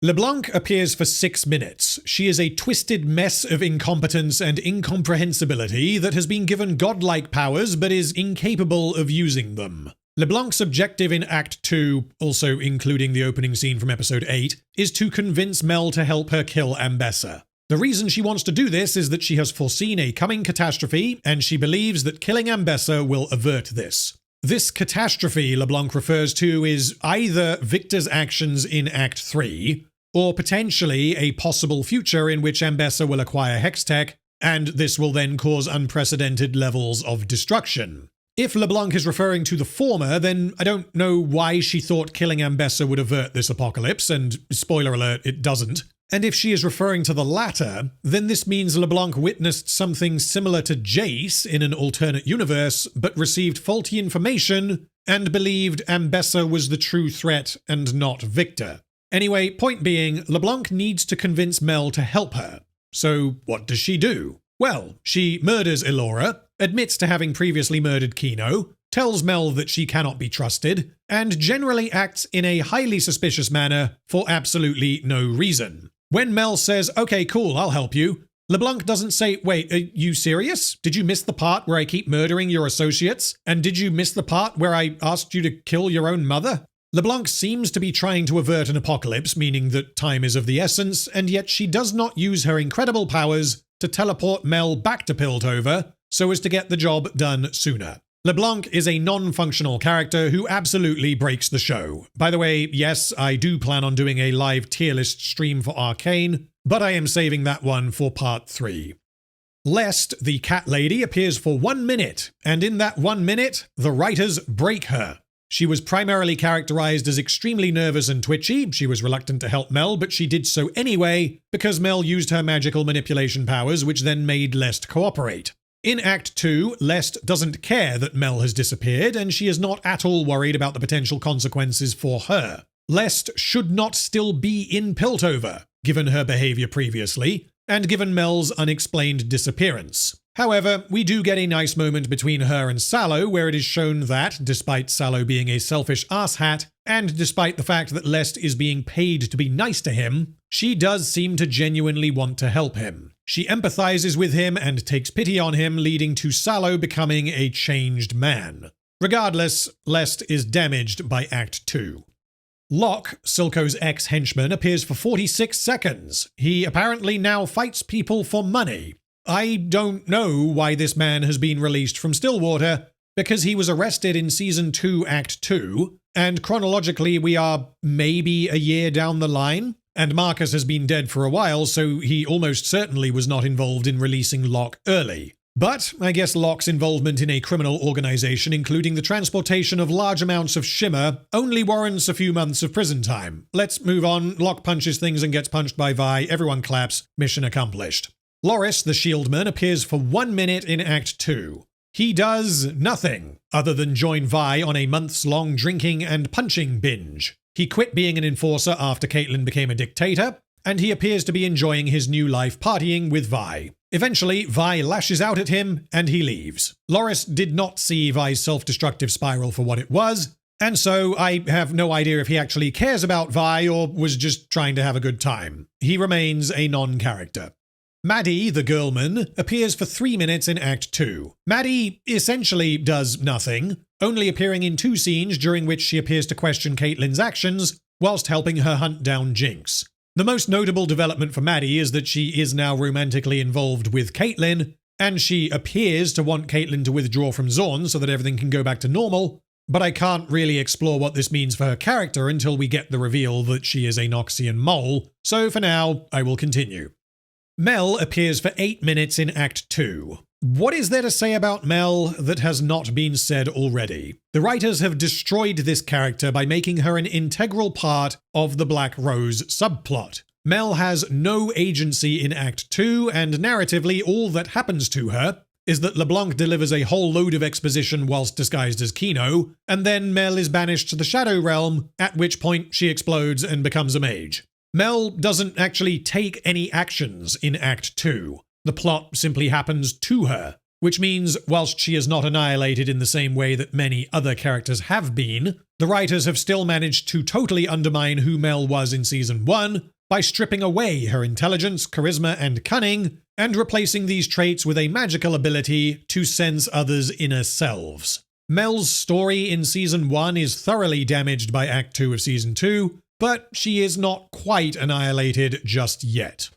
LeBlanc appears for 6 minutes. She is a twisted mess of incompetence and incomprehensibility that has been given godlike powers but is incapable of using them. LeBlanc's objective in Act 2, also including the opening scene from Episode 8, is to convince Mel to help her kill Ambessa. The reason she wants to do this is that she has foreseen a coming catastrophe, and she believes that killing Ambessa will avert this. This catastrophe LeBlanc refers to is either Viktor's actions in Act 3, or potentially a possible future in which Ambessa will acquire Hextech, and this will then cause unprecedented levels of destruction. If LeBlanc is referring to the former, then I don't know why she thought killing Ambessa would avert this apocalypse, and spoiler alert, it doesn't. And if she is referring to the latter, then this means LeBlanc witnessed something similar to Jayce in an alternate universe, but received faulty information and believed Ambessa was the true threat and not Viktor. Anyway, point being, LeBlanc needs to convince Mel to help her. So what does she do? Well, she murders Elora, admits to having previously murdered Kino, tells Mel that she cannot be trusted, and generally acts in a highly suspicious manner for absolutely no reason. When Mel says, "Okay, cool, I'll help you," LeBlanc doesn't say, "Wait, are you serious? Did you miss the part where I keep murdering your associates? And did you miss the part where I asked you to kill your own mother?" LeBlanc seems to be trying to avert an apocalypse, meaning that time is of the essence, and yet she does not use her incredible powers to teleport Mel back to Piltover so as to get the job done sooner. LeBlanc is a non-functional character who absolutely breaks the show. By the way, yes, I do plan on doing a live tier list stream for Arcane, but I am saving that one for part 3. Lest, the cat lady, appears for 1 minute, and in that 1 minute, the writers break her. She was primarily characterized as extremely nervous and twitchy. She was reluctant to help Mel, but she did so anyway, because Mel used her magical manipulation powers, which then made Lest cooperate. In Act 2, Lest doesn't care that Mel has disappeared, and she is not at all worried about the potential consequences for her. Lest should not still be in Piltover, given her behavior previously, and given Mel's unexplained disappearance. However, we do get a nice moment between her and Salo where it is shown that, despite Salo being a selfish asshat, and despite the fact that Lest is being paid to be nice to him, she does seem to genuinely want to help him. She empathizes with him and takes pity on him, leading to Salo becoming a changed man. Regardless, Lest is damaged by Act 2. Locke, Silco's ex-henchman, appears for 46 seconds. He apparently now fights people for money. I don't know why this man has been released from Stillwater, because he was arrested in Season 2, Act 2, and chronologically we are maybe a year down the line, and Marcus has been dead for a while, so he almost certainly was not involved in releasing Locke early. But I guess Locke's involvement in a criminal organization, including the transportation of large amounts of shimmer, only warrants a few months of prison time. Let's move on. Locke punches things and gets punched by Vi. Everyone claps. Mission accomplished. Loris, the Shieldman, appears for 1 minute in Act 2. He does nothing other than join Vi on a months-long drinking and punching binge. He quit being an enforcer after Caitlyn became a dictator, and he appears to be enjoying his new life partying with Vi. Eventually, Vi lashes out at him, and he leaves. Loris did not see Vi's self-destructive spiral for what it was, and so I have no idea if he actually cares about Vi or was just trying to have a good time. He remains a non-character. Maddie, the Girlman, appears for 3 minutes in Act 2. Maddie essentially does nothing, only appearing in 2 scenes during which she appears to question Caitlyn's actions whilst helping her hunt down Jinx. The most notable development for Maddie is that she is now romantically involved with Caitlyn, and she appears to want Caitlyn to withdraw from Zorn so that everything can go back to normal, but I can't really explore what this means for her character until we get the reveal that she is a Noxian mole, so for now, I will continue. Mel appears for 8 minutes in Act 2. What is there to say about Mel that has not been said already? The writers have destroyed this character by making her an integral part of the Black Rose subplot. Mel has no agency in Act 2, and narratively all that happens to her is that LeBlanc delivers a whole load of exposition whilst disguised as Kino, and then Mel is banished to the Shadow Realm, at which point she explodes and becomes a mage. Mel doesn't actually take any actions in Act 2. The plot simply happens to her, which means whilst she is not annihilated in the same way that many other characters have been, the writers have still managed to totally undermine who Mel was in Season 1 by stripping away her intelligence, charisma, and cunning, and replacing these traits with a magical ability to sense others' inner selves. Mel's story in Season 1 is thoroughly damaged by Act 2 of Season 2, but she is not quite annihilated just yet.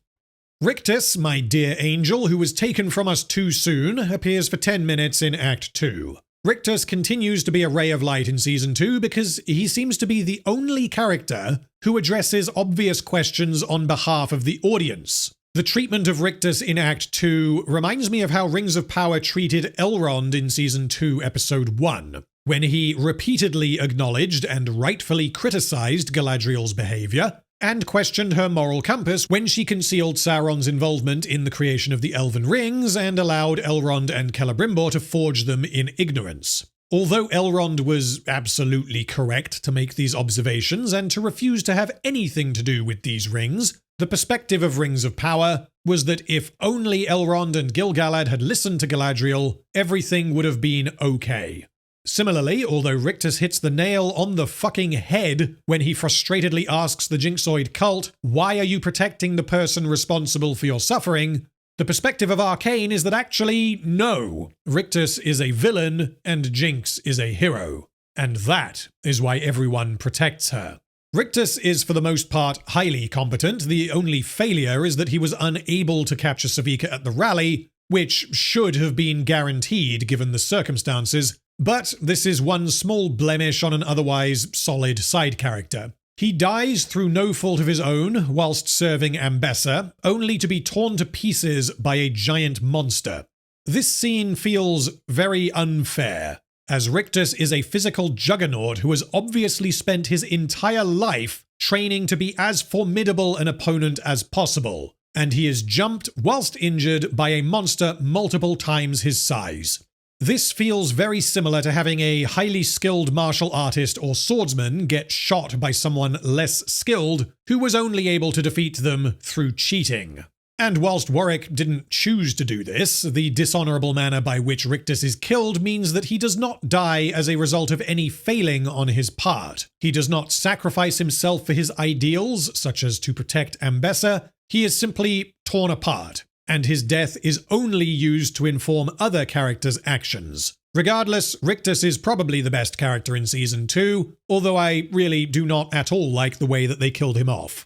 Rictus, my dear angel, who was taken from us too soon, appears for 10 minutes in Act 2. Rictus continues to be a ray of light in Season 2 because he seems to be the only character who addresses obvious questions on behalf of the audience. The treatment of Rictus in Act 2 reminds me of how Rings of Power treated Elrond in Season 2, Episode 1. When he repeatedly acknowledged and rightfully criticized Galadriel's behavior, and questioned her moral compass when she concealed Sauron's involvement in the creation of the Elven Rings and allowed Elrond and Celebrimbor to forge them in ignorance. Although Elrond was absolutely correct to make these observations and to refuse to have anything to do with these rings, the perspective of Rings of Power was that if only Elrond and Gil-galad had listened to Galadriel, everything would have been okay. Similarly, although Rictus hits the nail on the fucking head when he frustratedly asks the Jinxoid Cult, why are you protecting the person responsible for your suffering? The perspective of Arcane is that actually, no. Rictus is a villain and Jinx is a hero. And that is why everyone protects her. Rictus is for the most part highly competent. The only failure is that he was unable to capture Savika at the rally, which should have been guaranteed given the circumstances. But this is one small blemish on an otherwise solid side character. He dies through no fault of his own whilst serving Ambessa, only to be torn to pieces by a giant monster. This scene feels very unfair, as Rictus is a physical juggernaut who has obviously spent his entire life training to be as formidable an opponent as possible, and he is jumped whilst injured by a monster multiple times his size. This feels very similar to having a highly skilled martial artist or swordsman get shot by someone less skilled who was only able to defeat them through cheating. And whilst Warwick didn't choose to do this, the dishonourable manner by which Rictus is killed means that he does not die as a result of any failing on his part. He does not sacrifice himself for his ideals, such as to protect Ambessa. He is simply torn apart, and his death is only used to inform other characters' actions. Regardless, Rictus is probably the best character in Season 2, although I really do not at all like the way that they killed him off.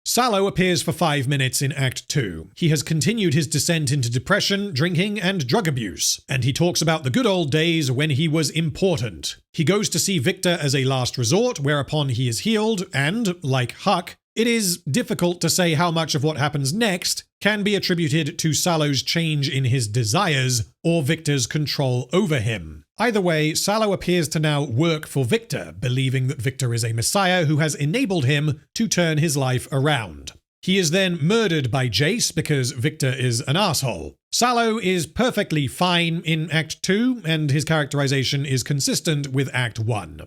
Salo appears for 5 minutes in Act 2. He has continued his descent into depression, drinking, and drug abuse, and he talks about the good old days when he was important. He goes to see Viktor as a last resort, whereupon he is healed, and, like Huck, it is difficult to say how much of what happens next can be attributed to Salo's change in his desires or Viktor's control over him. Either way, Salo appears to now work for Viktor, believing that Viktor is a messiah who has enabled him to turn his life around. He is then murdered by Jayce because Viktor is an asshole. Salo is perfectly fine in Act 2, and his characterization is consistent with Act 1.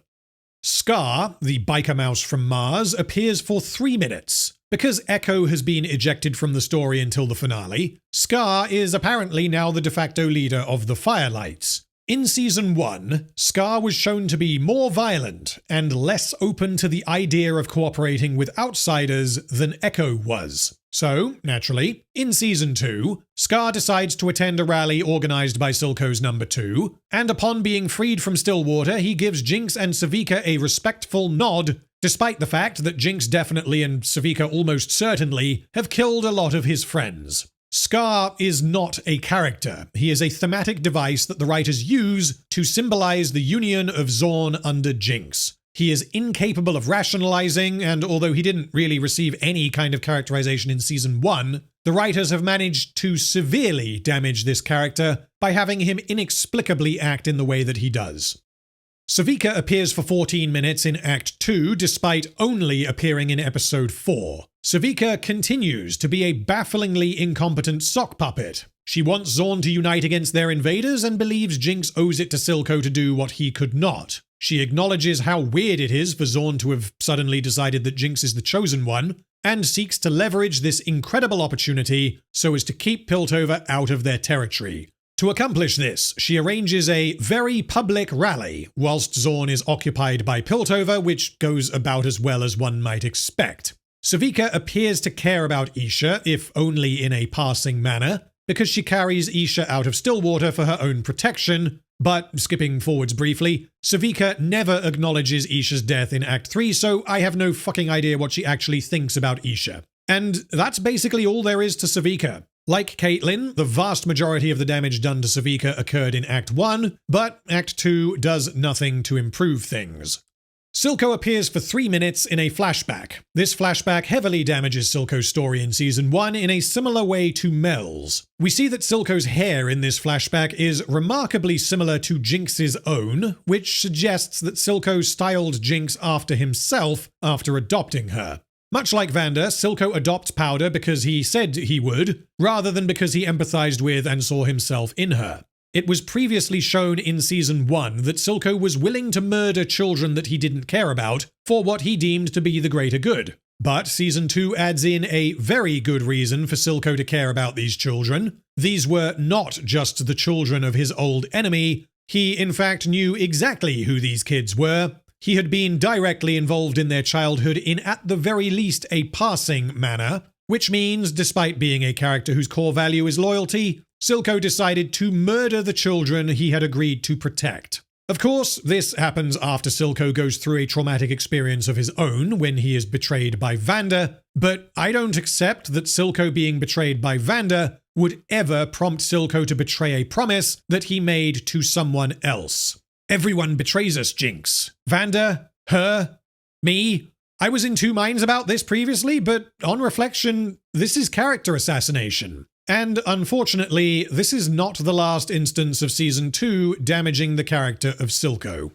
Scar, the biker mouse from Mars, appears for 3 minutes. Because Echo has been ejected from the story until the finale, Scar is apparently now the de facto leader of the Firelights. In Season 1, Scar was shown to be more violent and less open to the idea of cooperating with outsiders than Echo was. So, naturally, in Season 2, Scar decides to attend a rally organized by Silco's number 2, and upon being freed from Stillwater, he gives Jinx and Sevika a respectful nod, despite the fact that Jinx definitely and Sevika almost certainly have killed a lot of his friends. Scar is not a character. He is a thematic device that the writers use to symbolize the union of Zorn under Jinx. He is incapable of rationalizing, and although he didn't really receive any kind of characterization in Season 1, the writers have managed to severely damage this character by having him inexplicably act in the way that he does. Sevika appears for 14 minutes in Act 2, despite only appearing in Episode 4. Sevika continues to be a bafflingly incompetent sock puppet. She wants Zorn to unite against their invaders and believes Jinx owes it to Silco to do what he could not. She acknowledges how weird it is for Zorn to have suddenly decided that Jinx is the chosen one, and seeks to leverage this incredible opportunity so as to keep Piltover out of their territory. To accomplish this, she arranges a very public rally, whilst Zorn is occupied by Piltover, which goes about as well as one might expect. Sevika appears to care about Isha, if only in a passing manner, because she carries Isha out of Stillwater for her own protection, but, skipping forwards briefly, Sevika never acknowledges Isha's death in Act 3, so I have no fucking idea what she actually thinks about Isha. And that's basically all there is to Sevika. Like Caitlyn, the vast majority of the damage done to Sevika occurred in Act 1, but Act 2 does nothing to improve things. Silco appears for 3 minutes in a flashback. This flashback heavily damages Silco's story in Season 1 in a similar way to Mel's. We see that Silco's hair in this flashback is remarkably similar to Jinx's own, which suggests that Silco styled Jinx after himself after adopting her. Much like Vander, Silco adopts Powder because he said he would, rather than because he empathized with and saw himself in her. It was previously shown in Season 1 that Silco was willing to murder children that he didn't care about for what he deemed to be the greater good. But Season 2 adds in a very good reason for Silco to care about these children. These were not just the children of his old enemy. He, in fact, knew exactly who these kids were. He had been directly involved in their childhood in, at the very least, a passing manner, which means, despite being a character whose core value is loyalty, Silco decided to murder the children he had agreed to protect. Of course, this happens after Silco goes through a traumatic experience of his own when he is betrayed by Vander, but I don't accept that Silco being betrayed by Vander would ever prompt Silco to betray a promise that he made to someone else. Everyone betrays us, Jinx. Vander, her, me. I was in two minds about this previously, but on reflection, this is character assassination. And unfortunately, this is not the last instance of Season 2 damaging the character of Silco.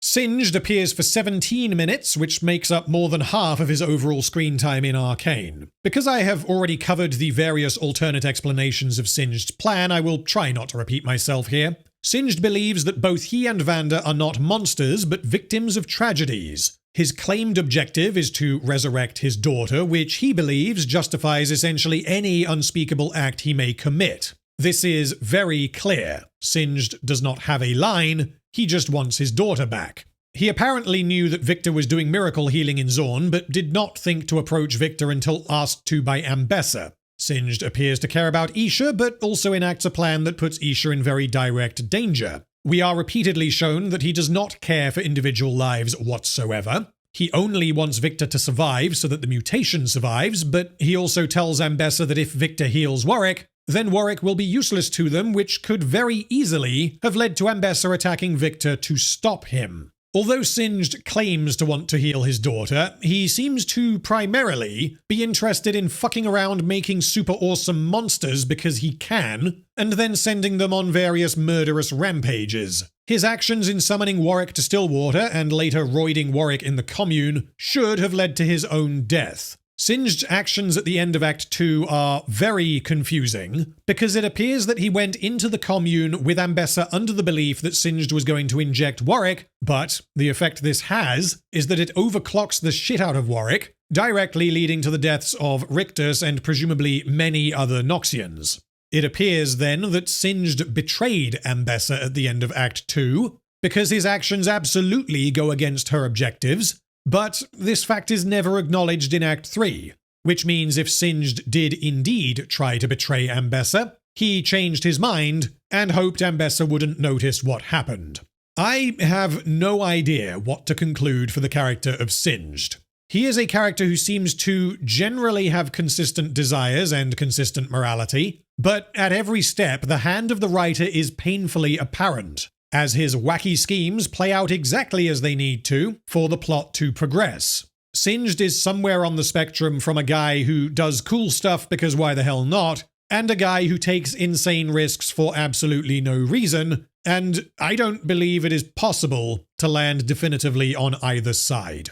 Singed appears for 17 minutes, which makes up more than half of his overall screen time in Arcane. Because I have already covered the various alternate explanations of Singed's plan, I will try not to repeat myself here. Singed believes that both he and Vander are not monsters, but victims of tragedies. His claimed objective is to resurrect his daughter, which he believes justifies essentially any unspeakable act he may commit. This is very clear. Singed does not have a line, he just wants his daughter back. He apparently knew that Viktor was doing miracle healing in Zorn, but did not think to approach Viktor until asked to by Ambessa. Singed appears to care about Isha, but also enacts a plan that puts Isha in very direct danger. We are repeatedly shown that he does not care for individual lives whatsoever. He only wants Viktor to survive so that the mutation survives, but he also tells Ambessa that if Viktor heals Warwick, then Warwick will be useless to them, which could very easily have led to Ambessa attacking Viktor to stop him. Although Singed claims to want to heal his daughter, he seems to primarily be interested in fucking around making super awesome monsters because he can, and then sending them on various murderous rampages. His actions in summoning Warwick to Stillwater and later roiding Warwick in the Commune should have led to his own death. Singed's actions at the end of Act 2 are very confusing, because it appears that he went into the Commune with Ambessa under the belief that Singed was going to inject Warwick, but the effect this has is that it overclocks the shit out of Warwick, directly leading to the deaths of Rictus and presumably many other Noxians. It appears then that Singed betrayed Ambessa at the end of Act 2, because his actions absolutely go against her objectives, but this fact is never acknowledged in Act 3, which means if Singed did indeed try to betray Ambessa, he changed his mind and hoped Ambessa wouldn't notice what happened. I have no idea what to conclude for the character of Singed. He is a character who seems to generally have consistent desires and consistent morality, but at every step the hand of the writer is painfully apparent, as his wacky schemes play out exactly as they need to for the plot to progress. Singed is somewhere on the spectrum from a guy who does cool stuff because why the hell not, and a guy who takes insane risks for absolutely no reason, and I don't believe it is possible to land definitively on either side.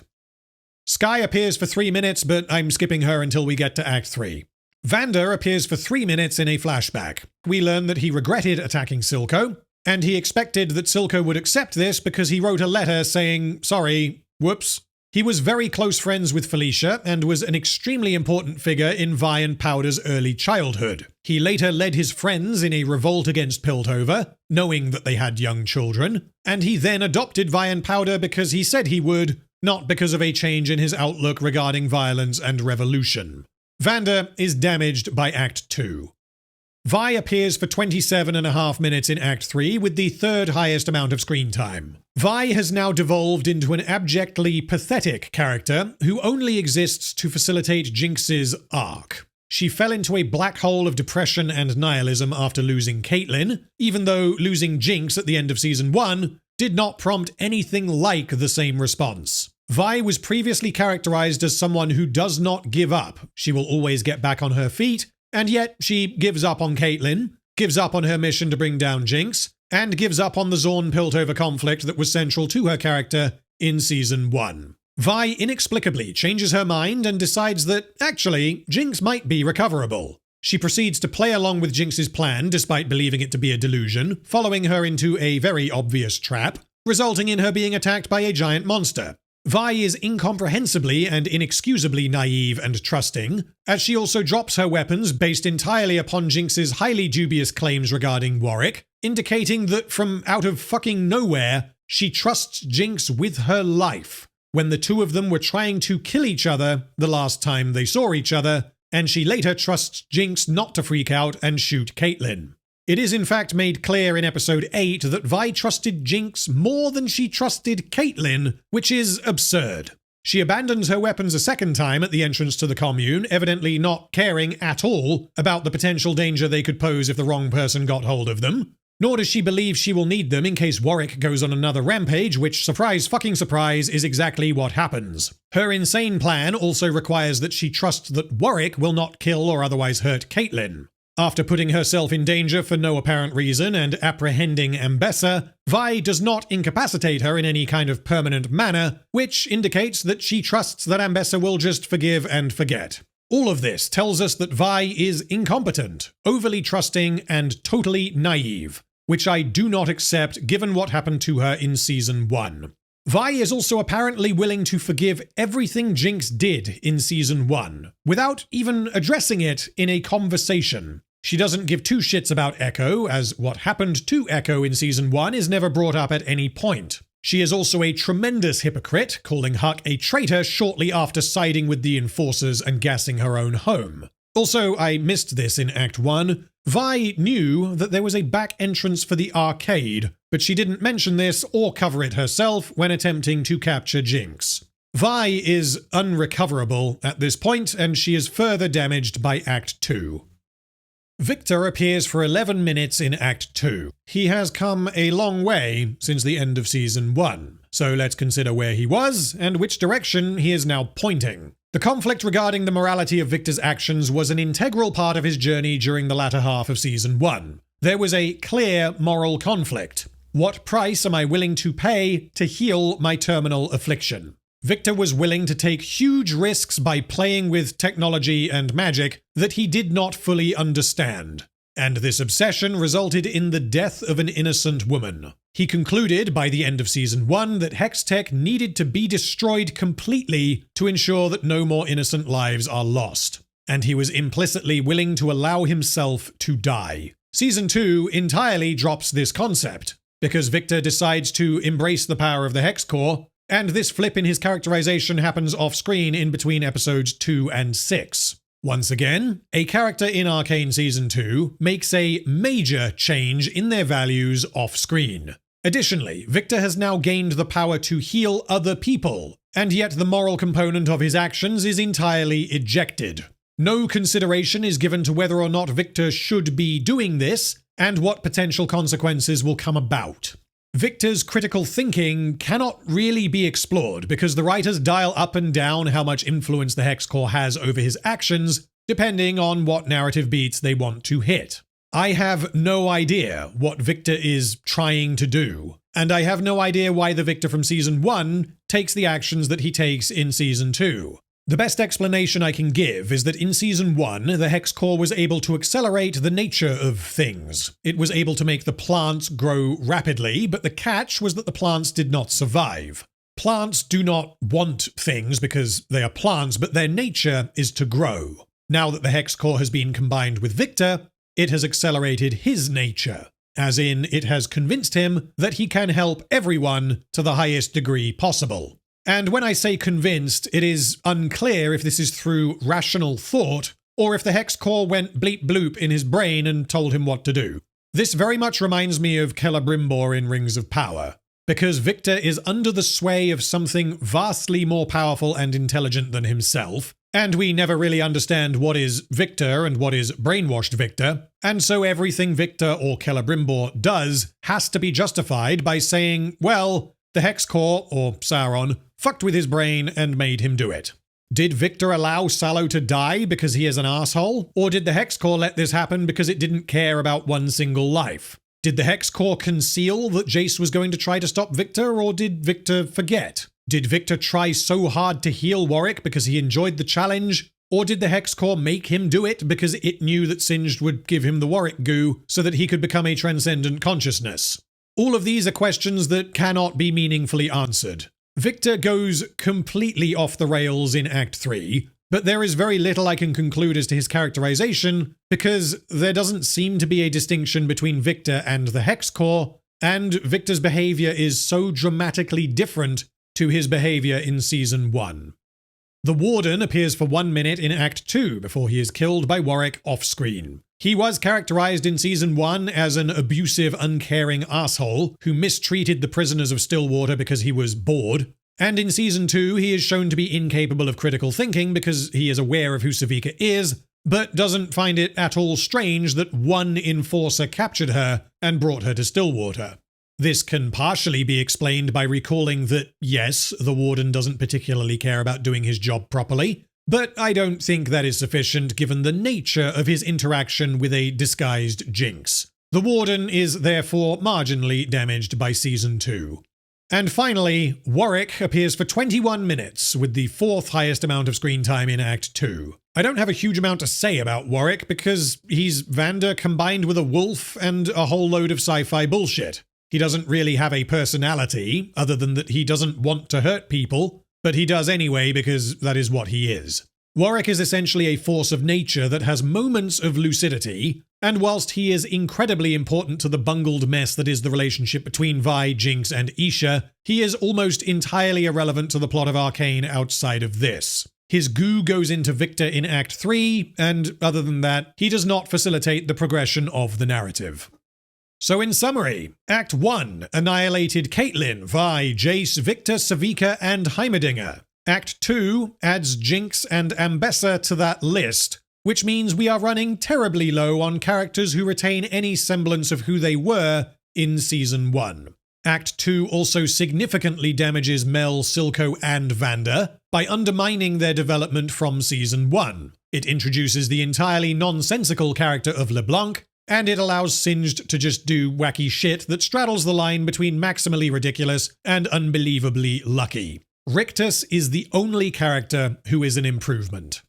Skye appears for 3 minutes, but I'm skipping her until we get to Act 3. Vander appears for 3 minutes in a flashback. We learn that he regretted attacking Silco, and he expected that Silco would accept this because he wrote a letter saying, sorry, whoops. He was very close friends with Felicia and was an extremely important figure in Vi and Powder's early childhood. He later led his friends in a revolt against Piltover, knowing that they had young children, and he then adopted Vi and Powder because he said he would, not because of a change in his outlook regarding violence and revolution. Vander is damaged by Act 2. Vi appears for 27.5 minutes in Act 3 with the third highest amount of screen time. Vi has now devolved into an abjectly pathetic character who only exists to facilitate Jinx's arc. She fell into a black hole of depression and nihilism after losing Caitlyn, even though losing Jinx at the end of Season 1 did not prompt anything like the same response. Vi was previously characterized as someone who does not give up. She will always get back on her feet, and yet she gives up on Caitlyn, gives up on her mission to bring down Jinx, and gives up on the Zorn-Piltover conflict that was central to her character in Season 1. Vi inexplicably changes her mind and decides that, actually, Jinx might be recoverable. She proceeds to play along with Jinx's plan despite believing it to be a delusion, following her into a very obvious trap, resulting in her being attacked by a giant monster. Vi is incomprehensibly and inexcusably naive and trusting, as she also drops her weapons based entirely upon Jinx's highly dubious claims regarding Warwick, indicating that from out of fucking nowhere, she trusts Jinx with her life, when the two of them were trying to kill each other the last time they saw each other, and she later trusts Jinx not to freak out and shoot Caitlyn. It is in fact made clear in episode 8 that Vi trusted Jinx more than she trusted Caitlyn, which is absurd. She abandons her weapons a second time at the entrance to the commune, evidently not caring at all about the potential danger they could pose if the wrong person got hold of them. nor does she believe she will need them in case Warwick goes on another rampage, which, surprise fucking surprise, is exactly what happens. Her insane plan also requires that she trusts that Warwick will not kill or otherwise hurt Caitlyn. After putting herself in danger for no apparent reason and apprehending Ambessa, Vi does not incapacitate her in any kind of permanent manner, which indicates that she trusts that Ambessa will just forgive and forget. All of this tells us that Vi is incompetent, overly trusting, and totally naive, which I do not accept given what happened to her in Season 1. Vi is also apparently willing to forgive everything Jinx did in Season 1, without even addressing it in a conversation. She doesn't give two shits about Echo, as what happened to Echo in Season 1 is never brought up at any point. She is also a tremendous hypocrite, calling Huck a traitor shortly after siding with the Enforcers and gassing her own home. Also, I missed this in Act 1. Vi knew that there was a back entrance for the arcade, but she didn't mention this or cover it herself when attempting to capture Jinx. Vi is unrecoverable at this point, and she is further damaged by Act 2. Viktor appears for 11 minutes in Act 2. He has come a long way since the end of Season 1, so let's consider where he was and which direction he is now pointing. The conflict regarding the morality of Viktor's actions was an integral part of his journey during the latter half of Season 1. There was a clear moral conflict. What price am I willing to pay to heal my terminal affliction? Viktor was willing to take huge risks by playing with technology and magic that he did not fully understand. And this obsession resulted in the death of an innocent woman. He concluded by the end of Season 1 that Hextech needed to be destroyed completely to ensure that no more innocent lives are lost. And he was implicitly willing to allow himself to die. Season 2 entirely drops this concept, because Viktor decides to embrace the power of the Hex Core, and this flip in his characterization happens off-screen in between episodes 2 and 6. Once again, a character in Arcane Season 2 makes a major change in their values off-screen. Additionally, Viktor has now gained the power to heal other people, and yet the moral component of his actions is entirely ejected. No consideration is given to whether or not Viktor should be doing this, and what potential consequences will come about. Viktor's critical thinking cannot really be explored because the writers dial up and down how much influence the Hex Core has over his actions, depending on what narrative beats they want to hit. I have no idea what Viktor is trying to do, and I have no idea why the Viktor from Season 1 takes the actions that he takes in Season 2. The best explanation I can give is that in Season 1, the Hex Core was able to accelerate the nature of things. It was able to make the plants grow rapidly, but the catch was that the plants did not survive. Plants do not want things because they are plants, but their nature is to grow. Now that the Hex Core has been combined with Viktor, it has accelerated his nature, as in it has convinced him that he can help everyone to the highest degree possible. And when I say convinced, it is unclear if this is through rational thought, or if the Hex Core went bleep bloop in his brain and told him what to do. This very much reminds me of Celebrimbor in Rings of Power, because Viktor is under the sway of something vastly more powerful and intelligent than himself, and we never really understand what is Viktor and what is brainwashed Viktor, and so everything Viktor or Celebrimbor does has to be justified by saying, well, the Hex Core, or Sauron, fucked with his brain and made him do it. Did Viktor allow Salo to die because he is an asshole? Or did the Hex Core let this happen because it didn't care about one single life? Did the Hex Core conceal that Jayce was going to try to stop Viktor, or did Viktor forget? Did Viktor try so hard to heal Warwick because he enjoyed the challenge? Or did the Hex Core make him do it because it knew that Singed would give him the Warwick goo so that he could become a transcendent consciousness? All of these are questions that cannot be meaningfully answered. Viktor goes completely off the rails in Act 3, but there is very little I can conclude as to his characterization because there doesn't seem to be a distinction between Viktor and the Hex Core, and Viktor's behavior is so dramatically different to his behavior in Season 1. The Warden appears for 1 minute in Act 2 before he is killed by Warwick off-screen. He was characterized in Season 1 as an abusive, uncaring asshole who mistreated the prisoners of Stillwater because he was bored. And in Season 2, he is shown to be incapable of critical thinking because he is aware of who Savika is, but doesn't find it at all strange that one enforcer captured her and brought her to Stillwater. This can partially be explained by recalling that, yes, the Warden doesn't particularly care about doing his job properly, but I don't think that is sufficient given the nature of his interaction with a disguised Jinx. The Warden is therefore marginally damaged by Season 2. And finally, Warwick appears for 21 minutes, with the 4th highest amount of screen time in Act 2. I don't have a huge amount to say about Warwick because he's Vander combined with a wolf and a whole load of sci-fi bullshit. He doesn't really have a personality, other than that he doesn't want to hurt people, but he does anyway because that is what he is. Warwick is essentially a force of nature that has moments of lucidity, and whilst he is incredibly important to the bungled mess that is the relationship between Vi, Jinx, and Isha, he is almost entirely irrelevant to the plot of Arcane outside of this. His goo goes into Viktor in Act 3, and other than that, he does not facilitate the progression of the narrative. So in summary, Act 1 annihilated Caitlyn, Vi, Jayce, Viktor, Savika, and Heimerdinger. Act 2 adds Jinx and Ambessa to that list, which means we are running terribly low on characters who retain any semblance of who they were in Season 1. Act 2 also significantly damages Mel, Silco, and Vander by undermining their development from Season 1. It introduces the entirely nonsensical character of LeBlanc, and it allows Singed to just do wacky shit that straddles the line between maximally ridiculous and unbelievably lucky. Rictus is the only character who is an improvement.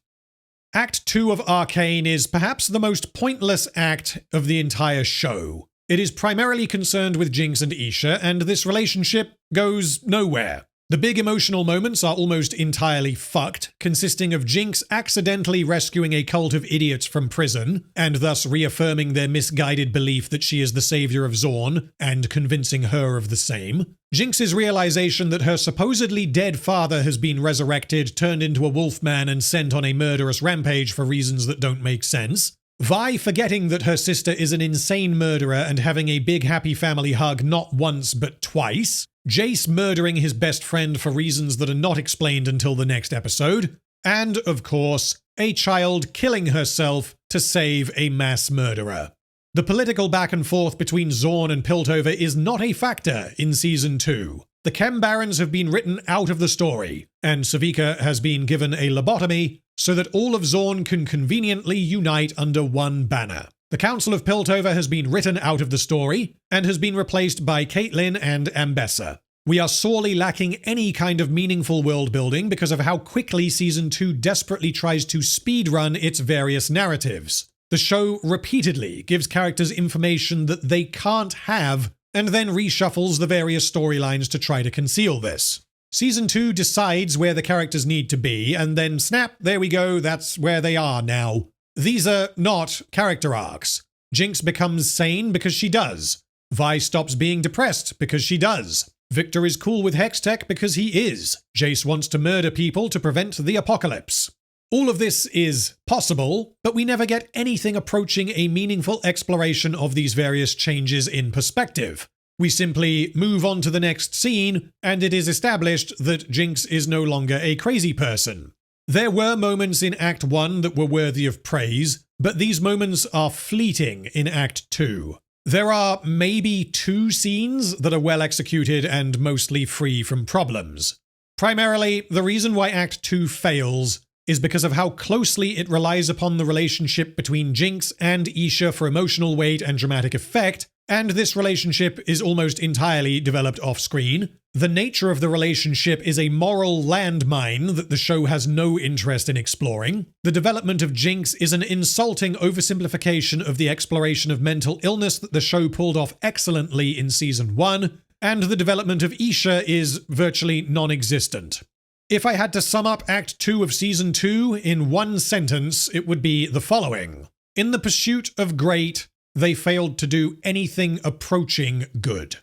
Act 2 of Arcane is perhaps the most pointless act of the entire show. It is primarily concerned with Jinx and Isha, and this relationship goes nowhere. The big emotional moments are almost entirely fucked, consisting of Jinx accidentally rescuing a cult of idiots from prison, and thus reaffirming their misguided belief that she is the savior of Zorn, and convincing her of the same. Jinx's realization that her supposedly dead father has been resurrected, turned into a wolfman, and sent on a murderous rampage for reasons that don't make sense. Vi forgetting that her sister is an insane murderer and having a big happy family hug not once but twice. Jayce murdering his best friend for reasons that are not explained until the next episode. And, of course, a child killing herself to save a mass murderer. The political back and forth between Zorn and Piltover is not a factor in Season 2. The Chem Barons have been written out of the story, and Savika has been given a lobotomy so that all of Zorn can conveniently unite under one banner. The Council of Piltover has been written out of the story, and has been replaced by Caitlyn and Ambessa. We are sorely lacking any kind of meaningful world building because of how quickly Season 2 desperately tries to speedrun its various narratives. The show repeatedly gives characters information that they can't have, and then reshuffles the various storylines to try to conceal this. Season 2 decides where the characters need to be, and then snap, there we go, that's where they are now. These are not character arcs. Jinx becomes sane because she does. Vi stops being depressed because she does. Viktor is cool with Hextech because he is. Jayce wants to murder people to prevent the apocalypse. All of this is possible, but we never get anything approaching a meaningful exploration of these various changes in perspective. We simply move on to the next scene, and it is established that Jinx is no longer a crazy person. There were moments in Act 1 that were worthy of praise, but these moments are fleeting in Act 2. There are maybe 2 scenes that are well executed and mostly free from problems. Primarily, the reason why Act 2 fails is because of how closely it relies upon the relationship between Jinx and Isha for emotional weight and dramatic effect, and this relationship is almost entirely developed off-screen. The nature of the relationship is a moral landmine that the show has no interest in exploring. The development of Jinx is an insulting oversimplification of the exploration of mental illness that the show pulled off excellently in Season 1, and the development of Isha is virtually non-existent. If I had to sum up Act 2 of Season 2 in one sentence, it would be the following. In the pursuit of great, they failed to do anything approaching good.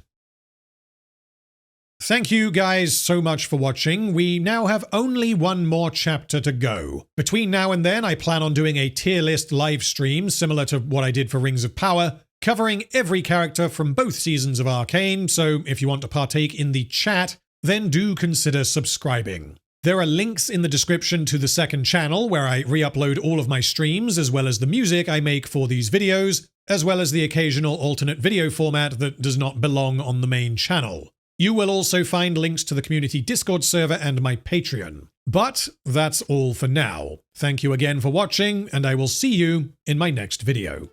Thank you guys so much for watching. We now have only one more chapter to go. Between now and then, I plan on doing a tier list live stream similar to what I did for Rings of Power, covering every character from both seasons of Arcane, so if you want to partake in the chat, then do consider subscribing. There are links in the description to the second channel where I re-upload all of my streams as well as the music I make for these videos, as well as the occasional alternate video format that does not belong on the main channel. You will also find links to the community Discord server and my Patreon. But that's all for now. Thank you again for watching, and I will see you in my next video.